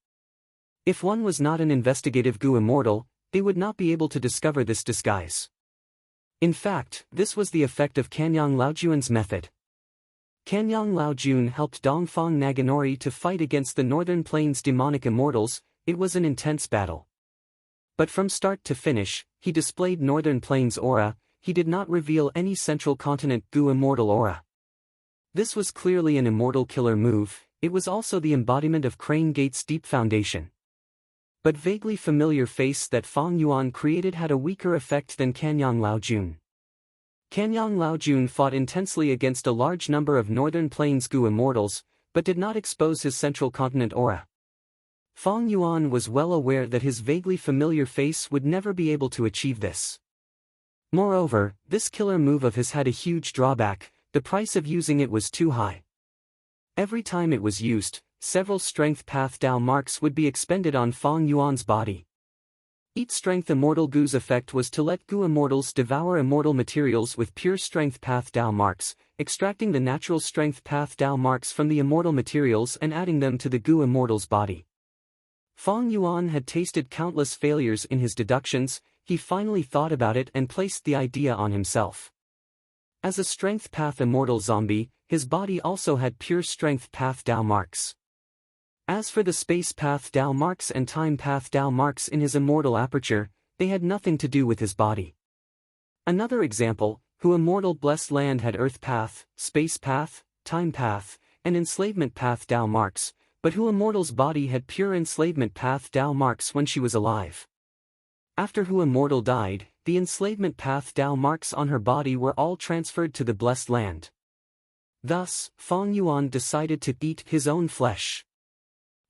If one was not an investigative goo immortal, they would not be able to discover this disguise. In fact, this was the effect of Kanyang Laojun's method. Kanyang Laojun helped Dongfang Naganori to fight against the Northern Plains demonic immortals, it was an intense battle. But from start to finish, he displayed Northern Plains aura, he did not reveal any Central Continent goo immortal aura. This was clearly an immortal killer move, it was also the embodiment of Crane Gate's deep foundation. But vaguely familiar face that Fang Yuan created had a weaker effect than Kanyang Laojun. Kanyang Laojun fought intensely against a large number of Northern Plains goo immortals, but did not expose his Central Continent aura. Fang Yuan was well aware that his vaguely familiar face would never be able to achieve this. Moreover, this killer move of his had a huge drawback, the price of using it was too high. Every time it was used, several Strength Path Dao marks would be expended on Fang Yuan's body. Eat Strength immortal goo's effect was to let goo immortals devour immortal materials with pure Strength Path Dao marks, extracting the natural Strength Path Dao marks from the immortal materials and adding them to the goo immortal's body. Fang Yuan had tasted countless failures in his deductions, he finally thought about it and placed the idea on himself. As a Strength Path immortal zombie, his body also had pure Strength Path Dao marks. As for the Space Path Dao marks and Time Path Dao marks in his immortal aperture, they had nothing to do with his body. Another example, who immortal Blessed Land had Earth Path, Space Path, Time Path, and Enslavement Path Dao marks, but who immortal's body had pure Enslavement Path Dao marks when she was alive. After who immortal died, the Enslavement Path Dao marks on her body were all transferred to the Blessed Land. Thus, Fang Yuan decided to eat his own flesh.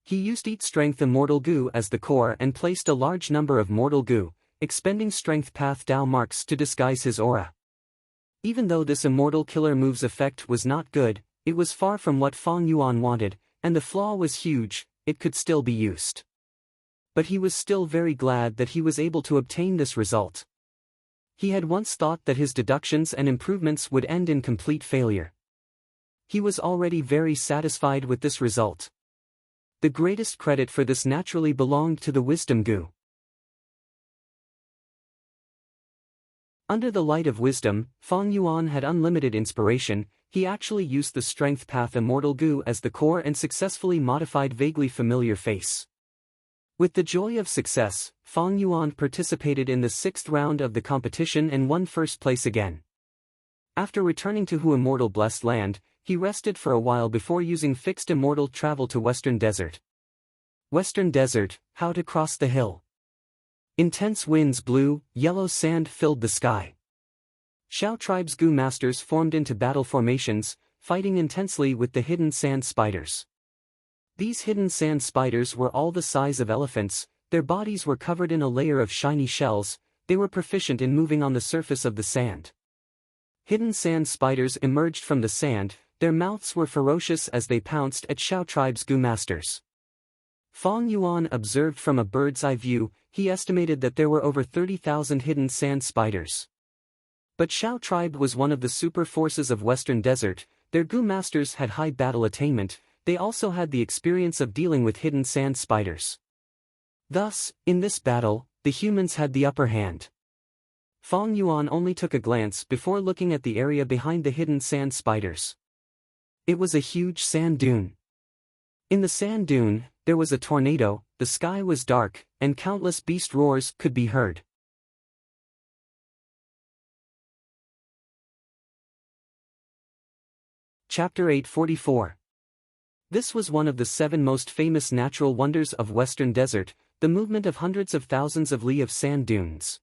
He used Eat Strength immortal goo as the core and placed a large number of mortal goo, expending Strength Path Dao marks to disguise his aura. Even though this immortal killer move's effect was not good, it was far from what Fang Yuan wanted, and the flaw was huge, it could still be used. But he was still very glad that he was able to obtain this result. He had once thought that his deductions and improvements would end in complete failure. He was already very satisfied with this result. The greatest credit for this naturally belonged to the Wisdom Goo. Under the light of wisdom, Fang Yuan had unlimited inspiration, he actually used the Strength Path Immortal Goo as the core and successfully modified vaguely familiar face. With the joy of success, Fang Yuan participated in the 6th round of the competition and won first place again. After returning to Hu Immortal Blessed Land, he rested for a while before using Fixed Immortal Travel to Western Desert. Western Desert, how to cross the hill. Intense winds blew, yellow sand filled the sky. Shao tribe's Gu masters formed into battle formations, fighting intensely with the hidden sand spiders. These hidden sand spiders were all the size of elephants, their bodies were covered in a layer of shiny shells, they were proficient in moving on the surface of the sand. Hidden sand spiders emerged from the sand, their mouths were ferocious as they pounced at Shao tribe's Gu masters. Fong Yuan observed from a bird's eye view, he estimated that there were over 30,000 hidden sand spiders. But Shao tribe was one of the super forces of Western Desert, their Gu masters had high battle attainment, they also had the experience of dealing with hidden sand spiders. Thus, in this battle, the humans had the upper hand. Fong Yuan only took a glance before looking at the area behind the hidden sand spiders. It was a huge sand dune. In the sand dune, there was a tornado, the sky was dark, and countless beast roars could be heard. Chapter 844. This was one of the 7 most famous natural wonders of Western Desert, the movement of hundreds of thousands of li of sand dunes.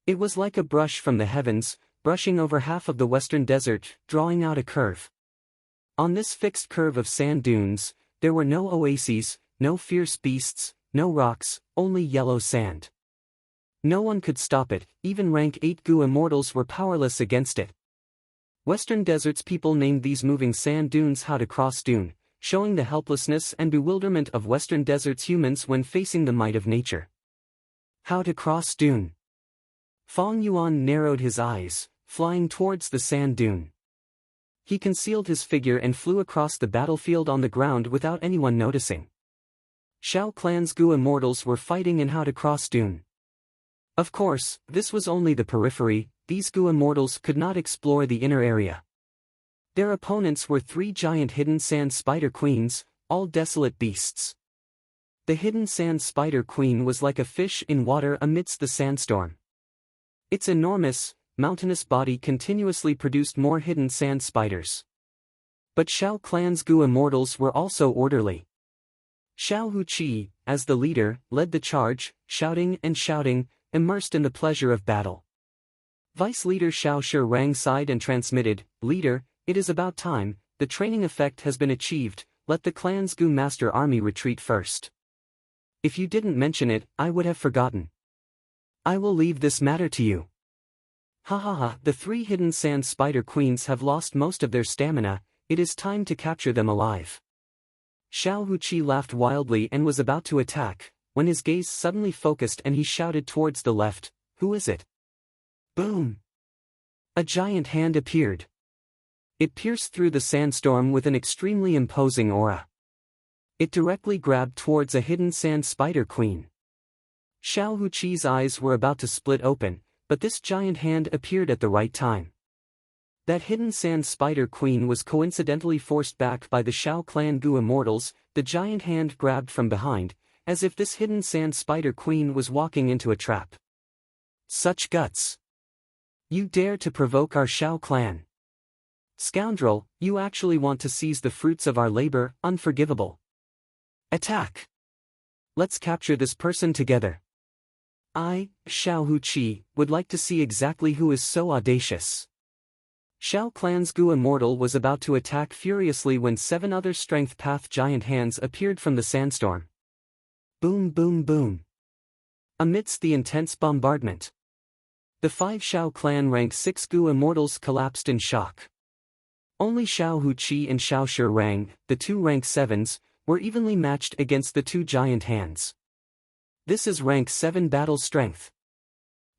It was like a brush from the heavens, brushing over half of the Western Desert, drawing out a curve. On this fixed curve of sand dunes, there were no oases, no fierce beasts, no rocks, only yellow sand. No one could stop it, even rank 8 Gu immortals were powerless against it. Western Desert's people named these moving sand dunes How to Cross Dune, showing the helplessness and bewilderment of Western Desert's humans when facing the might of nature. How to Cross Dune. Fong Yuan narrowed his eyes, flying towards the sand dune. He concealed his figure and flew across the battlefield on the ground without anyone noticing. Shao clan's Gu immortals were fighting in How to Cross Dune. Of course, this was only the periphery, these Gu immortals could not explore the inner area. Their opponents were 3 giant hidden sand spider queens, all desolate beasts. The hidden sand spider queen was like a fish in water amidst the sandstorm. Its enormous, mountainous body continuously produced more hidden sand spiders. But Shao clan's Gu immortals were also orderly. Xiao Huqi, as the leader, led the charge, shouting and shouting, immersed in the pleasure of battle. Vice leader Xiao Shirang sighed and transmitted, "Leader, it is about time, the training effect has been achieved, let the clan's Gu master army retreat first. If you didn't mention it, I would have forgotten. I will leave this matter to you." Ha ha ha, the 3 hidden sand spider queens have lost most of their stamina, it is time to capture them alive. Xiao Huqi laughed wildly and was about to attack, when his gaze suddenly focused and he shouted towards the left, "Who is it?" Boom! A giant hand appeared. It pierced through the sandstorm with an extremely imposing aura. It directly grabbed towards a hidden sand spider queen. Xiao Huqi's eyes were about to split open, but this giant hand appeared at the right time. That hidden sand spider queen was coincidentally forced back by the Shao clan Gu immortals, the giant hand grabbed from behind, as if this hidden sand spider queen was walking into a trap. Such guts! You dare to provoke our Shao clan? Scoundrel, you actually want to seize the fruits of our labor, unforgivable. Attack! Let's capture this person together. I, Xiao Huqi, would like to see exactly who is so audacious. Shao clan's Gu immortal was about to attack furiously when 7 other strength path giant hands appeared from the sandstorm. Boom boom boom. Amidst the intense bombardment, the 5 Shao clan rank 6 Gu immortals collapsed in shock. Only Xiao Huqi and Xiao Shirang, the 2 rank 7s, were evenly matched against the 2 giant hands. This is rank 7 battle strength.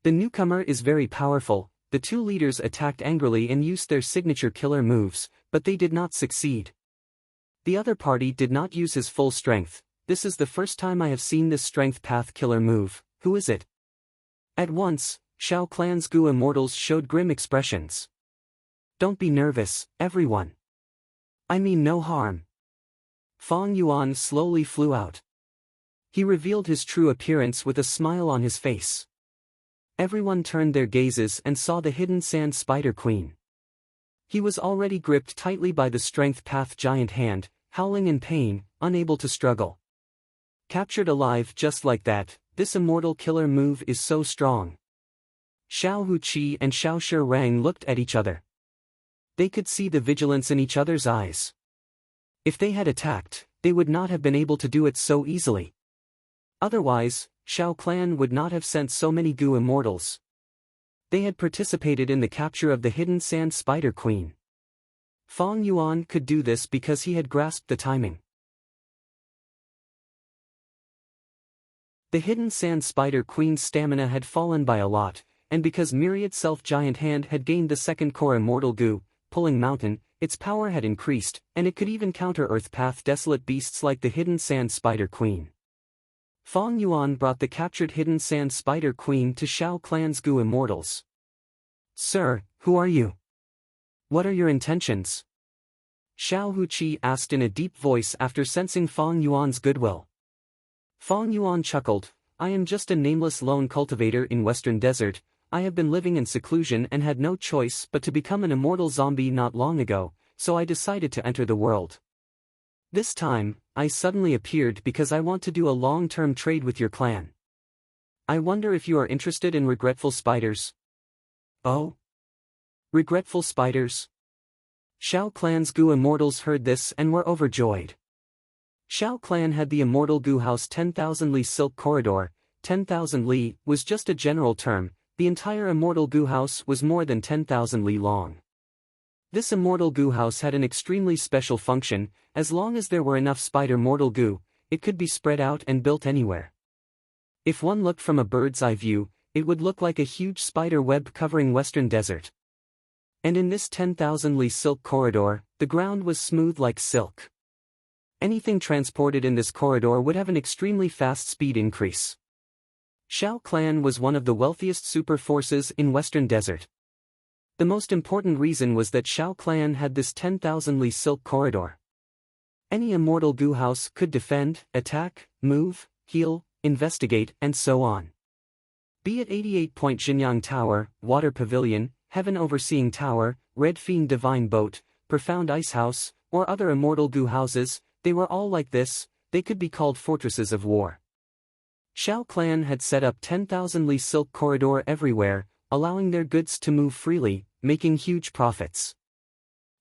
The newcomer is very powerful. The 2 leaders attacked angrily and used their signature killer moves, but they did not succeed. The other party did not use his full strength. This is the first time I have seen this strength path killer move. Who is it? At once, Shao clan's Gu immortals showed grim expressions. Don't be nervous, everyone. I mean no harm. Fong Yuan slowly flew out. He revealed his true appearance with a smile on his face. Everyone turned their gazes and saw the hidden sand spider queen. He was already gripped tightly by the strength path giant hand, howling in pain, unable to struggle. Captured alive just like that, this immortal killer move is so strong. Xiao Huqi and Xiao Shirang looked at each other. They could see the vigilance in each other's eyes. If they had attacked, they would not have been able to do it so easily. Otherwise, Shao Clan would not have sent so many Gu immortals. They had participated in the capture of the hidden Sand Spider Queen. Fong Yuan could do this because he had grasped the timing. The hidden Sand Spider Queen's stamina had fallen by a lot, and because Myriad Self-Giant Hand had gained the second core Immortal Gu, Pulling Mountain, its power had increased, and it could even counter Earth Path desolate beasts like the hidden Sand Spider Queen. Fong Yuan brought the captured hidden Sand Spider Queen to Shao Clan's Gu Immortals. "Sir, who are you? What are your intentions?" Xiao Huqi asked in a deep voice after sensing Fong Yuan's goodwill. Fong Yuan chuckled, "I am just a nameless lone cultivator in Western Desert. I have been living in seclusion and had no choice but to become an immortal zombie not long ago, so I decided to enter the world. This time, I suddenly appeared because I want to do a long-term trade with your clan. I wonder if you are interested in regretful spiders." "Oh? Regretful spiders?" Shao Clan's Gu Immortals heard this and were overjoyed. Shao Clan had the Immortal Gu House 10,000 Li Silk Corridor. 10,000 Li was just a general term, the entire Immortal Gu House was more than 10,000 Li long. This Immortal Gu House had an extremely special function. As long as there were enough Spider Mortal Gu, it could be spread out and built anywhere. If one looked from a bird's eye view, it would look like a huge spider web covering Western Desert. And in this 10,000 Li Silk Corridor, the ground was smooth like silk. Anything transported in this corridor would have an extremely fast speed increase. Shao Clan was one of the wealthiest super forces in Western Desert. The most important reason was that Shao Clan had this 10,000 Li Silk Corridor. Any Immortal Gu House could defend, attack, move, heal, investigate, and so on. Be it 88-point Jinyang Tower, Water Pavilion, Heaven Overseeing Tower, Red Fiend Divine Boat, Profound Ice House, or other Immortal Gu houses, they were all like this. They could be called fortresses of war. Shao Clan had set up 10,000 Li Silk Corridor everywhere, allowing their goods to move freely, making huge profits.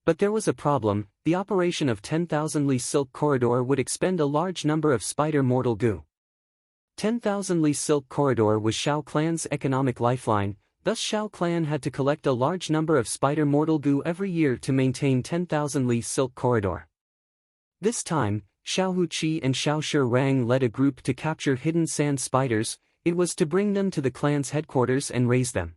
But there was a problem. The operation of 10,000 Li Silk Corridor would expend a large number of Spider Mortal Gu. 10,000 Li Silk Corridor was Shao Clan's economic lifeline, thus Shao Clan had to collect a large number of Spider Mortal Gu every year to maintain 10,000 Li Silk Corridor. This time, Xiao Huqi and Xiao Shirang led a group to capture hidden sand spiders. It was to bring them to the clan's headquarters and raise them.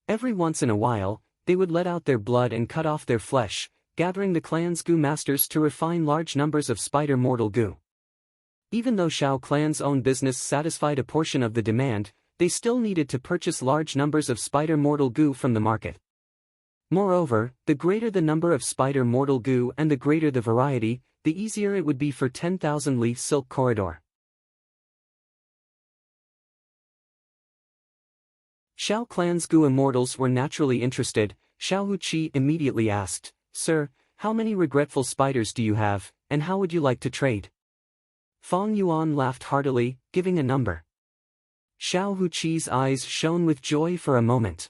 Every once in a while, they would let out their blood and cut off their flesh, gathering the clan's Gu masters to refine large numbers of Spider Mortal Gu. Even though Shao Clan's own business satisfied a portion of the demand, they still needed to purchase large numbers of Spider Mortal Gu from the market. Moreover, the greater the number of Spider Mortal Gu and the greater the variety, the easier it would be for 10,000 Li Silk Corridor. Shao Clan's Gu Immortals were naturally interested. Xiao Huqi immediately asked, "Sir, how many regretful spiders do you have, and how would you like to trade?" Fong Yuan laughed heartily, giving a number. Xiao Huqi's eyes shone with joy for a moment.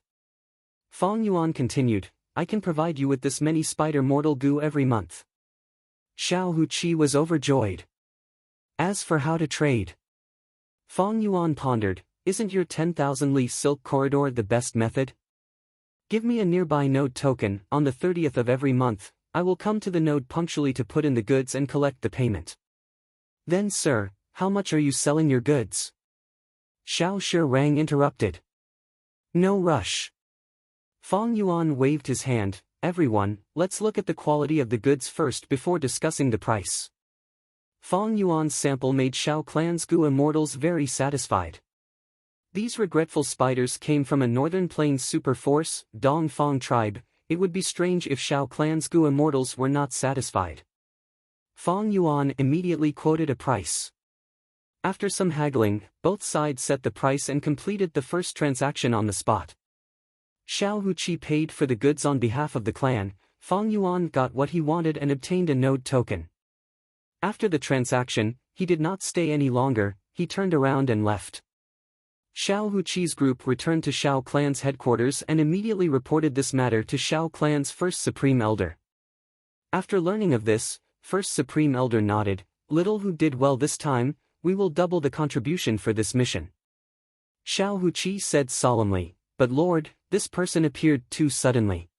Fong Yuan continued, "I can provide you with this many Spider Mortal Gu every month." Xiao Huqi was overjoyed. As for how to trade, Fong Yuan pondered, "Isn't your 10,000 Li Silk Corridor the best method? Give me a nearby node token. On the 30th of every month, I will come to the node punctually to put in the goods and collect the payment." "Then sir, how much are you selling your goods?" Xiao Shirang interrupted. "No rush." Fong Yuan waved his hand, "Everyone, let's look at the quality of the goods first before discussing the price." Fong Yuan's sample made Shao Clan's Gu Immortals very satisfied. These regretful spiders came from a northern plains super force, Dong Fong tribe. It would be strange if Shao Clan's Gu Immortals were not satisfied. Fong Yuan immediately quoted a price. After some haggling, both sides set the price and completed the first transaction on the spot. Xiao Huqi paid for the goods on behalf of the clan. Fong Yuan got what he wanted and obtained a node token. After the transaction, he did not stay any longer. he turned around and left. Xiao Huqi's group returned to Xiao clan's headquarters and immediately reported this matter to Xiao clan's first supreme elder. After learning of this, first supreme elder nodded, "Little Hu did well this time, we will double the contribution for this mission." Xiao Huqi said solemnly, "But Lord, this person appeared too suddenly.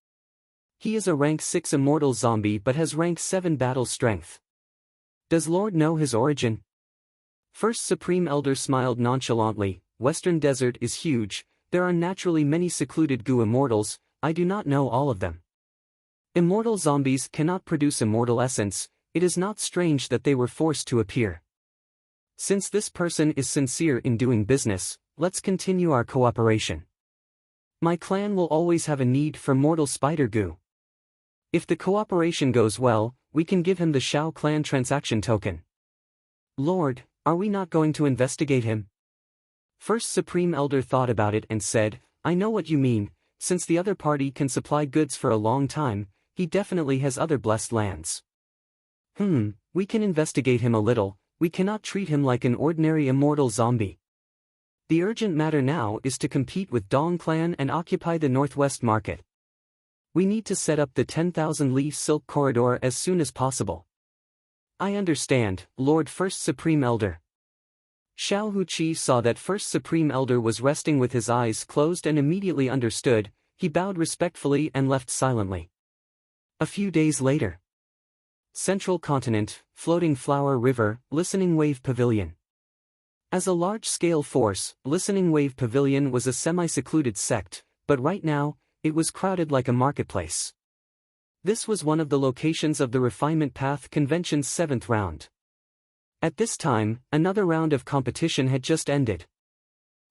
He is a rank 6 immortal zombie but has rank 7 battle strength. Does Lord know his origin?" First Supreme Elder smiled nonchalantly, "Western Desert is huge, there are naturally many secluded Gu immortals, I do not know all of them. Immortal zombies cannot produce immortal essence, it is not strange that they were forced to appear. Since this person is sincere in doing business, let's continue our cooperation. My clan will always have a need for mortal spider Gu. If the cooperation goes well, we can give him the Xiao clan transaction token." "Lord, are we not going to investigate him?" First Supreme Elder thought about it and said, "I know what you mean, since the other party can supply goods for a long time, he definitely has other blessed lands. We can investigate him a little, we cannot treat him like an ordinary immortal zombie. The urgent matter now is to compete with Dong clan and occupy the northwest market. We need to set up the 10,000-leaf silk corridor as soon as possible." "I understand, Lord First Supreme Elder." Xiao Huqi saw that First Supreme Elder was resting with his eyes closed and immediately understood, he bowed respectfully and left silently. A few days later. Central Continent, Floating Flower River, Listening Wave Pavilion. As a large-scale force, Listening Wave Pavilion was a semi-secluded sect, but right now, it was crowded like a marketplace. This was one of the locations of the Refinement Path Convention's 7th round. At this time, another round of competition had just ended.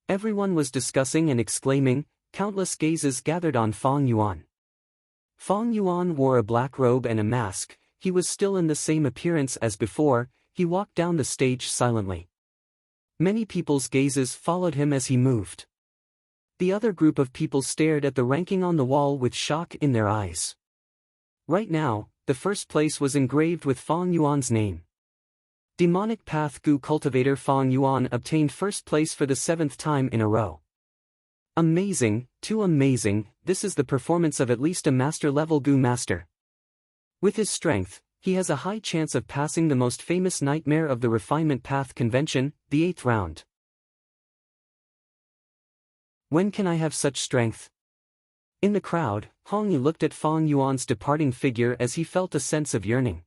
Everyone was discussing and exclaiming, countless gazes gathered on Fong Yuan. Fong Yuan wore a black robe and a mask, he was still in the same appearance as before, he walked down the stage silently. Many people's gazes followed him as he moved. The other group of people stared at the ranking on the wall with shock in their eyes. Right now, the first place was engraved with Fong Yuan's name. Demonic Path Gu cultivator Fong Yuan obtained first place for the 7th time in a row. Amazing, too amazing, this is the performance of at least a master-level Gu master. With his strength, he has a high chance of passing the most famous nightmare of the Refinement Path Convention, the 8th round. When can I have such strength? In the crowd, Hong Yi looked at Fong Yuan's departing figure as he felt a sense of yearning.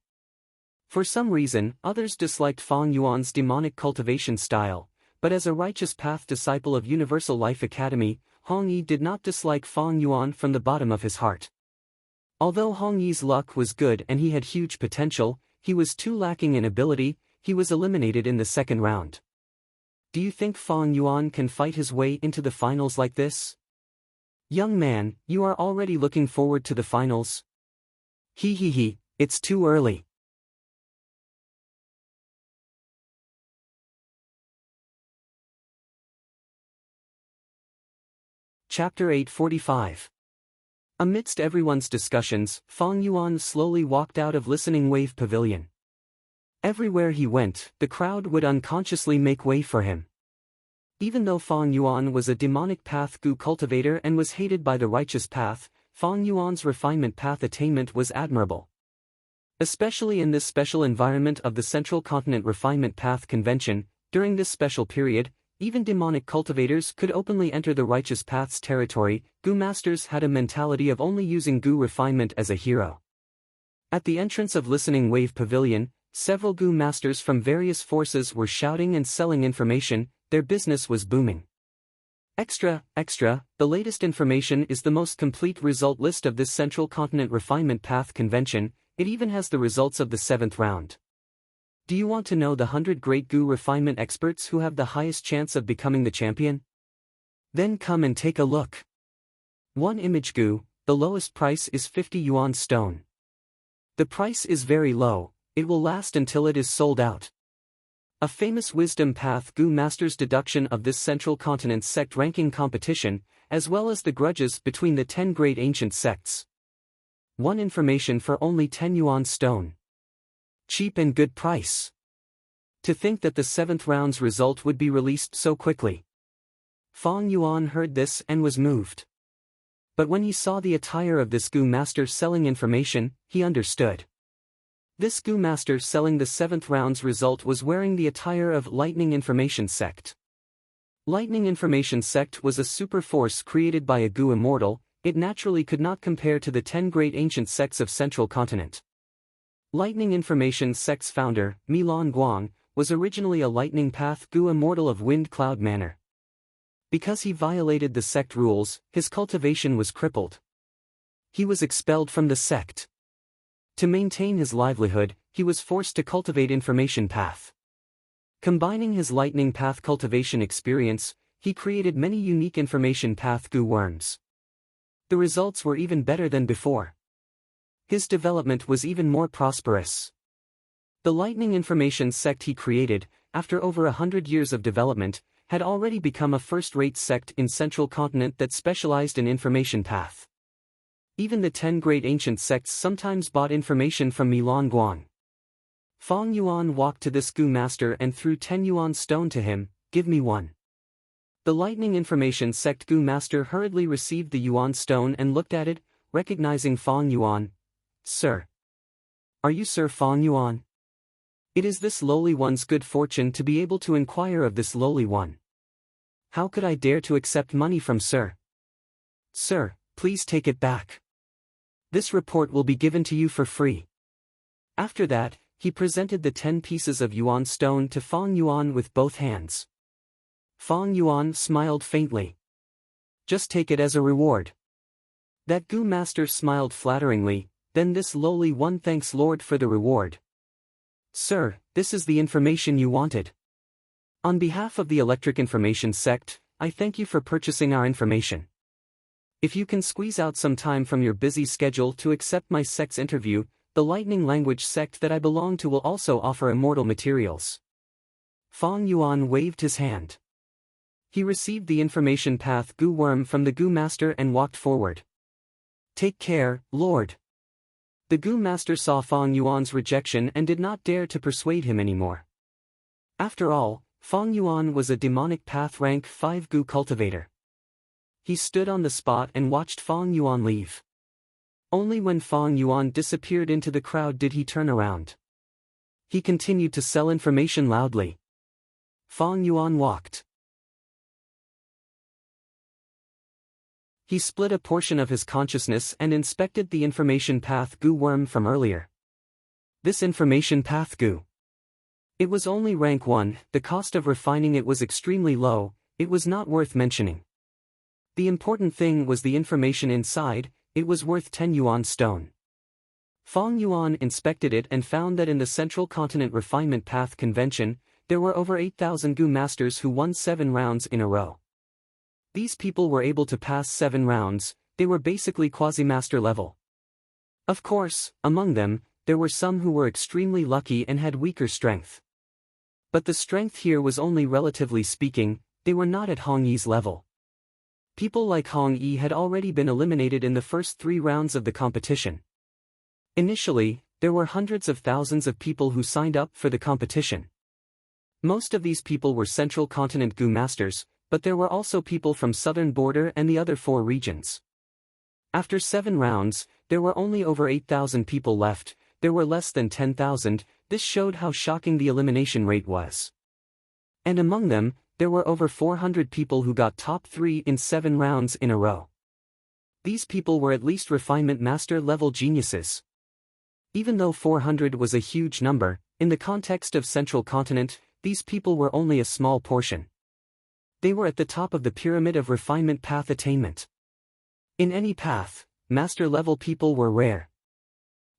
For some reason, others disliked Fong Yuan's demonic cultivation style, but as a Righteous Path disciple of Universal Life Academy, Hong Yi did not dislike Fong Yuan from the bottom of his heart. Although Hong Yi's luck was good and he had huge potential, he was too lacking in ability, he was eliminated in the 2nd round. Do you think Fong Yuan can fight his way into the finals like this? Young man, you are already looking forward to the finals? He, it's too early. Chapter 845. Amidst everyone's discussions, Fong Yuan slowly walked out of Listening Wave Pavilion. Everywhere he went, the crowd would unconsciously make way for him. Even though Fong Yuan was a demonic path Gu cultivator and was hated by the Righteous Path, Fong Yuan's Refinement Path attainment was admirable. Especially in this special environment of the Central Continent Refinement Path Convention, during this special period, even demonic cultivators could openly enter the Righteous Path's territory. Gu masters had a mentality of only using Gu refinement as a hero. At the entrance of Listening Wave Pavilion, several Gu masters from various forces were shouting and selling information, their business was booming. Extra, the latest information is the most complete result list of this Central Continent Refinement Path Convention, it even has the results of the 7th round. Do you want to know the 100 great Gu refinement experts who have the highest chance of becoming the champion? Then come and take a look. 1 image Gu, the lowest price is 50 yuan stone. The price is very low, it will last until it is sold out. A famous Wisdom Path Gu master's deduction of this Central Continent sect ranking competition, as well as the grudges between the 10 great ancient sects. 1 information for only 10 yuan stone. Cheap and good price. To think that the 7th round's result would be released so quickly. Fang Yuan heard this and was moved. But when he saw the attire of this Gu master selling information, he understood. This Gu master selling the 7th round's result was wearing the attire of Lightning Information Sect. Lightning Information Sect was a super force created by a Gu immortal. It naturally could not compare to the 10 great ancient sects of Central Continent. Lightning Information Sect's founder, Milan Guang, was originally a Lightning Path Gu immortal of Wind Cloud Manor. Because he violated the sect rules, his cultivation was crippled. He was expelled from the sect. To maintain his livelihood, he was forced to cultivate Information Path. Combining his Lightning Path cultivation experience, he created many unique Information Path Gu worms. The results were even better than before. His development was even more prosperous. The Lightning Information Sect he created, after over 100 years of development, had already become a first-rate sect in Central Continent that specialized in Information Path. Even the 10 great ancient sects sometimes bought information from Milan Guang. Fang Yuan walked to this Gu master and threw 10 yuan stone to him. "Give me one." The Lightning Information Sect Gu master hurriedly received the yuan stone and looked at it, recognizing Fang Yuan. "Sir. Are you Sir Fang Yuan? It is this lowly one's good fortune to be able to inquire of this lowly one. How could I dare to accept money from Sir? Sir, please take it back. This report will be given to you for free." After that, he presented the 10 pieces of yuan stone to Fang Yuan with both hands. Fang Yuan smiled faintly. "Just take it as a reward." That Gu master smiled flatteringly. "Then this lowly one thanks Lord for the reward." "Sir, this is the information you wanted. On behalf of the Electric Information Sect, I thank you for purchasing our information. If you can squeeze out some time from your busy schedule to accept my sect's interview, the Lightning Language Sect that I belong to will also offer immortal materials." Fang Yuan waved his hand. He received the Information Path Gu worm from the Gu master and walked forward. "Take care, Lord." The Gu master saw Fang Yuan's rejection and did not dare to persuade him anymore. After all, Fang Yuan was a demonic path rank 5 Gu cultivator. He stood on the spot and watched Fang Yuan leave. Only when Fang Yuan disappeared into the crowd did he turn around. He continued to sell information loudly. Fang Yuan walked. He split a portion of his consciousness and inspected the Information Path Gu worm from earlier. This Information Path Gu. It was only rank 1, the cost of refining it was extremely low, it was not worth mentioning. The important thing was the information inside, it was worth 10 yuan stone. Fang Yuan inspected it and found that in the Central Continent Refinement Path Convention, there were over 8,000 Gu masters who won 7 rounds in a row. These people were able to pass 7 rounds, they were basically quasi-master level. Of course, among them, there were some who were extremely lucky and had weaker strength. But the strength here was only relatively speaking, they were not at Hong Yi's level. People like Hong Yi had already been eliminated in the first 3 rounds of the competition. Initially, there were hundreds of thousands of people who signed up for the competition. Most of these people were Central Continent Gu masters, but there were also people from Southern Border and the other 4 regions. After 7 rounds, there were only over 8,000 people left, there were less than 10,000, this showed how shocking the elimination rate was. And among them, there were over 400 people who got top 3 in 7 rounds in a row. These people were at least refinement master level geniuses. Even though 400 was a huge number, in the context of Central Continent, these people were only a small portion. They were at the top of the pyramid of refinement path attainment. In any path, master-level people were rare.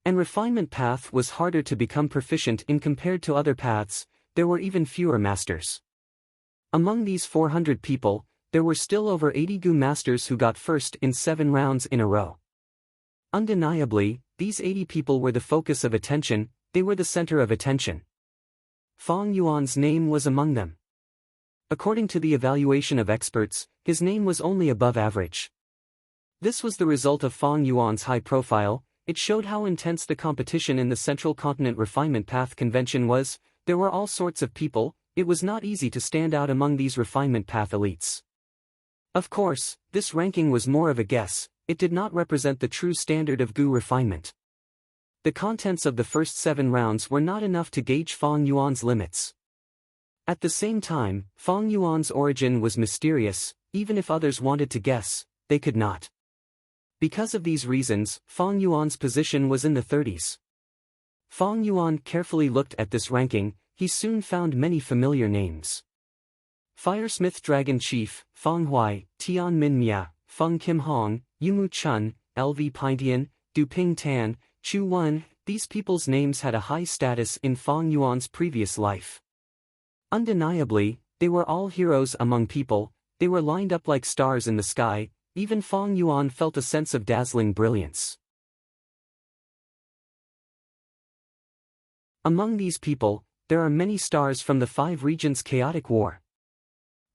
And refinement path was harder to become proficient in compared to other paths, there were even fewer masters. Among these 400 people, there were still over 80 Gu masters who got first in 7 rounds in a row. Undeniably, these 80 people were the focus of attention, they were the center of attention. Fang Yuan's name was among them. According to the evaluation of experts, his name was only above average. This was the result of Fang Yuan's high profile, it showed how intense the competition in the Central Continent Refinement Path Convention was. there were all sorts of people. It was not easy to stand out among these refinement path elites. Of course, this ranking was more of a guess, it did not represent the true standard of Gu refinement. The contents of the first 7 rounds were not enough to gauge Fang Yuan's limits. At the same time, Fang Yuan's origin was mysterious, even if others wanted to guess, they could not. Because of these reasons, Fang Yuan's position was in the 30s. Fang Yuan carefully looked at this ranking, he soon found many familiar names. Firesmith Dragon Chief, Fang Huai, Tian Min Mia, Feng Kim Hong, Yumu Chun, LV Pintian, Du Ping Tan, Chu Wen, these people's names had a high status in Fang Yuan's previous life. Undeniably, they were all heroes among people, they were lined up like stars in the sky, even Fang Yuan felt a sense of dazzling brilliance. Among these people, there are many stars from the 5 regions' chaotic war.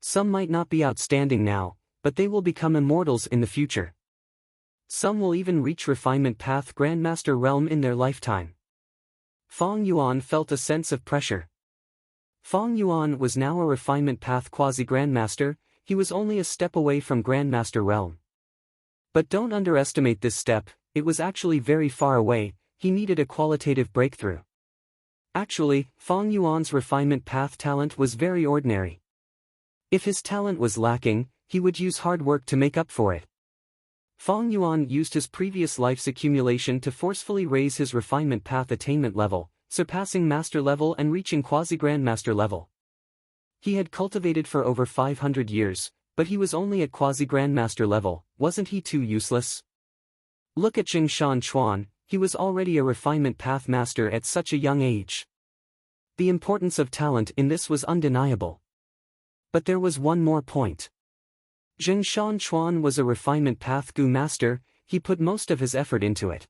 Some might not be outstanding now, but they will become immortals in the future. Some will even reach refinement path Grandmaster realm in their lifetime. Fang Yuan felt a sense of pressure. Fang Yuan was now a refinement path quasi-grandmaster, he was only a step away from Grandmaster realm. But don't underestimate this step, it was actually very far away, he needed a qualitative breakthrough. Actually, Fang Yuan's refinement path talent was very ordinary. If his talent was lacking, he would use hard work to make up for it. Fang Yuan used his previous life's accumulation to forcefully raise his refinement path attainment level, surpassing master level and reaching quasi-grandmaster level. He had cultivated for over 500 years, but he was only at quasi-grandmaster level, wasn't he too useless? Look at Jingshan Chuan, he was already a refinement path master at such a young age. The importance of talent in this was undeniable. But there was one more point. Jingshan Chuan was a refinement path Gu master, he put most of his effort into it.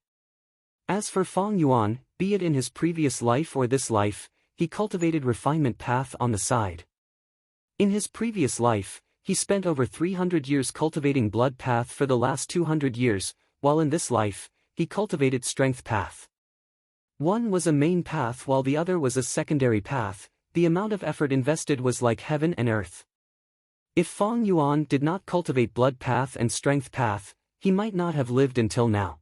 As for Fang Yuan, be it in his previous life or this life, he cultivated refinement path on the side. In his previous life, he spent over 300 years cultivating blood path for the last 200 years, while in this life, he cultivated strength path. One was a main path while the other was a secondary path, the amount of effort invested was like heaven and earth. If Fang Yuan did not cultivate blood path and strength path, he might not have lived until now.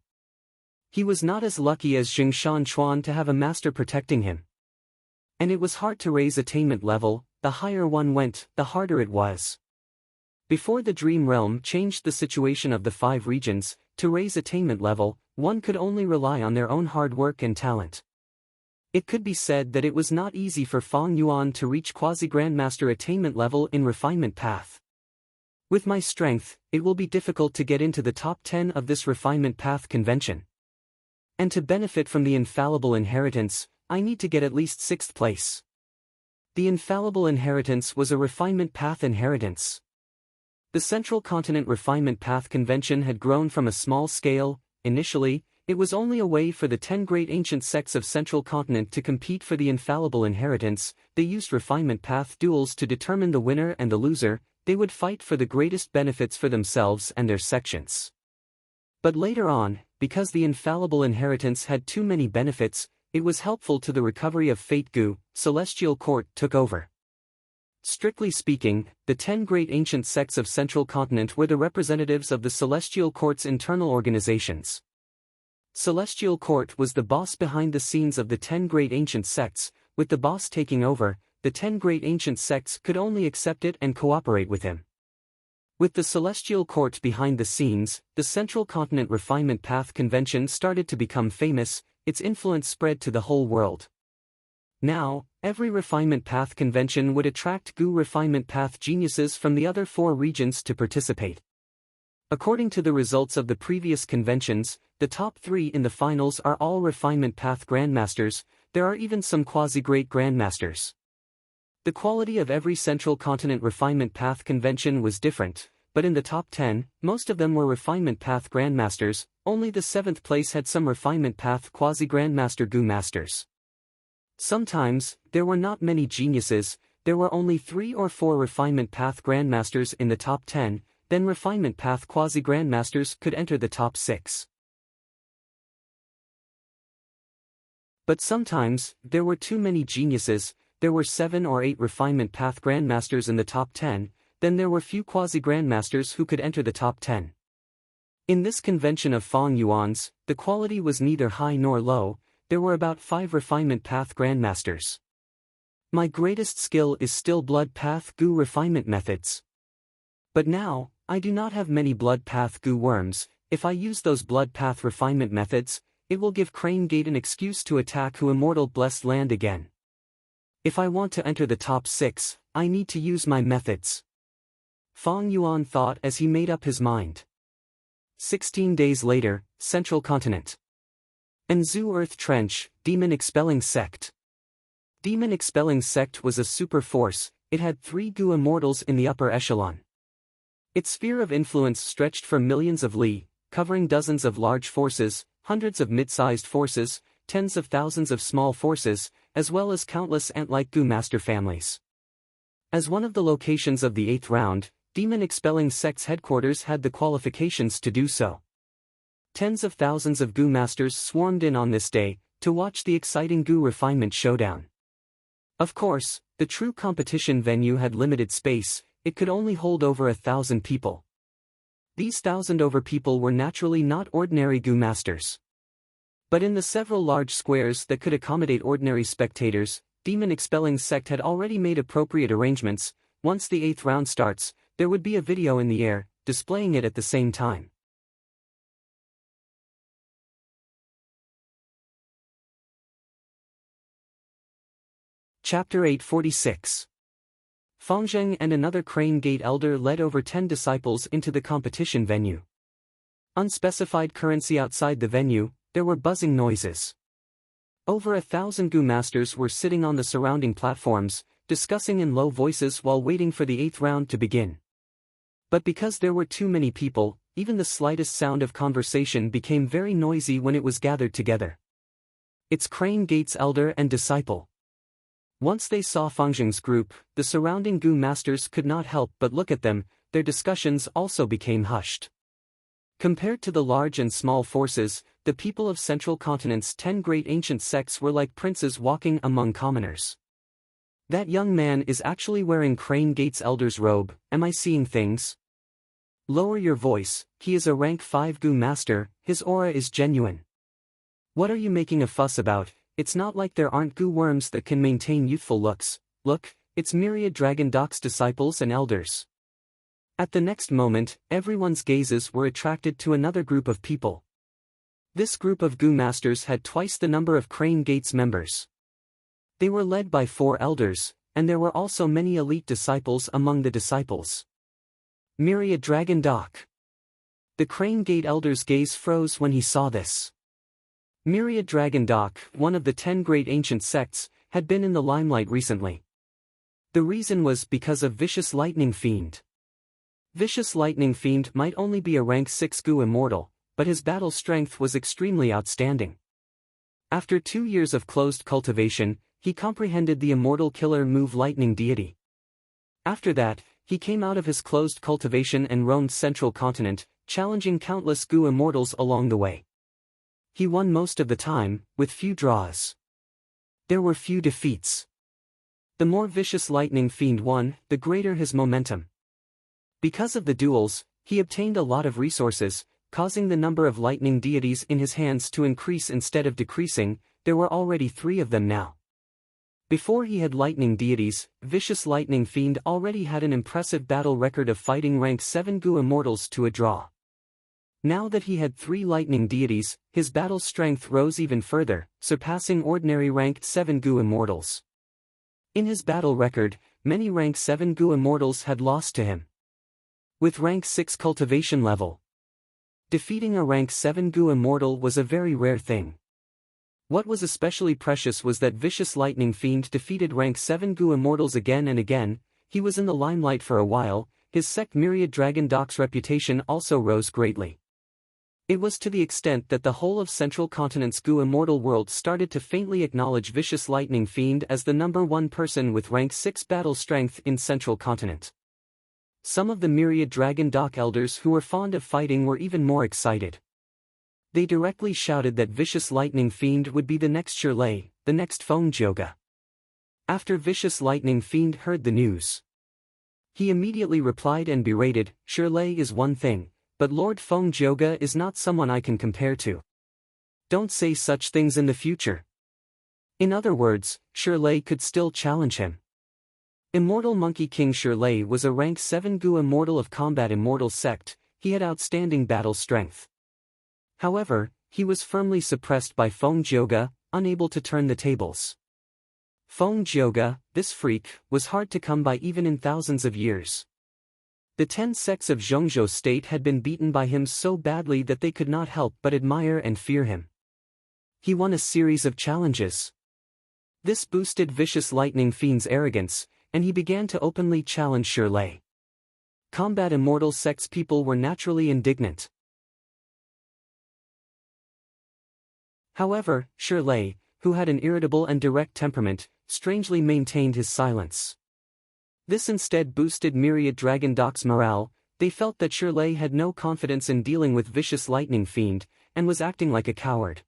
He was not as lucky as Jingshan Chuan to have a master protecting him. And it was hard to raise attainment level, the higher one went, the harder it was. Before the Dream Realm changed the situation of the 5 regions, to raise attainment level, one could only rely on their own hard work and talent. It could be said that it was not easy for Fang Yuan to reach quasi-grandmaster attainment level in refinement path. With my strength, it will be difficult to get into the top 10 of this refinement path convention. And to benefit from the infallible inheritance, I need to get at least 6th place. The infallible inheritance was a refinement path inheritance. The Central Continent Refinement Path Convention had grown from a small scale. Initially, it was only a way for the 10 great ancient sects of Central Continent to compete for the infallible inheritance. They used refinement path duels to determine the winner and the loser, they would fight for the greatest benefits for themselves and their sections. But later on, because the infallible inheritance had too many benefits, it was helpful to the recovery of Fate Gu, Celestial Court took over. Strictly speaking, the 10 great ancient sects of Central Continent were the representatives of the Celestial Court's internal organizations. Celestial Court was the boss behind the scenes of the 10 great ancient sects, with the boss taking over, the 10 great ancient sects could only accept it and cooperate with him. With the Celestial Court behind the scenes, the Central Continent Refinement Path Convention started to become famous, its influence spread to the whole world. Now, every Refinement Path Convention would attract Gu Refinement Path geniuses from the other 4 regions to participate. According to the results of the previous conventions, the top 3 in the finals are all Refinement Path Grandmasters, there are even some quasi-great Grandmasters. The quality of every Central Continent Refinement Path Convention was different, but in the top 10, most of them were Refinement Path Grandmasters, only the 7th place had some Refinement Path Quasi-Grandmaster Gu Masters. Sometimes, there were not many geniuses, there were only 3 or 4 Refinement Path Grandmasters in the top 10, then Refinement Path Quasi-Grandmasters could enter the top 6. But sometimes, there were too many geniuses, there were 7 or 8 refinement path grandmasters in the top 10, then there were few quasi-grandmasters who could enter the top 10. In this convention of Feng Yuan's, the quality was neither high nor low, there were about 5 refinement path grandmasters. My greatest skill is still blood path Gu refinement methods. But now, I do not have many blood path Gu worms. If I use those blood path refinement methods, it will give Crane Gate an excuse to attack Hu Immortal Blessed Land again. If I want to enter the top 6, I need to use my methods. Feng Yuan thought as he made up his mind. 16 days later, Central Continent. Enzu Earth Trench, Demon Expelling Sect. Demon Expelling Sect was a super force, it had 3 Gu Immortals in the upper echelon. Its sphere of influence stretched for millions of li, covering dozens of large forces, hundreds of mid-sized forces, tens of thousands of small forces, as well as countless ant-like Gu master families. As one of the locations of the 8th round, Demon Expelling Sect's headquarters had the qualifications to do so. Tens of thousands of Gu masters swarmed in on this day, to watch the exciting Gu refinement showdown. Of course, the true competition venue had limited space, it could only hold over 1,000 people. These 1,000 over people were naturally not ordinary Gu masters. But in the several large squares that could accommodate ordinary spectators, Demon Expelling Sect had already made appropriate arrangements. Once the 8th round starts, there would be a video in the air, displaying it at the same time. Chapter 846. Fengzheng and another Crane Gate elder led over 10 disciples into the competition venue. Unspecified currency outside the venue, there were buzzing noises. Over 1,000 Gu masters were sitting on the surrounding platforms, discussing in low voices while waiting for the 8th round to begin. But because there were too many people, even the slightest sound of conversation became very noisy when it was gathered together. It's Crane Gate's elder and disciple. Once they saw Fengzheng's group, the surrounding Gu masters could not help but look at them, their discussions also became hushed. Compared to the large and small forces, the people of Central Continent's 10 great ancient sects were like princes walking among commoners. That young man is actually wearing Crane Gate's elder's robe, am I seeing things? Lower your voice, he is a rank 5 Gu master, his aura is genuine. What are you making a fuss about? It's not like there aren't Gu worms that can maintain youthful looks. Look, it's myriad Dragon Doc's disciples and elders. At the next moment, everyone's gazes were attracted to another group of people. This group of Gu masters had twice the number of Crane Gate's members. They were led by 4 elders, and there were also many elite disciples among the disciples. Myriad Dragon Doc. The Crane Gate elder's gaze froze when he saw this. Myriad Dragon Doc, one of the 10 great ancient sects, had been in the limelight recently. The reason was because of Vicious Lightning Fiend. Vicious Lightning Fiend might only be a rank 6 Gu immortal, but his battle strength was extremely outstanding. After 2 years of closed cultivation, he comprehended the immortal killer move Lightning Deity. After that, he came out of his closed cultivation and roamed Central Continent, challenging countless Gu immortals along the way. He won most of the time, with few draws. There were few defeats. The more Vicious Lightning Fiend won, the greater his momentum. Because of the duels, he obtained a lot of resources, causing the number of lightning deities in his hands to increase instead of decreasing. There were already 3 of them now. Before he had lightning deities, Vicious Lightning Fiend already had an impressive battle record of fighting rank 7 Gu immortals to a draw. Now that he had 3 lightning deities, his battle strength rose even further, surpassing ordinary ranked 7 Gu immortals. In his battle record, many rank 7 Gu immortals had lost to him. With rank 6 cultivation level, defeating a rank 7 Gu immortal was a very rare thing. What was especially precious was that Vicious Lightning Fiend defeated rank 7 Gu immortals again and again. He was in the limelight for a while. His sect Myriad Dragon Doc's reputation also rose greatly. It was to the extent that the whole of Central Continent's Gu immortal world started to faintly acknowledge Vicious Lightning Fiend as the #1 person with rank 6 battle strength in Central Continent. Some of the Myriad Dragon Doc elders who were fond of fighting were even more excited. They directly shouted that Vicious Lightning Fiend would be the next Shirley, the next Feng Jioga. After Vicious Lightning Fiend heard the news, he immediately replied and berated, "Shirley is one thing, but Lord Feng Jioge is not someone I can compare to. Don't say such things in the future." In other words, Shirley could still challenge him. Immortal Monkey King Shirley was a rank 7 Gu Immortal of Combat Immortal Sect. He had outstanding battle strength. However, he was firmly suppressed by Feng Jioge, unable to turn the tables. Feng Jioge, this freak, was hard to come by even in thousands of years. The 10 sects of Zhongzhou state had been beaten by him so badly that they could not help but admire and fear him. He won a series of challenges. This boosted Vicious Lightning Fiend's arrogance, and he began to openly challenge Shirley. Combat Immortal Sect's people were naturally indignant. However, Shirley, who had an irritable and direct temperament, strangely maintained his silence. This instead boosted Myriad Dragon Doc's morale. They felt that Shirley had no confidence in dealing with Vicious Lightning Fiend, and was acting like a coward.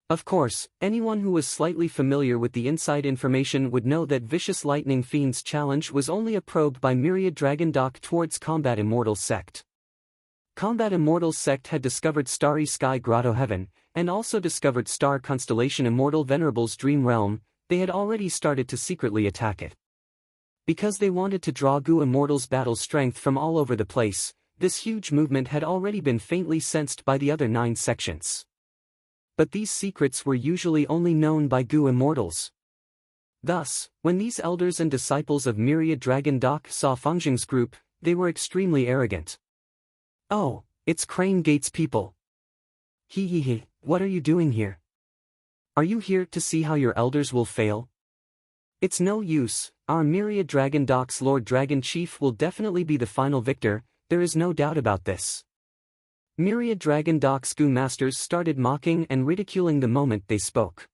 Of course, anyone who was slightly familiar with the inside information would know that Vicious Lightning Fiend's challenge was only a probe by Myriad Dragon Doc towards Combat Immortal Sect. Combat Immortal Sect had discovered Starry Sky Grotto Heaven, and also discovered Star Constellation Immortal Venerable's Dream Realm. They had already started to secretly attack it. Because they wanted to draw Gu Immortal's battle strength from all over the place, this huge movement had already been faintly sensed by the other 9 sections. But these secrets were usually only known by Gu Immortals. Thus, when these elders and disciples of Myriad Dragon Doc saw Fengzheng's group, they were extremely arrogant. "Oh, it's Crane Gate's people. He, what are you doing here? Are you here to see how your elders will fail? It's no use, our Myriad Dragon Doc's Lord Dragon Chief will definitely be the final victor, there is no doubt about this." Myriad Dragon Doc's Gu masters started mocking and ridiculing the moment they spoke.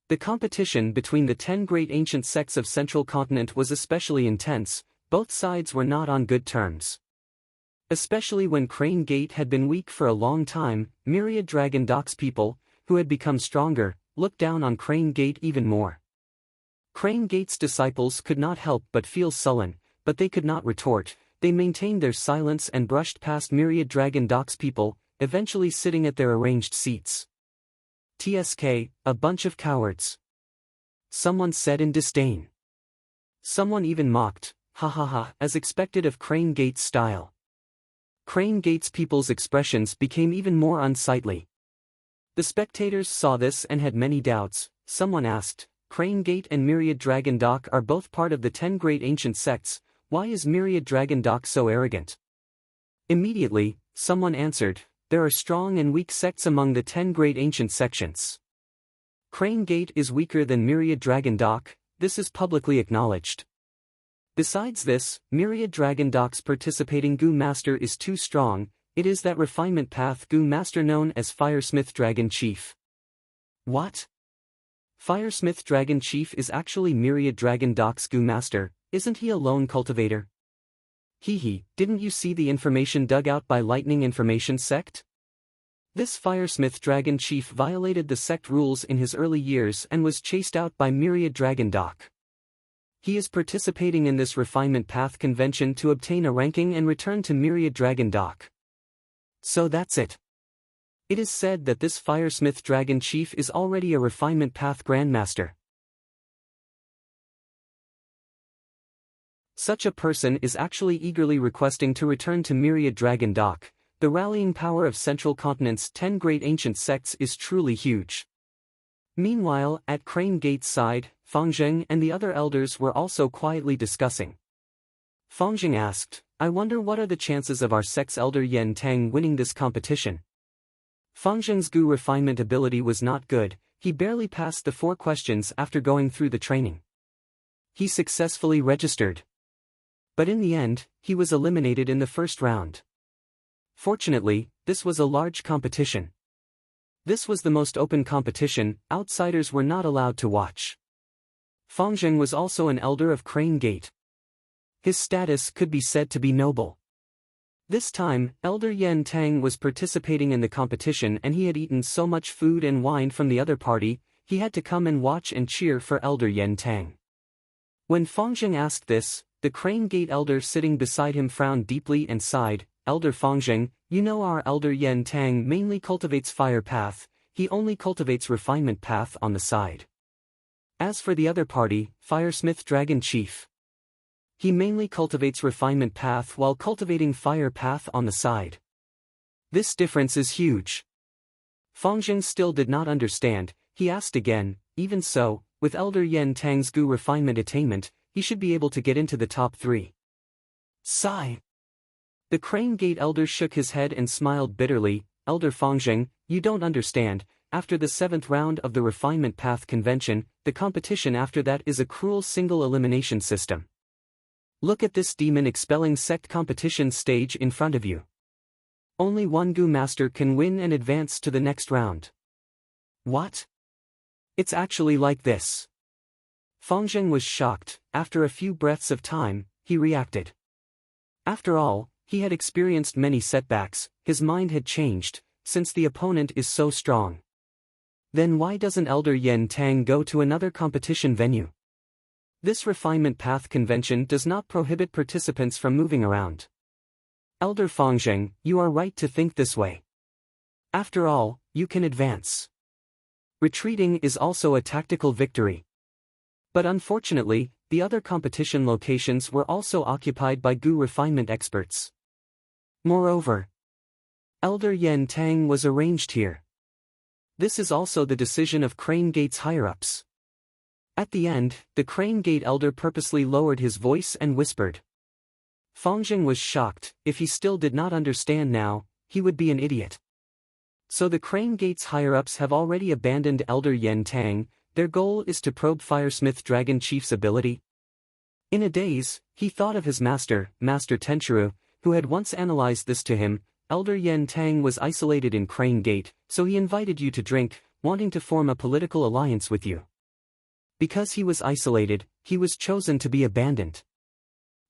The competition between the 10 great ancient sects of Central Continent was especially intense. Both sides were not on good terms. Especially when Crane Gate had been weak for a long time, Myriad Dragon Doc's people, who had become stronger, looked down on Crane Gate even more. Crane Gate's disciples could not help but feel sullen, but they could not retort. They maintained their silence and brushed past Myriad Dragon Doc's people, eventually sitting at their arranged seats. "TSK, a bunch of cowards," someone said in disdain. Someone even mocked, "Ha ha ha," as expected of Crane Gate's style. Crane Gate's people's expressions became even more unsightly. The spectators saw this and had many doubts. Someone asked, "Crane Gate and Myriad Dragon Doc are both part of the 10 great ancient sects. Why is Myriad Dragon Doc so arrogant?" Immediately, someone answered, "There are strong and weak sects among the 10 great ancient sections. Crane Gate is weaker than Myriad Dragon Doc, this is publicly acknowledged. Besides this, Myriad Dragon Doc's participating Gu Master is too strong, it is that refinement path Gu Master known as Firesmith Dragon Chief." What? Firesmith Dragon Chief is actually Myriad Dragon Doc's Gu Master, isn't he a lone cultivator? Didn't you see the information dug out by Lightning Information Sect? This Firesmith Dragon Chief violated the sect rules in his early years and was chased out by Myriad Dragon Doc. He is participating in this refinement path convention to obtain a ranking and return to Myriad Dragon Doc. So that's it. It is said that this Firesmith Dragon Chief is already a refinement path Grandmaster. Such a person is actually eagerly requesting to return to Myriad Dragon Doc. The rallying power of Central Continent's 10 great ancient sects is truly huge. Meanwhile, at Crane Gate's side, Fengzheng and the other elders were also quietly discussing. Fengzheng asked, "I wonder what are the chances of our sect's elder Yen Tang winning this competition?" Fengzheng's Gu refinement ability was not good, he barely passed the 4 questions after going through the training. He successfully registered. But in the end, he was eliminated in the first round. Fortunately, this was a large competition. This was the most open competition, outsiders were not allowed to watch. Fengzheng was also an elder of Crane Gate. His status could be said to be noble. This time, Elder Yen Tang was participating in the competition and he had eaten so much food and wine from the other party, he had to come and watch and cheer for Elder Yen Tang. When Fangzheng asked this, the Crane Gate elder sitting beside him frowned deeply and sighed. Elder Fangzheng, you know our elder Yen Tang mainly cultivates fire path, he only cultivates refinement path on the side. As for the other party, Firesmith Dragon Chief, he mainly cultivates refinement path while cultivating fire path on the side. This difference is huge. Fangzheng still did not understand. He asked again, even so, with Elder Yen Tang's Gu refinement attainment, he should be able to get into the top 3. Sigh. The Crane Gate elder shook his head and smiled bitterly. Elder Fangzheng, you don't understand, after the 7th round of the refinement path convention, the competition after that is a cruel single elimination system. Look at this demon expelling sect competition stage in front of you. Only one Gu master can win and advance to the next round. What? It's actually like this. Fangzheng was shocked. After a few breaths of time, he reacted. After all, he had experienced many setbacks, his mind had changed, since the opponent is so strong. Then why doesn't Elder Yen Tang go to another competition venue? This refinement path convention does not prohibit participants from moving around. Elder Fangzheng, you are right to think this way. After all, you can advance. Retreating is also a tactical victory. But unfortunately, the other competition locations were also occupied by Gu refinement experts. Moreover, Elder Yen Tang was arranged here. This is also the decision of Crane Gate's higher-ups. At the end, the Crane Gate elder purposely lowered his voice and whispered. Fangzheng was shocked. If he still did not understand now, he would be an idiot. So the Crane Gate's higher-ups have already abandoned Elder Yen Tang. Their goal is to probe Firesmith Dragon Chief's ability. In a daze, he thought of his master, Master Tenchiru, who had once analyzed this to him. Elder Yen Tang was isolated in Crane Gate, so he invited you to drink, wanting to form a political alliance with you. Because he was isolated, he was chosen to be abandoned.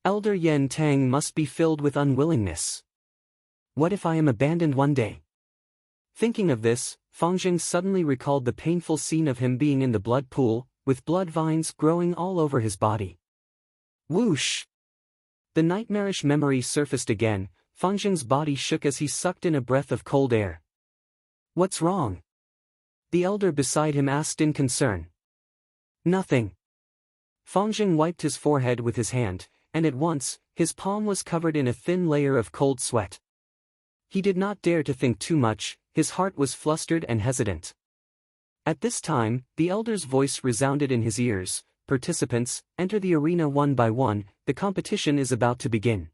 Elder Yen Tang must be filled with unwillingness. What if I am abandoned one day? Thinking of this, Fangzheng suddenly recalled the painful scene of him being in the blood pool, with blood vines growing all over his body. Whoosh! The nightmarish memory surfaced again. Fangzheng's body shook as he sucked in a breath of cold air. What's wrong? The elder beside him asked in concern. Nothing. Fangzheng wiped his forehead with his hand, and at once, his palm was covered in a thin layer of cold sweat. He did not dare to think too much, his heart was flustered and hesitant. At this time, the elder's voice resounded in his ears. Participants, enter the arena one by one, the competition is about to begin.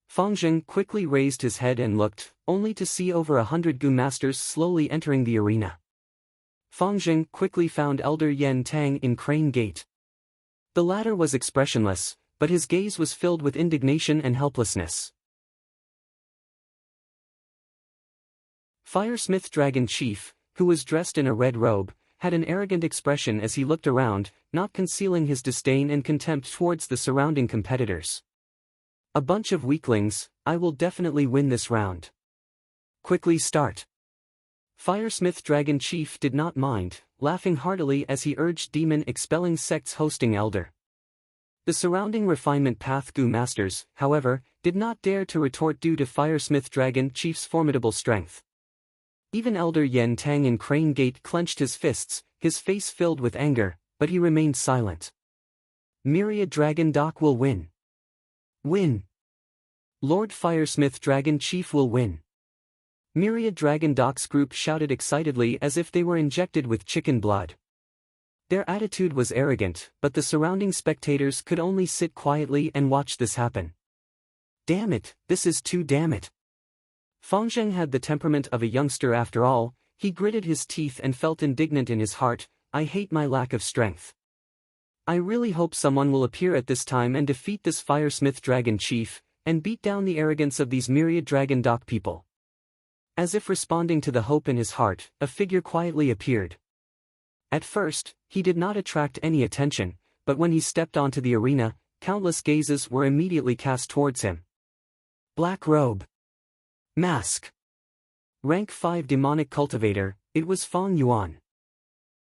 Fangzheng quickly raised his head and looked, only to see over 100 Gu masters slowly entering the arena. Fangzheng quickly found Elder Yen Tang in Crane Gate. The latter was expressionless, but his gaze was filled with indignation and helplessness. Firesmith Dragon Chief, who was dressed in a red robe, had an arrogant expression as he looked around, not concealing his disdain and contempt towards the surrounding competitors. A bunch of weaklings, I will definitely win this round. Quickly start. Firesmith Dragon Chief did not mind, laughing heartily as he urged demon expelling sects hosting elder. The surrounding refinement path Gu masters, however, did not dare to retort due to Firesmith Dragon Chief's formidable strength. Even Elder Yen Tang in Crane Gate clenched his fists, his face filled with anger, but he remained silent. Myriad Dragon Doc will win. Win. Lord Firesmith Dragon Chief will win. Myriad Dragon Doc's group shouted excitedly as if they were injected with chicken blood. Their attitude was arrogant, but the surrounding spectators could only sit quietly and watch this happen. Damn it, this is too damn it. Fangzheng had the temperament of a youngster after all. He gritted his teeth and felt indignant in his heart. I hate my lack of strength. I really hope someone will appear at this time and defeat this Firesmith Dragon Chief, and beat down the arrogance of these Myriad Dragon Doc people. As if responding to the hope in his heart, a figure quietly appeared. At first, he did not attract any attention, but when he stepped onto the arena, countless gazes were immediately cast towards him. Black robe. Mask. Rank 5 demonic cultivator, it was Fang Yuan.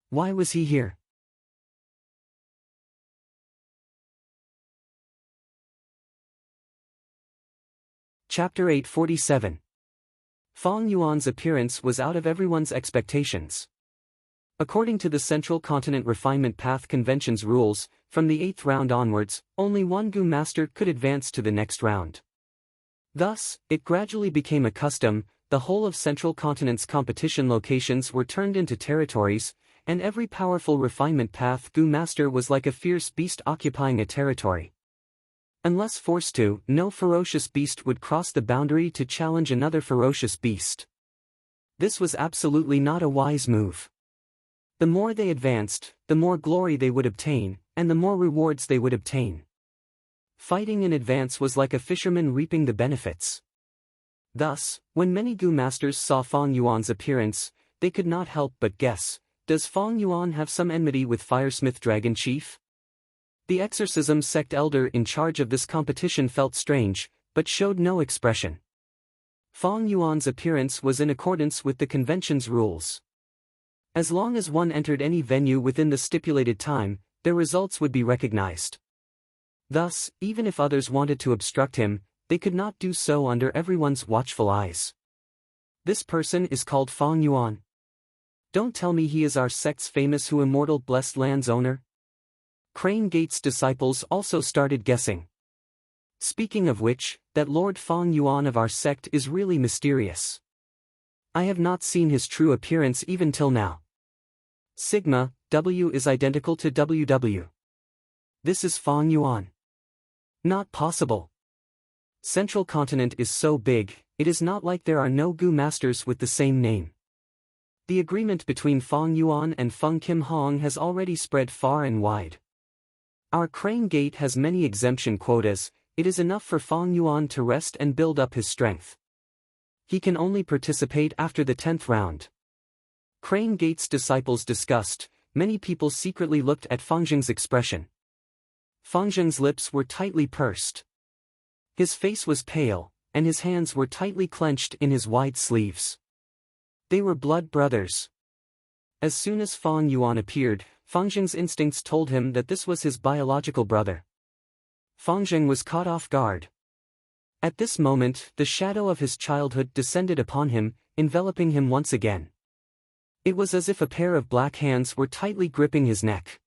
Why was he here? Chapter 847. Fang Yuan's appearance was out of everyone's expectations. According to the Central Continent Refinement Path Convention's rules, from the 8th round onwards, only one Gu master could advance to the next round. Thus, it gradually became a custom, the whole of Central Continent's competition locations were turned into territories, and every powerful refinement path Gu master was like a fierce beast occupying a territory. Unless forced to, no ferocious beast would cross the boundary to challenge another ferocious beast. This was absolutely not a wise move. The more they advanced, the more glory they would obtain, and the more rewards they would obtain. Fighting in advance was like a fisherman reaping the benefits. Thus, when many Gu masters saw Fang Yuan's appearance, they could not help but guess, does Fang Yuan have some enmity with Firesmith Dragon Chief? The exorcism sect elder in charge of this competition felt strange, but showed no expression. Fang Yuan's appearance was in accordance with the convention's rules. As long as one entered any venue within the stipulated time, their results would be recognized. Thus, even if others wanted to obstruct him, they could not do so under everyone's watchful eyes. This person is called Fang Yuan. Don't tell me he is our sect's famous who immortal blessed land's owner? Crane Gate's disciples also started guessing. Speaking of which, that Lord Fang Yuan of our sect is really mysterious. I have not seen his true appearance even till now. Sigma, W is identical to WW. This is Fang Yuan. Not possible. Central Continent is so big, it is not like there are no Gu masters with the same name. The agreement between Fang Yuan and Feng Kim Hong has already spread far and wide. Our Crane Gate has many exemption quotas, it is enough for Fang Yuan to rest and build up his strength. He can only participate after the 10th round. Crane Gate's disciples discussed, many people secretly looked at Fangzheng's expression. Fangzheng's lips were tightly pursed. His face was pale, and his hands were tightly clenched in his wide sleeves. They were blood brothers. As soon as Fang Yuan appeared, Fangzheng's instincts told him that this was his biological brother. Fangzheng was caught off guard. At this moment, the shadow of his childhood descended upon him, enveloping him once again. It was as if a pair of black hands were tightly gripping his neck.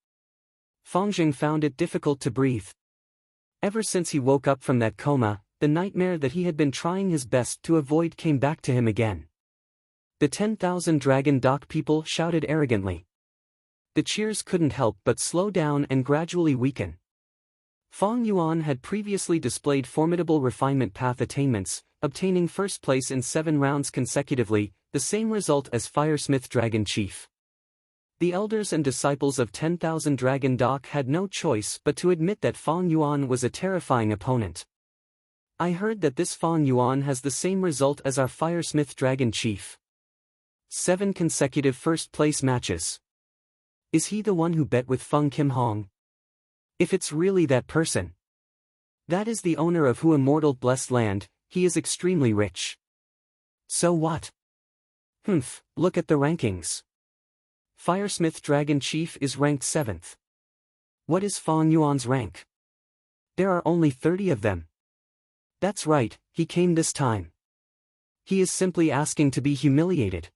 Fangzheng found it difficult to breathe. Ever since he woke up from that coma, the nightmare that he had been trying his best to avoid came back to him again. The 10,000 Dragon Dock people shouted arrogantly. The cheers couldn't help but slow down and gradually weaken. Fang Yuan had previously displayed formidable refinement path attainments, obtaining first place in 7 rounds consecutively, the same result as Firesmith Dragon Chief. The elders and disciples of 10,000 Dragon Dock had no choice but to admit that Fang Yuan was a terrifying opponent. I heard that this Fang Yuan has the same result as our Firesmith Dragon Chief. 7 consecutive first-place matches. Is he the one who bet with Feng Kim Hong? If it's really that person. That is the owner of Who Immortal Blessed Land, he is extremely rich. So what? Look at the rankings. Firesmith Dragon Chief is ranked 7th. What is Fang Yuan's rank? There are only 30 of them. That's right, he came this time. He is simply asking to be humiliated.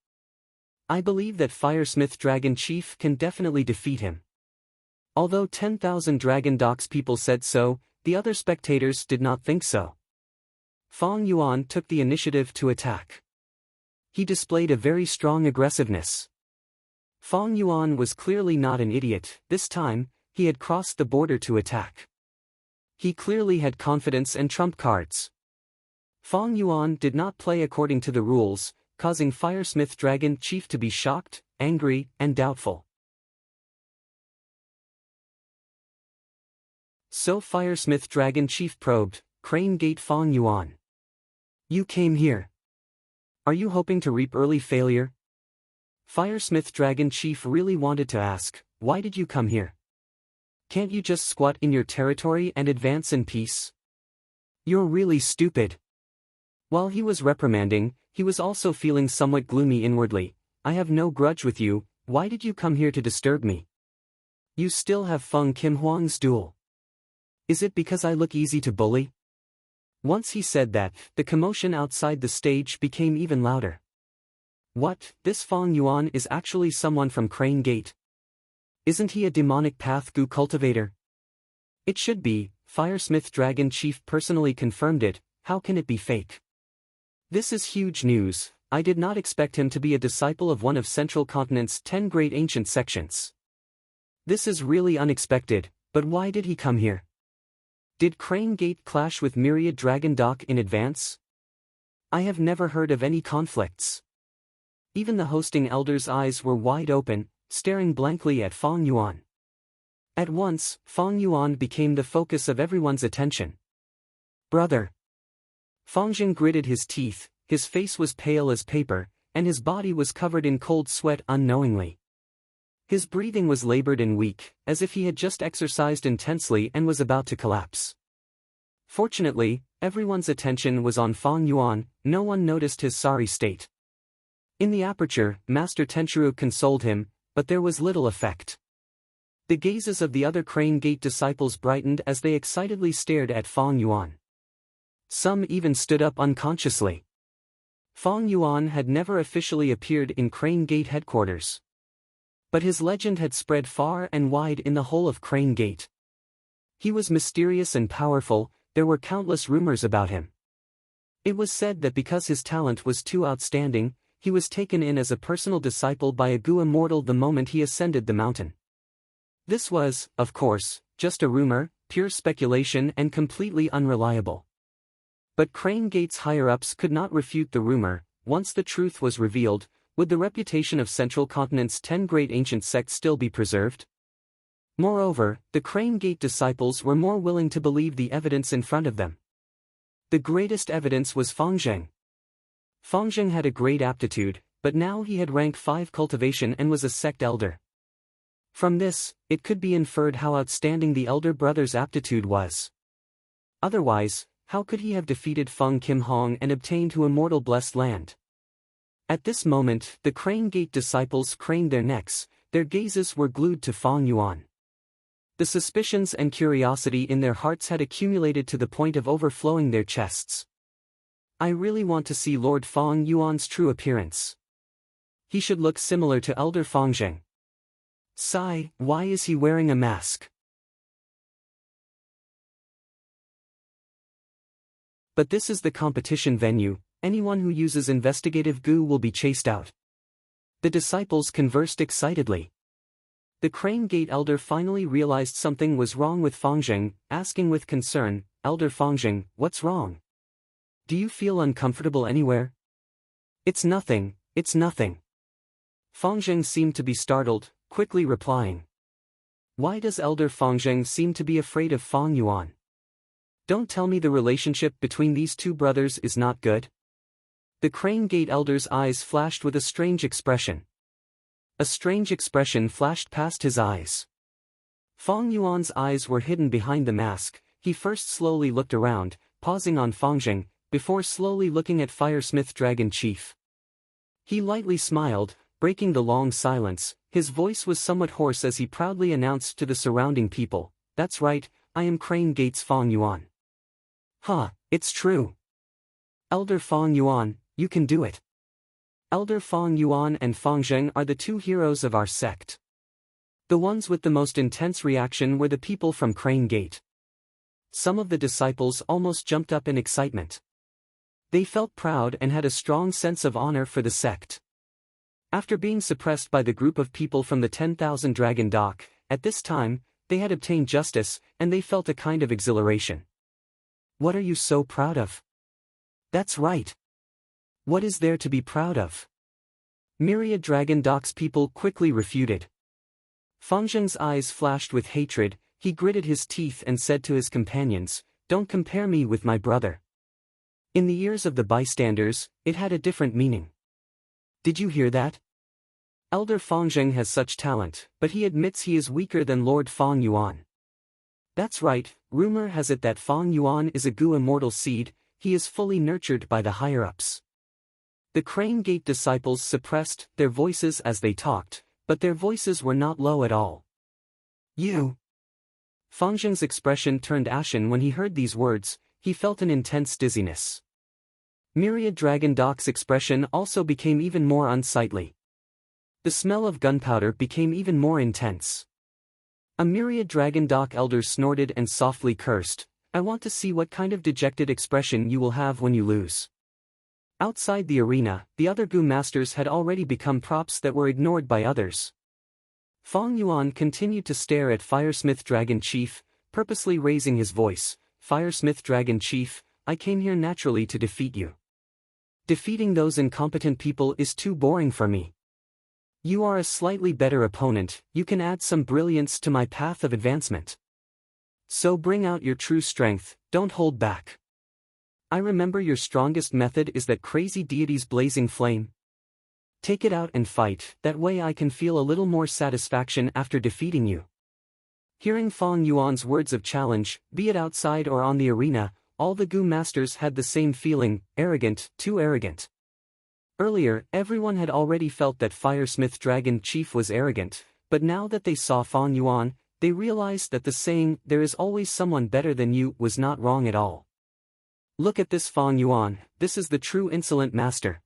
I believe that Firesmith Dragon Chief can definitely defeat him. Although 10,000 Dragon Docks people said so, the other spectators did not think so. Fang Yuan took the initiative to attack. He displayed a very strong aggressiveness. Fang Yuan was clearly not an idiot, this time, he had crossed the border to attack. He clearly had confidence and trump cards. Fang Yuan did not play according to the rules, causing Firesmith Dragon Chief to be shocked, angry, and doubtful. So Firesmith Dragon Chief probed, Crane Gate Fang Yuan. You came here. Are you hoping to reap early failure? Firesmith Dragon Chief really wanted to ask, why did you come here? Can't you just squat in your territory and advance in peace? You're really stupid. While he was reprimanding, he was also feeling somewhat gloomy inwardly. I have no grudge with you, why did you come here to disturb me? You still have Feng Kim Huang's duel. Is it because I look easy to bully? Once he said that, the commotion outside the stage became even louder. What, this Fang Yuan is actually someone from Crane Gate? Isn't he a demonic path Gu cultivator? It should be, Firesmith Dragon Chief personally confirmed it, how can it be fake? This is huge news. I did not expect him to be a disciple of one of Central Continent's 10 great ancient sections. This is really unexpected, but why did he come here? Did Crane Gate clash with Myriad Dragon Dock in advance? I have never heard of any conflicts. Even the hosting elder's eyes were wide open, staring blankly at Fang Yuan. At once, Fang Yuan became the focus of everyone's attention. Brother. Fangjing gritted his teeth, his face was pale as paper, and his body was covered in cold sweat unknowingly. His breathing was labored and weak, as if he had just exercised intensely and was about to collapse. Fortunately, everyone's attention was on Fang Yuan, no one noticed his sorry state. In the aperture, Master Tenchiru consoled him, but there was little effect. The gazes of the other Crane Gate disciples brightened as they excitedly stared at Fang Yuan. Some even stood up unconsciously. Fang Yuan had never officially appeared in Crane Gate headquarters. But his legend had spread far and wide in the whole of Crane Gate. He was mysterious and powerful, there were countless rumors about him. It was said that because his talent was too outstanding, he was taken in as a personal disciple by a Gu immortal the moment he ascended the mountain. This was, of course, just a rumor, pure speculation and completely unreliable. But Crane Gate's higher-ups could not refute the rumor. Once the truth was revealed, would the reputation of Central Continent's 10 great ancient sects still be preserved? Moreover, the Crane Gate disciples were more willing to believe the evidence in front of them. The greatest evidence was Fangjing. Fangjing had a great aptitude, but now he had rank 5 cultivation and was a sect elder. From this, it could be inferred how outstanding the elder brother's aptitude was. Otherwise, how could he have defeated Feng Kim Hong and obtained to immortal blessed land? At this moment, the Crane Gate disciples craned their necks, their gazes were glued to Fang Yuan. The suspicions and curiosity in their hearts had accumulated to the point of overflowing their chests. I really want to see Lord Fang Yuan's true appearance. He should look similar to Elder Fangjing. Sigh, why is he wearing a mask? But this is the competition venue. Anyone who uses investigative Gu will be chased out. The disciples conversed excitedly. The Crane Gate elder finally realized something was wrong with Fangjing, asking with concern, Elder Fangjing, what's wrong? Do you feel uncomfortable anywhere? It's nothing, it's nothing. Fangjing seemed to be startled, quickly replying. Why does Elder Fangjing seem to be afraid of Fang Yuan? Don't tell me the relationship between these two brothers is not good? The Crane Gate elder's eyes flashed with a strange expression. A strange expression flashed past his eyes. Fang Yuan's eyes were hidden behind the mask. He first slowly looked around, pausing on Fangjing, before slowly looking at Firesmith Dragon Chief. He lightly smiled, breaking the long silence. His voice was somewhat hoarse as he proudly announced to the surrounding people, "That's right, I am Crane Gate's Fang Yuan." "Huh, it's true. Elder Fang Yuan, you can do it. Elder Fang Yuan and Fangjing are the two heroes of our sect." The ones with the most intense reaction were the people from Crane Gate. Some of the disciples almost jumped up in excitement. They felt proud and had a strong sense of honor for the sect. After being suppressed by the group of people from the 10,000 Dragon Dock, at this time, they had obtained justice, and they felt a kind of exhilaration. What are you so proud of? That's right. What is there to be proud of? Myriad Dragon Dock's people quickly refuted. Fangjing's eyes flashed with hatred, he gritted his teeth and said to his companions, "Don't compare me with my brother." In the ears of the bystanders, it had a different meaning. Did you hear that? Elder Fangjing has such talent, but he admits he is weaker than Lord Fang Yuan. That's right, rumor has it that Fang Yuan is a Gu immortal seed, he is fully nurtured by the higher-ups. The Crane Gate disciples suppressed their voices as they talked, but their voices were not low at all. You! Fangjing's expression turned ashen when he heard these words, he felt an intense dizziness. Myriad Dragon Doc's expression also became even more unsightly. The smell of gunpowder became even more intense. A myriad Dragon Doc elders snorted and softly cursed. I want to see what kind of dejected expression you will have when you lose. Outside the arena, the other Gu masters had already become props that were ignored by others. Fong Yuan continued to stare at Firesmith Dragon Chief, purposely raising his voice. Firesmith Dragon Chief, I came here naturally to defeat you. Defeating those incompetent people is too boring for me. You are a slightly better opponent, you can add some brilliance to my path of advancement. So bring out your true strength, don't hold back. I remember your strongest method is that crazy deity's blazing flame. Take it out and fight, that way I can feel a little more satisfaction after defeating you. Hearing Fong Yuan's words of challenge, be it outside or on the arena, all the Gu masters had the same feeling, arrogant, too arrogant. Earlier, everyone had already felt that Firesmith Dragon Chief was arrogant, but now that they saw Fong Yuan, they realized that the saying, there is always someone better than you, was not wrong at all. Look at this Fong Yuan, this is the true insolent master.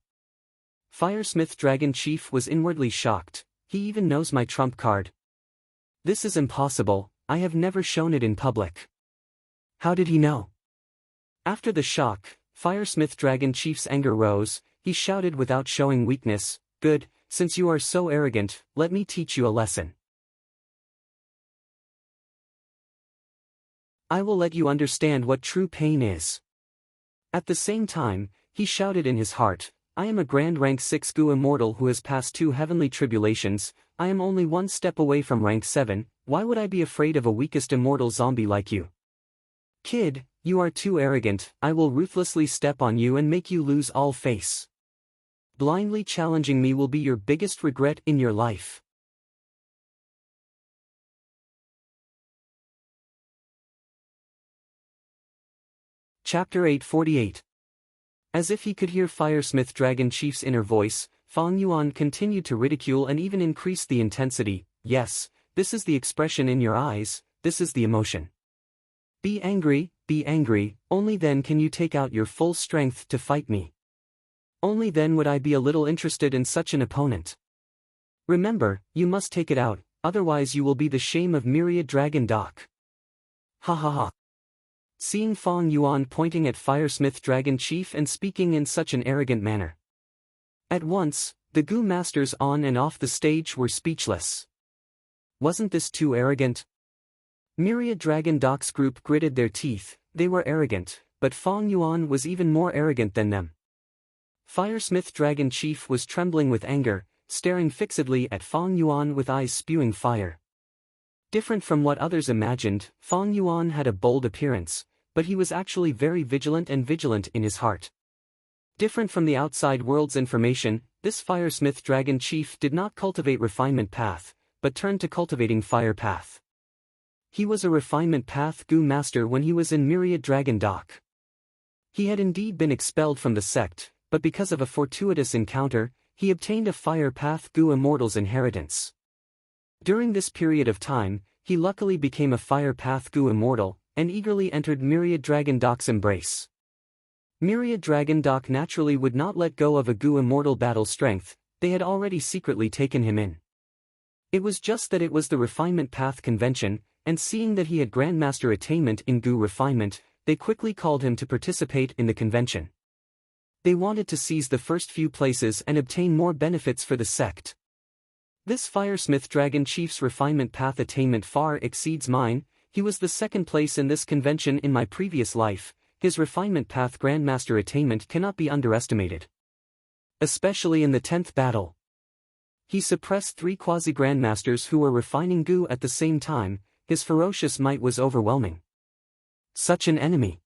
Firesmith Dragon Chief was inwardly shocked, he even knows my trump card. This is impossible, I have never shown it in public. How did he know? After the shock, Firesmith Dragon Chief's anger rose. He shouted without showing weakness, good, since you are so arrogant, let me teach you a lesson. I will let you understand what true pain is. At the same time, he shouted in his heart, I am a grand rank 6 Gu immortal who has passed 2 heavenly tribulations, I am only 1 step away from rank 7, why would I be afraid of a weakest immortal zombie like you? Kid, you are too arrogant, I will ruthlessly step on you and make you lose all face. Blindly challenging me will be your biggest regret in your life. Chapter 848. As if he could hear Firesmith Dragon Chief's inner voice, Fong Yuan continued to ridicule and even increase the intensity. Yes, this is the expression in your eyes, this is the emotion. Be angry, only then can you take out your full strength to fight me. Only then would I be a little interested in such an opponent. Remember, you must take it out, otherwise you will be the shame of Myriad Dragon Doc. Ha ha ha. Seeing Fong Yuan pointing at Firesmith Dragon Chief and speaking in such an arrogant manner. At once, the Gu masters on and off the stage were speechless. Wasn't this too arrogant? Myriad Dragon Doc's group gritted their teeth, they were arrogant, but Fong Yuan was even more arrogant than them. Firesmith Dragon Chief was trembling with anger, staring fixedly at Fong Yuan with eyes spewing fire. Different from what others imagined, Fong Yuan had a bold appearance, but he was actually very vigilant in his heart. Different from the outside world's information, this Firesmith Dragon Chief did not cultivate refinement path, but turned to cultivating fire path. He was a refinement path Gu master when he was in Myriad Dragon Doc. He had indeed been expelled from the sect, but because of a fortuitous encounter, he obtained a fire path Gu immortal's inheritance. During this period of time, he luckily became a fire path Gu immortal, and eagerly entered Myriad Dragon Doc's embrace. Myriad Dragon Doc naturally would not let go of a Gu immortal battle strength, they had already secretly taken him in. It was just that it was the refinement path convention, and seeing that he had grandmaster attainment in Gu refinement, they quickly called him to participate in the convention. They wanted to seize the first few places and obtain more benefits for the sect. This Firesmith Dragon Chief's refinement path attainment far exceeds mine, he was the second place in this convention in my previous life, his refinement path grandmaster attainment cannot be underestimated. Especially in the 10th battle. He suppressed 3 quasi-grandmasters who were refining Gu at the same time, his ferocious might was overwhelming. Such an enemy.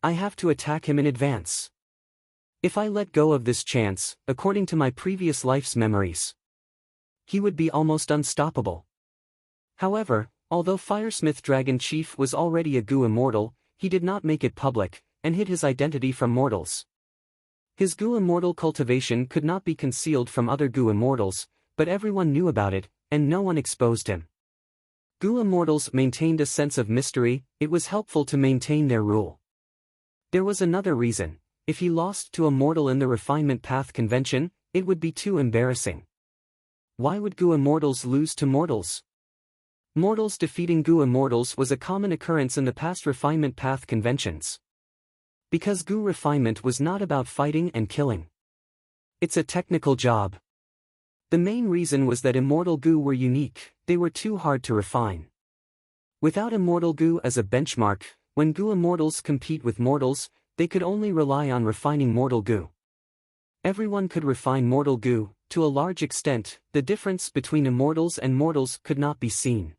I have to attack him in advance. If I let go of this chance, according to my previous life's memories, he would be almost unstoppable. However, although Firesmith Dragon Chief was already a Gu immortal, he did not make it public, and hid his identity from mortals. His Gu immortal cultivation could not be concealed from other Gu immortals, but everyone knew about it, and no one exposed him. Gu immortals maintained a sense of mystery, it was helpful to maintain their rule. There was another reason: if he lost to a mortal in the refinement path convention, it would be too embarrassing. Why would Gu immortals lose to mortals? Mortals defeating Gu immortals was a common occurrence in the past refinement path conventions. Because Gu refinement was not about fighting and killing. It's a technical job. The main reason was that immortal Gu were unique, they were too hard to refine. Without immortal Gu as a benchmark, when Gu immortals compete with mortals, they could only rely on refining mortal Gu. Everyone could refine mortal Gu, to a large extent, the difference between immortals and mortals could not be seen.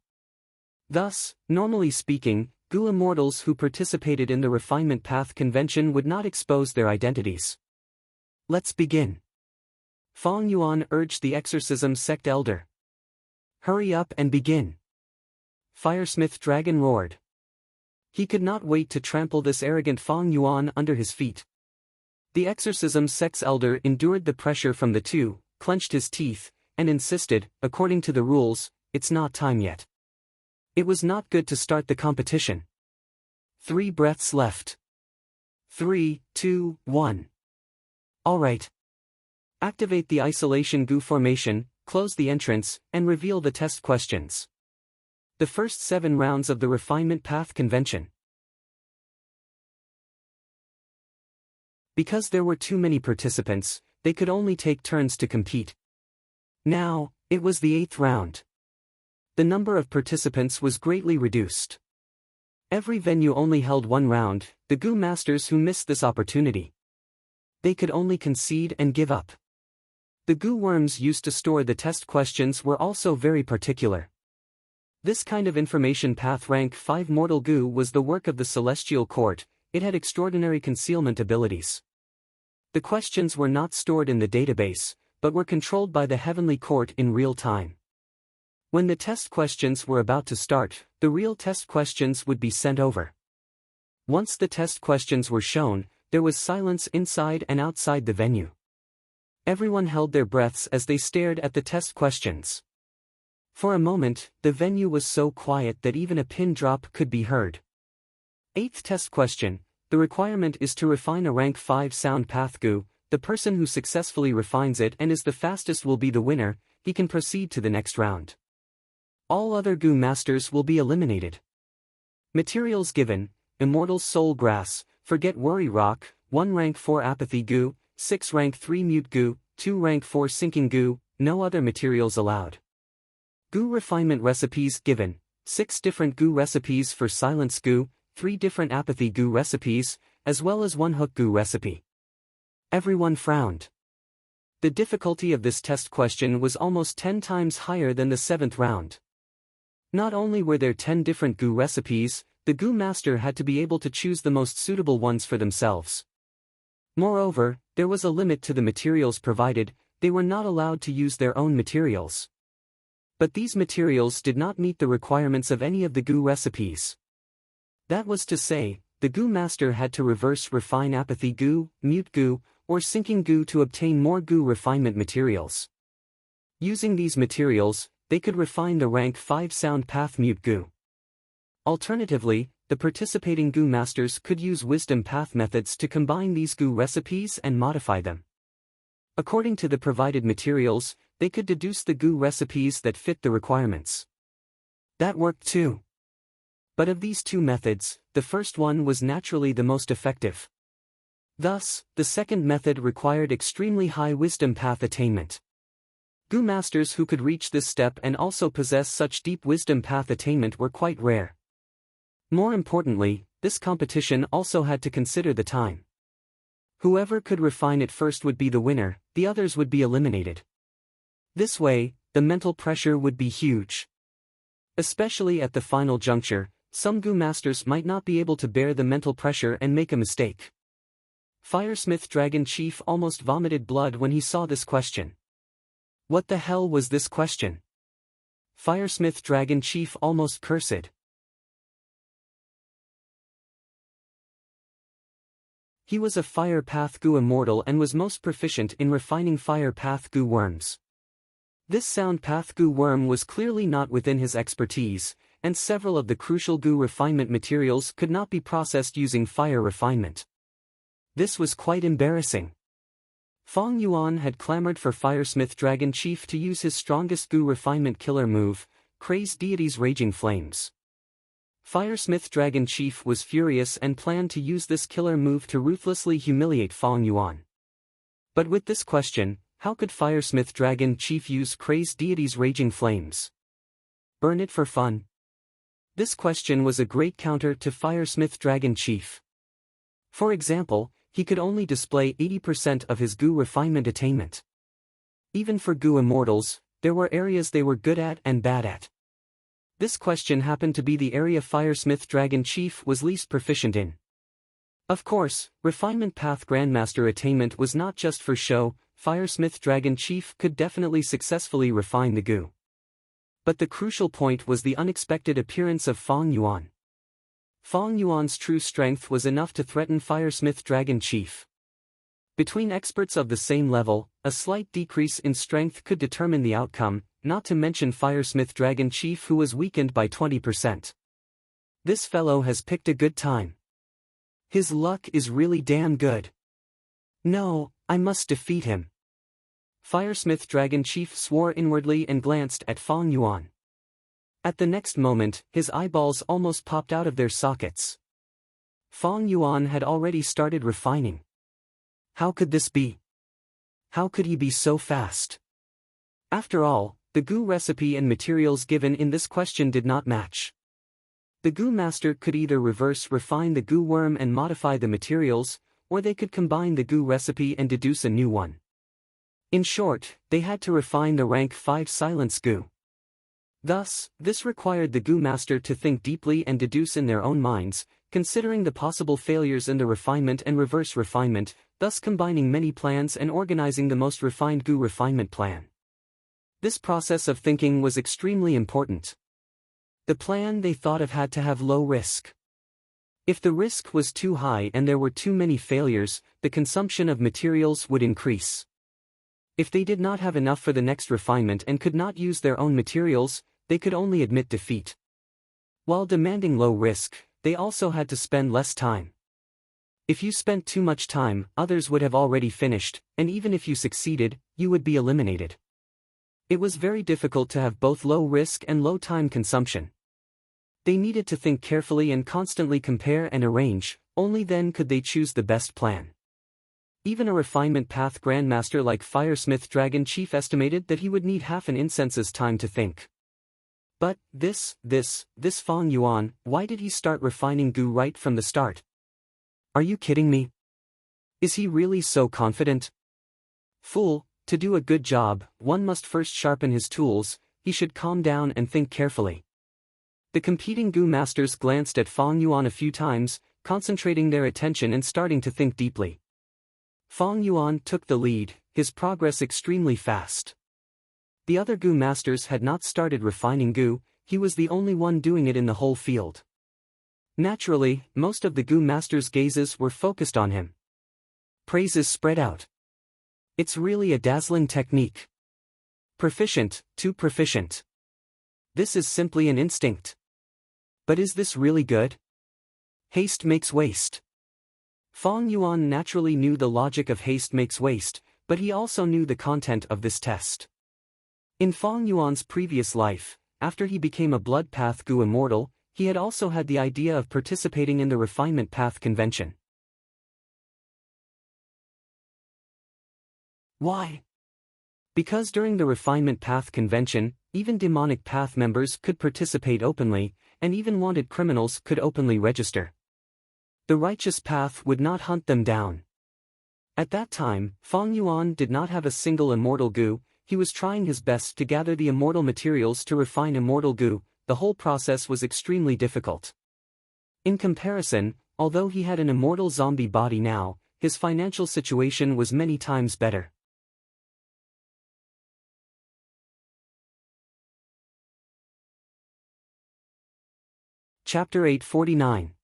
Thus, normally speaking, Gu immortals who participated in the refinement path convention would not expose their identities. Let's begin. Feng Yuan urged the exorcism sect elder. Hurry up and begin. Firesmith Dragon roared. He could not wait to trample this arrogant Feng Yuan under his feet. The exorcism sect's elder endured the pressure from the two, clenched his teeth, and insisted, according to the rules, it's not time yet. It was not good to start the competition. 3 breaths left. 3, 2, 1. Alright. Activate the isolation Gu formation, close the entrance, and reveal the test questions. The first 7 rounds of the refinement path convention. Because there were too many participants, they could only take turns to compete. Now, it was the 8th round. The number of participants was greatly reduced. Every venue only held 1 round, the Gu masters who missed this opportunity. They could only concede and give up. The Gu worms used to store the test questions were also very particular. This kind of information path rank 5 mortal Gu was the work of the Celestial Court, it had extraordinary concealment abilities. The questions were not stored in the database, but were controlled by the Heavenly Court in real time. When the test questions were about to start, the real test questions would be sent over. Once the test questions were shown, there was silence inside and outside the venue. Everyone held their breaths as they stared at the test questions. For a moment, the venue was so quiet that even a pin drop could be heard. 8th test question: the requirement is to refine a rank 5 sound path Gu. The person who successfully refines it and is the fastest will be the winner, he can proceed to the next round. All other Gu masters will be eliminated. Materials given: Immortal Soul Grass, Forget Worry Rock, 1 rank 4 Apathy Gu, 6 rank 3 Mute Gu, 2 rank 4 Sinking Gu, no other materials allowed. Gu refinement recipes given: 6 different Gu recipes for Silence Gu, 3 different Apathy Gu recipes, as well as 1 Hook Gu recipe. Everyone frowned. The difficulty of this test question was almost 10 times higher than the 7th round. Not only were there 10 different Gu recipes, the Gu master had to be able to choose the most suitable ones for themselves. Moreover, there was a limit to the materials provided, they were not allowed to use their own materials. But these materials did not meet the requirements of any of the Gu recipes. That was to say, the Gu master had to reverse refine Apathy Gu, Mute Gu, or Sinking Gu to obtain more Gu refinement materials. Using these materials, they could refine the rank 5 sound path Mute Gu. Alternatively, the participating Gu masters could use wisdom path methods to combine these Gu recipes and modify them. According to the provided materials, they could deduce the Gu recipes that fit the requirements. That worked too. But of these 2 methods, the first one was naturally the most effective. Thus, the second method required extremely high wisdom path attainment. Gu masters who could reach this step and also possess such deep wisdom path attainment were quite rare. More importantly, this competition also had to consider the time. Whoever could refine it first would be the winner, the others would be eliminated. This way, the mental pressure would be huge. Especially at the final juncture, some Gu masters might not be able to bear the mental pressure and make a mistake. Firesmith Dragon Chief almost vomited blood when he saw this question. What the hell was this question? Firesmith Dragon Chief almost cursed. He was a Fire Path Gu immortal and was most proficient in refining Fire Path Gu worms. This Sound Path Gu worm was clearly not within his expertise, and several of the crucial Gu refinement materials could not be processed using fire refinement. This was quite embarrassing. Fong Yuan had clamored for Firesmith Dragon Chief to use his strongest goo refinement killer move, Crazed Deity's Raging Flames. Firesmith Dragon Chief was furious and planned to use this killer move to ruthlessly humiliate Fong Yuan. But with this question, how could Firesmith Dragon Chief use Crazed Deity's Raging Flames? Burn it for fun? This question was a great counter to Firesmith Dragon Chief. For example, he could only display 80% of his goo refinement attainment. Even for goo immortals, there were areas they were good at and bad at. This question happened to be the area Firesmith Dragon Chief was least proficient in. Of course, Refinement Path Grandmaster attainment was not just for show. Firesmith Dragon Chief could definitely successfully refine the goo. But the crucial point was the unexpected appearance of Fong Yuan. Fong Yuan's true strength was enough to threaten Firesmith Dragon Chief. Between experts of the same level, a slight decrease in strength could determine the outcome, not to mention Firesmith Dragon Chief who was weakened by 20%. This fellow has picked a good time. His luck is really damn good. No, I must defeat him. Firesmith Dragon Chief swore inwardly and glanced at Fong Yuan. At the next moment, his eyeballs almost popped out of their sockets. Fong Yuan had already started refining. How could this be? How could he be so fast? After all, the goo recipe and materials given in this question did not match. The goo master could either reverse refine the goo worm and modify the materials, or they could combine the goo recipe and deduce a new one. In short, they had to refine the rank 5 silence goo. Thus, this required the goo master to think deeply and deduce in their own minds, considering the possible failures in the refinement and reverse refinement, thus combining many plans and organizing the most refined goo refinement plan. This process of thinking was extremely important. The plan they thought of had to have low risk. If the risk was too high and there were too many failures, the consumption of materials would increase. If they did not have enough for the next refinement and could not use their own materials, they could only admit defeat. While demanding low risk, they also had to spend less time. If you spent too much time, others would have already finished, and even if you succeeded, you would be eliminated. It was very difficult to have both low risk and low time consumption. They needed to think carefully and constantly compare and arrange, only then could they choose the best plan. Even a refinement path grandmaster like Firesmith Dragon Chief estimated that he would need half an incense's time to think. But, this Fong Yuan, why did he start refining goo right from the start? Are you kidding me? Is he really so confident? Fool, to do a good job, one must first sharpen his tools. He should calm down and think carefully. The competing goo masters glanced at Fong Yuan a few times, concentrating their attention and starting to think deeply. Fong Yuan took the lead, his progress extremely fast. The other goo masters had not started refining goo, he was the only one doing it in the whole field. Naturally, most of the goo masters' gazes were focused on him. Praises spread out. It's really a dazzling technique. Proficient, too proficient. This is simply an instinct. But is this really good? Haste makes waste. Fong Yuan naturally knew the logic of haste makes waste, but he also knew the content of this test. In Fong Yuan's previous life, after he became a Blood Path Goo Immortal, he had also had the idea of participating in the Refinement Path Convention. Why? Because during the Refinement Path Convention, even demonic path members could participate openly, and even wanted criminals could openly register. The righteous path would not hunt them down. At that time, Fong Yuan did not have a single immortal goo. He was trying his best to gather the immortal materials to refine immortal goo. The whole process was extremely difficult. In comparison, although he had an immortal zombie body now, his financial situation was many times better. Chapter 849.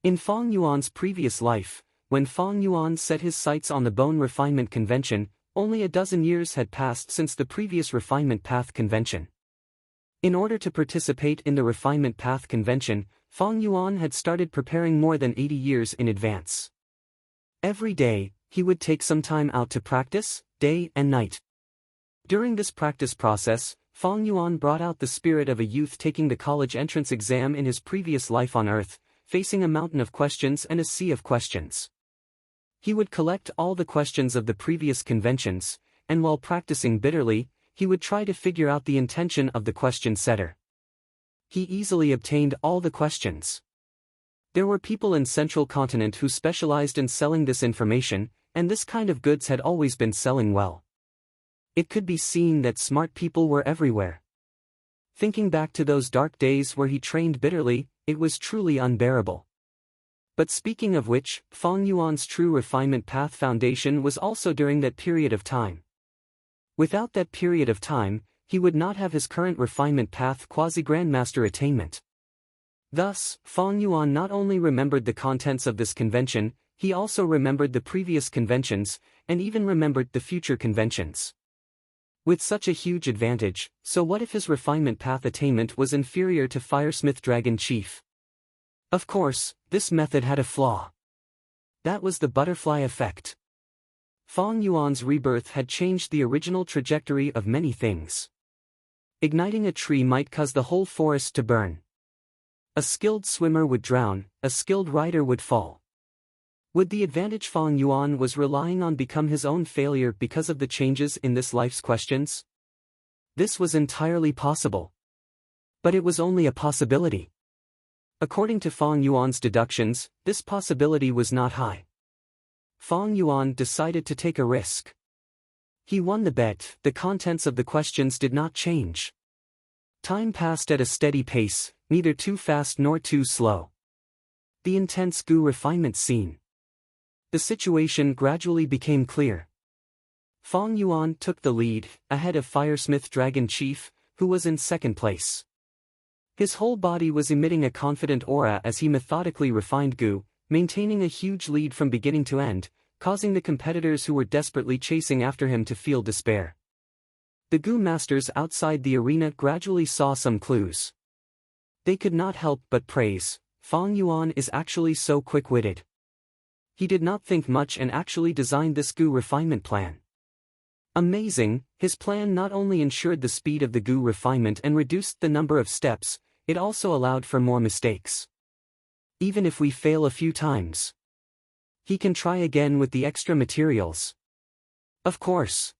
In Fong Yuan's previous life, when Fong Yuan set his sights on the Bone Refinement Convention, only a dozen years had passed since the previous Refinement Path Convention. In order to participate in the Refinement Path Convention, Fong Yuan had started preparing more than 80 years in advance. Every day, he would take some time out to practice, day and night. During this practice process, Fang Yuan brought out the spirit of a youth taking the college entrance exam in his previous life on Earth, facing a mountain of questions and a sea of questions. He would collect all the questions of the previous conventions, and while practicing bitterly, he would try to figure out the intention of the question setter. He easily obtained all the questions. There were people in Central Continent who specialized in selling this information, and this kind of goods had always been selling well. It could be seen that smart people were everywhere. Thinking back to those dark days where he trained bitterly, it was truly unbearable. But speaking of which, Fang Yuan's true refinement path foundation was also during that period of time. Without that period of time, he would not have his current refinement path quasi-grandmaster attainment. Thus, Fang Yuan not only remembered the contents of this convention, he also remembered the previous conventions, and even remembered the future conventions. With such a huge advantage, so what if his refinement path attainment was inferior to Firesmith Dragon Chief? Of course, this method had a flaw. That was the butterfly effect. Fang Yuan's rebirth had changed the original trajectory of many things. Igniting a tree might cause the whole forest to burn. A skilled swimmer would drown, a skilled rider would fall. Would the advantage Fang Yuan was relying on become his own failure because of the changes in this life's questions? This was entirely possible. But it was only a possibility. According to Fang Yuan's deductions, this possibility was not high. Fang Yuan decided to take a risk. He won the bet. The contents of the questions did not change. Time passed at a steady pace, neither too fast nor too slow. The intense Gu refinement scene. The situation gradually became clear. Fang Yuan took the lead, ahead of Firesmith Dragon Chief, who was in second place. His whole body was emitting a confident aura as he methodically refined Gu, maintaining a huge lead from beginning to end, causing the competitors who were desperately chasing after him to feel despair. The Gu masters outside the arena gradually saw some clues. They could not help but praise, Fang Yuan is actually so quick-witted. He did not think much and actually designed this Gu refinement plan. Amazing, his plan not only ensured the speed of the Gu refinement and reduced the number of steps, it also allowed for more mistakes. Even if we fail a few times, he can try again with the extra materials. Of course.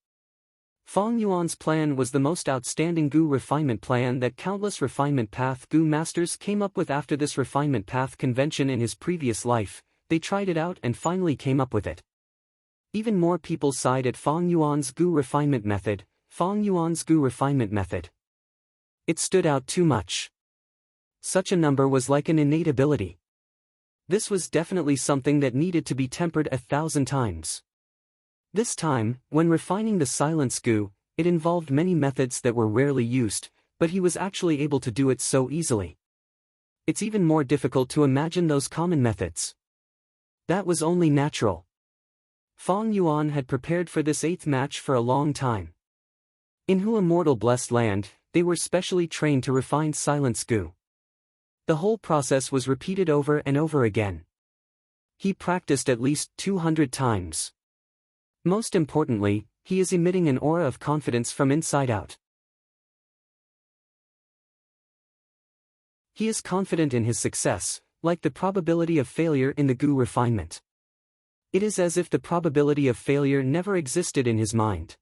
Fang Yuan's plan was the most outstanding Gu refinement plan that countless refinement path Gu masters came up with after this refinement path convention in his previous life. They tried it out and finally came up with it. Even more people sighed at Fang Yuan's Gu refinement method, Fang Yuan's Gu refinement method. It stood out too much. Such a number was like an innate ability. This was definitely something that needed to be tempered 1,000 times. This time, when refining the silence Gu, it involved many methods that were rarely used, but he was actually able to do it so easily. It's even more difficult to imagine those common methods. That was only natural. Fang Yuan had prepared for this 8th match for a long time. In Hu Immortal Blessed Land, they were specially trained to refine silence Gu. The whole process was repeated over and over again. He practiced at least 200 times. Most importantly, he is emitting an aura of confidence from inside out. He is confident in his success, like the probability of failure in the Gu refinement. It is as if the probability of failure never existed in his mind.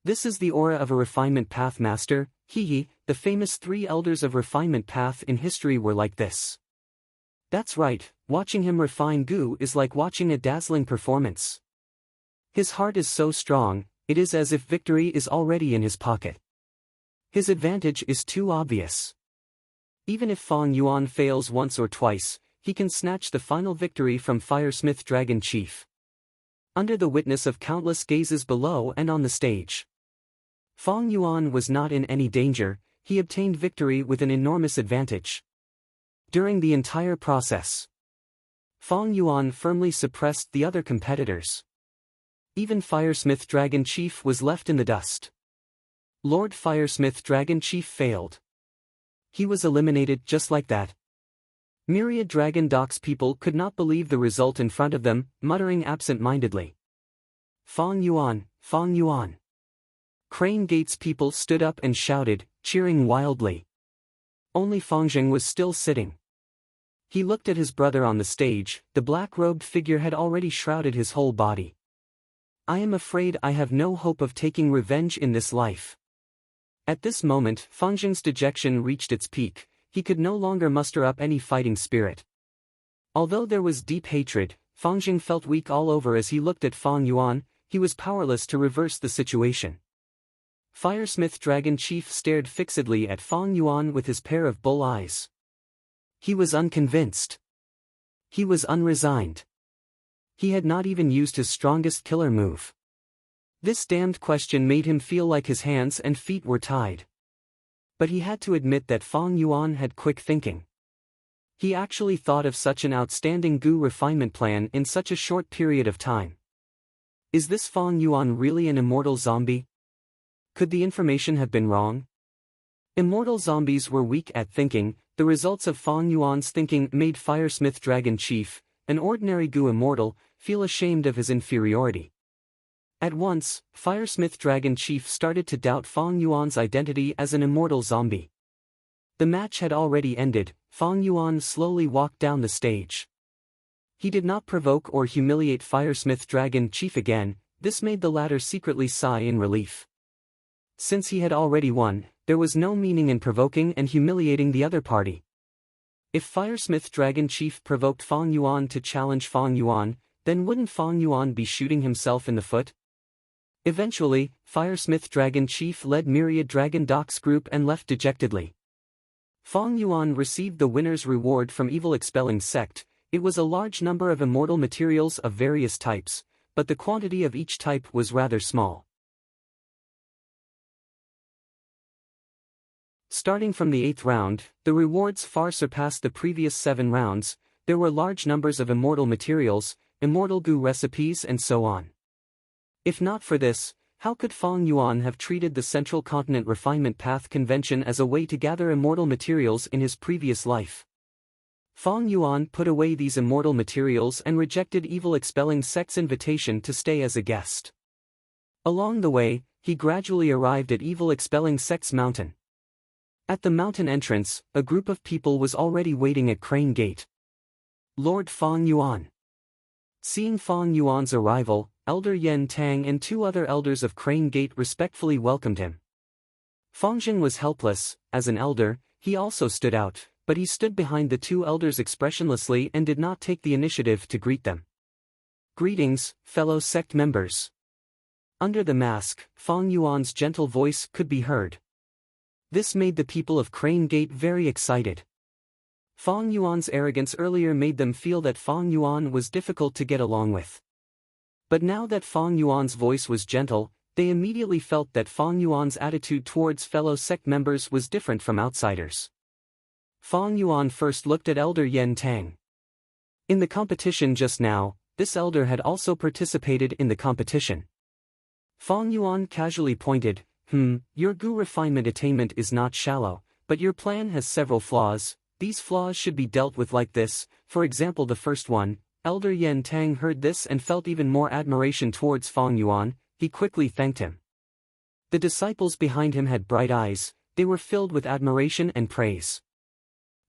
This is the aura of a refinement path master. The famous 3 elders of refinement path in history were like this. That's right, watching him refine Gu is like watching a dazzling performance. His heart is so strong, it is as if victory is already in his pocket. His advantage is too obvious. Even if Fang Yuan fails once or twice, he can snatch the final victory from Firesmith Dragon Chief. Under the witness of countless gazes below and on the stage, Fang Yuan was not in any danger, he obtained victory with an enormous advantage. During the entire process, Fang Yuan firmly suppressed the other competitors. Even Firesmith Dragon Chief was left in the dust. Lord Firesmith Dragon Chief failed. He was eliminated just like that. Myriad Dragon Docks people could not believe the result in front of them, muttering absent-mindedly. Fang Yuan, Fang Yuan. Crane Gate's people stood up and shouted, cheering wildly. Only Fangjing was still sitting. He looked at his brother on the stage. The black-robed figure had already shrouded his whole body. I am afraid I have no hope of taking revenge in this life. At this moment, Fangjing's dejection reached its peak. He could no longer muster up any fighting spirit. Although there was deep hatred, Fangjing felt weak all over as he looked at Fang Yuan. He was powerless to reverse the situation. Firesmith Dragon Chief stared fixedly at Fang Yuan with his pair of bull eyes. He was unconvinced. He was unresigned. He had not even used his strongest killer move. This damned question made him feel like his hands and feet were tied. But he had to admit that Fang Yuan had quick thinking. He actually thought of such an outstanding Gu refinement plan in such a short period of time. Is this Fang Yuan really an immortal zombie? Could the information have been wrong? Immortal zombies were weak at thinking. The results of Fang Yuan's thinking made Firesmith Dragon Chief, an ordinary Gu immortal, feel ashamed of his inferiority. At once, Firesmith Dragon Chief started to doubt Fang Yuan's identity as an immortal zombie. The match had already ended. Fang Yuan slowly walked down the stage. He did not provoke or humiliate Firesmith Dragon Chief again. This made the latter secretly sigh in relief. Since he had already won, there was no meaning in provoking and humiliating the other party. If Firesmith Dragon Chief provoked Fang Yuan to challenge Fang Yuan, then wouldn't Fang Yuan be shooting himself in the foot? Eventually, Firesmith Dragon Chief led Myriad Dragon Docks group and left dejectedly. Fang Yuan received the winner's reward from Evil Expelling Sect. It was a large number of immortal materials of various types, but the quantity of each type was rather small. Starting from the 8th round, the rewards far surpassed the previous 7 rounds. There were large numbers of immortal materials, immortal Gu recipes and so on. If not for this, how could Fang Yuan have treated the Central Continent Refinement Path Convention as a way to gather immortal materials in his previous life? Fang Yuan put away these immortal materials and rejected Evil Expelling Sect's invitation to stay as a guest. Along the way, he gradually arrived at Evil Expelling Sect's mountain. At the mountain entrance, a group of people was already waiting at Crane Gate. Lord Fang Yuan. Seeing Fang Yuan's arrival, Elder Yen Tang and 2 other elders of Crane Gate respectfully welcomed him. Fangjing was helpless. As an elder, he also stood out, but he stood behind the 2 elders expressionlessly and did not take the initiative to greet them. Greetings, fellow sect members. Under the mask, Fang Yuan's gentle voice could be heard. This made the people of Crane Gate very excited. Fang Yuan's arrogance earlier made them feel that Fang Yuan was difficult to get along with. But now that Fang Yuan's voice was gentle, they immediately felt that Fang Yuan's attitude towards fellow sect members was different from outsiders. Fang Yuan first looked at Elder Yen Tang. In the competition just now, this elder had also participated in the competition. Fang Yuan casually pointed, your Gu refinement attainment is not shallow, but your plan has several flaws. These flaws should be dealt with like this. For example, the first one. Elder Yen Tang heard this and felt even more admiration towards Fang Yuan. He quickly thanked him. The disciples behind him had bright eyes. They were filled with admiration and praise.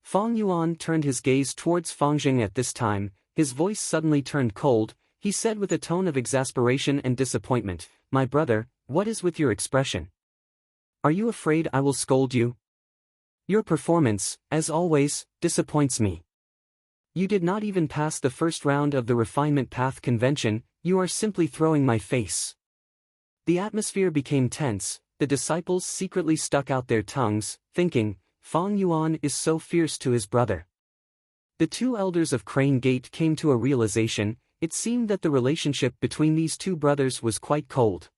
Fang Yuan turned his gaze towards Fangjing at this time. His voice suddenly turned cold. He said with a tone of exasperation and disappointment, "My brother, what is with your expression? Are you afraid I will scold you? Your performance, as always, disappoints me. You did not even pass the first round of the Refinement Path Convention. You are simply throwing my face." The atmosphere became tense. The disciples secretly stuck out their tongues, thinking, Fang Yuan is so fierce to his brother. The 2 elders of Crane Gate came to a realization. It seemed that the relationship between these 2 brothers was quite cold.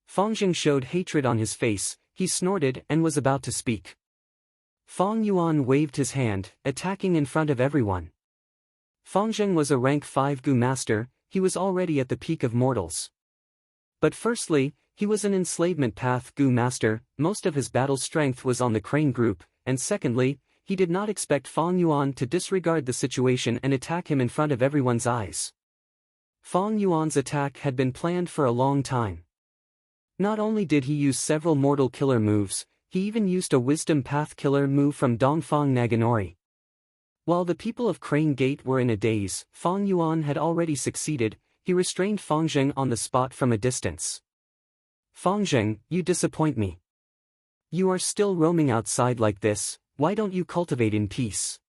Fangjing showed hatred on his face. He snorted and was about to speak. Fang Yuan waved his hand, attacking in front of everyone. Fangjing was a rank 5 Gu master. He was already at the peak of mortals. But firstly, he was an enslavement path Gu master. Most of his battle strength was on the Crane group, and secondly, he did not expect Fang Yuan to disregard the situation and attack him in front of everyone's eyes. Fang Yuan's attack had been planned for a long time. Not only did he use several mortal killer moves, he even used a wisdom path killer move from Dongfang Naganori. While the people of Crane Gate were in a daze, Fang Yuan had already succeeded. He restrained Fang Zheng on the spot from a distance. Fang Zheng, you disappoint me. You are still roaming outside like this, why don't you cultivate in peace?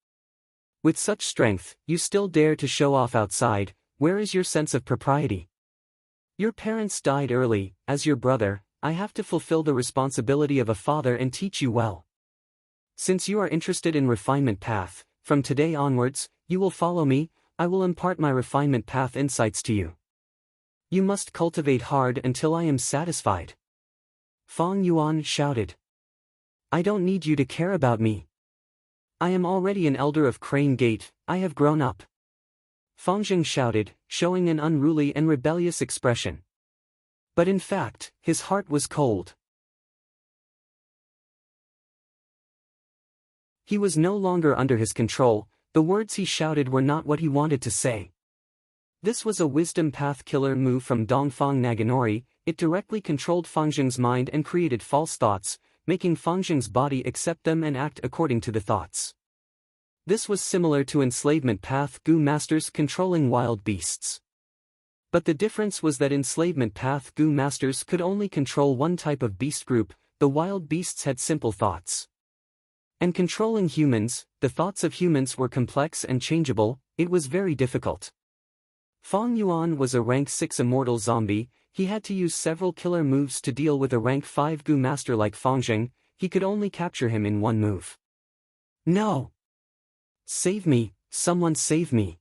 With such strength, you still dare to show off outside, where is your sense of propriety? Your parents died early, as your brother, I have to fulfill the responsibility of a father and teach you well. Since you are interested in refinement path, from today onwards, you will follow me, I will impart my refinement path insights to you. You must cultivate hard until I am satisfied. Fang Yuan shouted. I don't need you to care about me. I am already an elder of Crane Gate, I have grown up. Fang Zheng shouted, showing an unruly and rebellious expression. But in fact, his heart was cold. He was no longer under his control, the words he shouted were not what he wanted to say. This was a wisdom path killer move from Dongfang Naganori, it directly controlled Fang Zheng's mind and created false thoughts, making Fang Zheng's body accept them and act according to the thoughts. This was similar to enslavement path Gu masters controlling wild beasts. But the difference was that enslavement path Gu masters could only control one type of beast group, the wild beasts had simple thoughts. And controlling humans, the thoughts of humans were complex and changeable, it was very difficult. Fang Yuan was a rank 6 immortal zombie, he had to use several killer moves to deal with a rank 5 Gu master like Fang Zheng, he could only capture him in one move. No! Save me, someone save me!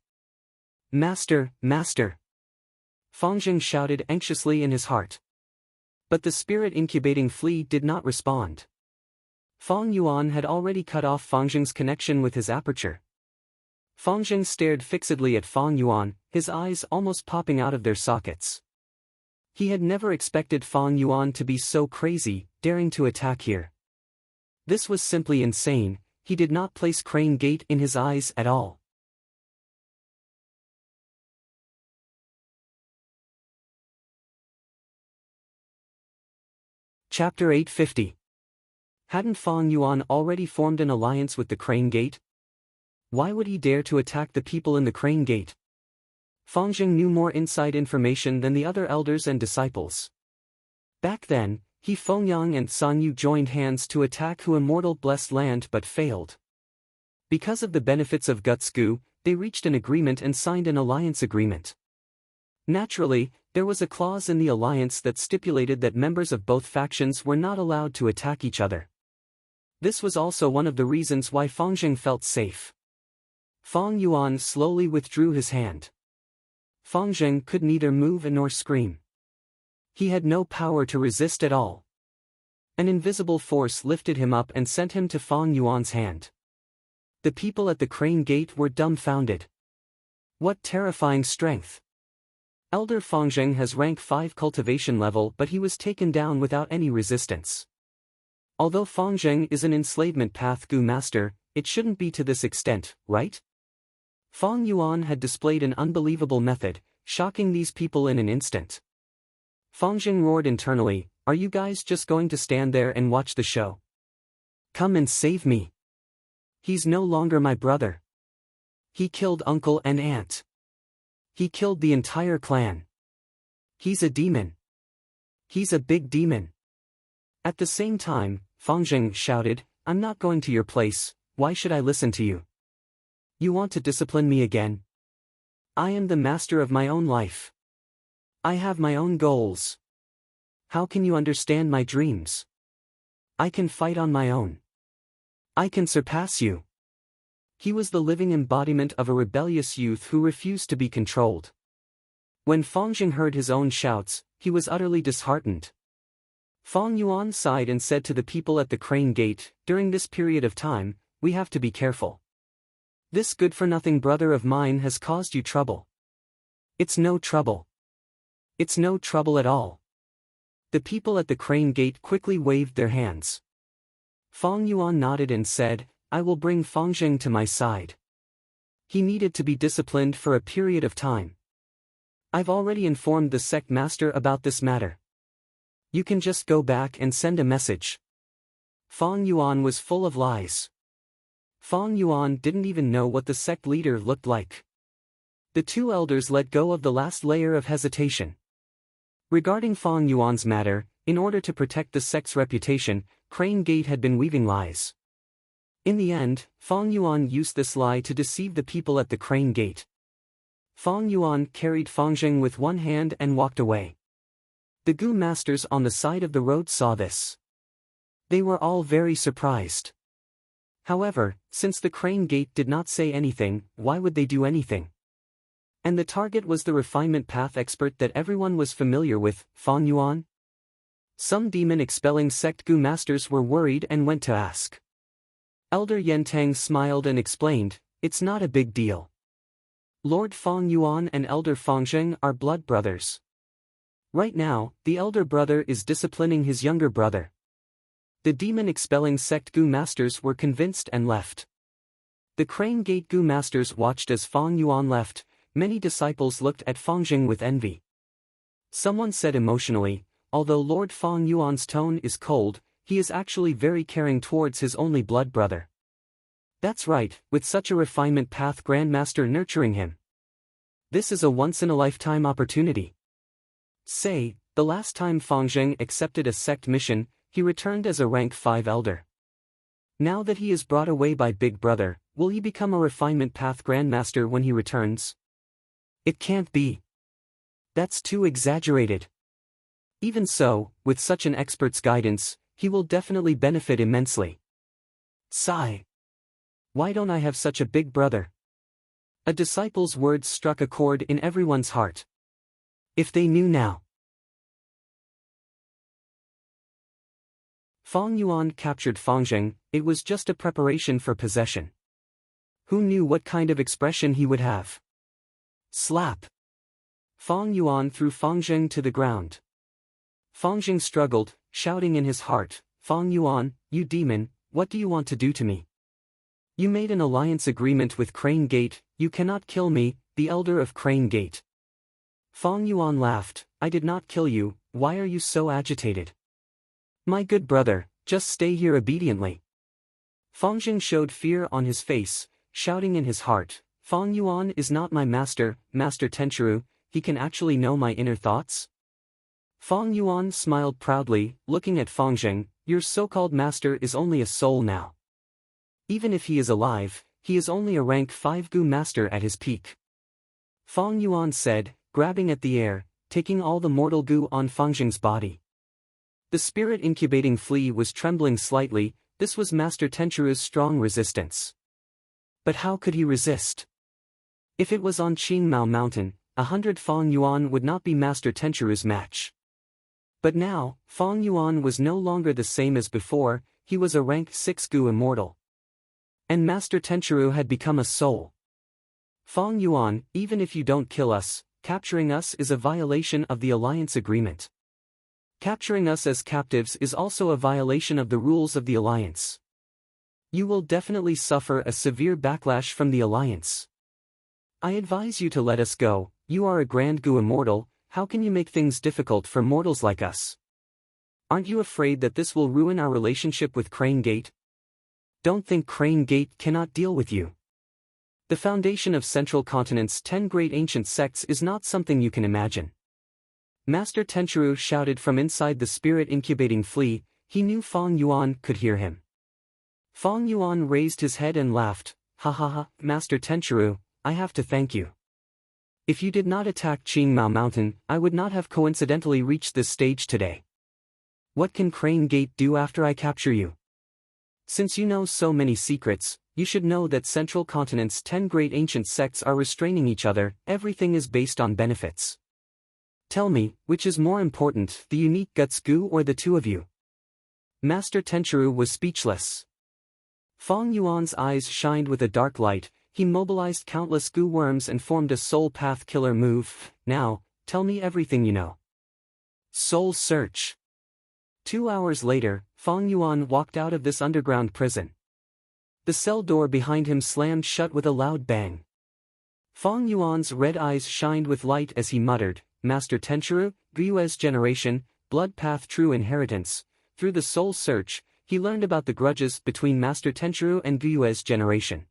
Master, master! Fang Zheng shouted anxiously in his heart. But the spirit incubating flea did not respond. Fang Yuan had already cut off Fang Zheng's connection with his aperture. Fang Zheng stared fixedly at Fang Yuan, his eyes almost popping out of their sockets. He had never expected Fang Yuan to be so crazy, daring to attack here. This was simply insane, he did not place Crane Gate in his eyes at all. Chapter 850. Hadn't Fang Yuan already formed an alliance with the Crane Gate? Why would he dare to attack the people in the Crane Gate? Fang Zheng knew more inside information than the other elders and disciples. Back then, he Fengyang and San Yu joined hands to attack Hu immortal blessed land but failed. Because of the benefits of Guts Gu, they reached an agreement and signed an alliance agreement. Naturally, there was a clause in the alliance that stipulated that members of both factions were not allowed to attack each other. This was also one of the reasons why Fang Zheng felt safe. Fang Yuan slowly withdrew his hand. Fang Zheng could neither move nor scream. He had no power to resist at all. An invisible force lifted him up and sent him to Fang Yuan's hand. The people at the Crane Gate were dumbfounded. What terrifying strength! Elder Fang Zheng has rank 5 cultivation level, but he was taken down without any resistance. Although Fang Zheng is an enslavement path Gu master, it shouldn't be to this extent, right? Fang Yuan had displayed an unbelievable method, shocking these people in an instant. Fang Zheng roared internally, are you guys just going to stand there and watch the show? Come and save me. He's no longer my brother. He killed uncle and aunt. He killed the entire clan. He's a demon. He's a big demon. At the same time, Fang Zheng shouted, I'm not going to your place, why should I listen to you? You want to discipline me again? I am the master of my own life. I have my own goals. How can you understand my dreams? I can fight on my own. I can surpass you. He was the living embodiment of a rebellious youth who refused to be controlled. When Fang Zheng heard his own shouts, he was utterly disheartened. Fang Yuan sighed and said to the people at the Crane Gate, during this period of time, we have to be careful. This good-for-nothing brother of mine has caused you trouble. It's no trouble. It's no trouble at all. The people at the Crane Gate quickly waved their hands. Fang Yuan nodded and said, I will bring Fangzheng to my side. He needed to be disciplined for a period of time. I've already informed the sect master about this matter. You can just go back and send a message. Fang Yuan was full of lies. Fang Yuan didn't even know what the sect leader looked like. The two elders let go of the last layer of hesitation. Regarding Fang Yuan's matter, in order to protect the sect's reputation, Crane Gate had been weaving lies. In the end, Fang Yuan used this lie to deceive the people at the Crane Gate. Fang Yuan carried Fangzheng with one hand and walked away. The Gu masters on the side of the road saw this. They were all very surprised. However, since the Crane Gate did not say anything, why would they do anything? And the target was the refinement path expert that everyone was familiar with, Fang Yuan? Some demon-expelling sect Gu masters were worried and went to ask. Elder Yentang smiled and explained, it's not a big deal. Lord Fang Yuan and Elder Fangzheng are blood brothers. Right now, the elder brother is disciplining his younger brother. The demon-expelling sect Gu masters were convinced and left. The Crane Gate Gu masters watched as Fang Yuan left. Many disciples looked at Fangzheng with envy. Someone said emotionally, although Lord Fang Yuan's tone is cold, he is actually very caring towards his only blood brother. That's right, with such a refinement path grandmaster nurturing him. This is a once-in-a-lifetime opportunity. Say, the last time Fangzheng accepted a sect mission, he returned as a rank 5 elder. Now that he is brought away by Big Brother, will he become a refinement path grandmaster when he returns? It can't be. That's too exaggerated. Even so, with such an expert's guidance, he will definitely benefit immensely. Sigh. Why don't I have such a big brother? A disciple's words struck a chord in everyone's heart. If they knew now. Fang Yuan captured Fangzheng, it was just a preparation for possession. Who knew what kind of expression he would have? Slap! Fang Yuan threw Fangzheng to the ground. Fangzheng struggled, shouting in his heart, Fang Yuan, you demon, what do you want to do to me? You made an alliance agreement with Crane Gate, you cannot kill me, the elder of Crane Gate. Fang Yuan laughed, I did not kill you, why are you so agitated? My good brother, just stay here obediently. Fangzheng showed fear on his face, shouting in his heart, Fang Yuan is not my master, Master Tenchiru, he can actually know my inner thoughts? Fang Yuan smiled proudly, looking at Fangzheng, your so-called master is only a soul now. Even if he is alive, he is only a rank 5 Gu master at his peak. Fang Yuan said, grabbing at the air, taking all the mortal Gu on Fangzheng's body. The spirit incubating flea was trembling slightly, this was Master Tenchiru's strong resistance. But how could he resist? If it was on Qingmao Mountain, 100 Fang Yuan would not be Master Tenchiru's match. But now, Fang Yuan was no longer the same as before, he was a rank 6 Gu immortal. And Master Tenchiru had become a soul. Fang Yuan, even if you don't kill us, capturing us is a violation of the alliance agreement. Capturing us as captives is also a violation of the rules of the alliance. You will definitely suffer a severe backlash from the alliance. I advise you to let us go, you are a Grand Gu immortal, how can you make things difficult for mortals like us? Aren't you afraid that this will ruin our relationship with Crane Gate? Don't think Crane Gate cannot deal with you. The foundation of Central Continent's 10 great ancient sects is not something you can imagine. Master Tenchiru shouted from inside the spirit incubating flea, he knew Fang Yuan could hear him. Fang Yuan raised his head and laughed, ha ha ha, Master Tenchiru, I have to thank you. If you did not attack Qingmao Mountain, I would not have coincidentally reached this stage today. What can Crane Gate do after I capture you? Since you know so many secrets, you should know that Central Continent's 10 great ancient sects are restraining each other, everything is based on benefits. Tell me, which is more important, the unique Guts Gu or the two of you? Master Tenchiru was speechless. Fang Yuan's eyes shined with a dark light, he mobilized countless Gu worms and formed a soul path killer move. Now, tell me everything you know. Soul Search. 2 hours later, Fang Yuan walked out of this underground prison. The cell door behind him slammed shut with a loud bang. Fong Yuan's red eyes shined with light as he muttered, "Master Tenchiru, Guiyue's generation, blood path true inheritance." Through the soul search, he learned about the grudges between Master Tenchiru and Guiyue's generation.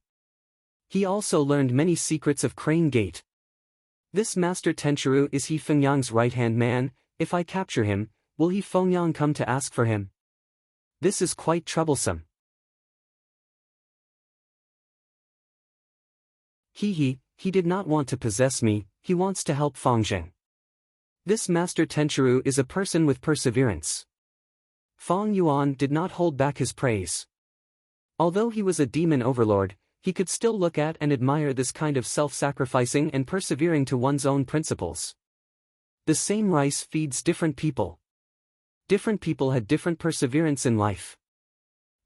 He also learned many secrets of Crane Gate. This Master Tenchiru, is he Fengyang's right-hand man? If I capture him, will he Fengyang come to ask for him? This is quite troublesome. He did not want to possess me, he wants to help Fengyang. This Master Tenchiru is a person with perseverance. Fong Yuan did not hold back his praise. Although he was a demon overlord, he could still look at and admire this kind of self-sacrificing and persevering to one's own principles. The same rice feeds different people. Different people had different perseverance in life.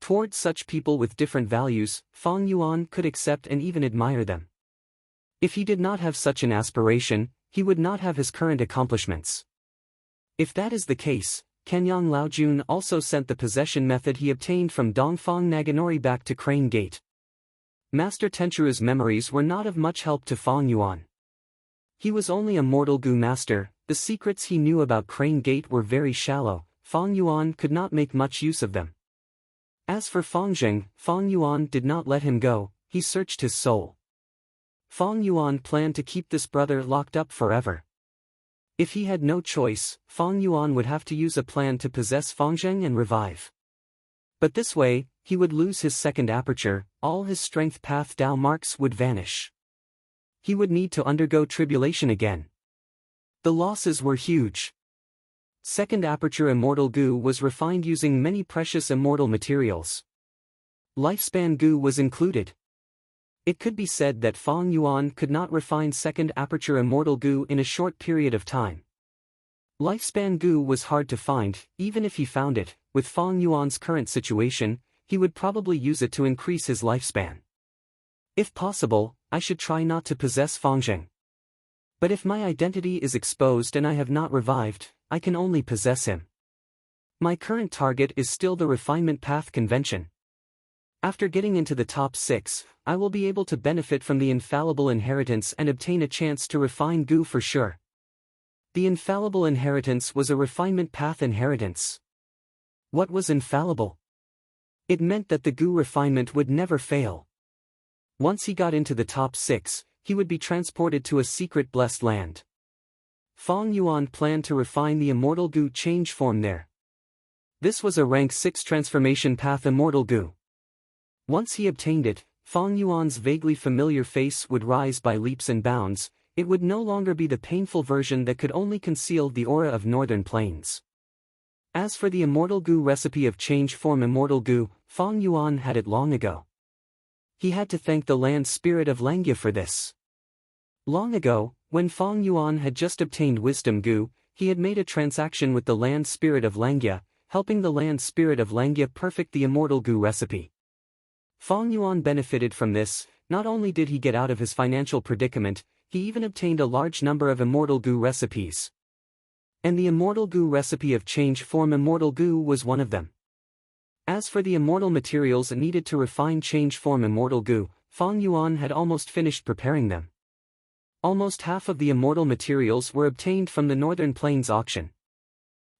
Towards such people with different values, Fong Yuan could accept and even admire them. If he did not have such an aspiration, he would not have his current accomplishments. If that is the case, Kenyang Laojun also sent the possession method he obtained from Dongfang Naganori back to Crane Gate. Master Tenchiru's memories were not of much help to Fong Yuan. He was only a mortal Gu master, the secrets he knew about Crane Gate were very shallow, Fong Yuan could not make much use of them. As for Fengyang, Fong Yuan did not let him go, he searched his soul. Fong Yuan planned to keep this brother locked up forever. If he had no choice, Fong Yuan would have to use a plan to possess Fengyang and revive. But this way, he would lose his second aperture, all his strength path Dao marks would vanish. He would need to undergo tribulation again. The losses were huge. Second aperture immortal Gu was refined using many precious immortal materials. Lifespan Gu was included. It could be said that Fong Yuan could not refine second aperture immortal Gu in a short period of time. Lifespan Gu was hard to find, even if he found it, with Fong Yuan's current situation, he would probably use it to increase his lifespan. If possible, I should try not to possess Fengyang. But if my identity is exposed and I have not revived, I can only possess him. My current target is still the refinement path convention. After getting into the top 6, I will be able to benefit from the infallible inheritance and obtain a chance to refine Gu for sure. The infallible inheritance was a refinement path inheritance. What was infallible? It meant that the Gu refinement would never fail. Once he got into the top 6, he would be transported to a secret blessed land. Fong Yuan planned to refine the immortal Gu change form there. This was a rank 6 transformation path immortal Gu. Once he obtained it, Fong Yuan's vaguely familiar face would rise by leaps and bounds, it would no longer be the painful version that could only conceal the aura of northern plains. As for the immortal Gu recipe of change form immortal Gu, Fong Yuan had it long ago. He had to thank the land spirit of Langya for this. Long ago, when Fong Yuan had just obtained wisdom Gu, he had made a transaction with the land spirit of Langya, helping the land spirit of Langya perfect the immortal Gu recipe. Fong Yuan benefited from this. Not only did he get out of his financial predicament, he even obtained a large number of immortal Gu recipes. And the immortal Gu recipe of change form immortal Gu was one of them. As for the immortal materials needed to refine change form immortal Gu, Fong Yuan had almost finished preparing them. Almost half of the immortal materials were obtained from the Northern Plains auction.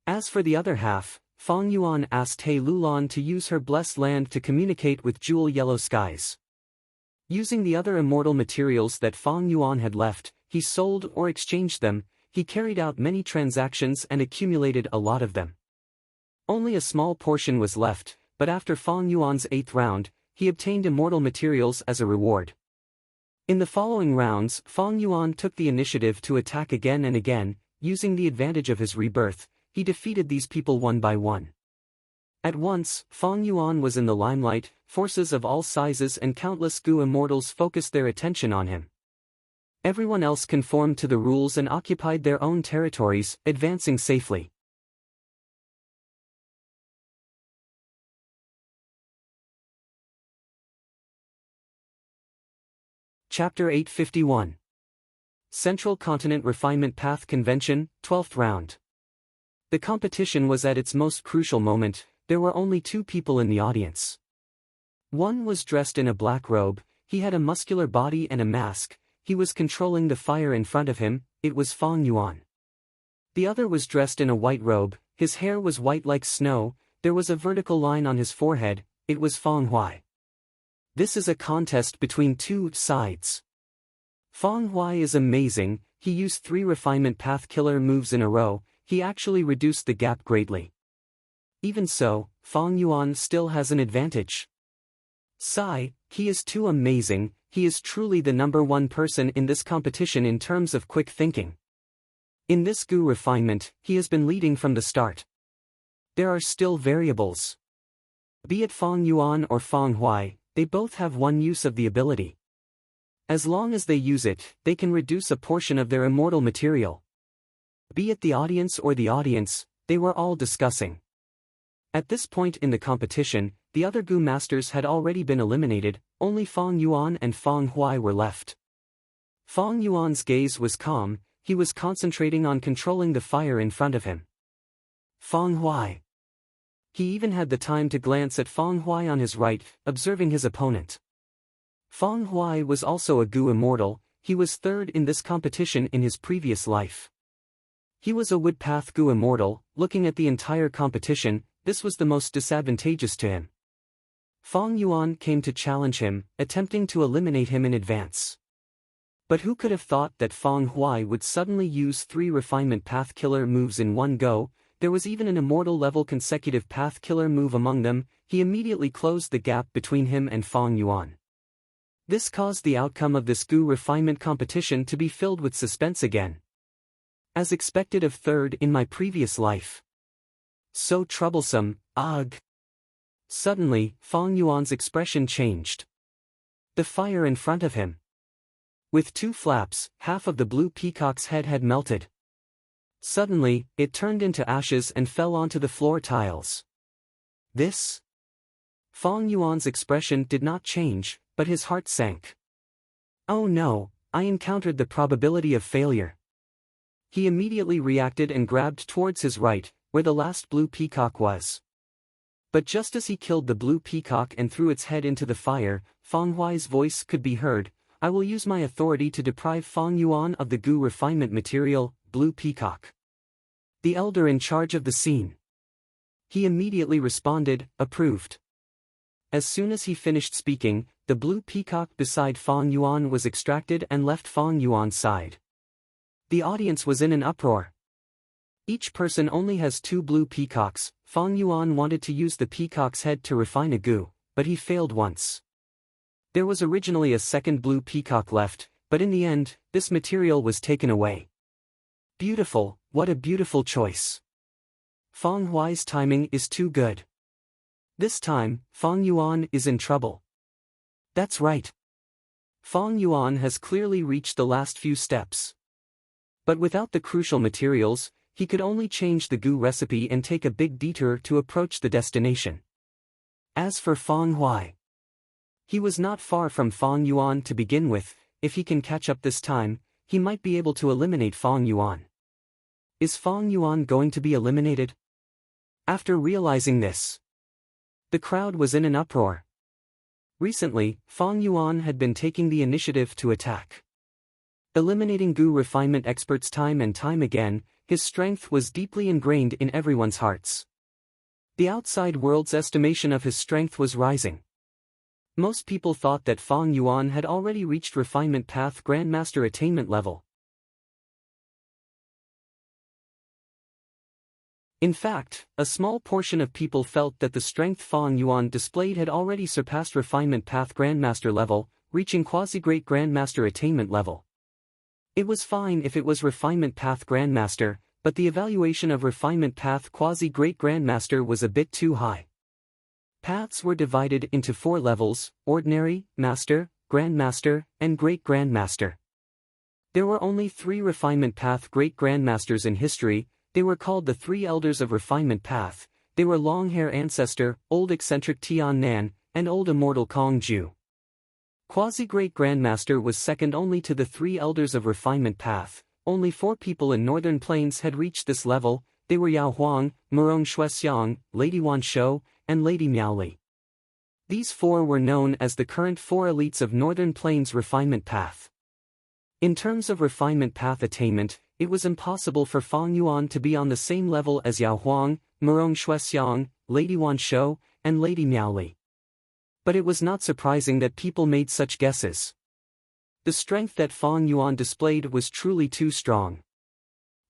As for the other half, Fong Yuan asked He Lulan to use her blessed land to communicate with jewel yellow skies. Using the other immortal materials that Fong Yuan had left, he sold or exchanged them, he carried out many transactions and accumulated a lot of them. Only a small portion was left, but after Fong Yuan's 8th round, he obtained immortal materials as a reward. In the following rounds, Fong Yuan took the initiative to attack again and again, using the advantage of his rebirth. He defeated these people one by one. At once, Fong Yuan was in the limelight, forces of all sizes and countless Gu immortals focused their attention on him. Everyone else conformed to the rules and occupied their own territories, advancing safely. Chapter 851. Central Continent Refinement Path Convention, 12th Round. The competition was at its most crucial moment. There were only 2 people in the audience. One was dressed in a black robe, he had a muscular body and a mask, he was controlling the fire in front of him, it was Fang Yuan. The other was dressed in a white robe, his hair was white like snow, there was a vertical line on his forehead, it was Fang Huai. This is a contest between two sides. Fang Huai is amazing, he used 3 refinement path killer moves in a row, he actually reduced the gap greatly. Even so, Fang Yuan still has an advantage. Sigh, he is too amazing, he is truly the #1 person in this competition in terms of quick thinking. In this Gu refinement, he has been leading from the start. There are still variables. Be it Fang Yuan or Fang Huai, they both have one use of the ability. As long as they use it, they can reduce a portion of their immortal material. Be it the audience or the audience, they were all discussing. At this point in the competition, the other Gu masters had already been eliminated, only Fang Yuan and Fang Huai were left. Fang Yuan's gaze was calm, he was concentrating on controlling the fire in front of him. Fang Huai. He even had the time to glance at Fang Huai on his right, observing his opponent. Fang Huai was also a Gu immortal, he was 3rd in this competition in his previous life. He was a Woodpath Gu immortal, looking at the entire competition, this was the most disadvantageous to him. Fang Yuan came to challenge him, attempting to eliminate him in advance. But who could have thought that Fang Huai would suddenly use 3 refinement path killer moves in one go? There was even an immortal level consecutive path killer move among them, he immediately closed the gap between him and Fang Yuan. This caused the outcome of this Gu refinement competition to be filled with suspense again. As expected of 3rd in my previous life. So troublesome, ugh. Suddenly, Fang Yuan's expression changed. The fire in front of him. With 2 flaps, half of the blue peacock's head had melted. Suddenly, it turned into ashes and fell onto the floor tiles. This? Fang Yuan's expression did not change, but his heart sank. Oh no, I encountered the probability of failure. He immediately reacted and grabbed towards his right, where the last blue peacock was. But just as he killed the blue peacock and threw its head into the fire, Fang Huai's voice could be heard, I will use my authority to deprive Fang Yuan of the Gu refinement material, blue peacock. The elder in charge of the scene. He immediately responded, approved. As soon as he finished speaking, the blue peacock beside Fang Yuan was extracted and left Fang Yuan's side. The audience was in an uproar. Each person only has 2 blue peacocks, Fang Yuan wanted to use the peacock's head to refine a Gu, but he failed once. There was originally a 2nd blue peacock left, but in the end, this material was taken away. Beautiful, what a beautiful choice. Fang Huai's timing is too good. This time, Fang Yuan is in trouble. That's right. Fang Yuan has clearly reached the last few steps. But without the crucial materials, he could only change the Gu recipe and take a big detour to approach the destination. As for Fang Huai, he was not far from Fang Yuan to begin with, if he can catch up this time, he might be able to eliminate Fang Yuan. Is Fang Yuan going to be eliminated? After realizing this, the crowd was in an uproar. Recently, Fang Yuan had been taking the initiative to attack. Eliminating Gu refinement experts time and time again, his strength was deeply ingrained in everyone's hearts. The outside world's estimation of his strength was rising. Most people thought that Fang Yuan had already reached refinement path grandmaster attainment level. In fact, a small portion of people felt that the strength Fang Yuan displayed had already surpassed refinement path grandmaster level, reaching quasi-great grandmaster attainment level. It was fine if it was refinement path grandmaster, but the evaluation of refinement path quasi-great grandmaster was a bit too high. Paths were divided into 4 levels, ordinary, master, grandmaster, and great grandmaster. There were only 3 refinement path great grandmasters in history. They were called the 3 elders of refinement path. They were long-hair ancestor, old eccentric Tian Nan, and old immortal Kong Ju. Quasi-Great Grandmaster was second only to the 3 elders of refinement path. Only 4 people in Northern Plains had reached this level. They were Yao Huang, Murong Shuexiang, Lady Wan Shou, and Lady Miao Li. These four were known as the current four elites of Northern Plains refinement path. In terms of refinement path attainment, it was impossible for Fang Yuan to be on the same level as Yao Huang, Murong Shuexiang, Lady Wan Shou, and Lady Miaoli. But it was not surprising that people made such guesses. The strength that Fang Yuan displayed was truly too strong.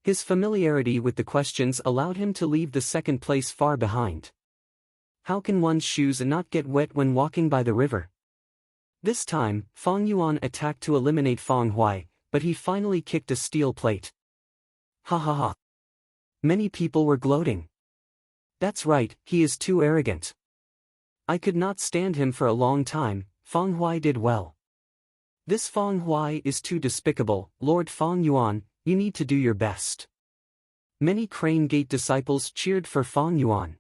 His familiarity with the questions allowed him to leave the second place far behind. How can one's shoes not get wet when walking by the river? This time, Fang Yuan attacked to eliminate Fang Huai, but he finally kicked a steel plate. Ha ha ha. Many people were gloating. That's right, he is too arrogant. I could not stand him for a long time. Fang Huai did well. This Fang Huai is too despicable. Lord Fang Yuan, you need to do your best. Many Crane Gate disciples cheered for Fang Yuan.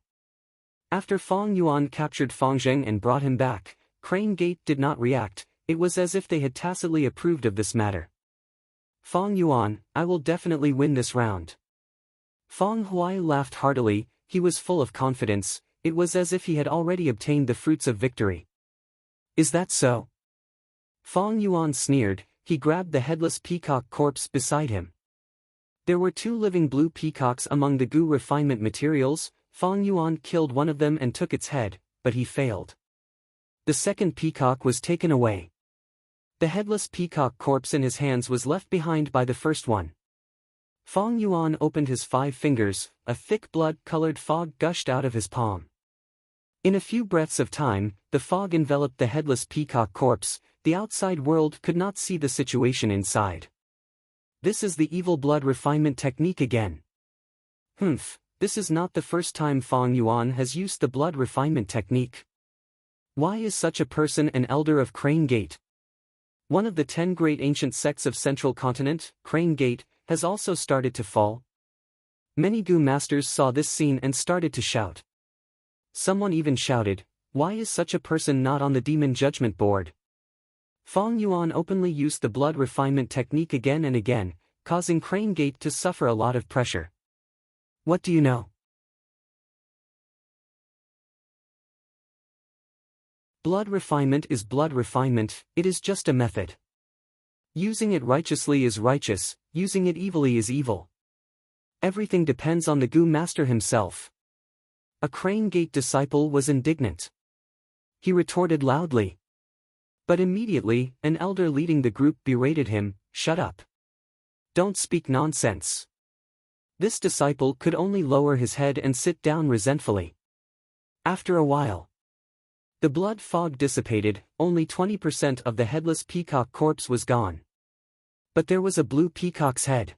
After Fang Yuan captured Fang Zheng and brought him back, Crane Gate did not react. It was as if they had tacitly approved of this matter. Fang Yuan, I will definitely win this round. Fang Huai laughed heartily. He was full of confidence. It was as if he had already obtained the fruits of victory. Is that so? Fang Yuan sneered. He grabbed the headless peacock corpse beside him. There were two living blue peacocks among the goo refinement materials. Fang Yuan killed one of them and took its head, but he failed. The second peacock was taken away. The headless peacock corpse in his hands was left behind by the first one. Fang Yuan opened his 5 fingers. A thick blood-colored fog gushed out of his palm. In a few breaths of time, the fog enveloped the headless peacock corpse. The outside world could not see the situation inside. This is the evil blood refinement technique again. This is not the first time Fang Yuan has used the blood refinement technique. Why is such a person an elder of Crane Gate? One of the 10 great ancient sects of Central Continent, Crane Gate, has also started to fall. Many goo masters saw this scene and started to shout. Someone even shouted, why is such a person not on the demon judgment board? Fang Yuan openly used the blood refinement technique again and again, causing Crane Gate to suffer a lot of pressure. What do you know? Blood refinement is blood refinement, it is just a method. Using it righteously is righteous, using it evilly is evil. Everything depends on the goo master himself. A Crane Gate disciple was indignant. He retorted loudly. But immediately, an elder leading the group berated him, shut up. Don't speak nonsense. This disciple could only lower his head and sit down resentfully. After a while, the blood fog dissipated. Only 20% of the headless peacock corpse was gone. But there was a blue peacock's head.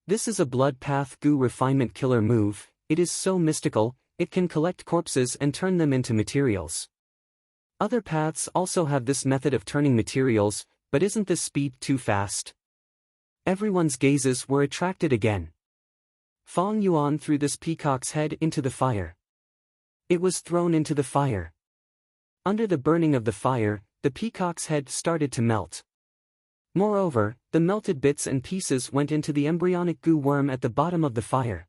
This is a blood path goo refinement killer move. It is so mystical, it can collect corpses and turn them into materials. Other paths also have this method of turning materials, but isn't this speed too fast? Everyone's gazes were attracted again. Fang Yuan threw this peacock's head into the fire. It was thrown into the fire. Under the burning of the fire, the peacock's head started to melt. Moreover, the melted bits and pieces went into the embryonic goo worm at the bottom of the fire.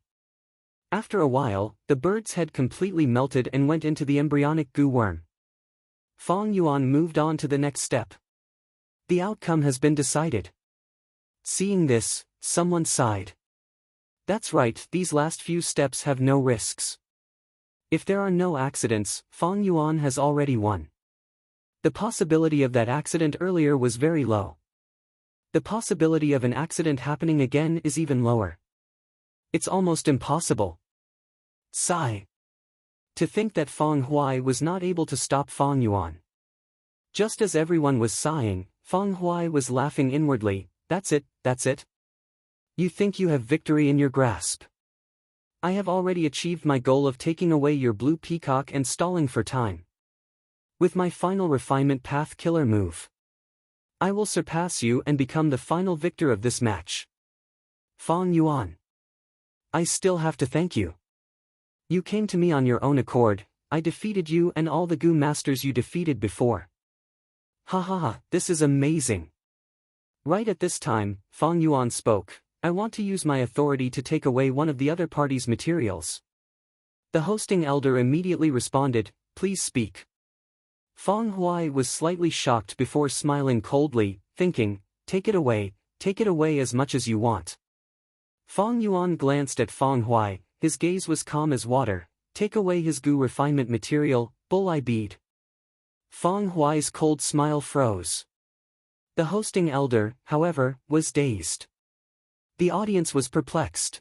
After a while, the bird's head completely melted and went into the embryonic goo worm. Fang Yuan moved on to the next step. The outcome has been decided. Seeing this, someone sighed. That's right, these last few steps have no risks. If there are no accidents, Fang Yuan has already won. The possibility of that accident earlier was very low. The possibility of an accident happening again is even lower. It's almost impossible. Sigh. To think that Fang Huai was not able to stop Fang Yuan. Just as everyone was sighing, Fang Huai was laughing inwardly. That's it, that's it. You think you have victory in your grasp. I have already achieved my goal of taking away your blue peacock and stalling for time. With my final refinement path killer move, I will surpass you and become the final victor of this match. Fang Yuan. I still have to thank you. You came to me on your own accord. I defeated you and all the goo masters you defeated before. Ha ha ha, this is amazing. Right at this time, Fang Yuan spoke. I want to use my authority to take away one of the other party's materials. The hosting elder immediately responded, please speak. Feng Huai was slightly shocked before smiling coldly, thinking, take it away as much as you want. Feng Yuan glanced at Feng Huai, his gaze was calm as water. Take away his Gu refinement material, bull-eye bead. Feng Huai's cold smile froze. The hosting elder, however, was dazed. The audience was perplexed.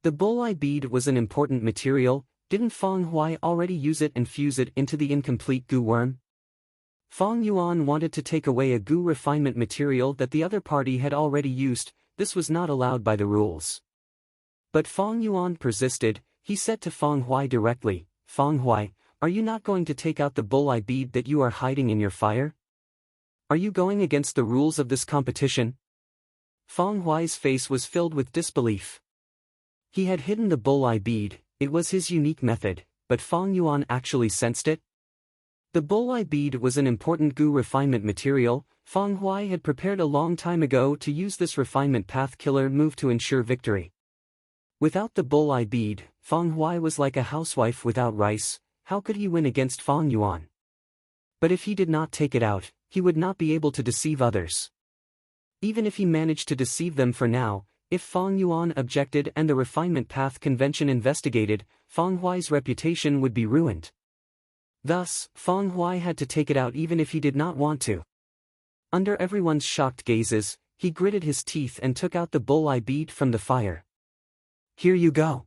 The bull-eye bead was an important material. Didn't Feng Huai already use it and fuse it into the incomplete Gu worm? Feng Yuan wanted to take away a Gu refinement material that the other party had already used. This was not allowed by the rules. But Feng Yuan persisted. He said to Feng Huai directly, Feng Huai, are you not going to take out the bull-eye bead that you are hiding in your fire? Are you going against the rules of this competition? Feng Huai's face was filled with disbelief. He had hidden the bull-eye bead, it was his unique method, but Feng Yuan actually sensed it? The bull-eye bead was an important Gu refinement material. Feng Huai had prepared a long time ago to use this refinement path killer move to ensure victory. Without the bull-eye bead, Feng Huai was like a housewife without rice. How could he win against Feng Yuan? But if he did not take it out, he would not be able to deceive others. Even if he managed to deceive them for now, if Feng Yuan objected and the refinement path convention investigated, Feng Huai's reputation would be ruined. Thus, Feng Huai had to take it out even if he did not want to. Under everyone's shocked gazes, he gritted his teeth and took out the bull-eye bead from the fire. Here you go.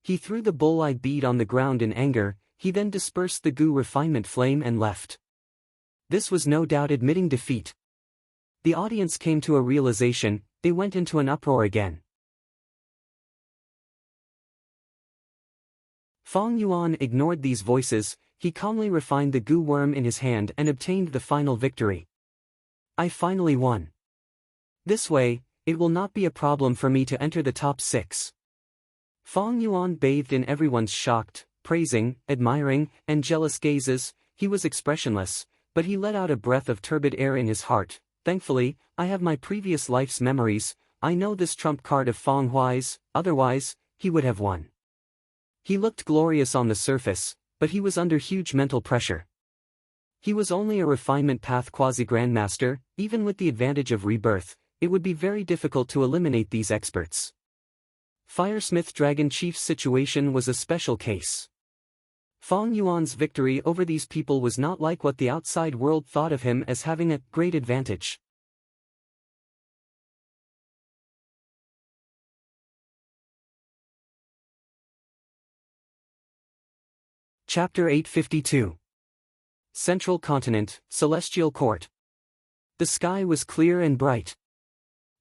He threw the bull-eye bead on the ground in anger. He then dispersed the Gu refinement flame and left. This was no doubt admitting defeat. The audience came to a realization. They went into an uproar again. Feng Yuan ignored these voices. He calmly refined the Gu worm in his hand and obtained the final victory. I finally won. This way, it will not be a problem for me to enter the top 6. Feng Yuan bathed in everyone's shocked, praising, admiring, and jealous gazes. He was expressionless, but he let out a breath of turbid air in his heart. Thankfully, I have my previous life's memories. I know this trump card of Feng Huai's, otherwise, he would have won. He looked glorious on the surface, but he was under huge mental pressure. He was only a refinement path quasi-grandmaster. Even with the advantage of rebirth, it would be very difficult to eliminate these experts. Firesmith Dragon Chief's situation was a special case. Feng Yuan's victory over these people was not like what the outside world thought of him as having a great advantage. Chapter 852. Central Continent, Celestial Court. The sky was clear and bright.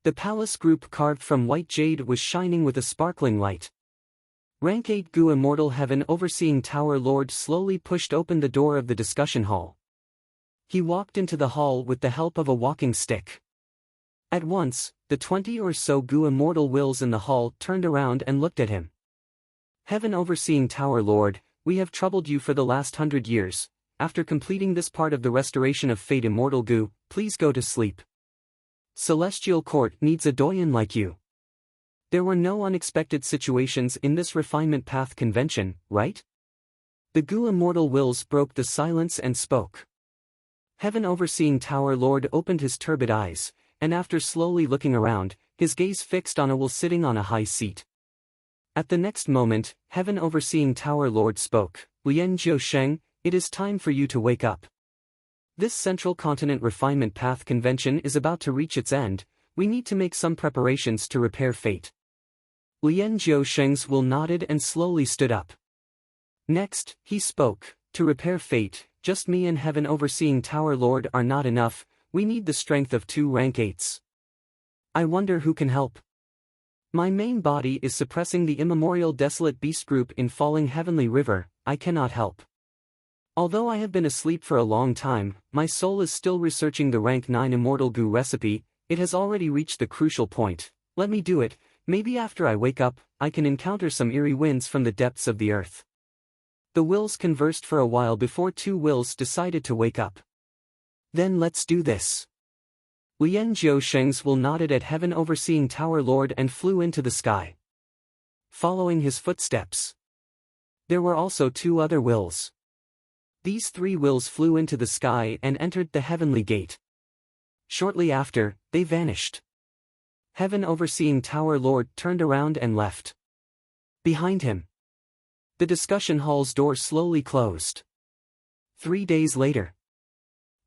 The palace group carved from white jade was shining with a sparkling light. Rank 8 Gu Immortal Heaven Overseeing Tower Lord slowly pushed open the door of the discussion hall. He walked into the hall with the help of a walking stick. At once, the 20 or so Gu Immortal wills in the hall turned around and looked at him. Heaven Overseeing Tower Lord, we have troubled you for the last 100 years. After completing this part of the restoration of Fate Immortal Gu, please go to sleep. Celestial Court needs a doyen like you. There were no unexpected situations in this refinement path convention, right? The Gu Immortal Wills broke the silence and spoke. Heaven Overseeing Tower Lord opened his turbid eyes, and after slowly looking around, his gaze fixed on a will sitting on a high seat. At the next moment, Heaven Overseeing Tower Lord spoke, Lian Jiusheng, it is time for you to wake up. This Central Continent Refinement Path Convention is about to reach its end. We need to make some preparations to repair fate. Lian Jiusheng's will nodded and slowly stood up. Next, he spoke, to repair fate, just me and Heaven Overseeing Tower Lord are not enough, we need the strength of 2 rank 8s. I wonder who can help. My main body is suppressing the immemorial desolate beast group in Falling Heavenly River, I cannot help. Although I have been asleep for a long time, my soul is still researching the rank 9 Immortal Gu recipe. It has already reached the crucial point. Let me do it. Maybe after I wake up, I can encounter some eerie winds from the depths of the earth. The wills conversed for a while before 2 wills decided to wake up. Then let's do this. Lian Jiusheng's will nodded at Heaven Overseeing Tower Lord and flew into the sky. Following his footsteps, there were also 2 other wills. These three wills flew into the sky and entered the heavenly gate. Shortly after, they vanished. Heaven Overseeing Tower Lord turned around and left. Behind him, the discussion hall's door slowly closed. 3 days later.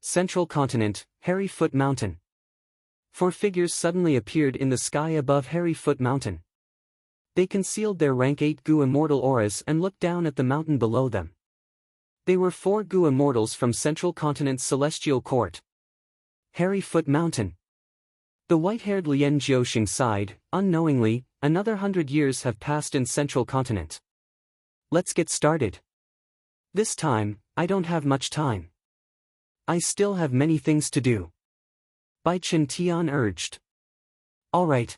Central Continent, Hairy Foot Mountain. Four figures suddenly appeared in the sky above Hairy Foot Mountain. They concealed their rank 8 Gu immortal auras and looked down at the mountain below them. They were 4 Gu immortals from Central Continent's celestial court. Hairy Foot Mountain. The white-haired Lien Jiuxing sighed, unknowingly, another 100 years have passed in Central Continent. Let's get started. This time, I don't have much time. I still have many things to do. Bai Chen Tian urged. All right.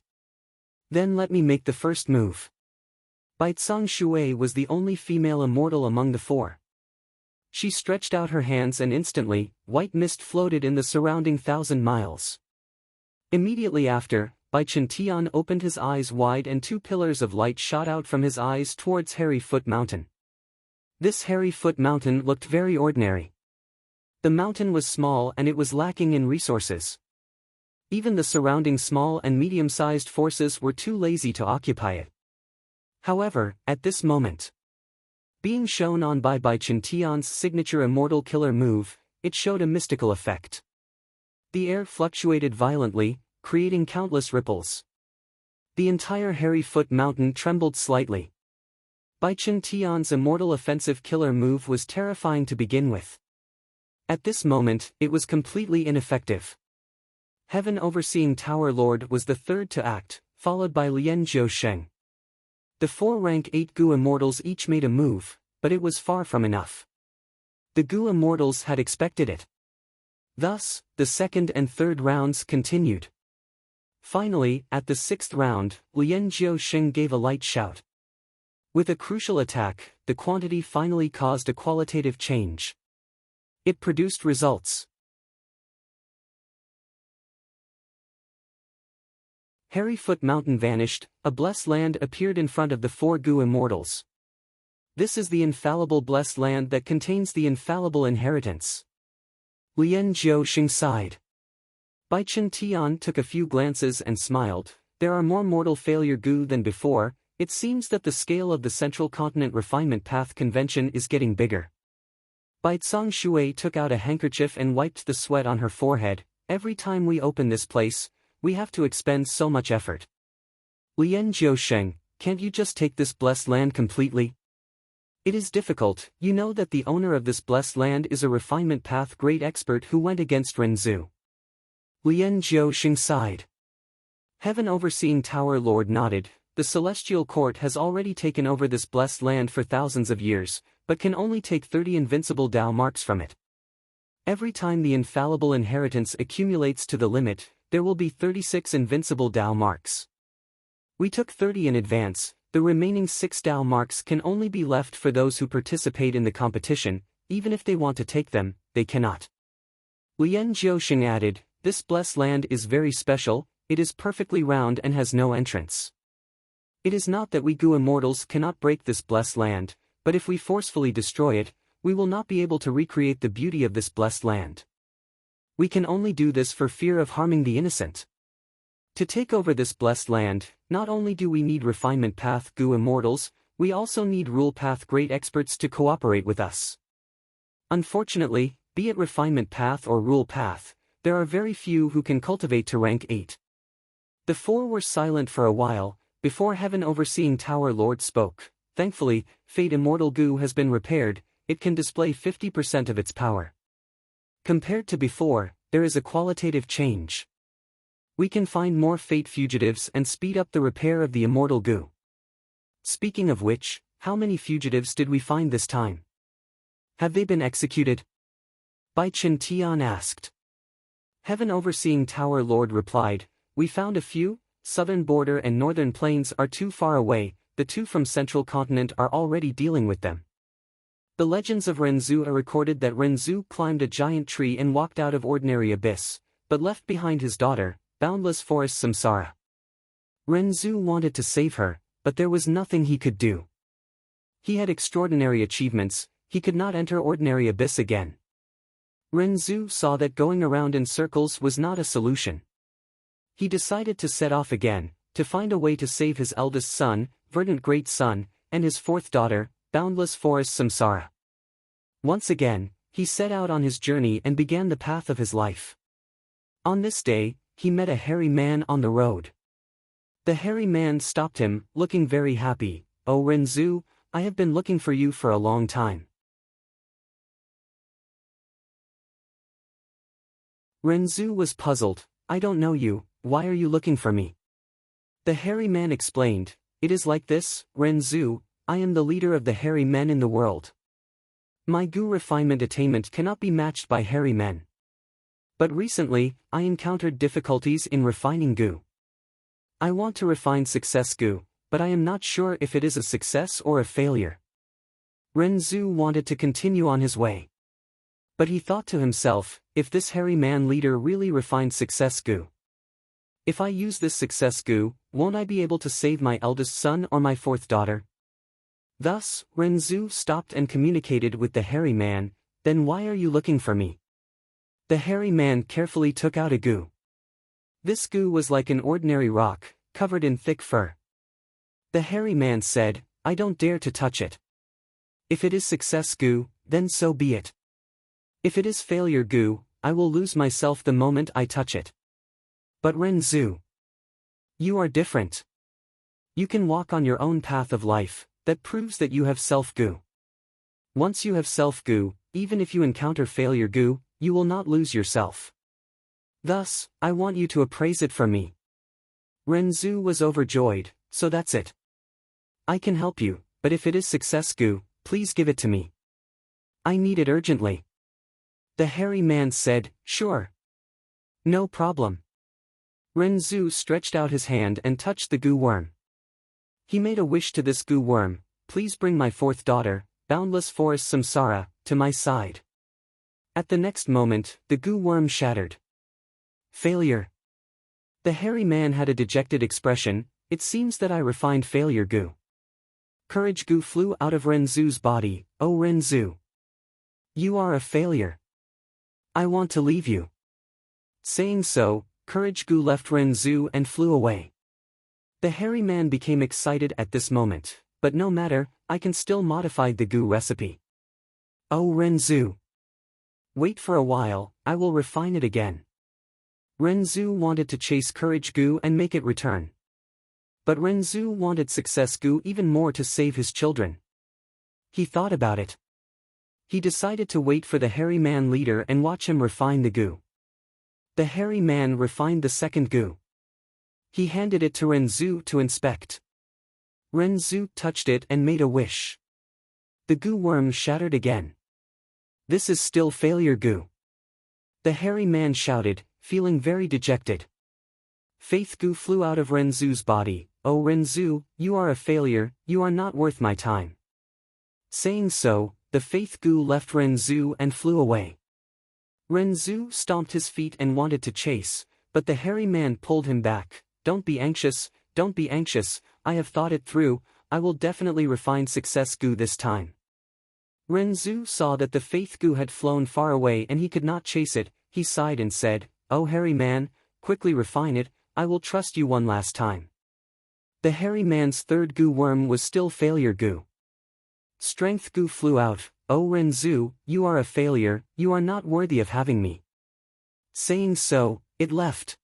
Then let me make the first move. Bai Tsang Shui was the only female immortal among the four. She stretched out her hands and instantly, white mist floated in the surrounding 1,000 miles. Immediately after, Bai Chen Tian opened his eyes wide and 2 pillars of light shot out from his eyes towards Hairy Foot Mountain. This Hairy Foot Mountain looked very ordinary. The mountain was small and it was lacking in resources. Even the surrounding small and medium-sized forces were too lazy to occupy it. However, at this moment, being shown on by Bai Chen Tian's signature Immortal Killer move, it showed a mystical effect. The air fluctuated violently, creating countless ripples. The entire Hairy Foot Mountain trembled slightly. Bai Chen Tian's Immortal Offensive Killer move was terrifying to begin with. At this moment, it was completely ineffective. Heaven Overseeing Tower Lord was the third to act, followed by Lien Jiuxing. The 4 rank 8 Gu immortals each made a move, but it was far from enough. The Gu immortals had expected it. Thus, the second and third rounds continued. Finally, at the 6th round, Lien Jiuxing gave a light shout. With a crucial attack, the quantity finally caused a qualitative change. It produced results. Hairy Foot Mountain vanished, a blessed land appeared in front of the 4 Gu immortals. This is the infallible blessed land that contains the infallible inheritance. Lien Jiuxing sighed. Bai Chen Tian took a few glances and smiled. There are more mortal failure Gu than before. It seems that the scale of the Central Continent Refinement Path Convention is getting bigger. Bai Tsang Shui took out a handkerchief and wiped the sweat on her forehead. Every time we open this place, we have to expend so much effort. Lien Jiuxing, can't you just take this blessed land completely? It is difficult. You know that the owner of this blessed land is a refinement path great expert who went against Renzu. Lien Jiuxing sighed. Heaven Overseeing Tower Lord nodded. The Celestial Court has already taken over this blessed land for thousands of years, but can only take 30 invincible Dao marks from it. Every time the infallible inheritance accumulates to the limit, there will be 36 invincible Dao marks. We took 30 in advance. The remaining 6 Dao marks can only be left for those who participate in the competition. Even if they want to take them, they cannot. Lien Jiuxing added, this blessed land is very special, it is perfectly round and has no entrance. It is not that we Gu immortals cannot break this blessed land, but if we forcefully destroy it, we will not be able to recreate the beauty of this blessed land. We can only do this for fear of harming the innocent. To take over this blessed land, not only do we need Refinement Path Gu immortals, we also need Rule Path great experts to cooperate with us. Unfortunately, be it Refinement Path or Rule Path, there are very few who can cultivate to rank 8. The 4 were silent for a while, before Heaven Overseeing Tower Lord spoke. Thankfully, Fate Immortal Gu has been repaired, it can display 50% of its power. Compared to before, there is a qualitative change. We can find more Fate fugitives and speed up the repair of the Immortal Gu. Speaking of which, how many fugitives did we find this time? Have they been executed? Bai Chen Tian asked. Heaven Overseeing Tower Lord replied, we found a few. Southern border and northern plains are too far away, the 2 from Central Continent are already dealing with them. The legends of Renzu are recorded that Renzu climbed a giant tree and walked out of ordinary abyss, but left behind his daughter, boundless forest Samsara. Renzu wanted to save her, but there was nothing he could do. He had extraordinary achievements, he could not enter ordinary abyss again. Renzu saw that going around in circles was not a solution. He decided to set off again, to find a way to save his eldest son, verdant great son, and his fourth daughter, boundless forest samsara. Once again, he set out on his journey and began the path of his life. On this day, he met a hairy man on the road. The hairy man stopped him, looking very happy. "Oh Renzu, I have been looking for you for a long time." Renzu was puzzled. "I don't know you, why are you looking for me?" The hairy man explained, "It is like this, Renzu, I am the leader of the hairy men in the world. My gu refinement attainment cannot be matched by hairy men. But recently, I encountered difficulties in refining gu. I want to refine success gu, but I am not sure if it is a success or a failure." Renzu wanted to continue on his way. But he thought to himself, if this hairy man leader really refined success gu, if I use this success gu, won't I be able to save my eldest son or my fourth daughter? Thus, Renzu stopped and communicated with the hairy man. "Then why are you looking for me?" The hairy man carefully took out a gu. This gu was like an ordinary rock, covered in thick fur. The hairy man said, "I don't dare to touch it. If it is success gu, then so be it. If it is failure gu, I will lose myself the moment I touch it." "But Renzu, you are different. You can walk on your own path of life, that proves that you have self-gu. Once you have self-gu, even if you encounter failure gu, you will not lose yourself. Thus, I want you to appraise it from me." Renzu was overjoyed. "So that's it. I can help you, but if it is success gu, please give it to me. I need it urgently." The hairy man said, "Sure. No problem." Renzu stretched out his hand and touched the gu worm. He made a wish to this gu worm, "Please bring my fourth daughter, boundless forest samsara, to my side." At the next moment, the gu worm shattered. Failure. The hairy man had a dejected expression. "It seems that I refined failure gu." Courage gu flew out of Renzu's body. "Oh Renzu, you are a failure. I want to leave you." Saying so, courage gu left Renzu and flew away. The hairy man became excited at this moment. "But no matter, I can still modify the gu recipe. Oh Renzu, wait for a while, I will refine it again." Renzu wanted to chase courage gu and make it return. But Renzu wanted success gu even more to save his children. He thought about it. He decided to wait for the hairy man leader and watch him refine the gu. The hairy man refined the second gu. He handed it to Renzu to inspect. Renzu touched it and made a wish. The gu worm shattered again. "This is still failure gu." The hairy man shouted, feeling very dejected. Faith gu flew out of Renzu's body. "Oh Renzu, you are a failure, you are not worth my time." Saying so, the faith gu left Renzu and flew away. Renzu stomped his feet and wanted to chase, but the hairy man pulled him back. Don't be anxious, I have thought it through, I will definitely refine success gu this time." Renzu saw that the faith gu had flown far away and he could not chase it. He sighed and said, "Oh hairy man, quickly refine it, I will trust you one last time." The hairy man's third gu worm was still failure gu. Strength gu flew out. "Oh Renzu, you are a failure, you are not worthy of having me." Saying so, it left.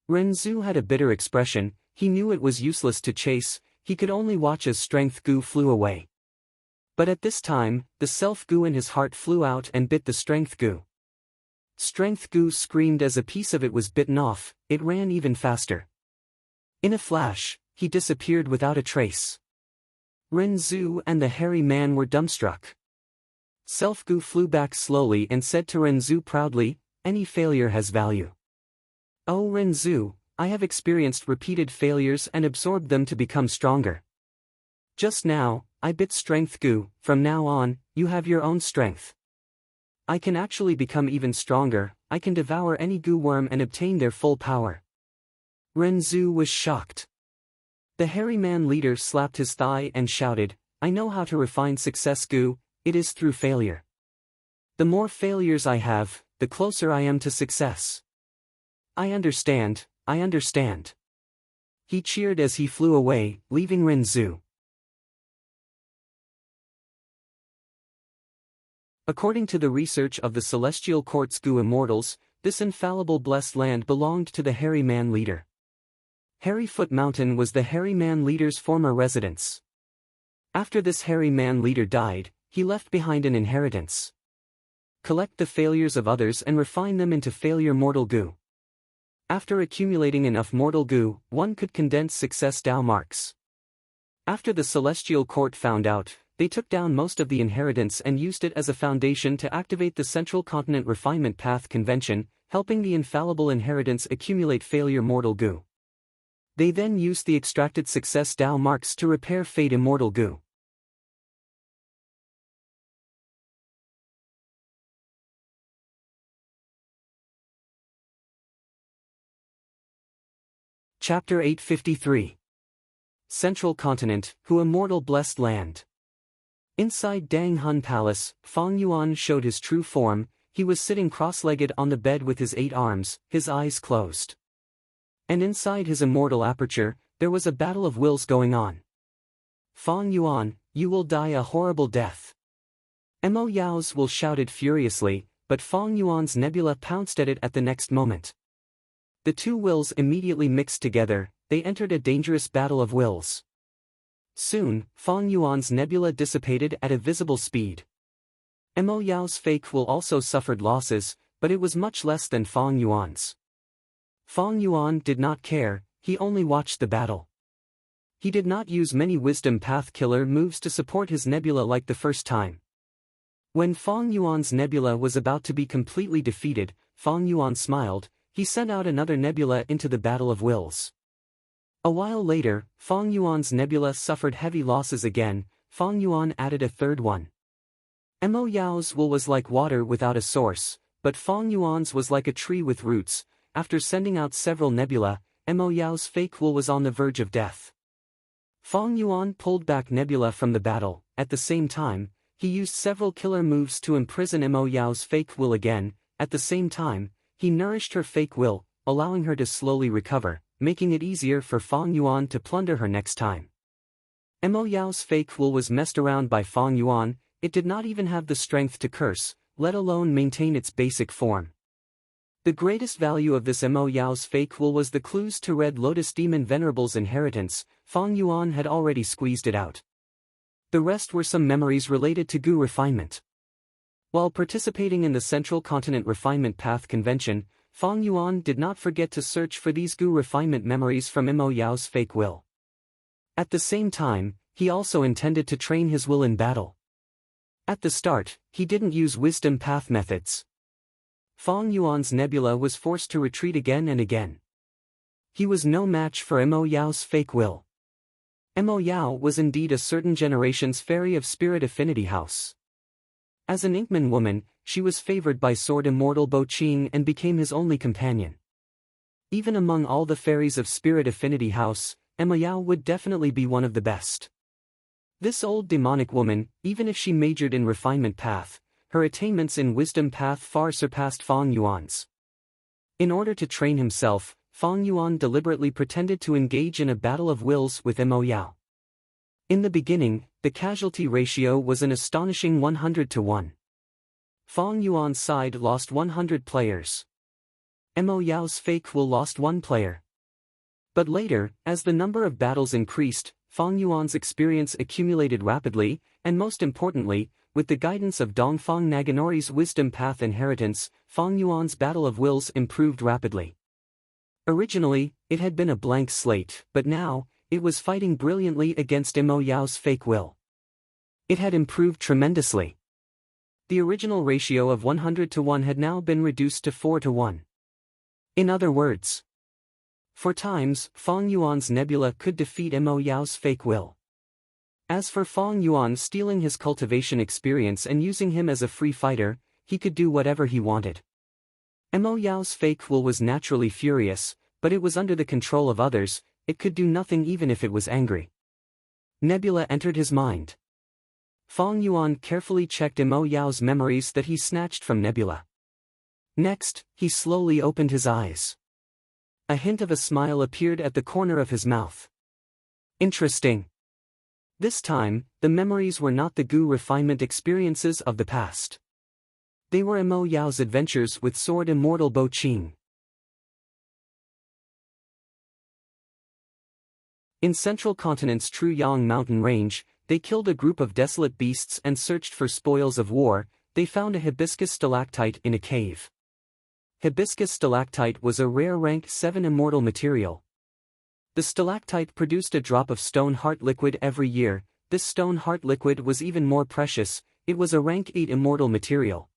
Renzu had a bitter expression. He knew it was useless to chase, he could only watch as strength gu flew away. But at this time, the self gu in his heart flew out and bit the strength gu. Strength gu screamed as a piece of it was bitten off. It ran even faster. In a flash, he disappeared without a trace. Renzu and the hairy man were dumbstruck. Self gu flew back slowly and said to Renzu proudly, "Any failure has value. Oh Renzu, I have experienced repeated failures and absorbed them to become stronger. Just now, I bit strength gu, from now on, you have your own strength. I can actually become even stronger, I can devour any gu worm and obtain their full power." Renzu was shocked. The hairy man leader slapped his thigh and shouted, "I know how to refine success gu, it is through failure. The more failures I have, the closer I am to success. I understand, I understand. He cheered as he flew away, leaving Rinzhu. According to the research of the Celestial Court's Gu immortals, this infallible blessed land belonged to the Hairy Man leader. Hairy Foot Mountain was the Hairy Man leader's former residence. After this Hairy Man leader died, he left behind an inheritance. Collect the failures of others and refine them into failure mortal Gu. After accumulating enough mortal Gu, one could condense success Dao marks. After the Celestial Court found out, they took down most of the inheritance and used it as a foundation to activate the Central Continent Refinement Path Convention, helping the infallible inheritance accumulate failure mortal Gu. They then used the extracted success Dao marks to repair fate immortal Gu. Chapter 853. Central Continent, Hu Immortal Blessed Land. Inside Dang Hun Palace, Fang Yuan showed his true form. He was sitting cross-legged on the bed with his 8 arms, his eyes closed. And inside his immortal aperture, there was a battle of wills going on. Fang Yuan, you will die a horrible death. Mo Yao's will shouted furiously, but Fang Yuan's nebula pounced at it at the next moment. The two wills immediately mixed together, they entered a dangerous battle of wills. Soon, Fang Yuan's nebula dissipated at a visible speed. Mo Yao's fake will also suffered losses, but it was much less than Fang Yuan's. Fang Yuan did not care, he only watched the battle. He did not use many wisdom path killer moves to support his nebula like the first time. When Fang Yuan's nebula was about to be completely defeated, Fang Yuan smiled, he sent out another nebula into the battle of wills. A while later, Fang Yuan's nebula suffered heavy losses again. Fang Yuan added a third one. Mo Yao's will was like water without a source, but Fang Yuan's was like a tree with roots. After sending out several nebula, Mo Yao's fake will was on the verge of death. Fang Yuan pulled back nebula from the battle. At the same time, he used several killer moves to imprison Mo Yao's fake will again. At the same time, he nourished her fake will, allowing her to slowly recover, making it easier for Fang Yuan to plunder her next time. Mo Yao's fake will was messed around by Fang Yuan. It did not even have the strength to curse, let alone maintain its basic form. The greatest value of this Mo Yao's fake will was the clues to Red Lotus Demon Venerable's inheritance. Fang Yuan had already squeezed it out. The rest were some memories related to Gu refinement. While participating in the Central Continent Refinement Path Convention, Fang Yuan did not forget to search for these Gu refinement memories from Mo Yao's fake will. At the same time, he also intended to train his will in battle. At the start, he didn't use wisdom path methods. Fang Yuan's nebula was forced to retreat again and again. He was no match for Mo Yao's fake will. Mo Yao was indeed a certain generation's fairy of spirit affinity house. As an Inkman woman, she was favored by Sword Immortal Bo Qing and became his only companion. Even among all the fairies of spirit affinity house, Mo Yao would definitely be one of the best. This old demonic woman, even if she majored in refinement path, her attainments in wisdom path far surpassed Fang Yuan's. In order to train himself, Fang Yuan deliberately pretended to engage in a battle of wills with Mo Yao. In the beginning, the casualty ratio was an astonishing 100-1. Fang Yuan's side lost 100 players. Mo Yao's fake will lost 1 player. But later, as the number of battles increased, Fang Yuan's experience accumulated rapidly, and most importantly, with the guidance of Dongfang Naganori's wisdom path inheritance, Fang Yuan's battle of wills improved rapidly. Originally, it had been a blank slate, but now, it was fighting brilliantly against Mo Yao's fake will. It had improved tremendously. The original ratio of 100-1 had now been reduced to 4-1. In other words, for times, Fang Yuan's nebula could defeat Mo Yao's fake will. As for Fang Yuan stealing his cultivation experience and using him as a free fighter, he could do whatever he wanted. Mo Yao's fake will was naturally furious, but it was under the control of others, it could do nothing even if it was angry. Nebula entered his mind. Fang Yuan carefully checked Mo Yao's memories that he snatched from Nebula. Next, he slowly opened his eyes. A hint of a smile appeared at the corner of his mouth. Interesting. This time, the memories were not the Gu refinement experiences of the past. They were Mo Yao's adventures with sword immortal Bo Qing. In Central Continent's Truyang mountain range, they killed a group of desolate beasts and searched for spoils of war. They found a hibiscus stalactite in a cave. Hibiscus stalactite was a rare rank 7 immortal material. The stalactite produced a drop of stone heart liquid every year. This stone heart liquid was even more precious. It was a rank 8 immortal material.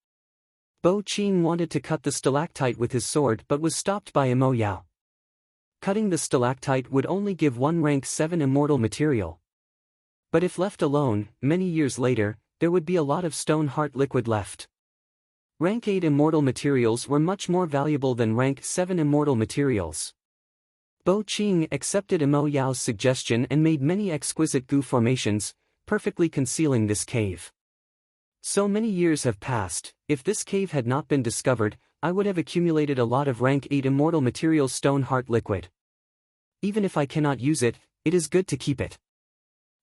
Bo Qing wanted to cut the stalactite with his sword but was stopped by Mo Yao. Cutting the stalactite would only give one rank 7 immortal material. But if left alone, many years later, there would be a lot of stone heart liquid left. Rank 8 immortal materials were much more valuable than rank 7 immortal materials. Bo Qing accepted Mo Yao's suggestion and made many exquisite Gu formations, perfectly concealing this cave. So many years have passed. If this cave had not been discovered, I would have accumulated a lot of rank 8 immortal material stone heart liquid. Even if I cannot use it, it is good to keep it.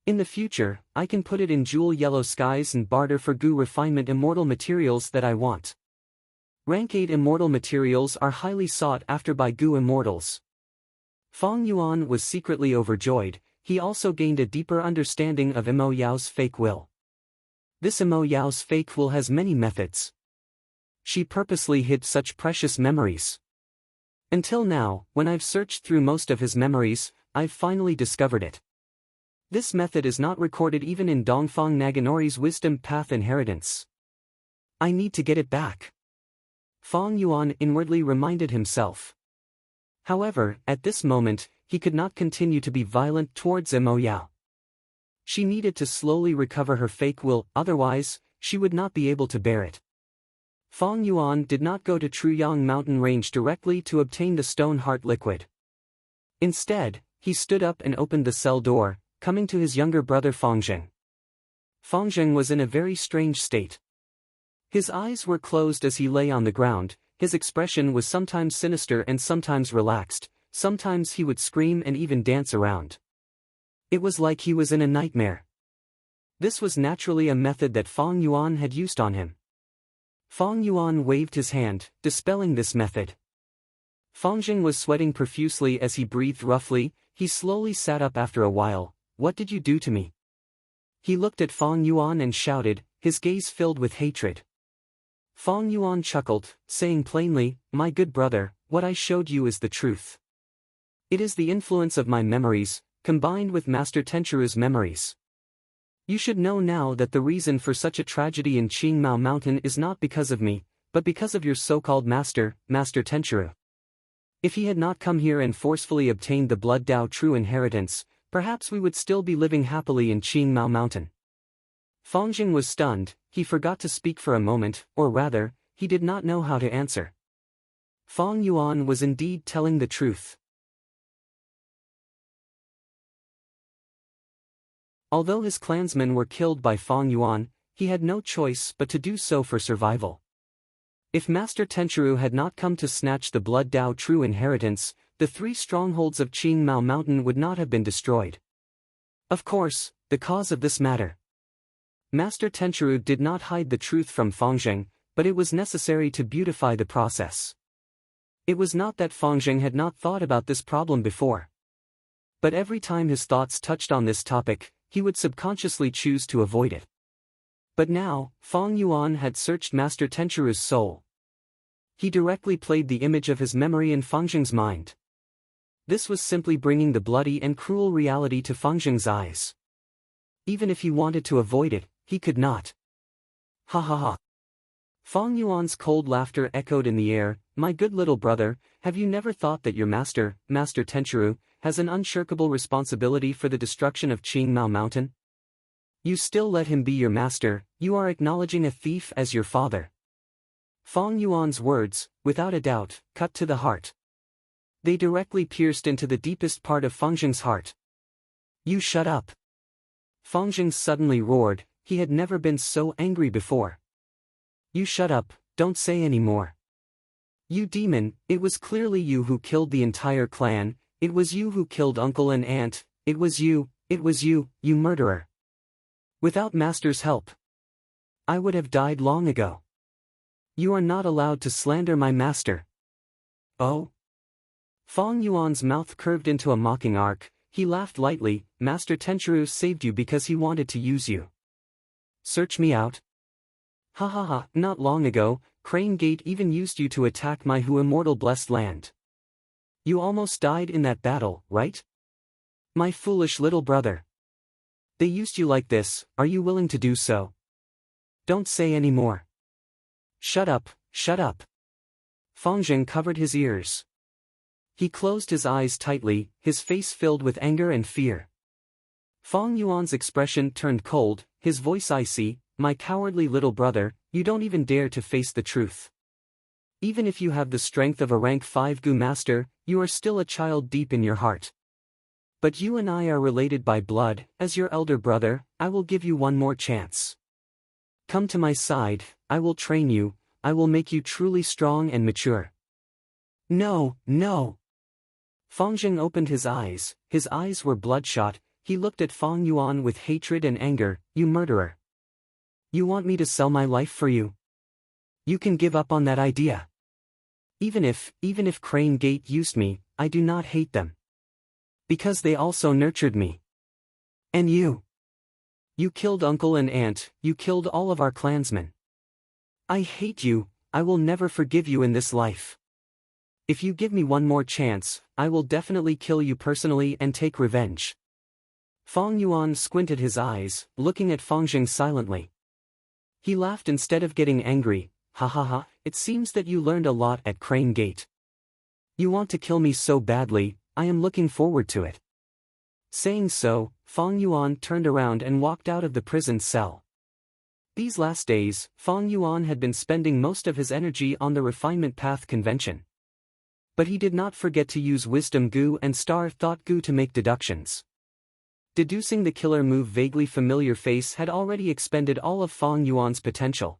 In the future, I can put it in jewel yellow skies and barter for Gu refinement immortal materials that I want. Rank 8 immortal materials are highly sought after by Gu immortals. Fang Yuan was secretly overjoyed. He also gained a deeper understanding of Mo Yao's fake will. This Mo Yao's fake will has many methods. She purposely hid such precious memories. Until now, when I've searched through most of his memories, I've finally discovered it. This method is not recorded even in Dongfang Naganori's wisdom path inheritance. I need to get it back. Fang Yuan inwardly reminded himself. However, at this moment, he could not continue to be violent towards Mo Yao. She needed to slowly recover her fake will, otherwise, she would not be able to bear it. Fang Yuan did not go to Truyang mountain range directly to obtain the stone heart liquid. Instead, he stood up and opened the cell door, coming to his younger brother Fangzheng. Fangzheng was in a very strange state. His eyes were closed as he lay on the ground. His expression was sometimes sinister and sometimes relaxed. Sometimes he would scream and even dance around. It was like he was in a nightmare. This was naturally a method that Fang Yuan had used on him. Fang Yuan waved his hand, dispelling this method. Fangzheng was sweating profusely as he breathed roughly. He slowly sat up after a while. What did you do to me? He looked at Fang Yuan and shouted, his gaze filled with hatred. Fang Yuan chuckled, saying plainly, my good brother, what I showed you is the truth. It is the influence of my memories, combined with Master Tenchuru's memories. You should know now that the reason for such a tragedy in Qingmao Mountain is not because of me, but because of your so-called master, Master Tenchuru. If he had not come here and forcefully obtained the Blood Dao true inheritance, perhaps we would still be living happily in Qingmao Mountain. Fangzheng was stunned. He forgot to speak for a moment, or rather, he did not know how to answer. Fang Yuan was indeed telling the truth. Although his clansmen were killed by Fang Yuan, he had no choice but to do so for survival. If Master Tenchuru had not come to snatch the Blood Dao true inheritance, the 3 strongholds of Qingmao Mountain would not have been destroyed. Of course, the cause of this matter. Master Tenchuru did not hide the truth from Fangzheng, but it was necessary to beautify the process. It was not that Fangzheng had not thought about this problem before. But every time his thoughts touched on this topic, he would subconsciously choose to avoid it. But now, Fang Yuan had searched Master Tenchuru's soul. He directly played the image of his memory in Fangzheng's mind. This was simply bringing the bloody and cruel reality to Fangzheng's eyes. Even if he wanted to avoid it, he could not. Ha ha ha. Fang Yuan's cold laughter echoed in the air. My good little brother, have you never thought that your master, Master Tenchuru, has an unshirkable responsibility for the destruction of Qingmao Mountain? You still let him be your master, you are acknowledging a thief as your father. Fang Yuan's words, without a doubt, cut to the heart. They directly pierced into the deepest part of Fangzheng's heart. You shut up. Fangzheng suddenly roared, he had never been so angry before. You shut up, don't say any more. You demon, it was clearly you who killed the entire clan, it was you who killed uncle and aunt, it was you, you murderer. Without master's help, I would have died long ago. You are not allowed to slander my master. Oh? Fong Yuan's mouth curved into a mocking arc, he laughed lightly, Master Tenchiru saved you because he wanted to use you. Search me out? Ha ha ha, not long ago, Crane Gate even used you to attack my Hu immortal blessed land. You almost died in that battle, right? My foolish little brother. They used you like this, are you willing to do so? Don't say any more. Shut up, shut up. Fangzheng covered his ears. He closed his eyes tightly, his face filled with anger and fear. Fong Yuan's expression turned cold, his voice icy, my cowardly little brother, you don't even dare to face the truth. Even if you have the strength of a rank 5 Gu master, you are still a child deep in your heart. But you and I are related by blood, as your elder brother, I will give you one more chance. Come to my side, I will train you, I will make you truly strong and mature. No, no. Fangzheng opened his eyes were bloodshot, he looked at Fong Yuan with hatred and anger, you murderer. You want me to sell my life for you? You can give up on that idea. Even if Crane Gate used me, I do not hate them. Because they also nurtured me. And you. You killed uncle and aunt, you killed all of our clansmen. I hate you, I will never forgive you in this life. If you give me one more chance, I will definitely kill you personally and take revenge. Fong Yuan squinted his eyes, looking at Fangzheng silently. He laughed instead of getting angry, ha ha ha, it seems that you learned a lot at Crane Gate. You want to kill me so badly, I am looking forward to it. Saying so, Fong Yuan turned around and walked out of the prison cell. These last days, Fong Yuan had been spending most of his energy on the refinement path convention. But he did not forget to use Wisdom Gu and Star Thought Gu to make deductions. Deducing the killer move vaguely familiar face had already expended all of Fong Yuan's potential.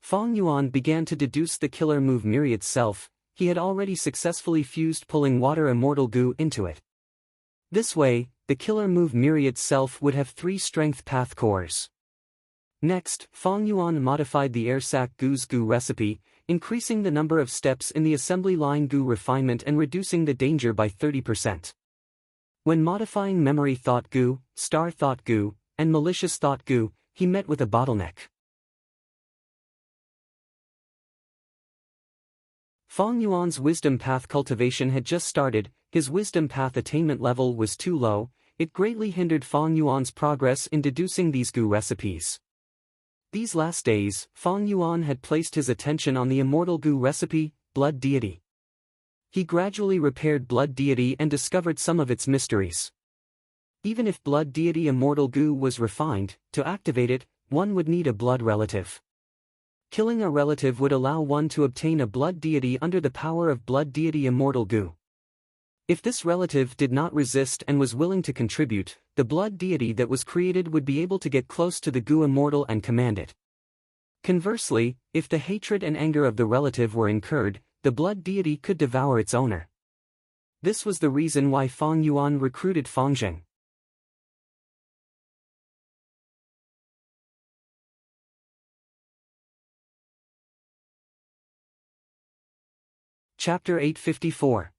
Fong Yuan began to deduce the killer move Myriad Self, he had already successfully fused pulling Water Immortal Gu into it. This way, the killer move Myriad Self would have 3 strength path cores. Next, Fong Yuan modified the Air Sac Gu's Gu recipe, increasing the number of steps in the assembly line Gu refinement and reducing the danger by 30%. When modifying Memory Thought Gu, Star Thought Gu, and Malicious Thought Gu, he met with a bottleneck. Fong Yuan's Wisdom Path cultivation had just started, his Wisdom Path attainment level was too low, it greatly hindered Fong Yuan's progress in deducing these Gu recipes. These last days, Fong Yuan had placed his attention on the Immortal Gu recipe, Blood Deity. He gradually repaired Blood Deity and discovered some of its mysteries. Even if Blood Deity Immortal Gu was refined, to activate it, one would need a blood relative. Killing a relative would allow one to obtain a Blood Deity under the power of Blood Deity Immortal Gu. If this relative did not resist and was willing to contribute, the Blood Deity that was created would be able to get close to the Gu Immortal and command it. Conversely, if the hatred and anger of the relative were incurred, the Blood Deity could devour its owner. This was the reason why Fong Yuan recruited Fangzheng. Chapter 854.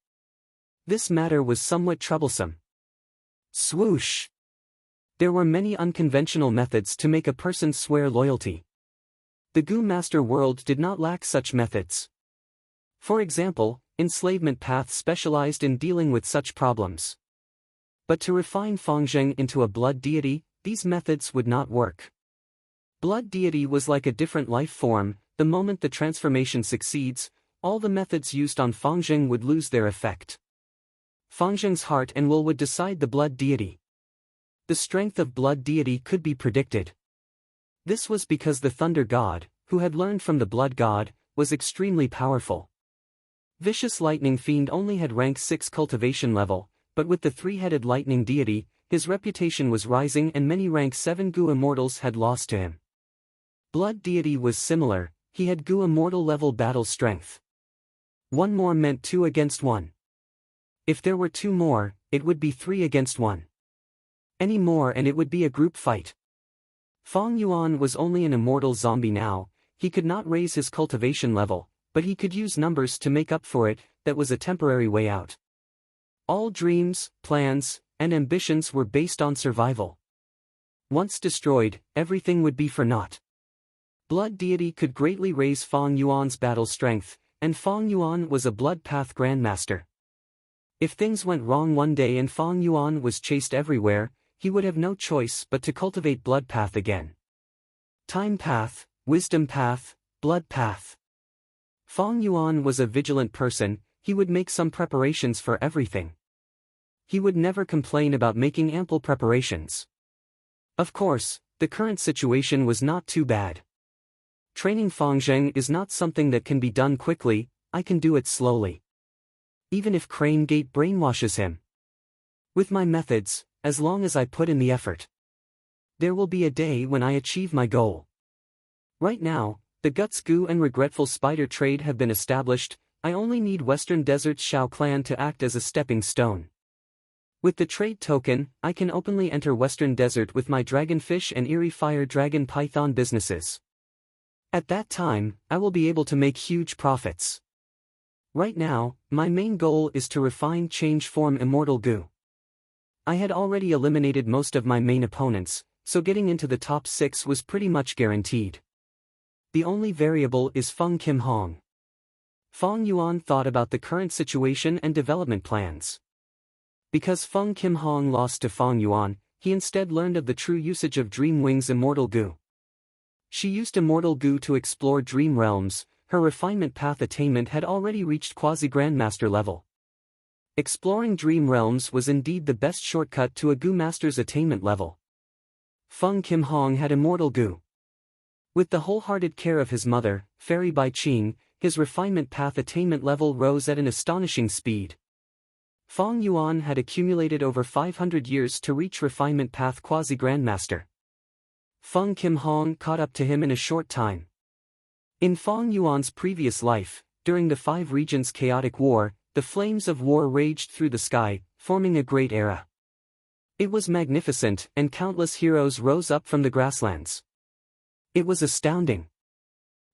This matter was somewhat troublesome. Swoosh! There were many unconventional methods to make a person swear loyalty. The Gu Master world did not lack such methods. For example, Enslavement Path specialized in dealing with such problems. But to refine Fangzheng into a Blood Deity, these methods would not work. Blood Deity was like a different life form, the moment the transformation succeeds, all the methods used on Fangzheng would lose their effect. Fangzheng's heart and will would decide the Blood Deity. The strength of Blood Deity could be predicted. This was because the Thunder God, who had learned from the Blood God, was extremely powerful. Vicious Lightning Fiend only had rank 6 cultivation level, but with the 3-headed Lightning Deity, his reputation was rising and many rank 7 Gu immortals had lost to him. Blood Deity was similar, he had Gu immortal level battle strength. 1 more meant 2 against 1. If there were 2 more, it would be 3 against 1. Any more and it would be a group fight. Fong Yuan was only an immortal zombie now, he could not raise his cultivation level, but he could use numbers to make up for it, that was a temporary way out. All dreams, plans, and ambitions were based on survival. Once destroyed, everything would be for naught. Blood Deity could greatly raise Fong Yuan's battle strength, and Fong Yuan was a Blood Path Grandmaster. If things went wrong one day and Fong Yuan was chased everywhere, he would have no choice but to cultivate Blood Path again. Time Path, Wisdom Path, Blood Path. Fong Yuan was a vigilant person, he would make some preparations for everything. He would never complain about making ample preparations. Of course, the current situation was not too bad. Training Fong Zheng is not something that can be done quickly, I can do it slowly. Even if Crane Gate brainwashes him. With my methods, as long as I put in the effort. There will be a day when I achieve my goal. Right now, the Guts Gu and Regretful Spider trade have been established, I only need Western Desert's Shao clan to act as a stepping stone. With the trade token, I can openly enter Western Desert with my Dragonfish and Eerie Fire Dragon Python businesses. At that time, I will be able to make huge profits. Right now, my main goal is to refine change form Immortal Gu. I had already eliminated most of my main opponents, so getting into the top 6 was pretty much guaranteed. The only variable is Feng Kim Hong. Fong Yuan thought about the current situation and development plans. Because Feng Kim Hong lost to Fong Yuan, he instead learned of the true usage of Dream Wing's Immortal Gu. She used Immortal Gu to explore dream realms, her refinement path attainment had already reached quasi-grandmaster level. Exploring dream realms was indeed the best shortcut to a Gu master's attainment level. Feng Kim Hong had Immortal Gu. With the wholehearted care of his mother, Fairy Bai Qing, his refinement path attainment level rose at an astonishing speed. Fong Yuan had accumulated over 500 years to reach refinement path quasi-grandmaster. Feng Kim Hong caught up to him in a short time. In Fong Yuan's previous life, during the 5 regions chaotic war, the flames of war raged through the sky, forming a great era. It was magnificent, and countless heroes rose up from the grasslands. It was astounding.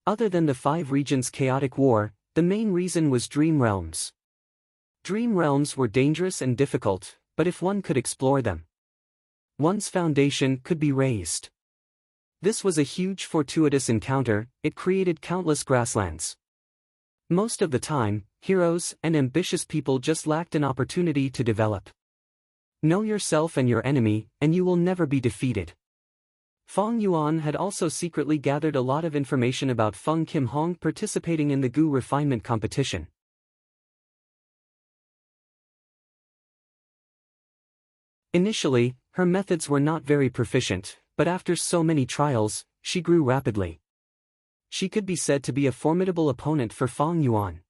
Other than the 5 regions chaotic war, the main reason was dream realms. Dream realms were dangerous and difficult, but if one could explore them, one's foundation could be raised. This was a huge fortuitous encounter, it created countless grasslands. Most of the time, heroes and ambitious people just lacked an opportunity to develop. Know yourself and your enemy, and you will never be defeated. Fong Yuan had also secretly gathered a lot of information about Feng Kim Hong participating in the Gu refinement competition. Initially, her methods were not very proficient, but after so many trials, she grew rapidly. She could be said to be a formidable opponent for Fong Yuan.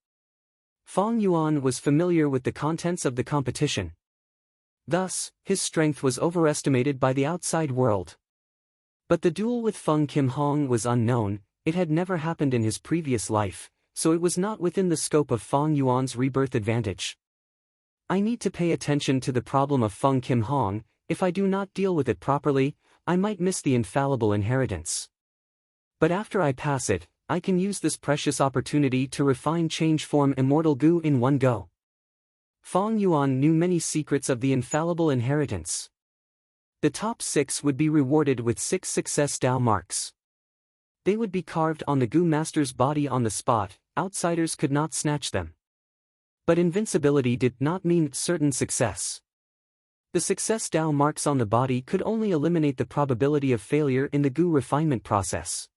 Fong Yuan was familiar with the contents of the competition. Thus, his strength was overestimated by the outside world. But the duel with Feng Kim Hong was unknown, it had never happened in his previous life, so it was not within the scope of Fong Yuan's rebirth advantage. I need to pay attention to the problem of Feng Kim Hong, if I do not deal with it properly, I might miss the infallible inheritance. But after I pass it, I can use this precious opportunity to refine change form Immortal Gu in one go. Fong Yuan knew many secrets of the infallible inheritance. The top 6 would be rewarded with 6 success Dao marks. They would be carved on the Gu master's body on the spot, outsiders could not snatch them. But invincibility did not mean certain success. The success Dao marks on the body could only eliminate the probability of failure in the Gu refinement process.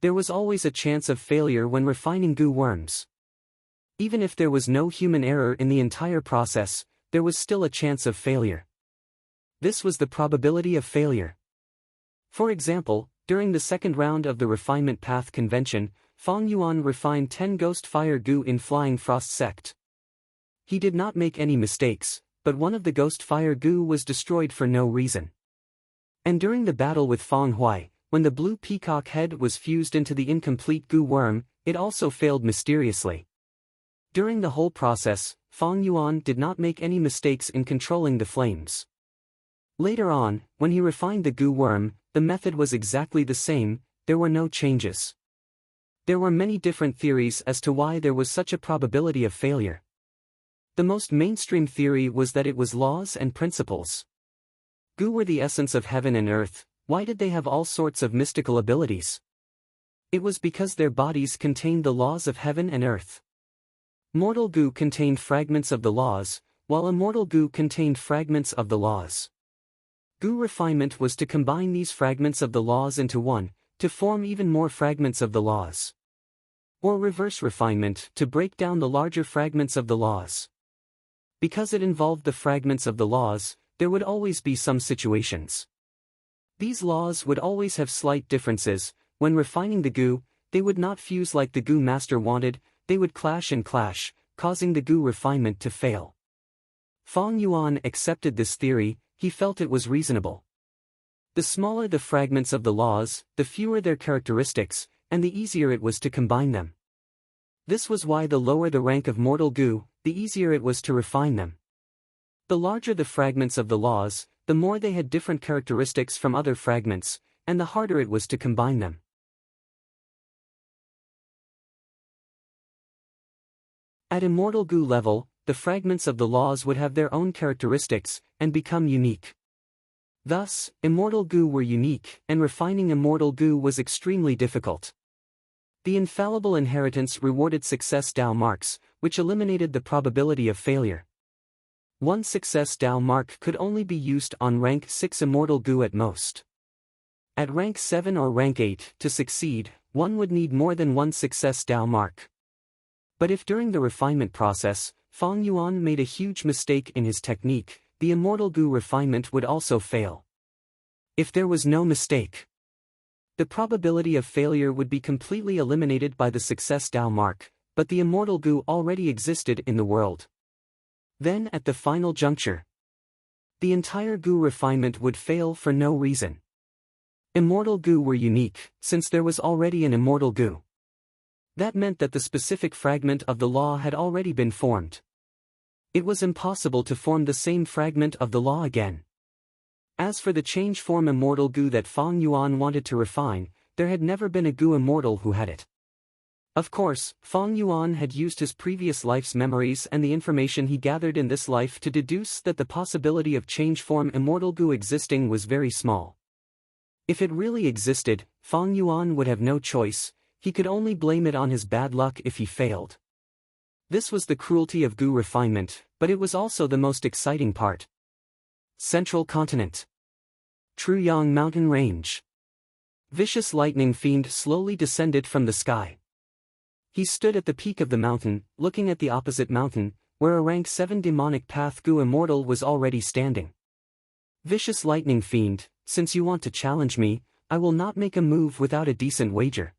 There was always a chance of failure when refining Gu worms. Even if there was no human error in the entire process, there was still a chance of failure. This was the probability of failure. For example, during the second round of the Refinement Path Convention, Fong Yuan refined 10 Ghost Fire Gu in Flying Frost Sect. He did not make any mistakes, but one of the ghost fire goo was destroyed for no reason. And during the battle with Feng Hui, when the blue peacock head was fused into the incomplete goo worm, it also failed mysteriously. During the whole process, Feng Yuan did not make any mistakes in controlling the flames. Later on, when he refined the goo worm, the method was exactly the same, there were no changes. There were many different theories as to why there was such a probability of failure. The most mainstream theory was that it was laws and principles. Goo were the essence of heaven and earth. Why did they have all sorts of mystical abilities? It was because their bodies contained the laws of heaven and earth. Mortal goo contained fragments of the laws, while immortal goo contained fragments of the laws. Goo refinement was to combine these fragments of the laws into one, to form even more fragments of the laws. Or reverse refinement, to break down the larger fragments of the laws. Because it involved the fragments of the laws, there would always be some situations. These laws would always have slight differences. When refining the goo, they would not fuse like the goo master wanted, they would clash and clash, causing the goo refinement to fail. Feng Yuan accepted this theory, he felt it was reasonable. The smaller the fragments of the laws, the fewer their characteristics, and the easier it was to combine them. This was why the lower the rank of mortal goo, the easier it was to refine them. The larger the fragments of the laws, the more they had different characteristics from other fragments, and the harder it was to combine them. At immortal goo level, the fragments of the laws would have their own characteristics, and become unique. Thus, immortal goo were unique, and refining immortal goo was extremely difficult. The infallible inheritance rewarded success Dao marks, which eliminated the probability of failure. One success Dao mark could only be used on rank 6 immortal goo at most. At rank 7 or rank 8, to succeed, one would need more than one success Dao mark. But if during the refinement process, Feng Yuan made a huge mistake in his technique, the immortal goo refinement would also fail. If there was no mistake, the probability of failure would be completely eliminated by the success Dao mark, but the immortal goo already existed in the world. Then at the final juncture, the entire goo refinement would fail for no reason. Immortal goo were unique, since there was already an immortal goo. That meant that the specific fragment of the law had already been formed. It was impossible to form the same fragment of the law again. As for the change form immortal goo that Feng Yuan wanted to refine, there had never been a goo immortal who had it. Of course, Feng Yuan had used his previous life's memories and the information he gathered in this life to deduce that the possibility of change form immortal goo existing was very small. If it really existed, Feng Yuan would have no choice, he could only blame it on his bad luck if he failed. This was the cruelty of goo refinement, but it was also the most exciting part. Central Continent. Truyang Mountain Range. Vicious lightning fiend slowly descended from the sky. He stood at the peak of the mountain, looking at the opposite mountain, where a rank 7 demonic path goo immortal was already standing. Vicious lightning fiend, since you want to challenge me, I will not make a move without a decent wager.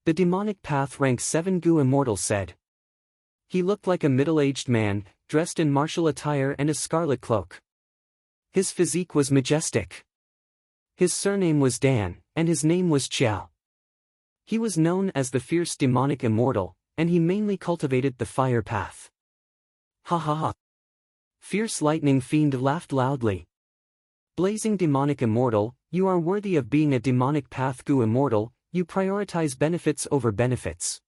The demonic path rank 7 goo immortal said. He looked like a middle-aged man, dressed in martial attire and a scarlet cloak. His physique was majestic. His surname was Dan, and his name was Qiao. He was known as the fierce demonic immortal, and he mainly cultivated the fire path. Ha ha ha. Fierce lightning fiend laughed loudly. Blazing demonic immortal, you are worthy of being a demonic path goo immortal, you prioritize benefits over benefits.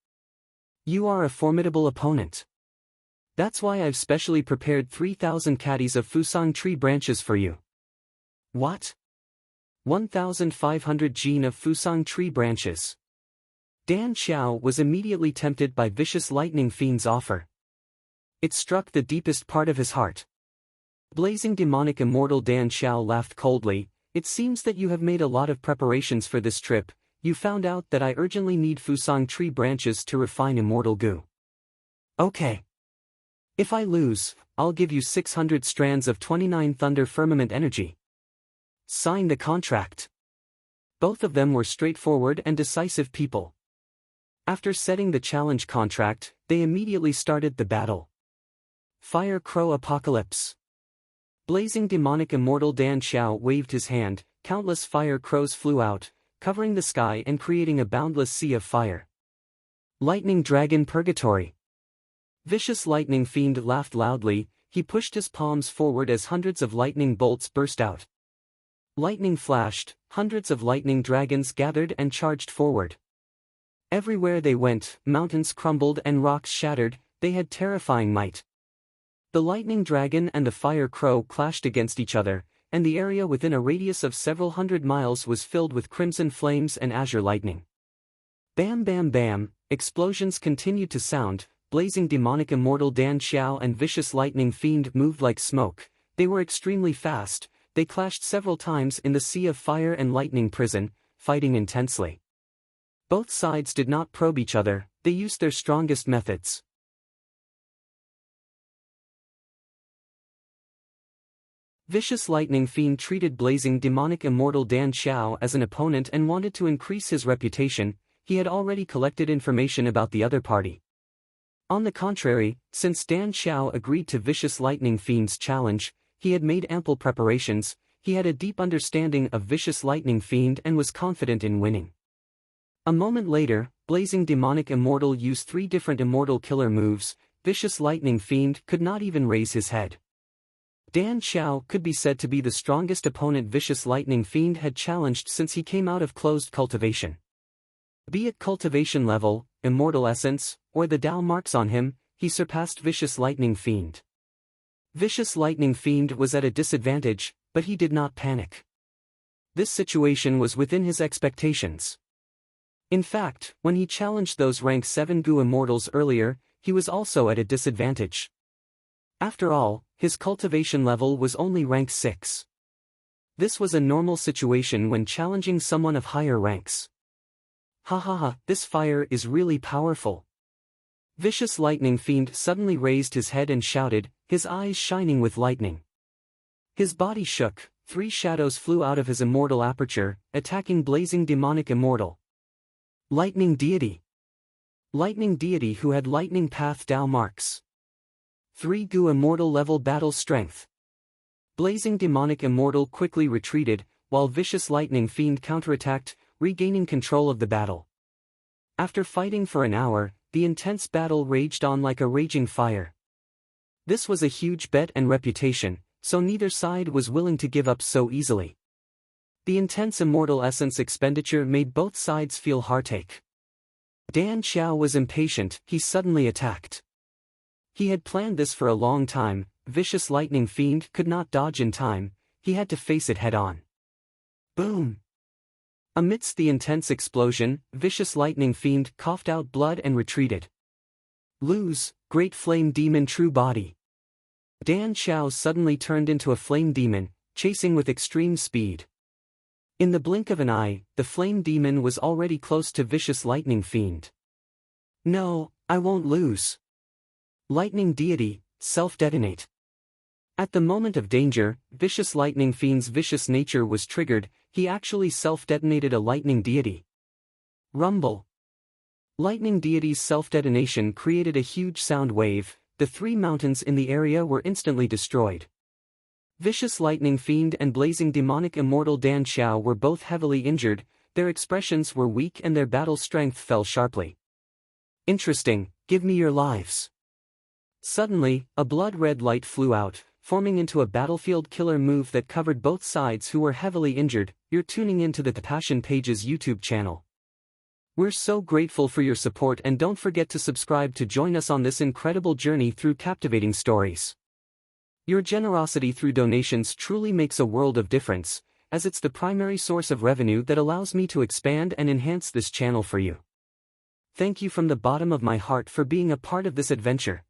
You are a formidable opponent. That's why I've specially prepared 3,000 caddies of Fusang tree branches for you. What? 1,500 gene of Fusang tree branches. Dan Xiao was immediately tempted by vicious lightning fiend's offer. It struck the deepest part of his heart. Blazing demonic immortal Dan Xiao laughed coldly. It seems that you have made a lot of preparations for this trip. You found out that I urgently need Fusang tree branches to refine immortal goo. Okay. If I lose, I'll give you 600 strands of 29 thunder firmament energy. Sign the contract. Both of them were straightforward and decisive people. After setting the challenge contract, they immediately started the battle. Fire Crow Apocalypse. Blazing demonic immortal Dan Xiao waved his hand, countless fire crows flew out, covering the sky and creating a boundless sea of fire. Lightning Dragon Purgatory. Vicious lightning fiend laughed loudly, he pushed his palms forward as hundreds of lightning bolts burst out. Lightning flashed, hundreds of lightning dragons gathered and charged forward. Everywhere they went, mountains crumbled and rocks shattered, they had terrifying might. The lightning dragon and the fire crow clashed against each other, and the area within a radius of several hundred miles was filled with crimson flames and azure lightning. Bam bam bam, explosions continued to sound, blazing demonic immortal Dan Xiao and vicious lightning fiend moved like smoke, they were extremely fast, they clashed several times in the sea of fire and lightning prison, fighting intensely. Both sides did not probe each other, they used their strongest methods. Vicious lightning fiend treated blazing demonic immortal Dan Xiao as an opponent and wanted to increase his reputation, he had already collected information about the other party. On the contrary, since Dan Xiao agreed to vicious lightning fiend's challenge, he had made ample preparations, he had a deep understanding of vicious lightning fiend and was confident in winning. A moment later, blazing demonic immortal used 3 different immortal killer moves, vicious lightning fiend could not even raise his head. Dan Xiao could be said to be the strongest opponent vicious lightning fiend had challenged since he came out of closed cultivation. Be it cultivation level, immortal essence, or the Tao marks on him, he surpassed vicious lightning fiend. Vicious lightning fiend was at a disadvantage, but he did not panic. This situation was within his expectations. In fact, when he challenged those rank 7 Gu immortals earlier, he was also at a disadvantage. After all, his cultivation level was only rank 6. This was a normal situation when challenging someone of higher ranks. Ha ha ha, this fire is really powerful. Vicious lightning fiend suddenly raised his head and shouted, his eyes shining with lightning. His body shook, 3 shadows flew out of his immortal aperture, attacking blazing demonic immortal. Lightning deity. Lightning deity who had lightning path Tao marks. 3 Gu immortal level battle strength. Blazing demonic immortal quickly retreated, while vicious lightning fiend counterattacked, regaining control of the battle. After fighting for an hour, the intense battle raged on like a raging fire. This was a huge bet and reputation, so neither side was willing to give up so easily. The intense immortal essence expenditure made both sides feel heartache. Dan Xiao was impatient, he suddenly attacked. He had planned this for a long time, vicious lightning fiend could not dodge in time, he had to face it head-on. Boom! Amidst the intense explosion, vicious lightning fiend coughed out blood and retreated. Lose, great flame demon true body. Dan Xiao suddenly turned into a flame demon, chasing with extreme speed. In the blink of an eye, the flame demon was already close to vicious lightning fiend. No, I won't lose. Lightning deity, self-detonate. At the moment of danger, vicious lightning fiend's vicious nature was triggered, he actually self-detonated a lightning deity. Rumble. Lightning deity's self-detonation created a huge sound wave, the 3 mountains in the area were instantly destroyed. Vicious lightning fiend and blazing demonic immortal Dan Xiao were both heavily injured, their expressions were weak and their battle strength fell sharply. Interesting, give me your lives. Suddenly, a blood-red light flew out, forming into a battlefield killer move that covered both sides who were heavily injured. You're tuning into the Passion Pages YouTube channel. We're so grateful for your support and don't forget to subscribe to join us on this incredible journey through captivating stories. Your generosity through donations truly makes a world of difference, as it's the primary source of revenue that allows me to expand and enhance this channel for you. Thank you from the bottom of my heart for being a part of this adventure.